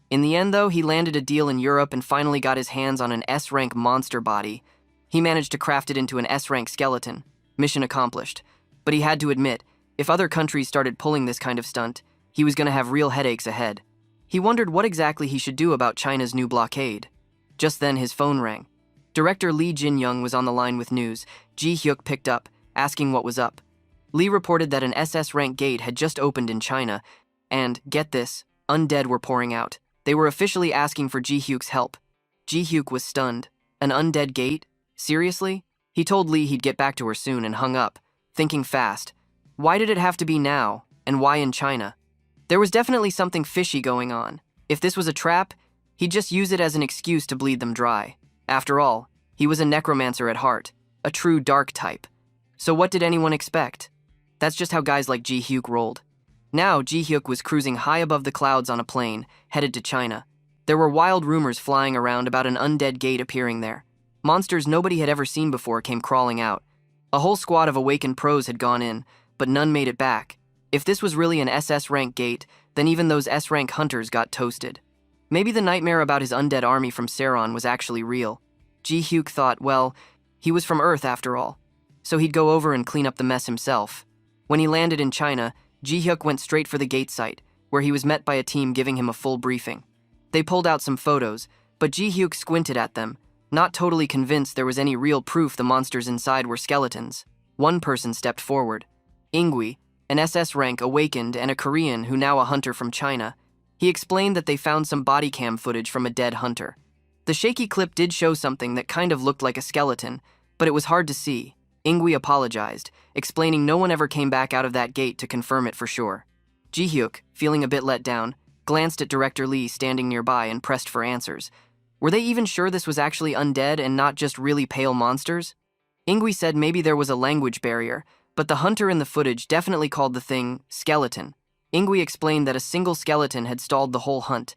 In the end, though, he landed a deal in Europe and finally got his hands on an S-rank monster body. He managed to craft it into an S-rank skeleton. Mission accomplished. But he had to admit, if other countries started pulling this kind of stunt, he was going to have real headaches ahead. He wondered what exactly he should do about China's new blockade. Just then, his phone rang. Director Lee Jin-young was on the line with news. Ji Hyuk picked up, asking what was up. Lee reported that an SS rank gate had just opened in China, and, get this, undead were pouring out. They were officially asking for Ji Hyuk's help. Ji Hyuk was stunned. An undead gate? Seriously? He told Lee he'd get back to her soon and hung up, thinking fast. Why did it have to be now, and why in China? There was definitely something fishy going on. If this was a trap, he'd just use it as an excuse to bleed them dry. After all, he was a necromancer at heart. a true dark type. So what did anyone expect? That's just how guys like Ji Hyuk rolled. Now, Ji Hyuk was cruising high above the clouds on a plane, headed to China. There were wild rumors flying around about an undead gate appearing there. Monsters nobody had ever seen before came crawling out. A whole squad of awakened pros had gone in, but none made it back. If this was really an SS rank gate, then even those S rank hunters got toasted. Maybe the nightmare about his undead army from Sirron was actually real. Ji Hyuk thought, well, he was from Earth after all, so he'd go over and clean up the mess himself. When he landed in China, Ji Hyuk went straight for the gate site, where he was met by a team giving him a full briefing. They pulled out some photos, but Ji Hyuk squinted at them, not totally convinced there was any real proof the monsters inside were skeletons. One person stepped forward. Ingui, an SS rank awakened and a Korean who now a hunter from China. He explained that they found some body cam footage from a dead hunter. The shaky clip did show something that kind of looked like a skeleton, but it was hard to see. Ingui apologized, explaining no one ever came back out of that gate to confirm it for sure. Ji Hyuk, feeling a bit let down, glanced at Director Lee standing nearby and pressed for answers. Were they even sure this was actually undead and not just really pale monsters? Ingui said maybe there was a language barrier, but the hunter in the footage definitely called the thing skeleton. Ingui explained that a single skeleton had stalled the whole hunt,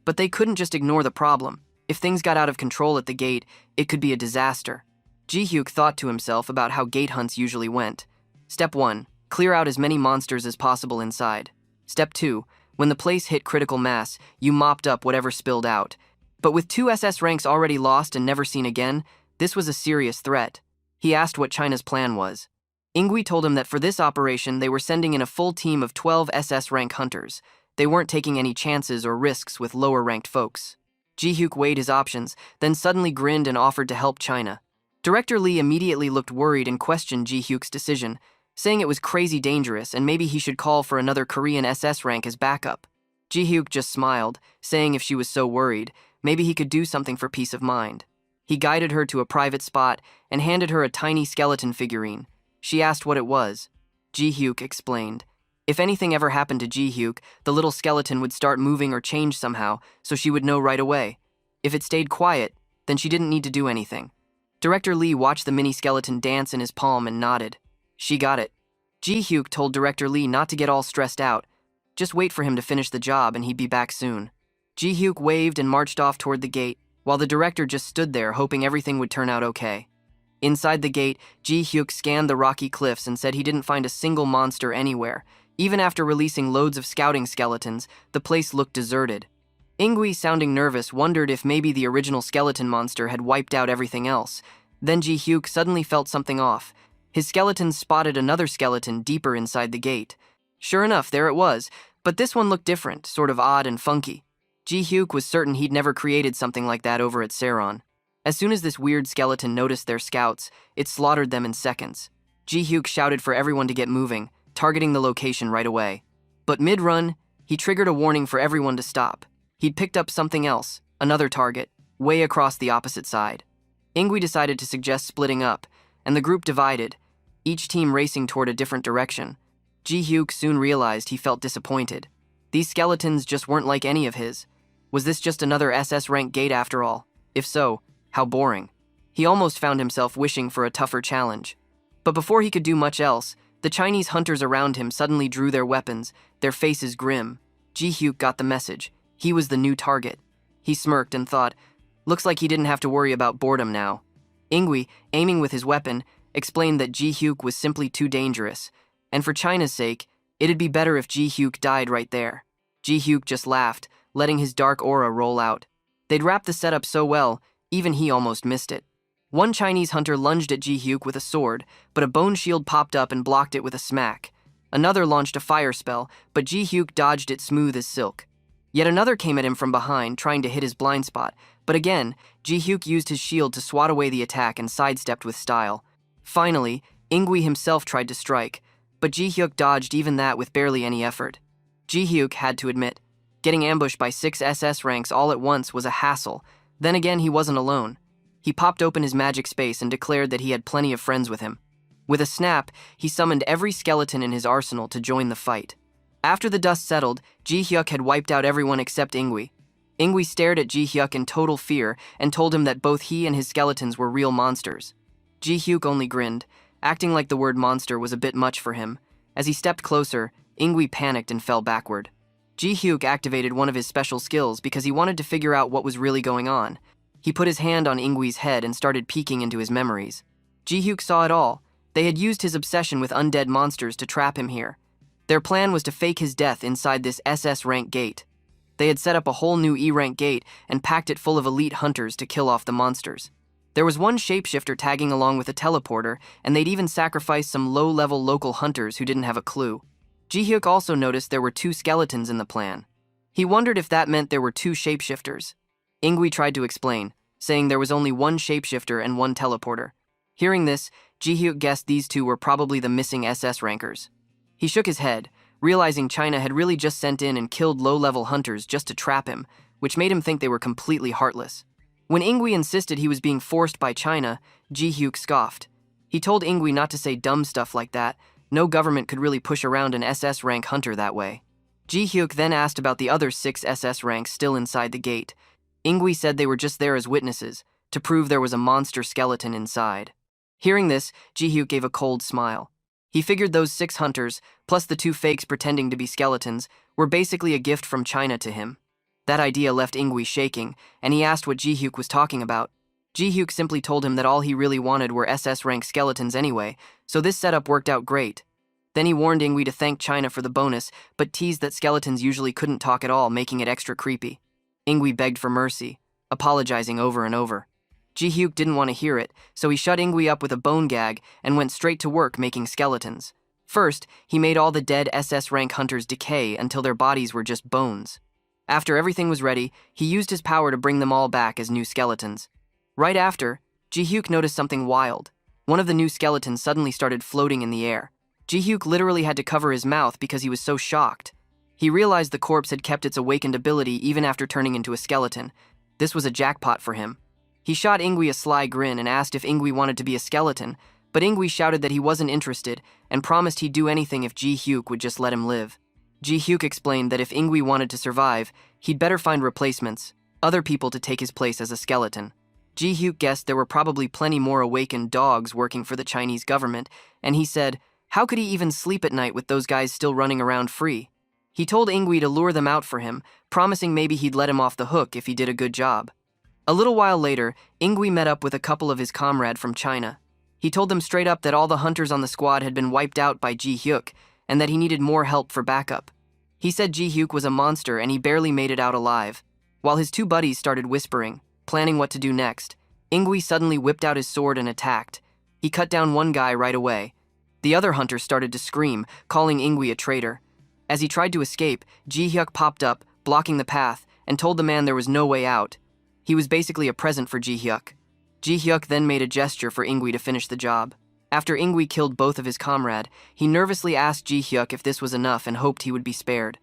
but they couldn't just ignore the problem. If things got out of control at the gate, it could be a disaster. Ji Hyuk thought to himself about how gate hunts usually went. Step 1. Clear out as many monsters as possible inside. Step 2. When the place hit critical mass, you mopped up whatever spilled out. But with 2 SS ranks already lost and never seen again, this was a serious threat. He asked what China's plan was. Ingui told him that for this operation, they were sending in a full team of 12 SS rank hunters. They weren't taking any chances or risks with lower-ranked folks. Ji Hyuk weighed his options, then suddenly grinned and offered to help China. Director Lee immediately looked worried and questioned Ji Hyuk's decision, saying it was crazy dangerous and maybe he should call for another Korean SS rank as backup. Ji Hyuk just smiled, saying if she was so worried, maybe he could do something for peace of mind. He guided her to a private spot and handed her a tiny skeleton figurine. She asked what it was. Ji Hyuk explained. If anything ever happened to Ji Hyuk, the little skeleton would start moving or change somehow, so she would know right away. If it stayed quiet, then she didn't need to do anything. Director Lee watched the mini skeleton dance in his palm and nodded. She got it. Ji Hyuk told Director Lee not to get all stressed out. Just wait for him to finish the job and he'd be back soon. Ji Hyuk waved and marched off toward the gate, while the director just stood there hoping everything would turn out okay. Inside the gate, Ji Hyuk scanned the rocky cliffs and said he didn't find a single monster anywhere. Even after releasing loads of scouting skeletons, the place looked deserted. Ingui, sounding nervous, wondered if maybe the original skeleton monster had wiped out everything else. Then Ji Hyuk suddenly felt something off. His skeletons spotted another skeleton deeper inside the gate. Sure enough, there it was, but this one looked different, sort of odd and funky. Ji Hyuk was certain he'd never created something like that over at Sirron. As soon as this weird skeleton noticed their scouts, it slaughtered them in seconds. Ji Hyuk shouted for everyone to get moving, targeting the location right away. But mid-run, he triggered a warning for everyone to stop. He'd picked up something else, another target, way across the opposite side. Ingui decided to suggest splitting up, and the group divided, each team racing toward a different direction. Ji Hyuk soon realized he felt disappointed. These skeletons just weren't like any of his. Was this just another SS rank gate after all? If so, how boring. He almost found himself wishing for a tougher challenge. But before he could do much else, the Chinese hunters around him suddenly drew their weapons, their faces grim. Ji Hyuk got the message. He was the new target. He smirked and thought, looks like he didn't have to worry about boredom now. Ingui, aiming with his weapon, explained that Ji Hyuk was simply too dangerous, and for China's sake, it'd be better if Ji Hyuk died right there. Ji Hyuk just laughed, letting his dark aura roll out. They'd wrapped the setup so well, even he almost missed it. One Chinese hunter lunged at Ji Hyuk with a sword, but a bone shield popped up and blocked it with a smack. Another launched a fire spell, but Ji Hyuk dodged it smooth as silk. Yet another came at him from behind, trying to hit his blind spot, but again, Ji Hyuk used his shield to swat away the attack and sidestepped with style. Finally, Ingui himself tried to strike, but Ji Hyuk dodged even that with barely any effort. Ji Hyuk had to admit, getting ambushed by 6 SS ranks all at once was a hassle. Then again, he wasn't alone. He popped open his magic space and declared that he had plenty of friends with him. With a snap, he summoned every skeleton in his arsenal to join the fight. After the dust settled, Ji Hyuk had wiped out everyone except Ingui. Ingui stared at Ji Hyuk in total fear and told him that both he and his skeletons were real monsters. Ji-hyuk only grinned, acting like the word monster was a bit much for him. As he stepped closer, Ingui panicked and fell backward. Ji-hyuk activated one of his special skills because he wanted to figure out what was really going on. He put his hand on Ingui's head and started peeking into his memories. Ji-hyuk saw it all. They had used his obsession with undead monsters to trap him here. Their plan was to fake his death inside this SS rank gate. They had set up a whole new E rank gate and packed it full of elite hunters to kill off the monsters. There was one shapeshifter tagging along with a teleporter, and they'd even sacrificed some low-level local hunters who didn't have a clue. Ji-hyuk also noticed there were 2 skeletons in the plan. He wondered if that meant there were 2 shapeshifters. Ingui tried to explain, saying there was only 1 shapeshifter and 1 teleporter. Hearing this, Ji-hyuk guessed these 2 were probably the missing SS rankers. He shook his head, realizing China had really just sent in and killed low-level hunters just to trap him, which made him think they were completely heartless. When Ingui insisted he was being forced by China, Ji-hyuk scoffed. He told Ingui not to say dumb stuff like that. No government could really push around an SS rank hunter that way. Ji-hyuk then asked about the other 6 SS ranks still inside the gate. Ingui said they were just there as witnesses, to prove there was a monster skeleton inside. Hearing this, Ji-hyuk gave a cold smile. He figured those 6 hunters, plus the 2 fakes pretending to be skeletons, were basically a gift from China to him. That idea left Ingui shaking, and he asked what Ji-hyuk was talking about. Ji-hyuk simply told him that all he really wanted were SS rank skeletons anyway, so this setup worked out great. Then he warned Ingui to thank China for the bonus, but teased that skeletons usually couldn't talk at all, making it extra creepy. Ingui begged for mercy, apologizing over and over. Ji-hyuk didn't want to hear it, so he shut Ingui up with a bone gag and went straight to work making skeletons. First, he made all the dead SS rank hunters decay until their bodies were just bones. After everything was ready, he used his power to bring them all back as new skeletons. Right after, Ji-hyuk noticed something wild. One of the new skeletons suddenly started floating in the air. Ji-hyuk literally had to cover his mouth because he was so shocked. He realized the corpse had kept its awakened ability even after turning into a skeleton. This was a jackpot for him. He shot Ingui a sly grin and asked if Ingui wanted to be a skeleton, but Ingui shouted that he wasn't interested and promised he'd do anything if Ji-hyuk would just let him live. Ji-hyuk explained that if Ingui wanted to survive, he'd better find replacements, other people to take his place as a skeleton. Ji-hyuk guessed there were probably plenty more awakened dogs working for the Chinese government, and he said, how could he even sleep at night with those guys still running around free? He told Ingui to lure them out for him, promising maybe he'd let him off the hook if he did a good job. A little while later, Ingui met up with a couple of his comrades from China. He told them straight up that all the hunters on the squad had been wiped out by Ji-hyuk, and that he needed more help for backup. He said Ji-hyuk was a monster and he barely made it out alive. While his 2 buddies started whispering, planning what to do next, Ingui suddenly whipped out his sword and attacked. He cut down one guy right away. The other hunters started to scream, calling Ingui a traitor. As he tried to escape, Ji-hyuk popped up, blocking the path, and told the man there was no way out. He was basically a present for Ji-hyuk. Ji-hyuk then made a gesture for Ingui to finish the job. After Ingui killed both of his comrades, he nervously asked Ji-hyuk if this was enough and hoped he would be spared.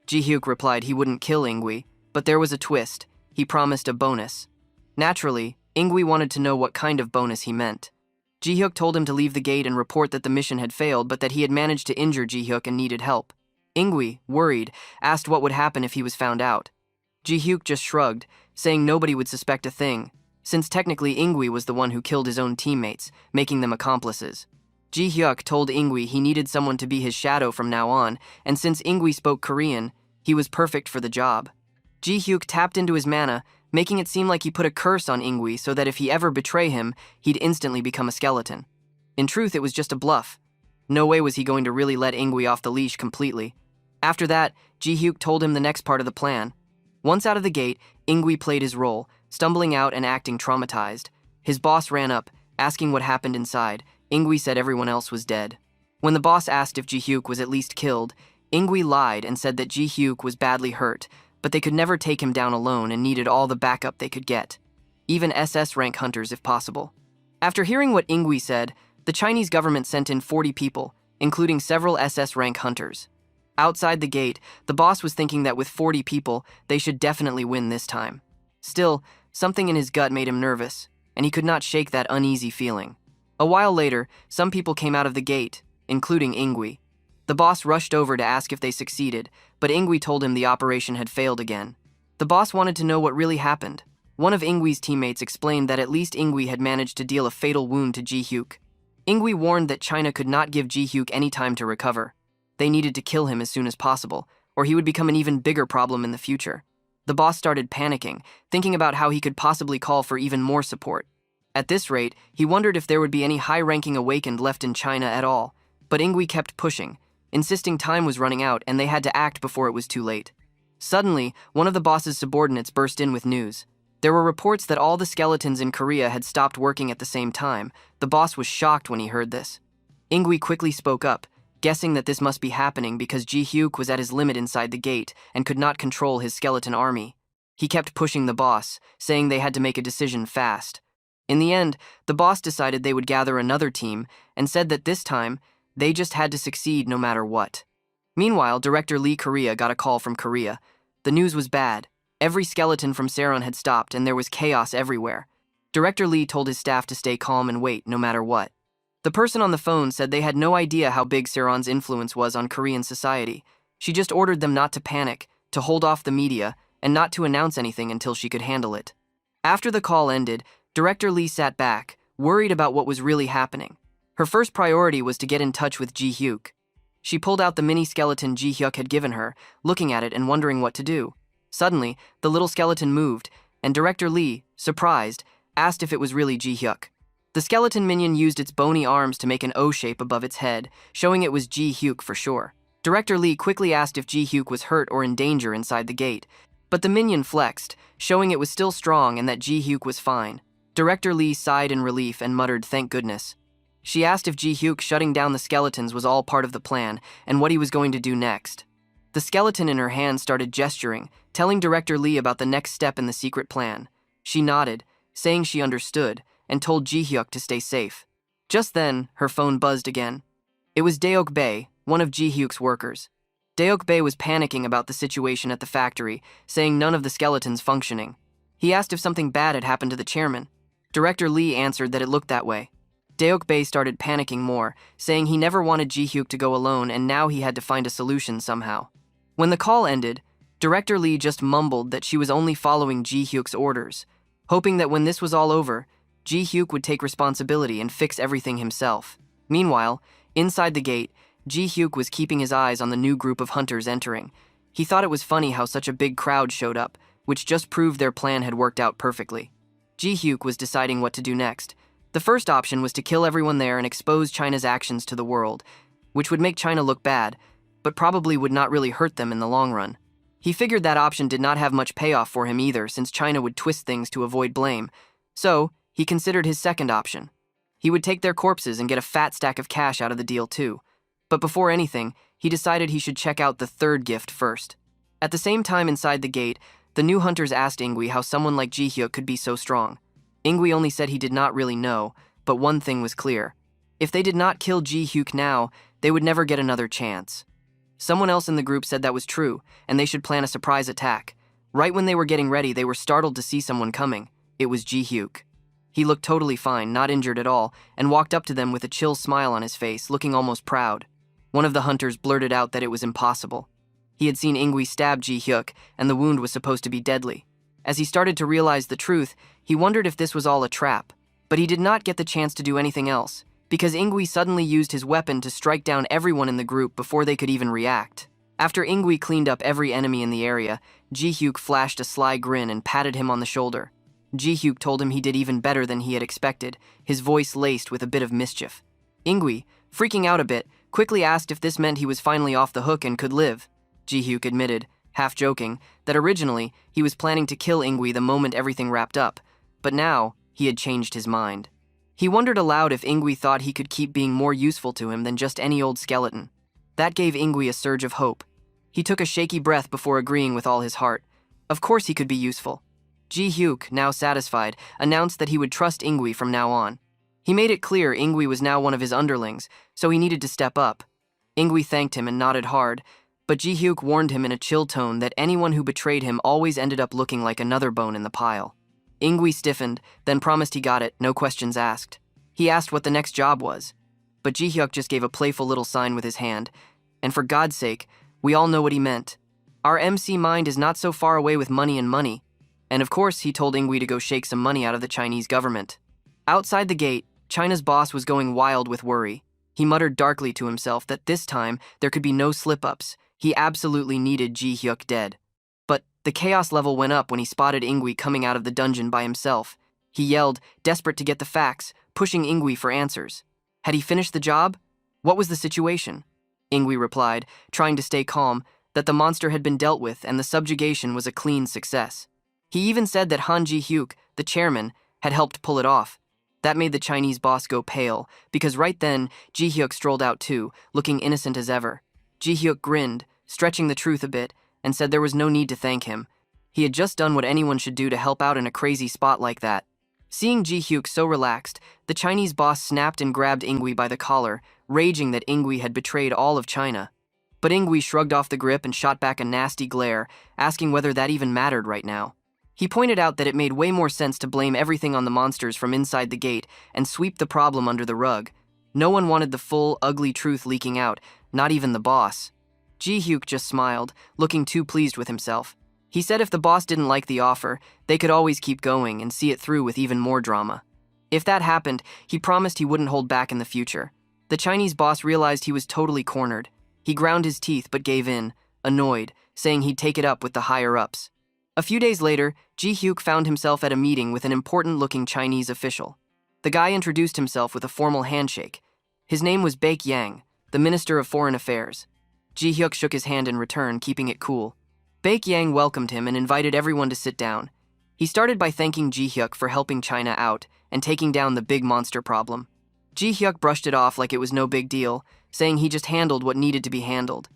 Ji-hyuk replied he wouldn't kill Ingui, but there was a twist. He promised a bonus. Naturally, Ingui wanted to know what kind of bonus he meant. Ji-hyuk told him to leave the gate and report that the mission had failed, but that he had managed to injure Ji-hyuk and needed help. Ingui, worried, asked what would happen if he was found out. Ji-hyuk just shrugged, saying nobody would suspect a thing, since technically Ingui was the one who killed his own teammates, making them accomplices. Ji-hyuk told Ingui he needed someone to be his shadow from now on, and since Ingui spoke Korean, he was perfect for the job. Ji-hyuk tapped into his mana, making it seem like he put a curse on Ingui so that if he ever betray him, he'd instantly become a skeleton. In truth, it was just a bluff. No way was he going to really let Ingui off the leash completely. After that, Ji-hyuk told him the next part of the plan. Once out of the gate, Ingui played his role, stumbling out and acting traumatized. His boss ran up, asking what happened inside. Ingui said everyone else was dead. When the boss asked if Ji-hyuk was at least killed, Ingui lied and said that Ji-hyuk was badly hurt, but they could never take him down alone and needed all the backup they could get. Even SS rank hunters if possible. After hearing what Ingui said, the Chinese government sent in 40 people, including several SS rank hunters. Outside the gate, the boss was thinking that with 40 people, they should definitely win this time. Still, something in his gut made him nervous, and he could not shake that uneasy feeling. A while later, some people came out of the gate, including Ingui. The boss rushed over to ask if they succeeded, but Ingui told him the operation had failed again. The boss wanted to know what really happened. One of Ingwe's teammates explained that at least Ingwe had managed to deal a fatal wound to Ji Hyuk. Ingwe warned that China could not give Ji Hyuk any time to recover. They needed to kill him as soon as possible, or he would become an even bigger problem in the future. The boss started panicking, thinking about how he could possibly call for even more support. At this rate, he wondered if there would be any high-ranking awakened left in China at all. But Ingwe kept pushing, insisting time was running out and they had to act before it was too late. Suddenly, one of the boss's subordinates burst in with news. There were reports that all the skeletons in Korea had stopped working at the same time. The boss was shocked when he heard this. Ingwe quickly spoke up, guessing that this must be happening because Ji Hyuk was at his limit inside the gate and could not control his skeleton army. He kept pushing the boss, saying they had to make a decision fast. In the end, the boss decided they would gather another team and said that this time, they just had to succeed no matter what. Meanwhile, Director Lee Korea got a call from Korea. The news was bad. Every skeleton from Sirron had stopped and there was chaos everywhere. Director Lee told his staff to stay calm and wait no matter what. The person on the phone said they had no idea how big Sirron's influence was on Korean society. She just ordered them not to panic, to hold off the media, and not to announce anything until she could handle it. After the call ended, Director Lee sat back, worried about what was really happening. Her first priority was to get in touch with Ji Hyuk. She pulled out the mini-skeleton Ji Hyuk had given her, looking at it and wondering what to do. Suddenly, the little skeleton moved, and Director Lee, surprised, asked if it was really Ji Hyuk. The skeleton minion used its bony arms to make an O shape above its head, showing it was Ji Hyuk for sure. Director Lee quickly asked if Ji Hyuk was hurt or in danger inside the gate, but the minion flexed, showing it was still strong and that Ji Hyuk was fine. Director Lee sighed in relief and muttered, "Thank goodness." She asked if Ji Hyuk shutting down the skeletons was all part of the plan and what he was going to do next. The skeleton in her hand started gesturing, telling Director Lee about the next step in the secret plan. She nodded, saying she understood, and told Ji Hyuk to stay safe. Just then, her phone buzzed again. It was Daeok Bae, one of Ji Hyuk's workers. Daeok Bae was panicking about the situation at the factory, saying none of the skeletons functioning. He asked if something bad had happened to the chairman. Director Lee answered that it looked that way. Daeok Bae started panicking more, saying he never wanted Ji Hyuk to go alone and now he had to find a solution somehow. When the call ended, Director Lee just mumbled that she was only following Ji Hyuk's orders, hoping that when this was all over, Ji Hyuk would take responsibility and fix everything himself. Meanwhile, inside the gate, Ji Hyuk was keeping his eyes on the new group of hunters entering. He thought it was funny how such a big crowd showed up, which just proved their plan had worked out perfectly. Ji Hyuk was deciding what to do next. The first option was to kill everyone there and expose China's actions to the world, which would make China look bad, but probably would not really hurt them in the long run. He figured that option did not have much payoff for him either, since China would twist things to avoid blame. So, he considered his second option. He would take their corpses and get a fat stack of cash out of the deal too. But before anything, he decided he should check out the third gift first. At the same time inside the gate, the new hunters asked Ingwe how someone like Ji Hyuk could be so strong. Ingwe only said he did not really know, but one thing was clear. If they did not kill Ji Hyuk now, they would never get another chance. Someone else in the group said that was true, and they should plan a surprise attack. Right when they were getting ready, they were startled to see someone coming. It was Ji Hyuk. He looked totally fine, not injured at all, and walked up to them with a chill smile on his face, looking almost proud. One of the hunters blurted out that it was impossible. He had seen Ingwe stab Ji Hyuk, and the wound was supposed to be deadly. As he started to realize the truth, he wondered if this was all a trap. But he did not get the chance to do anything else, because Ingwe suddenly used his weapon to strike down everyone in the group before they could even react. After Ingwe cleaned up every enemy in the area, Ji Hyuk flashed a sly grin and patted him on the shoulder. Ji Hyuk told him he did even better than he had expected, his voice laced with a bit of mischief. Ingwe, freaking out a bit, quickly asked if this meant he was finally off the hook and could live. Ji Hyuk admitted, half joking, that originally he was planning to kill Ingwe the moment everything wrapped up, but now he had changed his mind. He wondered aloud if Ingwe thought he could keep being more useful to him than just any old skeleton. That gave Ingwe a surge of hope. He took a shaky breath before agreeing with all his heart. Of course he could be useful. Ji Hyuk, now satisfied, announced that he would trust Ingwe from now on. He made it clear Ingwe was now one of his underlings, so he needed to step up. Ingwe thanked him and nodded hard, but Ji Hyuk warned him in a chill tone that anyone who betrayed him always ended up looking like another bone in the pile. Ingwe stiffened, then promised he got it, no questions asked. He asked what the next job was, but Ji Hyuk just gave a playful little sign with his hand, and for God's sake, we all know what he meant. Our MC mind is not so far away with money and money. And of course, he told Ingui to go shake some money out of the Chinese government. Outside the gate, China's boss was going wild with worry. He muttered darkly to himself that this time there could be no slip-ups. He absolutely needed Ji Hyuk dead. But the chaos level went up when he spotted Ingui coming out of the dungeon by himself. He yelled, desperate to get the facts, pushing Ingui for answers. Had he finished the job? What was the situation? Ingui replied, trying to stay calm, that the monster had been dealt with and the subjugation was a clean success. He even said that Han Ji Hyuk, the chairman, had helped pull it off. That made the Chinese boss go pale, because right then, Ji Hyuk strolled out too, looking innocent as ever. Ji Hyuk grinned, stretching the truth a bit, and said there was no need to thank him. He had just done what anyone should do to help out in a crazy spot like that. Seeing Ji Hyuk so relaxed, the Chinese boss snapped and grabbed Ingui by the collar, raging that Ingui had betrayed all of China. But Ingui shrugged off the grip and shot back a nasty glare, asking whether that even mattered right now. He pointed out that it made way more sense to blame everything on the monsters from inside the gate and sweep the problem under the rug. No one wanted the full, ugly truth leaking out, not even the boss. Ji Hyuk just smiled, looking too pleased with himself. He said if the boss didn't like the offer, they could always keep going and see it through with even more drama. If that happened, he promised he wouldn't hold back in the future. The Chinese boss realized he was totally cornered. He ground his teeth but gave in, annoyed, saying he'd take it up with the higher-ups. A few days later, Ji Hyuk found himself at a meeting with an important-looking Chinese official. The guy introduced himself with a formal handshake. His name was Baek Yang, the Minister of Foreign Affairs. Ji Hyuk shook his hand in return, keeping it cool. Baek Yang welcomed him and invited everyone to sit down. He started by thanking Ji Hyuk for helping China out and taking down the big monster problem. Ji Hyuk brushed it off like it was no big deal, saying he just handled what needed to be handled.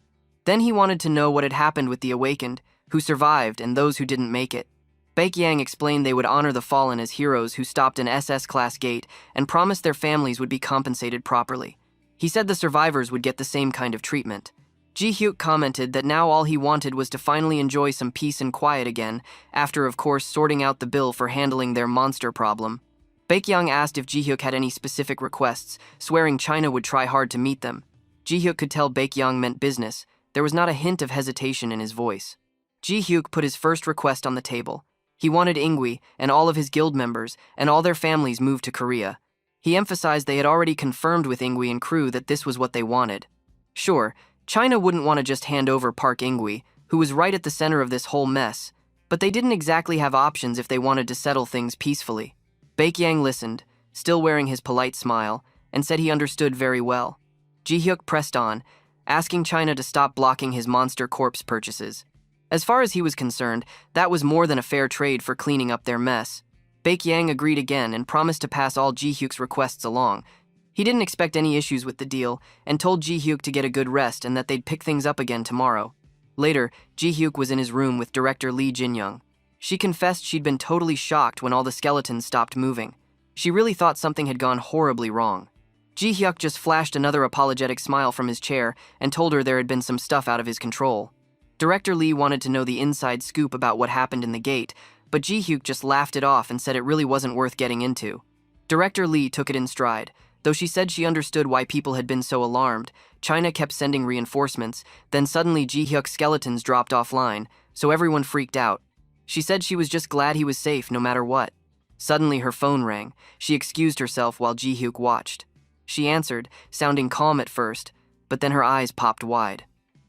Then he wanted to know what had happened with the awakened, who survived and those who didn't make it. Baek Yang explained they would honor the fallen as heroes who stopped an SS-class gate and promised their families would be compensated properly. He said the survivors would get the same kind of treatment. Ji Hyuk commented that now all he wanted was to finally enjoy some peace and quiet again, after of course sorting out the bill for handling their monster problem. Baek Yang asked if Ji Hyuk had any specific requests, swearing China would try hard to meet them. Ji Hyuk could tell Baek Yang meant business. There was not a hint of hesitation in his voice. Ji Hyuk put his first request on the table. He wanted Ingui and all of his guild members and all their families moved to Korea. He emphasized they had already confirmed with Ingui and crew that this was what they wanted. Sure, China wouldn't want to just hand over Park Ingui, who was right at the center of this whole mess, but they didn't exactly have options if they wanted to settle things peacefully. Baek Yang listened, still wearing his polite smile, and said he understood very well. Ji Hyuk pressed on, asking China to stop blocking his monster corpse purchases. As far as he was concerned, that was more than a fair trade for cleaning up their mess. Baek Yang agreed again and promised to pass all Ji Hyuk's requests along. He didn't expect any issues with the deal and told Ji Hyuk to get a good rest and that they'd pick things up again tomorrow. Later, Ji Hyuk was in his room with director Lee Jin-young. She confessed she'd been totally shocked when all the skeletons stopped moving. She really thought something had gone horribly wrong. Ji Hyuk just flashed another apologetic smile from his chair and told her there had been some stuff out of his control. Director Lee wanted to know the inside scoop about what happened in the gate, but Ji Hyuk just laughed it off and said it really wasn't worth getting into. Director Lee took it in stride. Though she said she understood why people had been so alarmed, China kept sending reinforcements, then suddenly Ji Hyuk's skeletons dropped offline, so everyone freaked out. She said she was just glad he was safe no matter what. Suddenly her phone rang. She excused herself while Ji Hyuk watched. She answered, sounding calm at first, but then her eyes popped wide.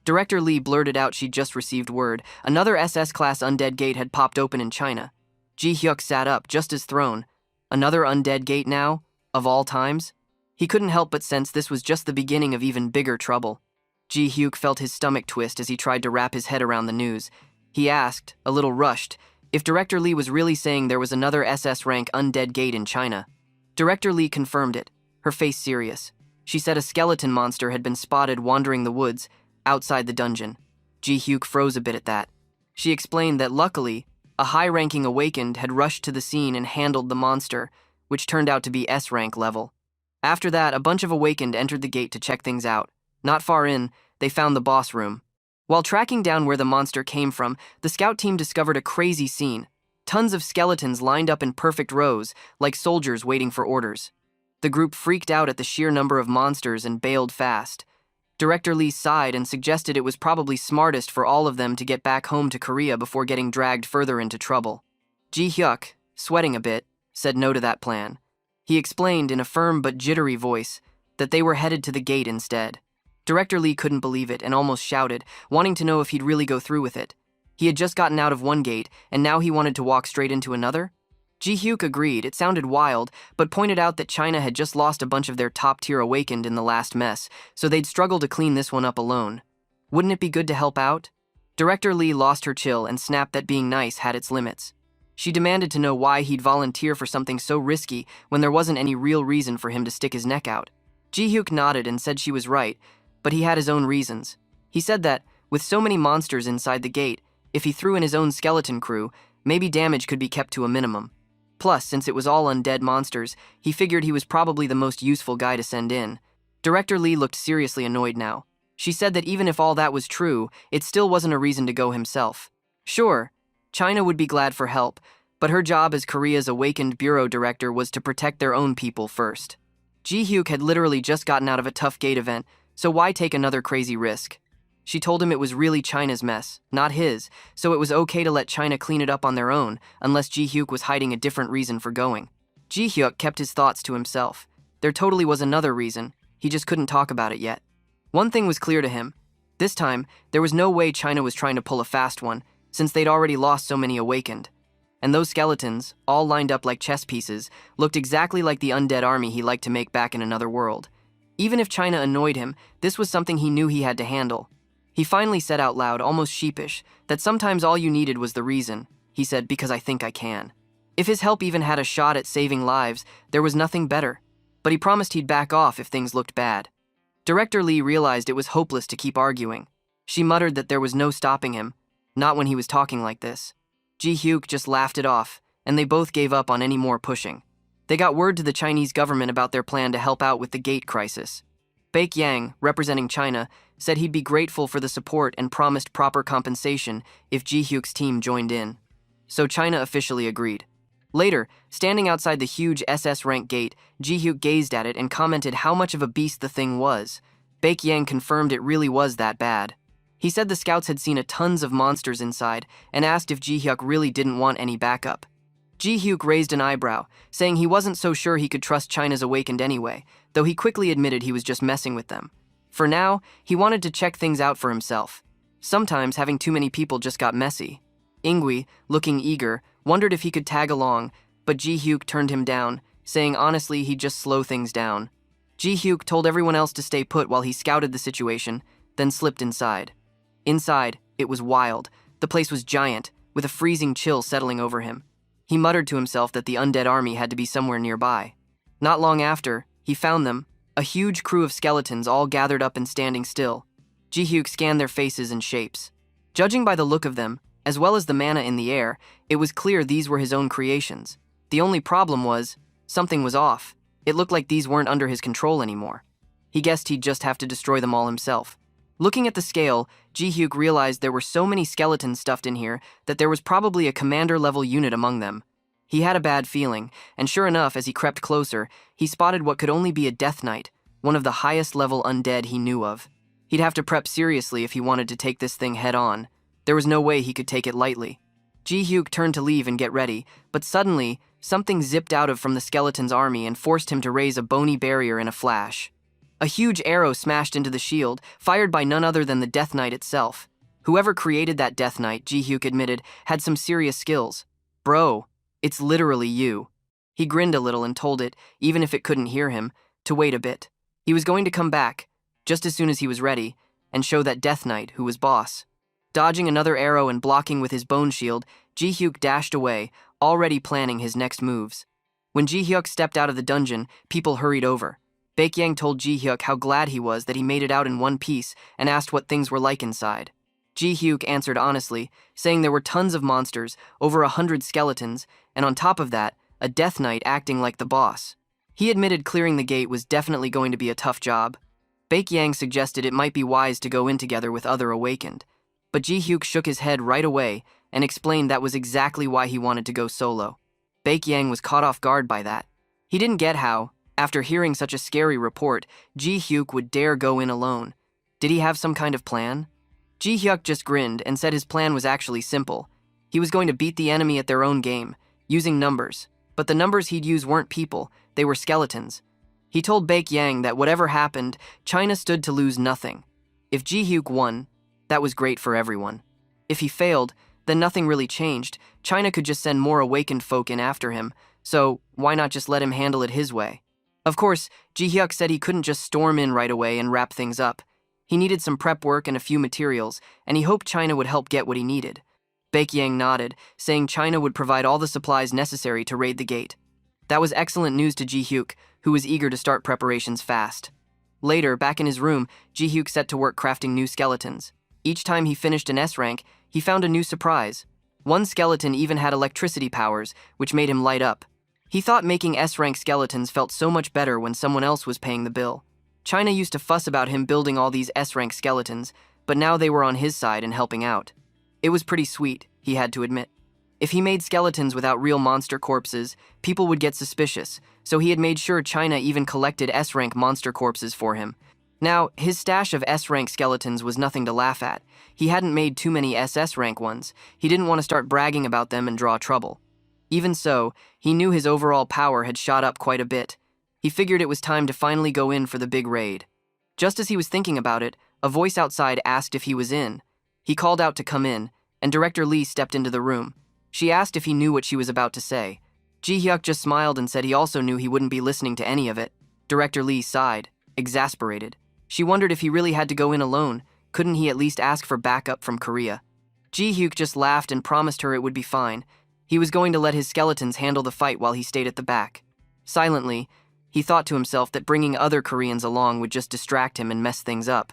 Director Lee blurted out she'd just received word another SS-class undead gate had popped open in China. Ji Hyuk sat up, just as thrown. Another undead gate now? Of all times? He couldn't help but sense this was just the beginning of even bigger trouble. Ji Hyuk felt his stomach twist as he tried to wrap his head around the news. He asked, a little rushed, if Director Lee was really saying there was another SS-rank undead gate in China. Director Lee confirmed it, her face serious. She said a skeleton monster had been spotted wandering the woods, outside the dungeon. Ji Hyuk froze a bit at that. She explained that luckily, a high-ranking awakened had rushed to the scene and handled the monster, which turned out to be S-rank level. After that, a bunch of awakened entered the gate to check things out. Not far in, they found the boss room. While tracking down where the monster came from, the scout team discovered a crazy scene. Tons of skeletons lined up in perfect rows, like soldiers waiting for orders. The group freaked out at the sheer number of monsters and bailed fast. Director Lee sighed and suggested it was probably smartest for all of them to get back home to Korea before getting dragged further into trouble. Ji Hyuk, sweating a bit, said no to that plan. He explained in a firm but jittery voice that they were headed to the gate instead. Director Lee couldn't believe it and almost shouted, wanting to know if he'd really go through with it. He had just gotten out of one gate, and now he wanted to walk straight into another? Ji Hyuk agreed, it sounded wild, but pointed out that China had just lost a bunch of their top-tier awakened in the last mess, so they'd struggle to clean this one up alone. Wouldn't it be good to help out? Director Lee lost her chill and snapped that being nice had its limits. She demanded to know why he'd volunteer for something so risky when there wasn't any real reason for him to stick his neck out. Ji Hyuk nodded and said she was right, but he had his own reasons. He said that, with so many monsters inside the gate, if he threw in his own skeleton crew, maybe damage could be kept to a minimum. Plus, since it was all undead monsters, he figured he was probably the most useful guy to send in. Director Lee looked seriously annoyed now. She said that even if all that was true, it still wasn't a reason to go himself. Sure, China would be glad for help, but her job as Korea's awakened bureau director was to protect their own people first. Ji Hyuk had literally just gotten out of a tough gate event, so why take another crazy risk? She told him it was really China's mess, not his, so it was okay to let China clean it up on their own, unless Ji Hyuk was hiding a different reason for going. Ji Hyuk kept his thoughts to himself. There totally was another reason, he just couldn't talk about it yet. One thing was clear to him. This time, there was no way China was trying to pull a fast one, since they'd already lost so many awakened. And those skeletons, all lined up like chess pieces, looked exactly like the undead army he liked to make back in another world. Even if China annoyed him, this was something he knew he had to handle. He finally said out loud, almost sheepish, that sometimes all you needed was the reason. He said, because I think I can. If his help even had a shot at saving lives, there was nothing better. But he promised he'd back off if things looked bad. Director Lee realized it was hopeless to keep arguing. She muttered that there was no stopping him, not when he was talking like this. Ji Hyuk just laughed it off, and they both gave up on any more pushing. They got word to the Chinese government about their plan to help out with the gate crisis. Baek Yang, representing China, said he'd be grateful for the support and promised proper compensation if Ji Hyuk's team joined in. So China officially agreed. Later, standing outside the huge SS rank gate, Ji Hyuk gazed at it and commented how much of a beast the thing was. Baek Yang confirmed it really was that bad. He said the scouts had seen tons of monsters inside and asked if Ji Hyuk really didn't want any backup. Ji Hyuk raised an eyebrow, saying he wasn't so sure he could trust China's awakened anyway, though he quickly admitted he was just messing with them. For now, he wanted to check things out for himself. Sometimes having too many people just got messy. Ingui, looking eager, wondered if he could tag along, but Ji Hyuk turned him down, saying honestly he'd just slow things down. Ji Hyuk told everyone else to stay put while he scouted the situation, then slipped inside. Inside, it was wild. The place was giant, with a freezing chill settling over him. He muttered to himself that the undead army had to be somewhere nearby. Not long after, he found them, a huge crew of skeletons all gathered up and standing still. Ji Hyuk scanned their faces and shapes. Judging by the look of them, as well as the mana in the air, it was clear these were his own creations. The only problem was, something was off. It looked like these weren't under his control anymore. He guessed he'd just have to destroy them all himself. Looking at the scale, Ji Hyuk realized there were so many skeletons stuffed in here that there was probably a commander-level unit among them. He had a bad feeling, and sure enough, as he crept closer, he spotted what could only be a Death Knight, one of the highest-level undead he knew of. He'd have to prep seriously if he wanted to take this thing head-on. There was no way he could take it lightly. Ji Hyuk turned to leave and get ready, but suddenly, something zipped out from the skeleton's army and forced him to raise a bony barrier in a flash. A huge arrow smashed into the shield, fired by none other than the Death Knight itself. Whoever created that Death Knight, Ji Hyuk admitted, had some serious skills. Bro, it's literally you. He grinned a little and told it, even if it couldn't hear him, to wait a bit. He was going to come back, just as soon as he was ready, and show that Death Knight who was boss. Dodging another arrow and blocking with his bone shield, Ji Hyuk dashed away, already planning his next moves. When Ji Hyuk stepped out of the dungeon, people hurried over. Baek Yang told Ji Hyuk how glad he was that he made it out in one piece and asked what things were like inside. Ji Hyuk answered honestly, saying there were tons of monsters, over 100 skeletons, and on top of that, a Death Knight acting like the boss. He admitted clearing the gate was definitely going to be a tough job. Baek Yang suggested it might be wise to go in together with other awakened, but Ji Hyuk shook his head right away and explained that was exactly why he wanted to go solo. Baek Yang was caught off guard by that. He didn't get how, after hearing such a scary report, Ji Hyuk would dare go in alone. Did he have some kind of plan? Ji Hyuk just grinned and said his plan was actually simple. He He was going to beat the enemy at their own game, using numbers. But the numbers he'd use weren't people, they were skeletons. He told Baek Yang that whatever happened, China stood to lose nothing. If Ji Hyuk won, that was great for everyone. If he failed, then nothing really changed. China could just send more awakened folk in after him, so why not just let him handle it his way? Of course, Ji Hyuk said he couldn't just storm in right away and wrap things up. He needed some prep work and a few materials, and he hoped China would help get what he needed. Baek Yang nodded, saying China would provide all the supplies necessary to raid the gate. That was excellent news to Ji Hyuk, who was eager to start preparations fast. Later, back in his room, Ji Hyuk set to work crafting new skeletons. Each time he finished an S rank, he found a new surprise. One skeleton even had electricity powers, which made him light up. He thought making S-rank skeletons felt so much better when someone else was paying the bill. China used to fuss about him building all these S-rank skeletons, but now they were on his side and helping out. It was pretty sweet, he had to admit. If he made skeletons without real monster corpses, people would get suspicious, so he had made sure China even collected S-rank monster corpses for him. Now, his stash of S-rank skeletons was nothing to laugh at. He hadn't made too many SS rank ones. He didn't want to start bragging about them and draw trouble. Even so, he knew his overall power had shot up quite a bit. He figured it was time to finally go in for the big raid. Just as he was thinking about it, a voice outside asked if he was in. He called out to come in, and Director Lee stepped into the room. She asked if he knew what she was about to say. Ji Hyuk just smiled and said he also knew he wouldn't be listening to any of it. Director Lee sighed, exasperated. She wondered if he really had to go in alone. Couldn't he at least ask for backup from Korea? Ji Hyuk just laughed and promised her it would be fine. He was going to let his skeletons handle the fight while he stayed at the back. Silently, he thought to himself that bringing other Koreans along would just distract him and mess things up.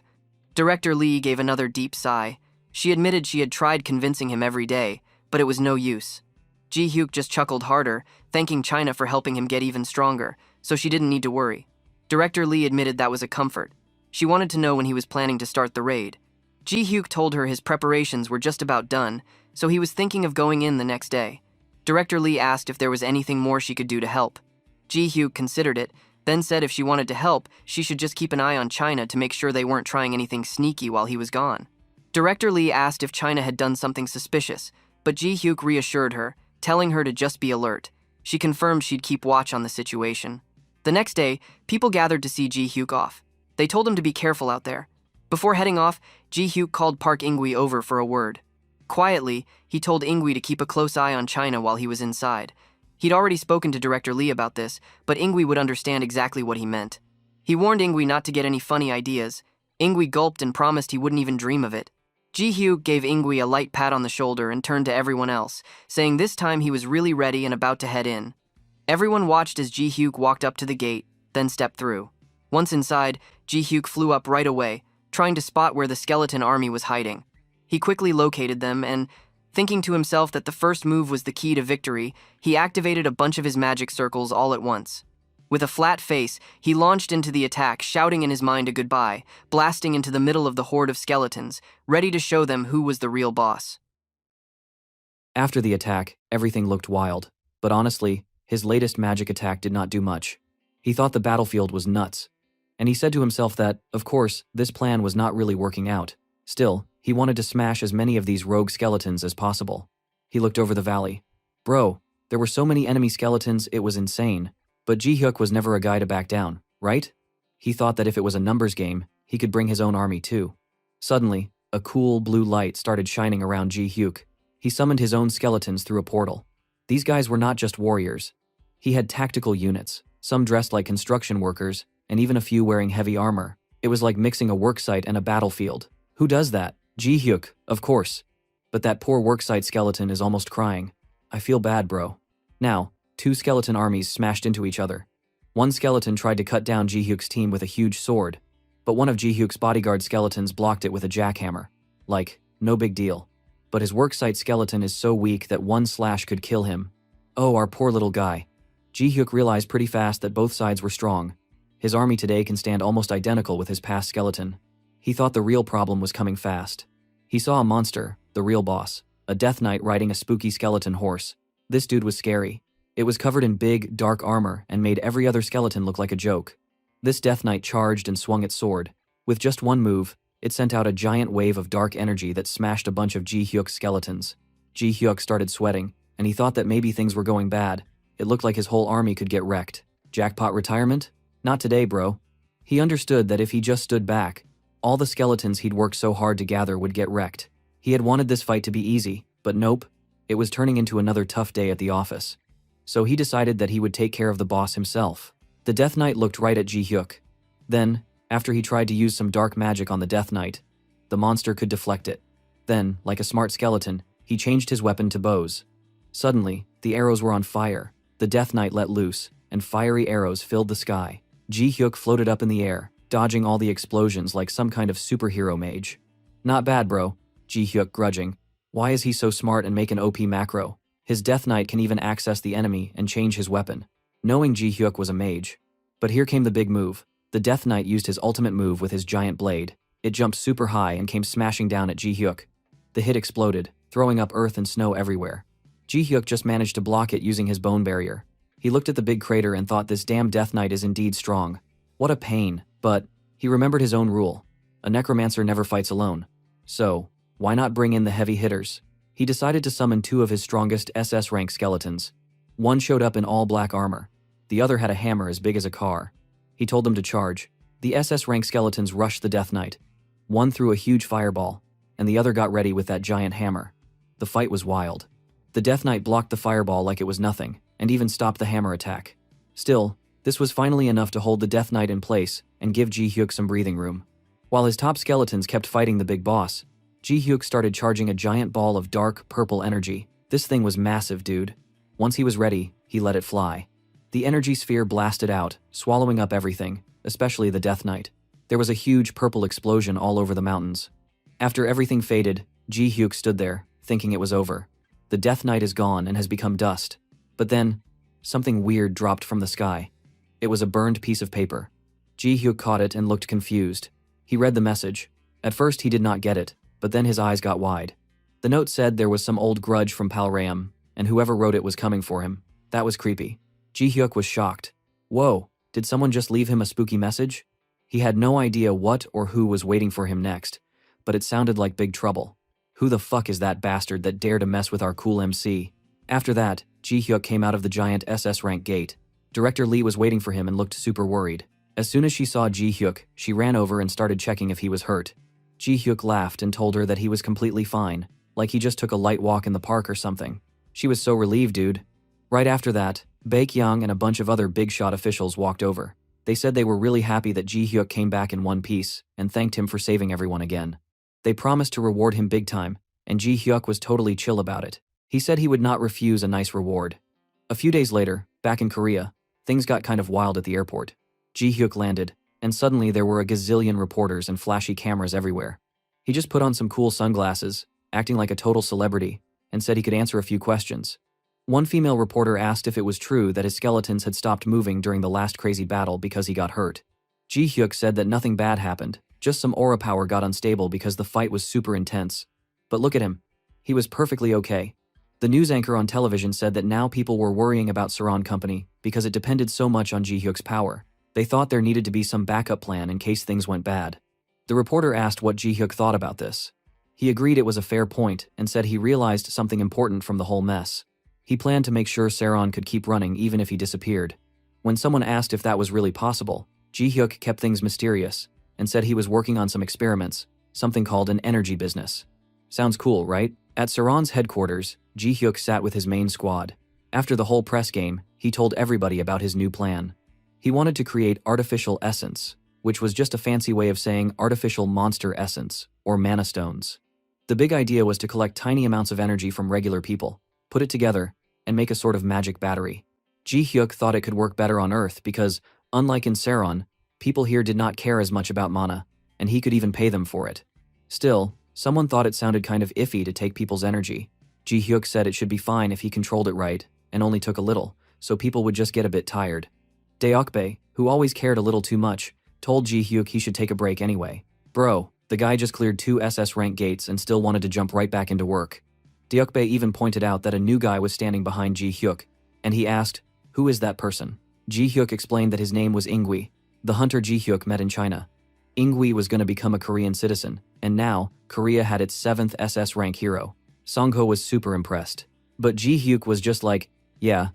Director Lee gave another deep sigh. She admitted she had tried convincing him every day, but it was no use. Ji Hyuk just chuckled harder, thanking China for helping him get even stronger, so she didn't need to worry. Director Lee admitted that was a comfort. She wanted to know when he was planning to start the raid. Ji Hyuk told her his preparations were just about done, so he was thinking of going in the next day. Director Lee asked if there was anything more she could do to help. Ji Hyuk considered it, then said if she wanted to help, she should just keep an eye on China to make sure they weren't trying anything sneaky while he was gone. Director Lee asked if China had done something suspicious, but Ji Hyuk reassured her, telling her to just be alert. She confirmed she'd keep watch on the situation. The next day, people gathered to see Ji Hyuk off. They told him to be careful out there. Before heading off, Ji Hyuk called Park Ingwi over for a word. Quietly, he told Ingwi to keep a close eye on China while he was inside. He'd already spoken to Director Lee about this, but Ingwi would understand exactly what he meant. He warned Ingwi not to get any funny ideas. Ingwi gulped and promised he wouldn't even dream of it. Ji Hyuk gave Ingwi a light pat on the shoulder and turned to everyone else, saying this time he was really ready and about to head in. Everyone watched as Ji Hyuk walked up to the gate, then stepped through. Once inside, Ji Hyuk flew up right away, trying to spot where the skeleton army was hiding. He quickly located them and, thinking to himself that the first move was the key to victory, he activated a bunch of his magic circles all at once. With a flat face, he launched into the attack, shouting in his mind a goodbye, blasting into the middle of the horde of skeletons, ready to show them who was the real boss. After the attack, everything looked wild, but honestly, his latest magic attack did not do much. He thought the battlefield was nuts, and he said to himself that, of course, this plan was not really working out. Still, he wanted to smash as many of these rogue skeletons as possible. He looked over the valley. Bro, there were so many enemy skeletons it was insane. But Ji Hyuk was never a guy to back down, right? He thought that if it was a numbers game, he could bring his own army too. Suddenly, a cool blue light started shining around Ji Hyuk. He summoned his own skeletons through a portal. These guys were not just warriors. He had tactical units, some dressed like construction workers, and even a few wearing heavy armor. It was like mixing a worksite and a battlefield. Who does that? Ji Hyuk, of course. But that poor worksite skeleton is almost crying. I feel bad, bro. Now, two skeleton armies smashed into each other. One skeleton tried to cut down Ji Hyuk's team with a huge sword, but one of Ji Hyuk's bodyguard skeletons blocked it with a jackhammer. Like, no big deal. But his worksite skeleton is so weak that one slash could kill him. Oh, our poor little guy. Ji Hyuk realized pretty fast that both sides were strong. His army today can stand almost identical with his past skeleton. He thought the real problem was coming fast. He saw a monster, the real boss, a death knight riding a spooky skeleton horse. This dude was scary. It was covered in big, dark armor and made every other skeleton look like a joke. This Death Knight charged and swung its sword. With just one move, it sent out a giant wave of dark energy that smashed a bunch of Ji Hyuk's skeletons. Ji Hyuk started sweating, and he thought that maybe things were going bad. It looked like his whole army could get wrecked. Jackpot retirement? Not today, bro. He understood that if he just stood back, all the skeletons he'd worked so hard to gather would get wrecked. He had wanted this fight to be easy, but nope, it was turning into another tough day at the office. So he decided that he would take care of the boss himself. The Death Knight looked right at Ji Hyuk. Then, after he tried to use some dark magic on the Death Knight, the monster could deflect it. Then, like a smart skeleton, he changed his weapon to bows. Suddenly, the arrows were on fire. The Death Knight let loose, and fiery arrows filled the sky. Ji Hyuk floated up in the air, dodging all the explosions like some kind of superhero mage. Not bad, bro, Ji Hyuk grudging. Why is he so smart and make an OP macro? His Death Knight can even access the enemy and change his weapon. Knowing Ji Hyuk was a mage. But here came the big move. The Death Knight used his ultimate move with his giant blade. It jumped super high and came smashing down at Ji Hyuk. The hit exploded, throwing up earth and snow everywhere. Ji Hyuk just managed to block it using his bone barrier. He looked at the big crater and thought this damn Death Knight is indeed strong. What a pain, but he remembered his own rule. A necromancer never fights alone. So, why not bring in the heavy hitters? He decided to summon 2 of his strongest SS rank skeletons. One showed up in all black armor. The other had a hammer as big as a car. He told them to charge. The SS rank skeletons rushed the Death Knight. One threw a huge fireball, and the other got ready with that giant hammer. The fight was wild. The Death Knight blocked the fireball like it was nothing, and even stopped the hammer attack. Still, this was finally enough to hold the Death Knight in place and give Ji Hyuk some breathing room. While his top skeletons kept fighting the big boss, Ji Hyuk started charging a giant ball of dark, purple energy. This thing was massive, dude. Once he was ready, he let it fly. The energy sphere blasted out, swallowing up everything, especially the Death Knight. There was a huge purple explosion all over the mountains. After everything faded, Ji Hyuk stood there, thinking it was over. The Death Knight is gone and has become dust. But then, something weird dropped from the sky. It was a burned piece of paper. Ji Hyuk caught it and looked confused. He read the message. At first he did not get it, but then his eyes got wide. The note said there was some old grudge from Palrayam, and whoever wrote it was coming for him. That was creepy. Ji Hyuk was shocked. Whoa, did someone just leave him a spooky message? He had no idea what or who was waiting for him next, but it sounded like big trouble. Who the fuck is that bastard that dared to mess with our cool MC? After that, Ji Hyuk came out of the giant SS rank gate. Director Lee was waiting for him and looked super worried. As soon as she saw Ji Hyuk, she ran over and started checking if he was hurt. Ji Hyuk laughed and told her that he was completely fine, like he just took a light walk in the park or something. She was so relieved, dude. Right after that, Baekhyang and a bunch of other big shot officials walked over. They said they were really happy that Ji Hyuk came back in one piece and thanked him for saving everyone again. They promised to reward him big time, and Ji Hyuk was totally chill about it. He said he would not refuse a nice reward. A few days later, back in Korea, things got kind of wild at the airport. Ji Hyuk landed, and suddenly there were a gazillion reporters and flashy cameras everywhere. He just put on some cool sunglasses, acting like a total celebrity, and said he could answer a few questions. One female reporter asked if it was true that his skeletons had stopped moving during the last crazy battle because he got hurt. Ji Hyuk said that nothing bad happened, just some aura power got unstable because the fight was super intense. But look at him. He was perfectly okay. The news anchor on television said that now people were worrying about Sirron Company because it depended so much on Ji Hyuk's power. They thought there needed to be some backup plan in case things went bad. The reporter asked what Ji Hyuk thought about this. He agreed it was a fair point and said he realized something important from the whole mess. He planned to make sure Sirron could keep running even if he disappeared. When someone asked if that was really possible, Ji Hyuk kept things mysterious and said he was working on some experiments, something called an energy business. Sounds cool, right? At Sirron's headquarters, Ji Hyuk sat with his main squad. After the whole press game, he told everybody about his new plan. He wanted to create artificial essence, which was just a fancy way of saying artificial monster essence, or mana stones. The big idea was to collect tiny amounts of energy from regular people, put it together, and make a sort of magic battery. Ji Hyuk thought it could work better on Earth because, unlike in Sirron, people here did not care as much about mana, and he could even pay them for it. Still, someone thought it sounded kind of iffy to take people's energy. Ji Hyuk said it should be fine if he controlled it right, and only took a little, so people would just get a bit tired. Deokbae, who always cared a little too much, told Ji Hyuk he should take a break anyway. Bro, the guy just cleared 2 SS rank gates and still wanted to jump right back into work. Deokbae even pointed out that a new guy was standing behind Ji Hyuk, and he asked, "Who is that person?" Ji Hyuk explained that his name was Ingui, the hunter Ji Hyuk met in China. Ingui was going to become a Korean citizen, and now, Korea had its 7th SS rank hero. Songho was super impressed. But Ji Hyuk was just like, yeah,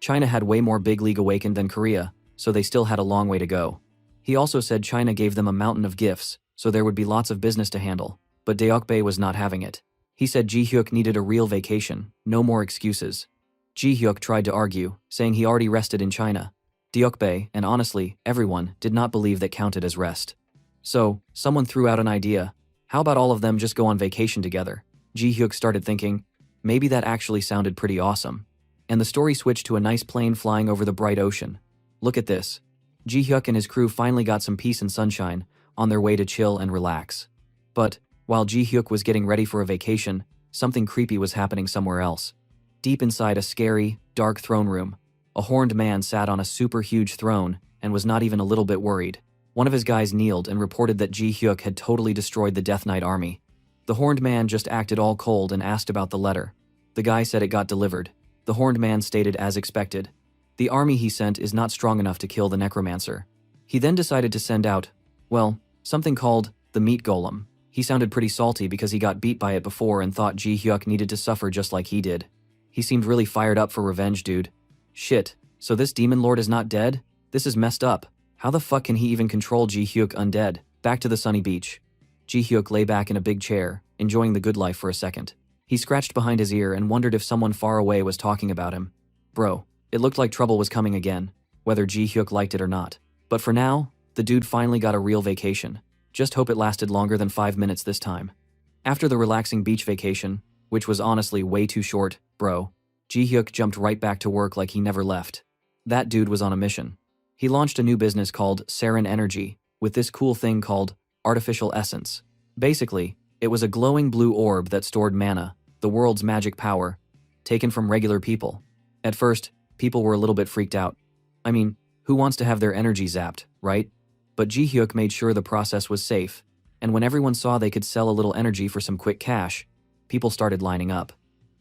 China had way more big league awakened than Korea, so they still had a long way to go. He also said China gave them a mountain of gifts, so there would be lots of business to handle, but Deokbae was not having it. He said Ji Hyuk needed a real vacation, no more excuses. Ji Hyuk tried to argue, saying he already rested in China. Deokbae, and honestly, everyone, did not believe that counted as rest. So, someone threw out an idea. How about all of them just go on vacation together? Ji Hyuk started thinking, maybe that actually sounded pretty awesome. And the story switched to a nice plane flying over the bright ocean. Look at this. Ji Hyuk and his crew finally got some peace and sunshine, on their way to chill and relax. But, while Ji Hyuk was getting ready for a vacation, something creepy was happening somewhere else. Deep inside a scary, dark throne room, a horned man sat on a super huge throne and was not even a little bit worried. One of his guys kneeled and reported that Ji Hyuk had totally destroyed the Death Knight army. The horned man just acted all cold and asked about the letter. The guy said it got delivered. The horned man stated as expected. The army he sent is not strong enough to kill the Necromancer. He then decided to send out, well, something called the Meat Golem. He sounded pretty salty because he got beat by it before and thought Ji Hyuk needed to suffer just like he did. He seemed really fired up for revenge, dude. Shit, so this demon lord is not dead? This is messed up. How the fuck can he even control Ji Hyuk undead? Back to the sunny beach. Ji Hyuk lay back in a big chair, enjoying the good life for a second. He scratched behind his ear and wondered if someone far away was talking about him. Bro, it looked like trouble was coming again, whether Ji Hyuk liked it or not. But for now, the dude finally got a real vacation. Just hope it lasted longer than 5 minutes this time. After the relaxing beach vacation, which was honestly way too short, bro, Ji Hyuk jumped right back to work like he never left. That dude was on a mission. He launched a new business called Sirron Energy, with this cool thing called artificial essence. Basically, it was a glowing blue orb that stored mana, the world's magic power, taken from regular people. At first, people were a little bit freaked out. I mean, who wants to have their energy zapped, right? But Ji Hyuk made sure the process was safe, and when everyone saw they could sell a little energy for some quick cash, people started lining up.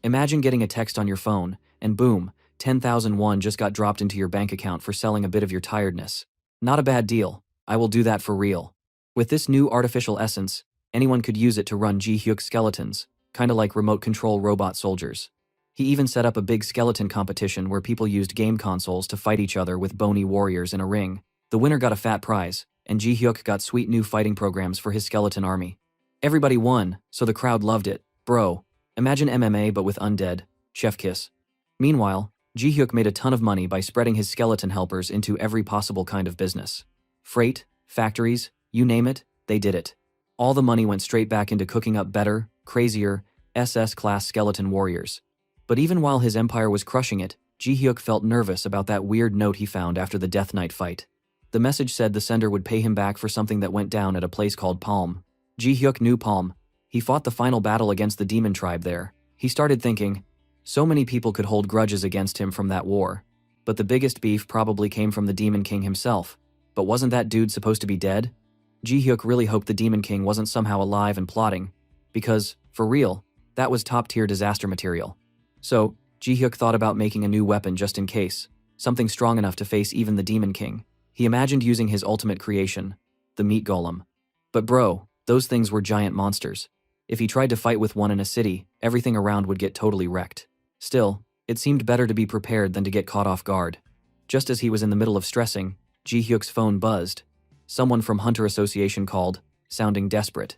Imagine getting a text on your phone, and boom, 10,000 won just got dropped into your bank account for selling a bit of your tiredness. Not a bad deal. I will do that for real. With this new artificial essence, anyone could use it to run Ji Hyuk skeletons, kinda like remote control robot soldiers. He even set up a big skeleton competition where people used game consoles to fight each other with bony warriors in a ring. The winner got a fat prize, and Ji Hyuk got sweet new fighting programs for his skeleton army. Everybody won, so the crowd loved it. Bro, imagine MMA but with undead. Chef kiss. Meanwhile, Ji Hyuk made a ton of money by spreading his skeleton helpers into every possible kind of business. Freight, factories, you name it, they did it. All the money went straight back into cooking up better, crazier, SS-class skeleton warriors. But even while his empire was crushing it, Ji Hyuk felt nervous about that weird note he found after the Death Knight fight. The message said the sender would pay him back for something that went down at a place called Palm. Ji Hyuk knew Palm. He fought the final battle against the demon tribe there. He started thinking, so many people could hold grudges against him from that war. But the biggest beef probably came from the Demon King himself. But wasn't that dude supposed to be dead? Ji Hyuk really hoped the Demon King wasn't somehow alive and plotting. Because, for real, that was top-tier disaster material. So, Ji Hyuk thought about making a new weapon just in case. Something strong enough to face even the Demon King. He imagined using his ultimate creation, the Meat Golem. But bro, those things were giant monsters. If he tried to fight with one in a city, everything around would get totally wrecked. Still, it seemed better to be prepared than to get caught off guard. Just as he was in the middle of stressing, Ji Hyuk's phone buzzed. Someone from Hunter Association called, sounding desperate.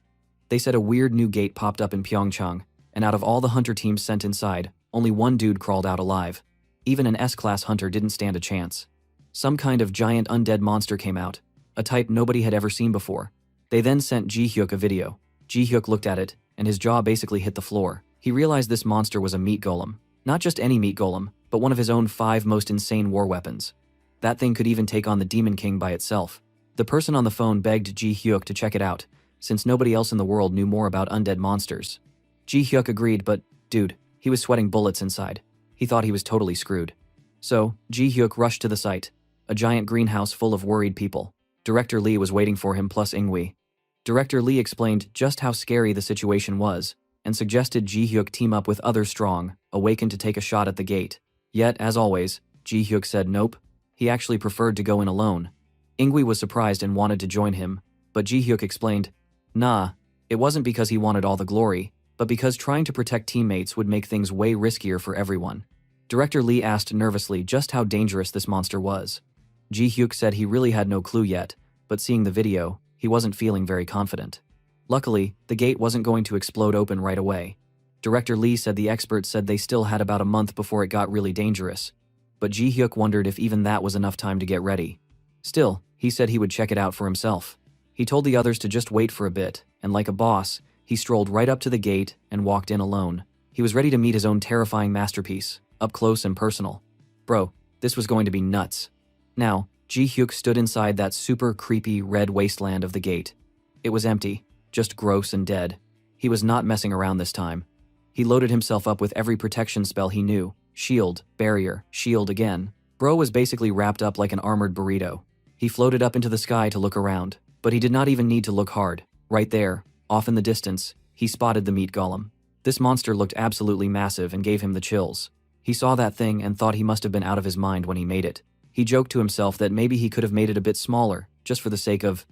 They said a weird new gate popped up in Pyeongchang, and out of all the hunter teams sent inside, only one dude crawled out alive. Even an S-class hunter didn't stand a chance. Some kind of giant undead monster came out, a type nobody had ever seen before. They then sent Ji Hyuk a video. Ji Hyuk looked at it, and his jaw basically hit the floor. He realized this monster was a meat golem. Not just any meat golem, but one of his own 5 most insane war weapons. That thing could even take on the Demon King by itself. The person on the phone begged Ji Hyuk to check it out, since nobody else in the world knew more about undead monsters. Ji Hyuk agreed, but, dude, he was sweating bullets inside. He thought he was totally screwed. So, Ji Hyuk rushed to the site. A giant greenhouse full of worried people. Director Lee was waiting for him plus Ingwi. Director Lee explained just how scary the situation was, and suggested Ji Hyuk team up with others strong, awakened to take a shot at the gate. Yet, as always, Ji Hyuk said nope. He actually preferred to go in alone. Ingwi was surprised and wanted to join him, but Ji Hyuk explained, nah, it wasn't because he wanted all the glory, but because trying to protect teammates would make things way riskier for everyone. Director Lee asked nervously just how dangerous this monster was. Ji Hyuk said he really had no clue yet, but seeing the video, he wasn't feeling very confident. Luckily, the gate wasn't going to explode open right away. Director Lee said the experts said they still had about a month before it got really dangerous, but Ji Hyuk wondered if even that was enough time to get ready. Still, he said he would check it out for himself. He told the others to just wait for a bit, and like a boss, he strolled right up to the gate and walked in alone. He was ready to meet his own terrifying masterpiece, up close and personal. Bro, this was going to be nuts. Now, Ji Hyuk stood inside that super creepy red wasteland of the gate. It was empty, just gross and dead. He was not messing around this time. He loaded himself up with every protection spell he knew. Shield, barrier, shield again. Bro was basically wrapped up like an armored burrito. He floated up into the sky to look around, but he did not even need to look hard. Right there, off in the distance, he spotted the meat golem. This monster looked absolutely massive and gave him the chills. He saw that thing and thought he must have been out of his mind when he made it. He joked to himself that maybe he could have made it a bit smaller, just for the sake of,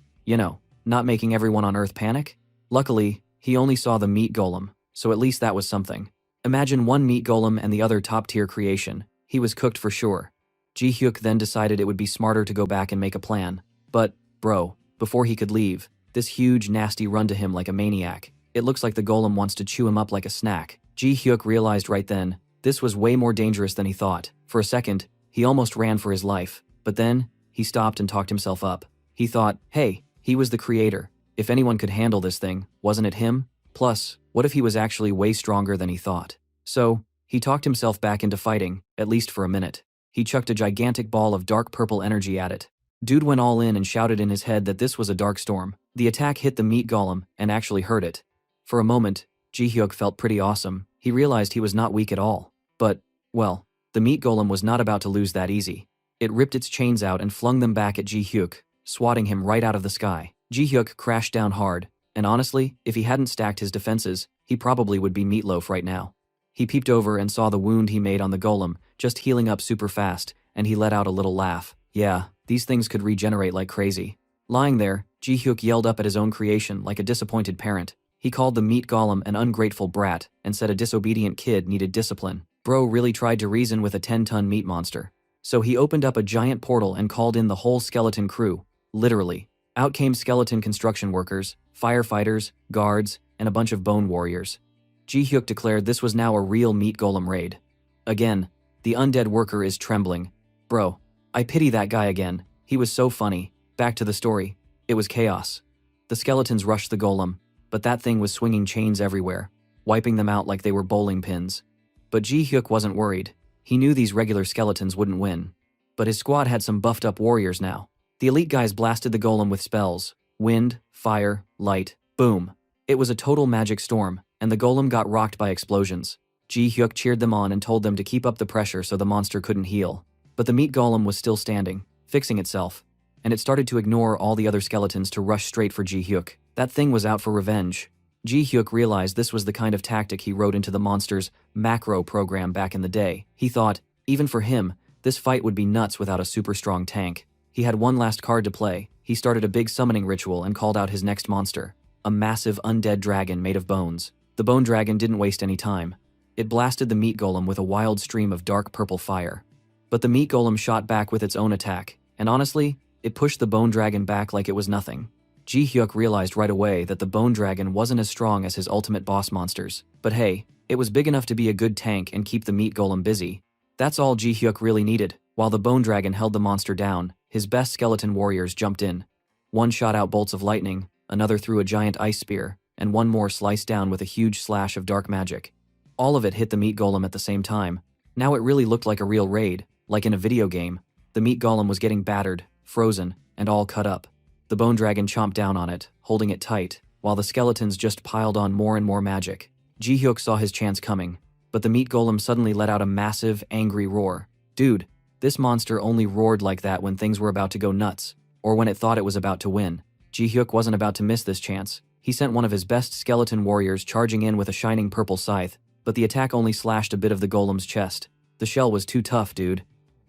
not making everyone on Earth panic. Luckily, he only saw the meat golem, so at least that was something. Imagine one meat golem and the other top-tier creation. He was cooked for sure. Ji Hyuk then decided it would be smarter to go back and make a plan. But, bro, before he could leave, this huge nasty run to him like a maniac. It looks like the golem wants to chew him up like a snack. Ji Hyuk realized right then, this was way more dangerous than he thought. For a second, he almost ran for his life. But then, he stopped and talked himself up. He thought, hey, he was the creator. If anyone could handle this thing, wasn't it him? Plus, what if he was actually way stronger than he thought? So, he talked himself back into fighting, at least for a minute. He chucked a gigantic ball of dark purple energy at it. Dude went all in and shouted in his head that this was a dark storm. The attack hit the meat golem and actually hurt it. For a moment, Ji Hyuk felt pretty awesome. He realized he was not weak at all. But, well, the meat golem was not about to lose that easy. It ripped its chains out and flung them back at Ji Hyuk, swatting him right out of the sky. Ji Hyuk crashed down hard, and honestly, if he hadn't stacked his defenses, he probably would be meatloaf right now. He peeped over and saw the wound he made on the golem, just healing up super fast, and he let out a little laugh. Yeah, these things could regenerate like crazy. Lying there, Ji Hyuk yelled up at his own creation like a disappointed parent. He called the meat golem an ungrateful brat and said a disobedient kid needed discipline. Bro really tried to reason with a 10-ton meat monster. So he opened up a giant portal and called in the whole skeleton crew. Literally. Out came skeleton construction workers, firefighters, guards, and a bunch of bone warriors. Ji Hyuk declared this was now a real meat golem raid. Again, the undead worker is trembling. Bro, I pity that guy again. He was so funny. Back to the story. It was chaos. The skeletons rushed the golem, but that thing was swinging chains everywhere, wiping them out like they were bowling pins. But Ji Hyuk wasn't worried. He knew these regular skeletons wouldn't win. But his squad had some buffed up warriors now. The elite guys blasted the golem with spells. Wind, fire, light, boom. It was a total magic storm, and the golem got rocked by explosions. Ji Hyuk cheered them on and told them to keep up the pressure so the monster couldn't heal. But the meat golem was still standing, fixing itself, and it started to ignore all the other skeletons to rush straight for Ji Hyuk. That thing was out for revenge. Ji Hyuk realized this was the kind of tactic he wrote into the monster's macro program back in the day. He thought, even for him, this fight would be nuts without a super strong tank. He had one last card to play. He started a big summoning ritual and called out his next monster, a massive undead dragon made of bones. The bone dragon didn't waste any time. It blasted the meat golem with a wild stream of dark purple fire. But the meat golem shot back with its own attack, and honestly, it pushed the bone dragon back like it was nothing. Ji Hyuk realized right away that the bone dragon wasn't as strong as his ultimate boss monsters. But hey, it was big enough to be a good tank and keep the meat golem busy. That's all Ji Hyuk really needed. While the bone dragon held the monster down, his best skeleton warriors jumped in. One shot out bolts of lightning, another threw a giant ice spear, and one more sliced down with a huge slash of dark magic. All of it hit the meat golem at the same time. Now it really looked like a real raid, like in a video game. The meat golem was getting battered, frozen, and all cut up. The bone dragon chomped down on it, holding it tight, while the skeletons just piled on more and more magic. Ji Hyuk saw his chance coming, but the meat golem suddenly let out a massive, angry roar. Dude, this monster only roared like that when things were about to go nuts, or when it thought it was about to win. Ji Hyuk wasn't about to miss this chance. He sent one of his best skeleton warriors charging in with a shining purple scythe, but the attack only slashed a bit of the golem's chest. The shell was too tough, dude.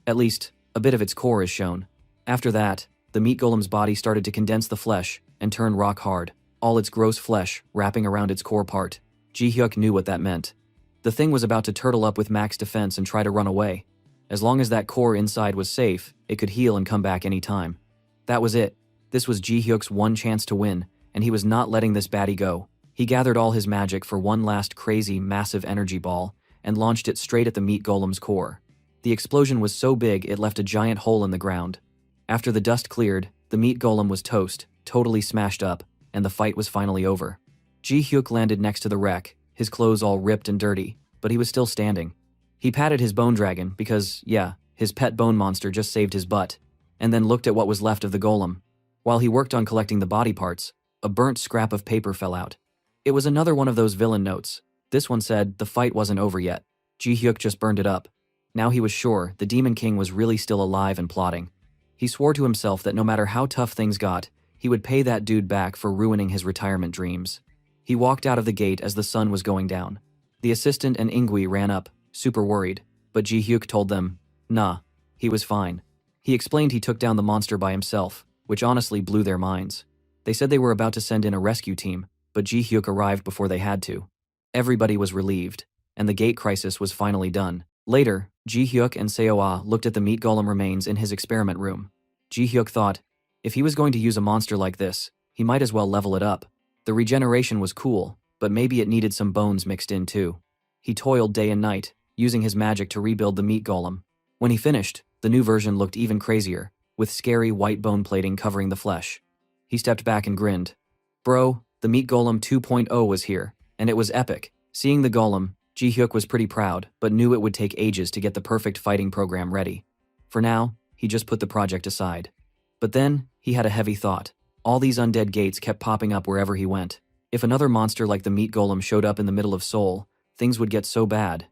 At least, a bit of its core is shown. After that, the meat golem's body started to condense the flesh and turn rock hard, all its gross flesh wrapping around its core part. Ji Hyuk knew what that meant. The thing was about to turtle up with max defense and try to run away. As long as that core inside was safe, it could heal and come back any time. That was it. This was Ji Hyuk's one chance to win, and he was not letting this baddie go. He gathered all his magic for one last crazy, massive energy ball, and launched it straight at the meat golem's core. The explosion was so big it left a giant hole in the ground. After the dust cleared, the meat golem was toast, totally smashed up, and the fight was finally over. Ji Hyuk landed next to the wreck, his clothes all ripped and dirty, but he was still standing. He patted his bone dragon because, yeah, his pet bone monster just saved his butt, and then looked at what was left of the golem. While he worked on collecting the body parts, a burnt scrap of paper fell out. It was another one of those villain notes. This one said the fight wasn't over yet. Ji Hyuk just burned it up. Now he was sure the Demon King was really still alive and plotting. He swore to himself that no matter how tough things got, he would pay that dude back for ruining his retirement dreams. He walked out of the gate as the sun was going down. The assistant and Ingui ran up, super worried, but Ji Hyuk told them, nah, he was fine. He explained he took down the monster by himself, which honestly blew their minds. They said they were about to send in a rescue team, but Ji Hyuk arrived before they had to. Everybody was relieved, and the gate crisis was finally done. Later, Ji Hyuk and Seoa looked at the meat golem remains in his experiment room. Ji Hyuk thought, if he was going to use a monster like this, he might as well level it up. The regeneration was cool, but maybe it needed some bones mixed in too. He toiled day and night, using his magic to rebuild the meat golem. When he finished, the new version looked even crazier, with scary white bone plating covering the flesh. He stepped back and grinned. Bro, the meat golem 2.0 was here, and it was epic. Seeing the golem, Ji Hyuk was pretty proud, but knew it would take ages to get the perfect fighting program ready. For now, he just put the project aside. But then, he had a heavy thought. All these undead gates kept popping up wherever he went. If another monster like the meat golem showed up in the middle of Seoul, things would get so bad.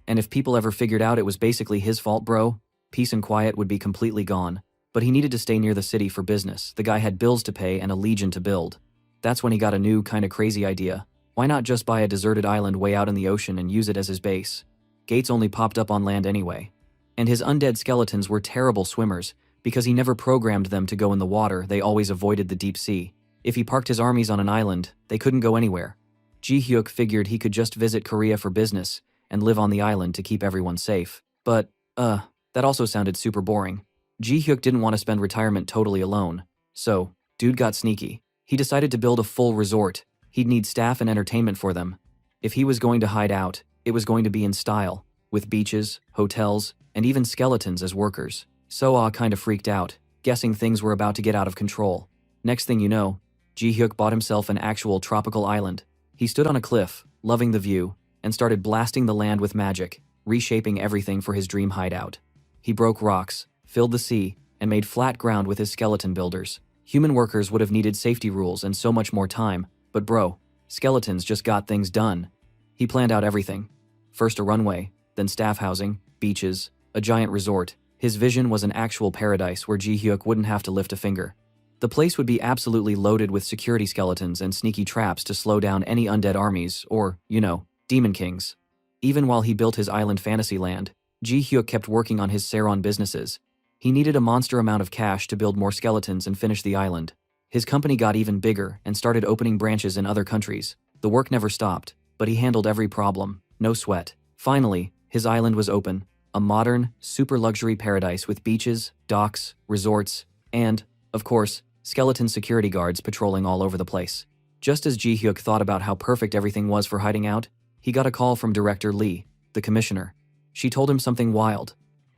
And if people ever figured out it was basically his fault, bro, peace and quiet would be completely gone. But he needed to stay near the city for business. The guy had bills to pay and a legion to build. That's when he got a new, kinda crazy idea. Why not just buy a deserted island way out in the ocean and use it as his base? Gates only popped up on land anyway. And his undead skeletons were terrible swimmers. Because he never programmed them to go in the water, they always avoided the deep sea. If he parked his armies on an island, they couldn't go anywhere. Ji Hyuk figured he could just visit Korea for business and live on the island to keep everyone safe. But, that also sounded super boring. Ji Hyuk didn't want to spend retirement totally alone. So, dude got sneaky. He decided to build a full resort. He'd need staff and entertainment for them. If he was going to hide out, it was going to be in style, with beaches, hotels, and even skeletons as workers. Seoa kinda freaked out, guessing things were about to get out of control. Next thing you know, Ji Hyuk bought himself an actual tropical island. He stood on a cliff, loving the view, and started blasting the land with magic, reshaping everything for his dream hideout. He broke rocks, filled the sea, and made flat ground with his skeleton builders. Human workers would have needed safety rules and so much more time, but bro, skeletons just got things done. He planned out everything. First a runway, then staff housing, beaches, a giant resort. His vision was an actual paradise where Ji Hyuk wouldn't have to lift a finger. The place would be absolutely loaded with security skeletons and sneaky traps to slow down any undead armies or, demon kings. Even while he built his island fantasy land, Ji Hyuk kept working on his Sirron businesses. He needed a monster amount of cash to build more skeletons and finish the island. His company got even bigger and started opening branches in other countries. The work never stopped, but he handled every problem, no sweat. Finally, his island was open. A modern, super luxury paradise with beaches, docks, resorts, and, of course, skeleton security guards patrolling all over the place. Just as Ji Hyuk thought about how perfect everything was for hiding out, he got a call from Director Lee, the commissioner. She told him something wild.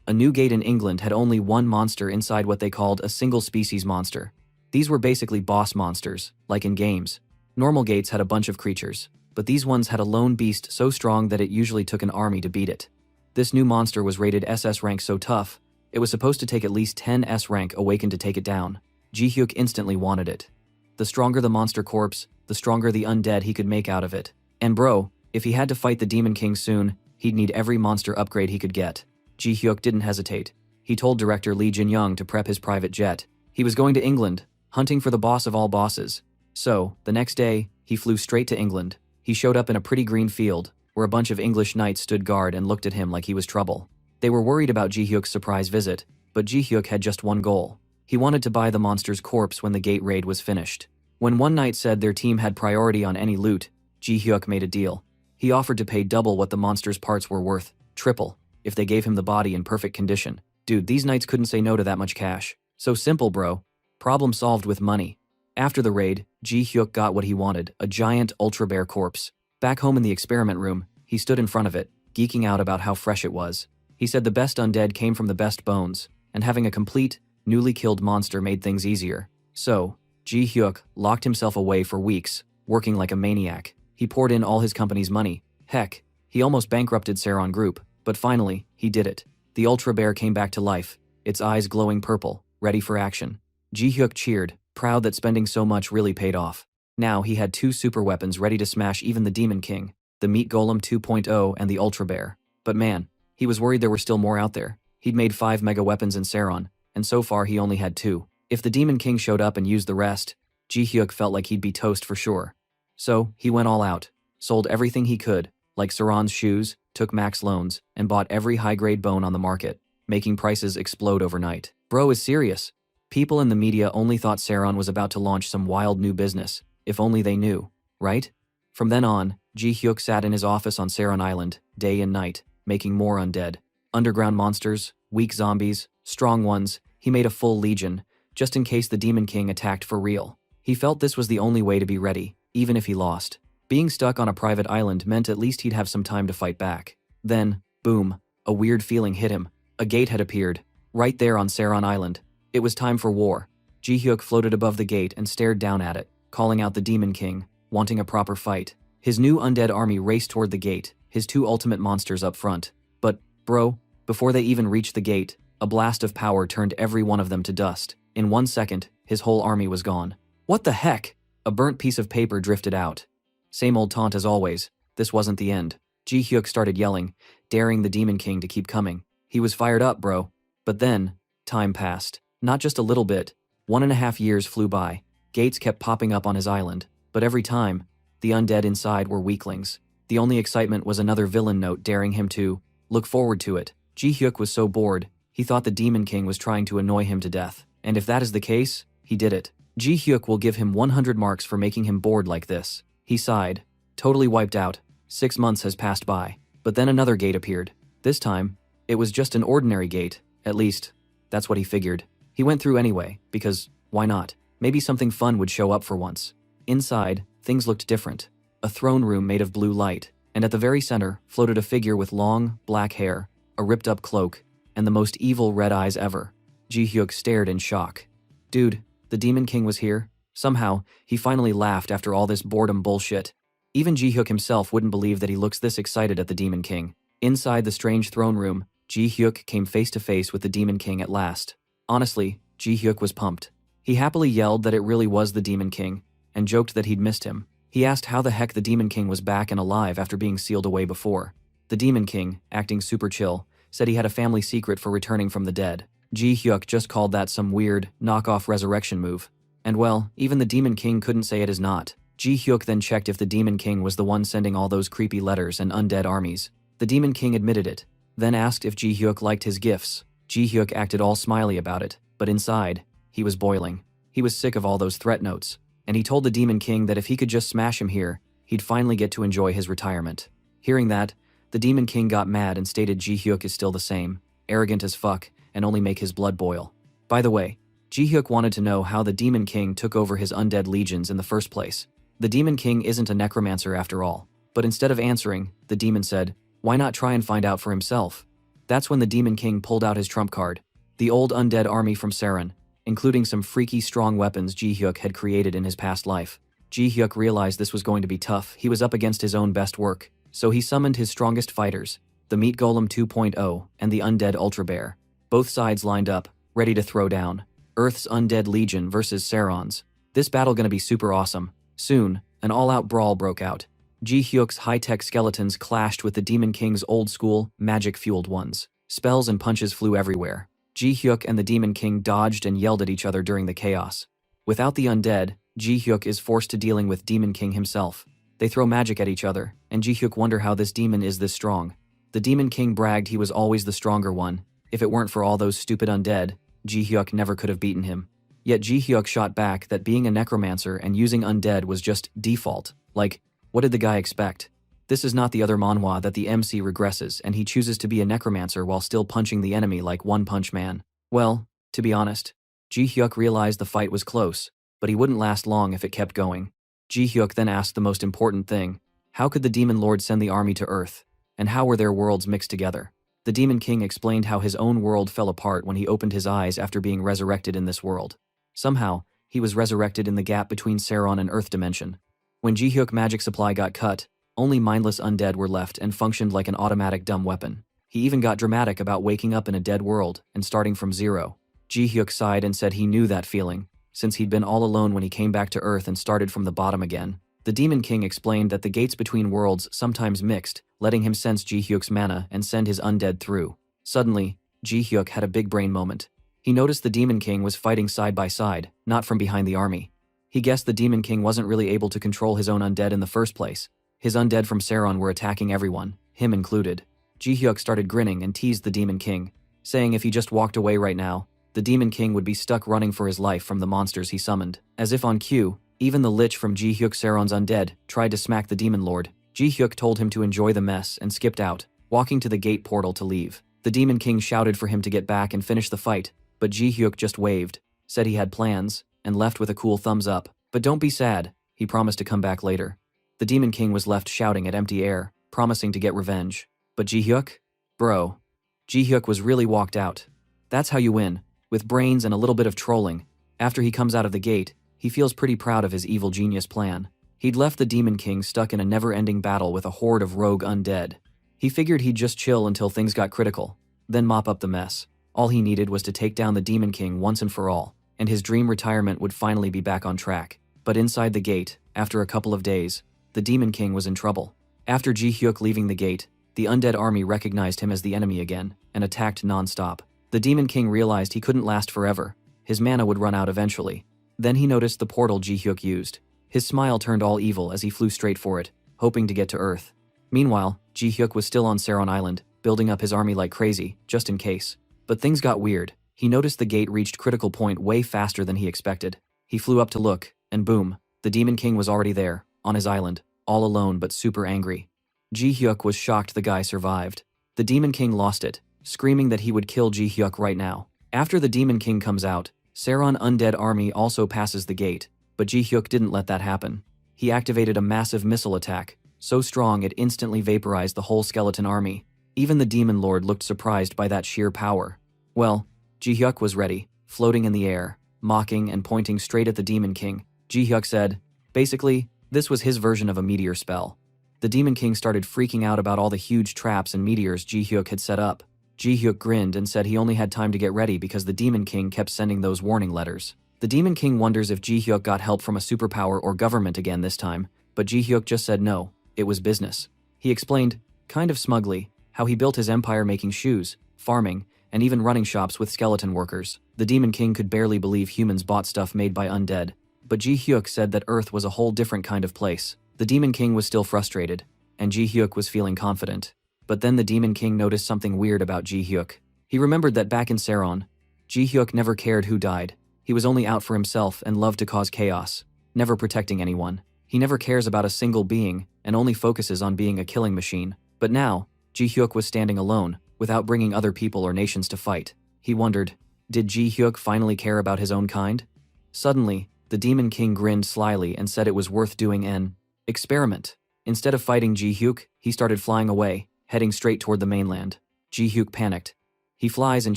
A new gate in England had only one monster inside what they called a single species monster. These were basically boss monsters, like in games. Normal gates had a bunch of creatures, but these ones had a lone beast so strong that it usually took an army to beat it. This new monster was rated SS rank so tough, it was supposed to take at least 10 S rank awakened to take it down. Ji Hyuk instantly wanted it. The stronger the monster corpse, the stronger the undead he could make out of it. And bro, if he had to fight the Demon King soon, he'd need every monster upgrade he could get. Ji Hyuk didn't hesitate. He told Director Lee Jin-young to prep his private jet. He was going to England, hunting for the boss of all bosses. So, the next day, he flew straight to England. He showed up in a pretty green field, where a bunch of English knights stood guard and looked at him like he was trouble. They were worried about Ji Hyuk's surprise visit, but Ji Hyuk had just one goal. He wanted to buy the monster's corpse when the gate raid was finished. When one knight said their team had priority on any loot, Ji Hyuk made a deal. He offered to pay double what the monster's parts were worth, triple, if they gave him the body in perfect condition. Dude, these knights couldn't say no to that much cash. So simple, bro. Problem solved with money. After the raid, Ji Hyuk got what he wanted, a giant ultra bear corpse. Back home in the experiment room, he stood in front of it, geeking out about how fresh it was. He said the best undead came from the best bones, and having a complete, newly killed monster made things easier. So, Ji Hyuk locked himself away for weeks, working like a maniac. He poured in all his company's money. Heck, he almost bankrupted Sirron Group, but finally, he did it. The ultra bear came back to life, its eyes glowing purple, ready for action. Ji Hyuk cheered, proud that spending so much really paid off. Now he had 2 super weapons ready to smash even the Demon King, the Meat Golem 2.0 and the Ultra Bear. But man, he was worried there were still more out there. He'd made 5 mega weapons in Sirron, and so far he only had 2. If the Demon King showed up and used the rest, Ji Hyuk felt like he'd be toast for sure. So, he went all out, sold everything he could, like Sirron's shoes, took max loans, and bought every high-grade bone on the market, making prices explode overnight. Bro is serious. People in the media only thought Sirron was about to launch some wild new business, if only they knew, right? From then on, Ji Hyuk sat in his office on Sirron Island, day and night, making more undead. Underground monsters, weak zombies, strong ones, he made a full legion, just in case the Demon King attacked for real. He felt this was the only way to be ready, even if he lost. Being stuck on a private island meant at least he'd have some time to fight back. Then, boom, a weird feeling hit him. A gate had appeared, right there on Sirron Island. It was time for war. Ji Hyuk floated above the gate and stared down at it, calling out the Demon King, wanting a proper fight. His new undead army raced toward the gate, his 2 ultimate monsters up front. But, bro, before they even reached the gate, a blast of power turned every one of them to dust. In 1 second, his whole army was gone. What the heck? A burnt piece of paper drifted out. Same old taunt as always. This wasn't the end. Ji Hyuk started yelling, daring the Demon King to keep coming. He was fired up, bro. But then, time passed. Not just a little bit. 1.5 years flew by. Gates kept popping up on his island, but every time, the undead inside were weaklings. The only excitement was another villain note daring him to look forward to it. Ji Hyuk was so bored, he thought the Demon King was trying to annoy him to death. And if that is the case, he did it. Ji Hyuk will give him 100 marks for making him bored like this. He sighed. Totally wiped out. 6 months has passed by. But then another gate appeared. This time, it was just an ordinary gate. At least, that's what he figured. He went through anyway, because, why not? Maybe something fun would show up for once. Inside, things looked different. A throne room made of blue light, and at the very center floated a figure with long, black hair, a ripped-up cloak, and the most evil red eyes ever. Ji Hyuk stared in shock. Dude, the Demon King was here? Somehow, he finally laughed after all this boredom bullshit. Even Ji Hyuk himself wouldn't believe that he looks this excited at the Demon King. Inside the strange throne room, Ji Hyuk came face to face with the Demon King at last. Honestly, Ji Hyuk was pumped. He happily yelled that it really was the Demon King, and joked that he'd missed him. He asked how the heck the Demon King was back and alive after being sealed away before. The Demon King, acting super chill, said he had a family secret for returning from the dead. Ji Hyuk just called that some weird, knockoff resurrection move. And well, even the Demon King couldn't say it is not. Ji Hyuk then checked if the Demon King was the one sending all those creepy letters and undead armies. The Demon King admitted it, then asked if Ji Hyuk liked his gifts. Ji Hyuk acted all smiley about it, but inside, he was boiling. He was sick of all those threat notes, and he told the Demon King that if he could just smash him here, he'd finally get to enjoy his retirement. Hearing that, the Demon King got mad and stated Ji Hyuk is still the same, arrogant as fuck, and only make his blood boil. By the way, Ji Hyuk wanted to know how the Demon King took over his undead legions in the first place. The Demon King isn't a necromancer after all, but instead of answering, the demon said, why not try and find out for himself? That's when the Demon King pulled out his trump card, the old undead army from Sirron, including some freaky strong weapons Ji Hyuk had created in his past life. Ji Hyuk realized this was going to be tough. He was up against his own best work, so he summoned his strongest fighters, the Meat Golem 2.0 and the Undead Ultra Bear. Both sides lined up, ready to throw down. Earth's Undead Legion versus Sirron's. This battle gonna be super awesome. Soon, an all-out brawl broke out. Ji Hyuk's high-tech skeletons clashed with the Demon King's old-school, magic-fueled ones. Spells and punches flew everywhere. Ji Hyuk and the Demon King dodged and yelled at each other during the chaos. Without the undead, Ji Hyuk is forced to dealing with Demon King himself. They throw magic at each other, and Ji Hyuk wonder how this demon is this strong. The Demon King bragged he was always the stronger one. If it weren't for all those stupid undead, Ji Hyuk never could have beaten him. Yet Ji Hyuk shot back that being a necromancer and using undead was just default. Like, what did the guy expect? This is not the other manhwa that the MC regresses and he chooses to be a necromancer while still punching the enemy like One Punch Man. Well, to be honest, Ji-hyuk realized the fight was close, but he wouldn't last long if it kept going. Ji-hyuk then asked the most important thing: how could the Demon Lord send the army to Earth? And how were their worlds mixed together? The Demon King explained how his own world fell apart when he opened his eyes after being resurrected in this world. Somehow, he was resurrected in the gap between Sirron and Earth dimension. When Ji-hyuk magic supply got cut, only mindless undead were left and functioned like an automatic dumb weapon. He even got dramatic about waking up in a dead world and starting from zero. Ji-hyuk sighed and said he knew that feeling, since he'd been all alone when he came back to Earth and started from the bottom again. The Demon King explained that the gates between worlds sometimes mixed, letting him sense Ji-hyuk's mana and send his undead through. Suddenly, Ji-hyuk had a big brain moment. He noticed the Demon King was fighting side by side, not from behind the army. He guessed the Demon King wasn't really able to control his own undead in the first place. His undead from Sirron were attacking everyone, him included. Ji-hyuk started grinning and teased the Demon King, saying if he just walked away right now, the Demon King would be stuck running for his life from the monsters he summoned. As if on cue, even the Lich from Ji-hyuk Sirron's undead tried to smack the Demon Lord. Ji-hyuk told him to enjoy the mess and skipped out, walking to the gate portal to leave. The Demon King shouted for him to get back and finish the fight, but Ji-hyuk just waved, said he had plans, and left with a cool thumbs up. But don't be sad, he promised to come back later. The Demon King was left shouting at empty air, promising to get revenge. But Ji-hyuk? Bro. Ji-hyuk was really walked out. That's how you win, with brains and a little bit of trolling. After he comes out of the gate, he feels pretty proud of his evil genius plan. He'd left the Demon King stuck in a never-ending battle with a horde of rogue undead. He figured he'd just chill until things got critical, then mop up the mess. All he needed was to take down the Demon King once and for all, and his dream retirement would finally be back on track. But inside the gate, after a couple of days, the Demon King was in trouble. After Ji-hyuk leaving the gate, the undead army recognized him as the enemy again, and attacked non-stop. The Demon King realized he couldn't last forever. His mana would run out eventually. Then he noticed the portal Ji-hyuk used. His smile turned all evil as he flew straight for it, hoping to get to Earth. Meanwhile, Ji-hyuk was still on Sirron Island, building up his army like crazy, just in case. But things got weird. He noticed the gate reached critical point way faster than he expected. He flew up to look, and boom, the Demon King was already there, on his island, all alone but super angry. Ji-hyuk was shocked the guy survived. The Demon King lost it, screaming that he would kill Ji-hyuk right now. After the Demon King comes out, Sirron undead army also passes the gate, but Ji-hyuk didn't let that happen. He activated a massive missile attack, so strong it instantly vaporized the whole skeleton army. Even the Demon Lord looked surprised by that sheer power. Well, Ji-hyuk was ready, floating in the air, mocking and pointing straight at the Demon King. Ji-hyuk said, basically, this was his version of a meteor spell. The Demon King started freaking out about all the huge traps and meteors Ji-hyuk had set up. Ji-hyuk grinned and said he only had time to get ready because the Demon King kept sending those warning letters. The Demon King wonders if Ji-hyuk got help from a superpower or government again this time, but Ji-hyuk just said no, it was business. He explained, kind of smugly, how he built his empire making shoes, farming, and even running shops with skeleton workers. The Demon King could barely believe humans bought stuff made by undead. But Ji-hyuk said that Earth was a whole different kind of place. The Demon King was still frustrated, and Ji-hyuk was feeling confident. But then the Demon King noticed something weird about Ji-hyuk. He remembered that back in Sirron, Ji-hyuk never cared who died. He was only out for himself and loved to cause chaos, never protecting anyone. He never cares about a single being and only focuses on being a killing machine. But now, Ji-hyuk was standing alone, without bringing other people or nations to fight. He wondered, did Ji-hyuk finally care about his own kind? Suddenly, the Demon King grinned slyly and said it was worth doing an experiment. Instead of fighting Ji-hyuk, he started flying away, heading straight toward the mainland. Ji-hyuk panicked. He flies and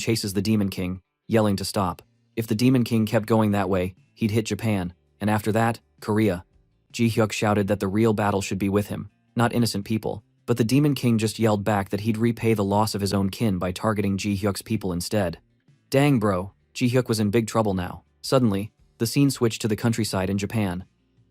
chases the Demon King, yelling to stop. If the Demon King kept going that way, he'd hit Japan, and after that, Korea. Ji-hyuk shouted that the real battle should be with him, not innocent people. But the Demon King just yelled back that he'd repay the loss of his own kin by targeting Ji-hyuk's people instead. Dang bro, Ji-hyuk was in big trouble now. Suddenly, the scene switched to the countryside in Japan.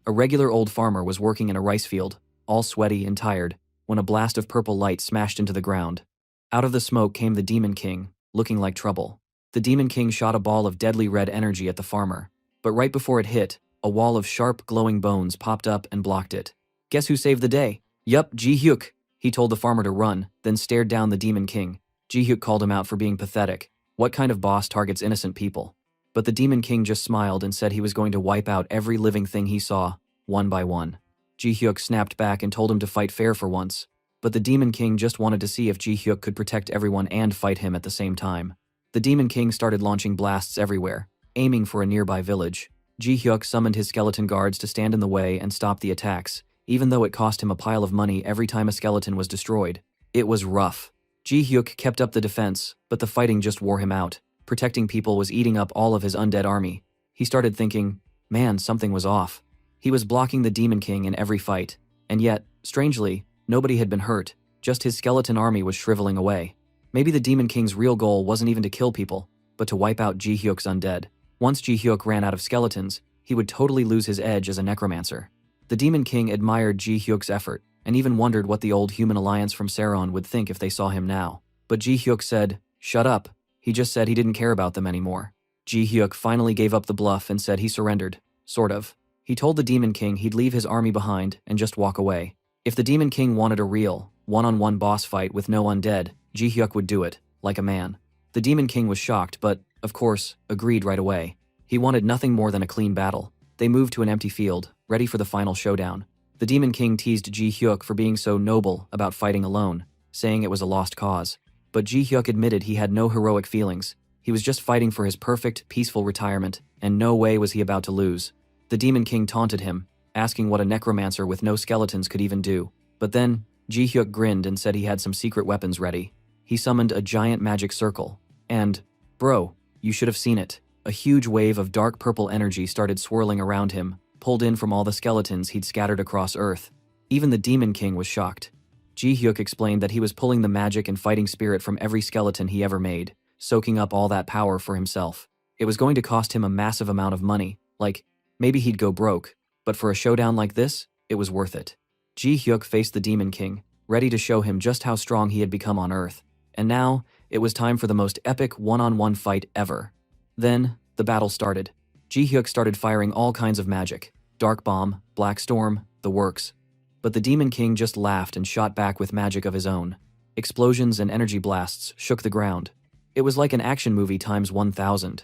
A regular old farmer was working in a rice field, all sweaty and tired, when a blast of purple light smashed into the ground. Out of the smoke came the Demon King, looking like trouble. The Demon King shot a ball of deadly red energy at the farmer, but right before it hit, a wall of sharp, glowing bones popped up and blocked it. Guess who saved the day? Yup, Ji-hyuk. He told the farmer to run, then stared down the Demon King. Ji-hyuk called him out for being pathetic. What kind of boss targets innocent people? But the Demon King just smiled and said he was going to wipe out every living thing he saw, one by one. Ji Hyuk snapped back and told him to fight fair for once. But the Demon King just wanted to see if Ji Hyuk could protect everyone and fight him at the same time. The Demon King started launching blasts everywhere, aiming for a nearby village. Ji Hyuk summoned his skeleton guards to stand in the way and stop the attacks, even though it cost him a pile of money every time a skeleton was destroyed. It was rough. Ji Hyuk kept up the defense, but the fighting just wore him out. Protecting people was eating up all of his undead army. He started thinking, man, something was off. He was blocking the Demon King in every fight, and yet, strangely, nobody had been hurt, just his skeleton army was shriveling away. Maybe the Demon King's real goal wasn't even to kill people, but to wipe out Ji Hyuk's undead. Once Ji Hyuk ran out of skeletons, he would totally lose his edge as a necromancer. The Demon King admired Ji Hyuk's effort, and even wondered what the old human alliance from Sirron would think if they saw him now. But Ji Hyuk said, "Shut up." He just said he didn't care about them anymore. Ji Hyuk finally gave up the bluff and said he surrendered. Sort of. He told the Demon King he'd leave his army behind and just walk away. If the Demon King wanted a real, one-on-one boss fight with no undead, Ji Hyuk would do it, like a man. The Demon King was shocked but, of course, agreed right away. He wanted nothing more than a clean battle. They moved to an empty field, ready for the final showdown. The Demon King teased Ji Hyuk for being so noble about fighting alone, saying it was a lost cause. But Ji Hyuk admitted he had no heroic feelings. He was just fighting for his perfect, peaceful retirement, and no way was he about to lose. The Demon King taunted him, asking what a necromancer with no skeletons could even do. But then, Ji Hyuk grinned and said he had some secret weapons ready. He summoned a giant magic circle. And, bro, you should have seen it. A huge wave of dark purple energy started swirling around him, pulled in from all the skeletons he'd scattered across Earth. Even the Demon King was shocked. Ji Hyuk explained that he was pulling the magic and fighting spirit from every skeleton he ever made, soaking up all that power for himself. It was going to cost him a massive amount of money, like, maybe he'd go broke, but for a showdown like this, it was worth it. Ji Hyuk faced the Demon King, ready to show him just how strong he had become on Earth. And now, it was time for the most epic one-on-one fight ever. Then, the battle started. Ji Hyuk started firing all kinds of magic. Dark Bomb, Black Storm, the works. But the Demon King just laughed and shot back with magic of his own. Explosions and energy blasts shook the ground. It was like an action movie times 1,000.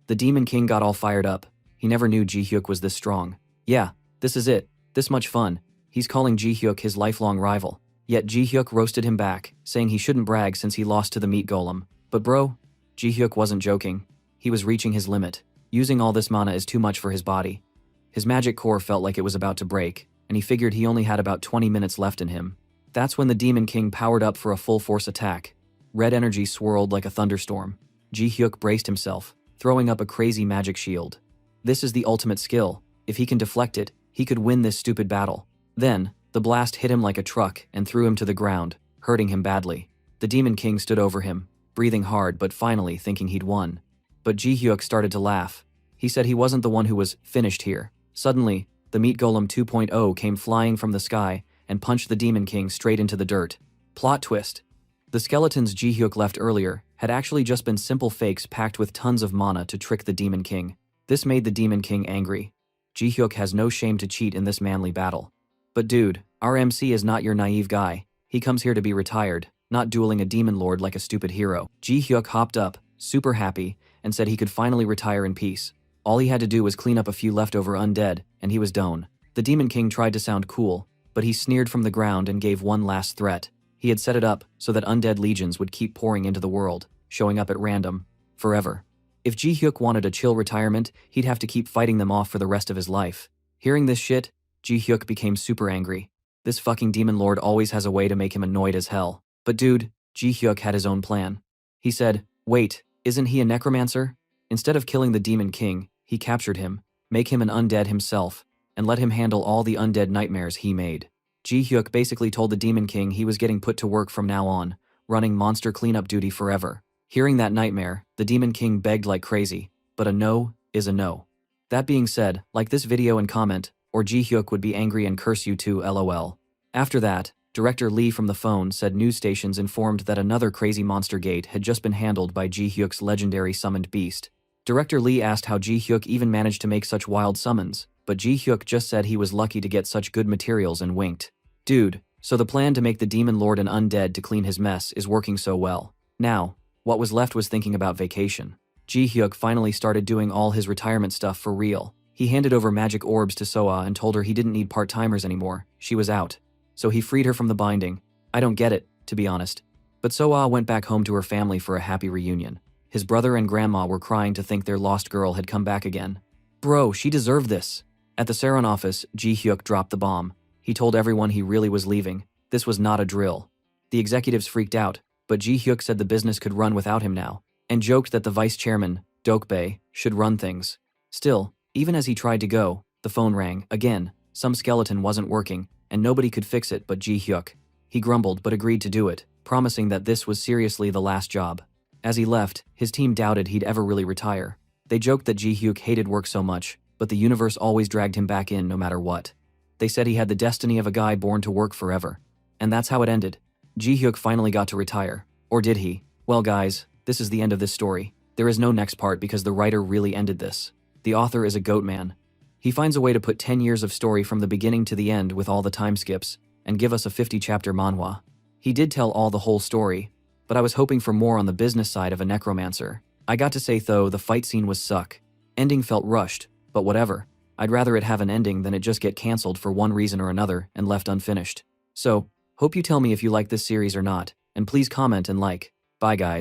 The Demon King got all fired up. He never knew Ji Hyuk was this strong. Yeah, this is it. This much fun. He's calling Ji Hyuk his lifelong rival. Yet Ji Hyuk roasted him back, saying he shouldn't brag since he lost to the meat golem. But bro, Ji Hyuk wasn't joking. He was reaching his limit. Using all this mana is too much for his body. His magic core felt like it was about to break, and he figured he only had about 20 minutes left in him. That's when the Demon King powered up for a full-force attack. Red energy swirled like a thunderstorm. Ji Hyuk braced himself, throwing up a crazy magic shield. This is the ultimate skill. If he can deflect it, he could win this stupid battle. Then, the blast hit him like a truck and threw him to the ground, hurting him badly. The Demon King stood over him, breathing hard but finally thinking he'd won. But Ji Hyuk started to laugh. He said he wasn't the one who was finished here. Suddenly, the Meat Golem 2.0 came flying from the sky and punched the Demon King straight into the dirt. Plot twist. The skeletons Ji Hyuk left earlier had actually just been simple fakes packed with tons of mana to trick the Demon King. This made the Demon King angry. Ji Hyuk has no shame to cheat in this manly battle. But dude, our MC is not your naive guy. He comes here to be retired, not dueling a demon lord like a stupid hero. Ji Hyuk hopped up, super happy, and said he could finally retire in peace. All he had to do was clean up a few leftover undead, and he was done. The Demon King tried to sound cool, but he sneered from the ground and gave one last threat. He had set it up so that undead legions would keep pouring into the world, showing up at random, forever. If Ji Hyuk wanted a chill retirement, he'd have to keep fighting them off for the rest of his life. Hearing this shit, Ji Hyuk became super angry. This fucking demon lord always has a way to make him annoyed as hell. But dude, Ji Hyuk had his own plan. He said, wait, isn't he a necromancer? Instead of killing the Demon King, he captured him, make him an undead himself, and let him handle all the undead nightmares he made. Ji Hyuk basically told the Demon King he was getting put to work from now on, running monster cleanup duty forever. Hearing that nightmare, the Demon King begged like crazy, but a no is a no. That being said, like this video and comment, or Ji Hyuk would be angry and curse you too, lol. After that, Director Lee from the phone said news stations informed that another crazy monster gate had just been handled by Ji Hyuk's legendary summoned beast. Director Lee asked how Ji Hyuk even managed to make such wild summons, but Ji Hyuk just said he was lucky to get such good materials and winked. Dude, so the plan to make the Demon Lord an undead to clean his mess is working so well. Now, what was left was thinking about vacation. Ji Hyuk finally started doing all his retirement stuff for real. He handed over magic orbs to Soa and told her he didn't need part-timers anymore. She was out. So he freed her from the binding. I don't get it, to be honest. But Soa went back home to her family for a happy reunion. His brother and grandma were crying to think their lost girl had come back again. Bro, she deserved this. At the Sirron office, Ji Hyuk dropped the bomb. He told everyone he really was leaving. This was not a drill. The executives freaked out, but Ji Hyuk said the business could run without him now, and joked that the vice chairman, Dokbae, should run things. Still, even as he tried to go, the phone rang. Again, some skeleton wasn't working, and nobody could fix it but Ji Hyuk. He grumbled but agreed to do it, promising that this was seriously the last job. As he left, his team doubted he'd ever really retire. They joked that Ji Hyuk hated work so much, but the universe always dragged him back in no matter what. They said he had the destiny of a guy born to work forever. And that's how it ended. Ji Hyuk finally got to retire. Or did he? Well guys, this is the end of this story. There is no next part because the writer really ended this. The author is a goat man. He finds a way to put 10 years of story from the beginning to the end with all the time skips, and give us a 50-chapter manhwa. He did tell all the whole story, but I was hoping for more on the business side of a necromancer. I got to say though, the fight scene was suck. Ending felt rushed, but whatever. I'd rather it have an ending than it just get cancelled for one reason or another and left unfinished. So, hope you tell me if you like this series or not, and please comment and like. Bye guys.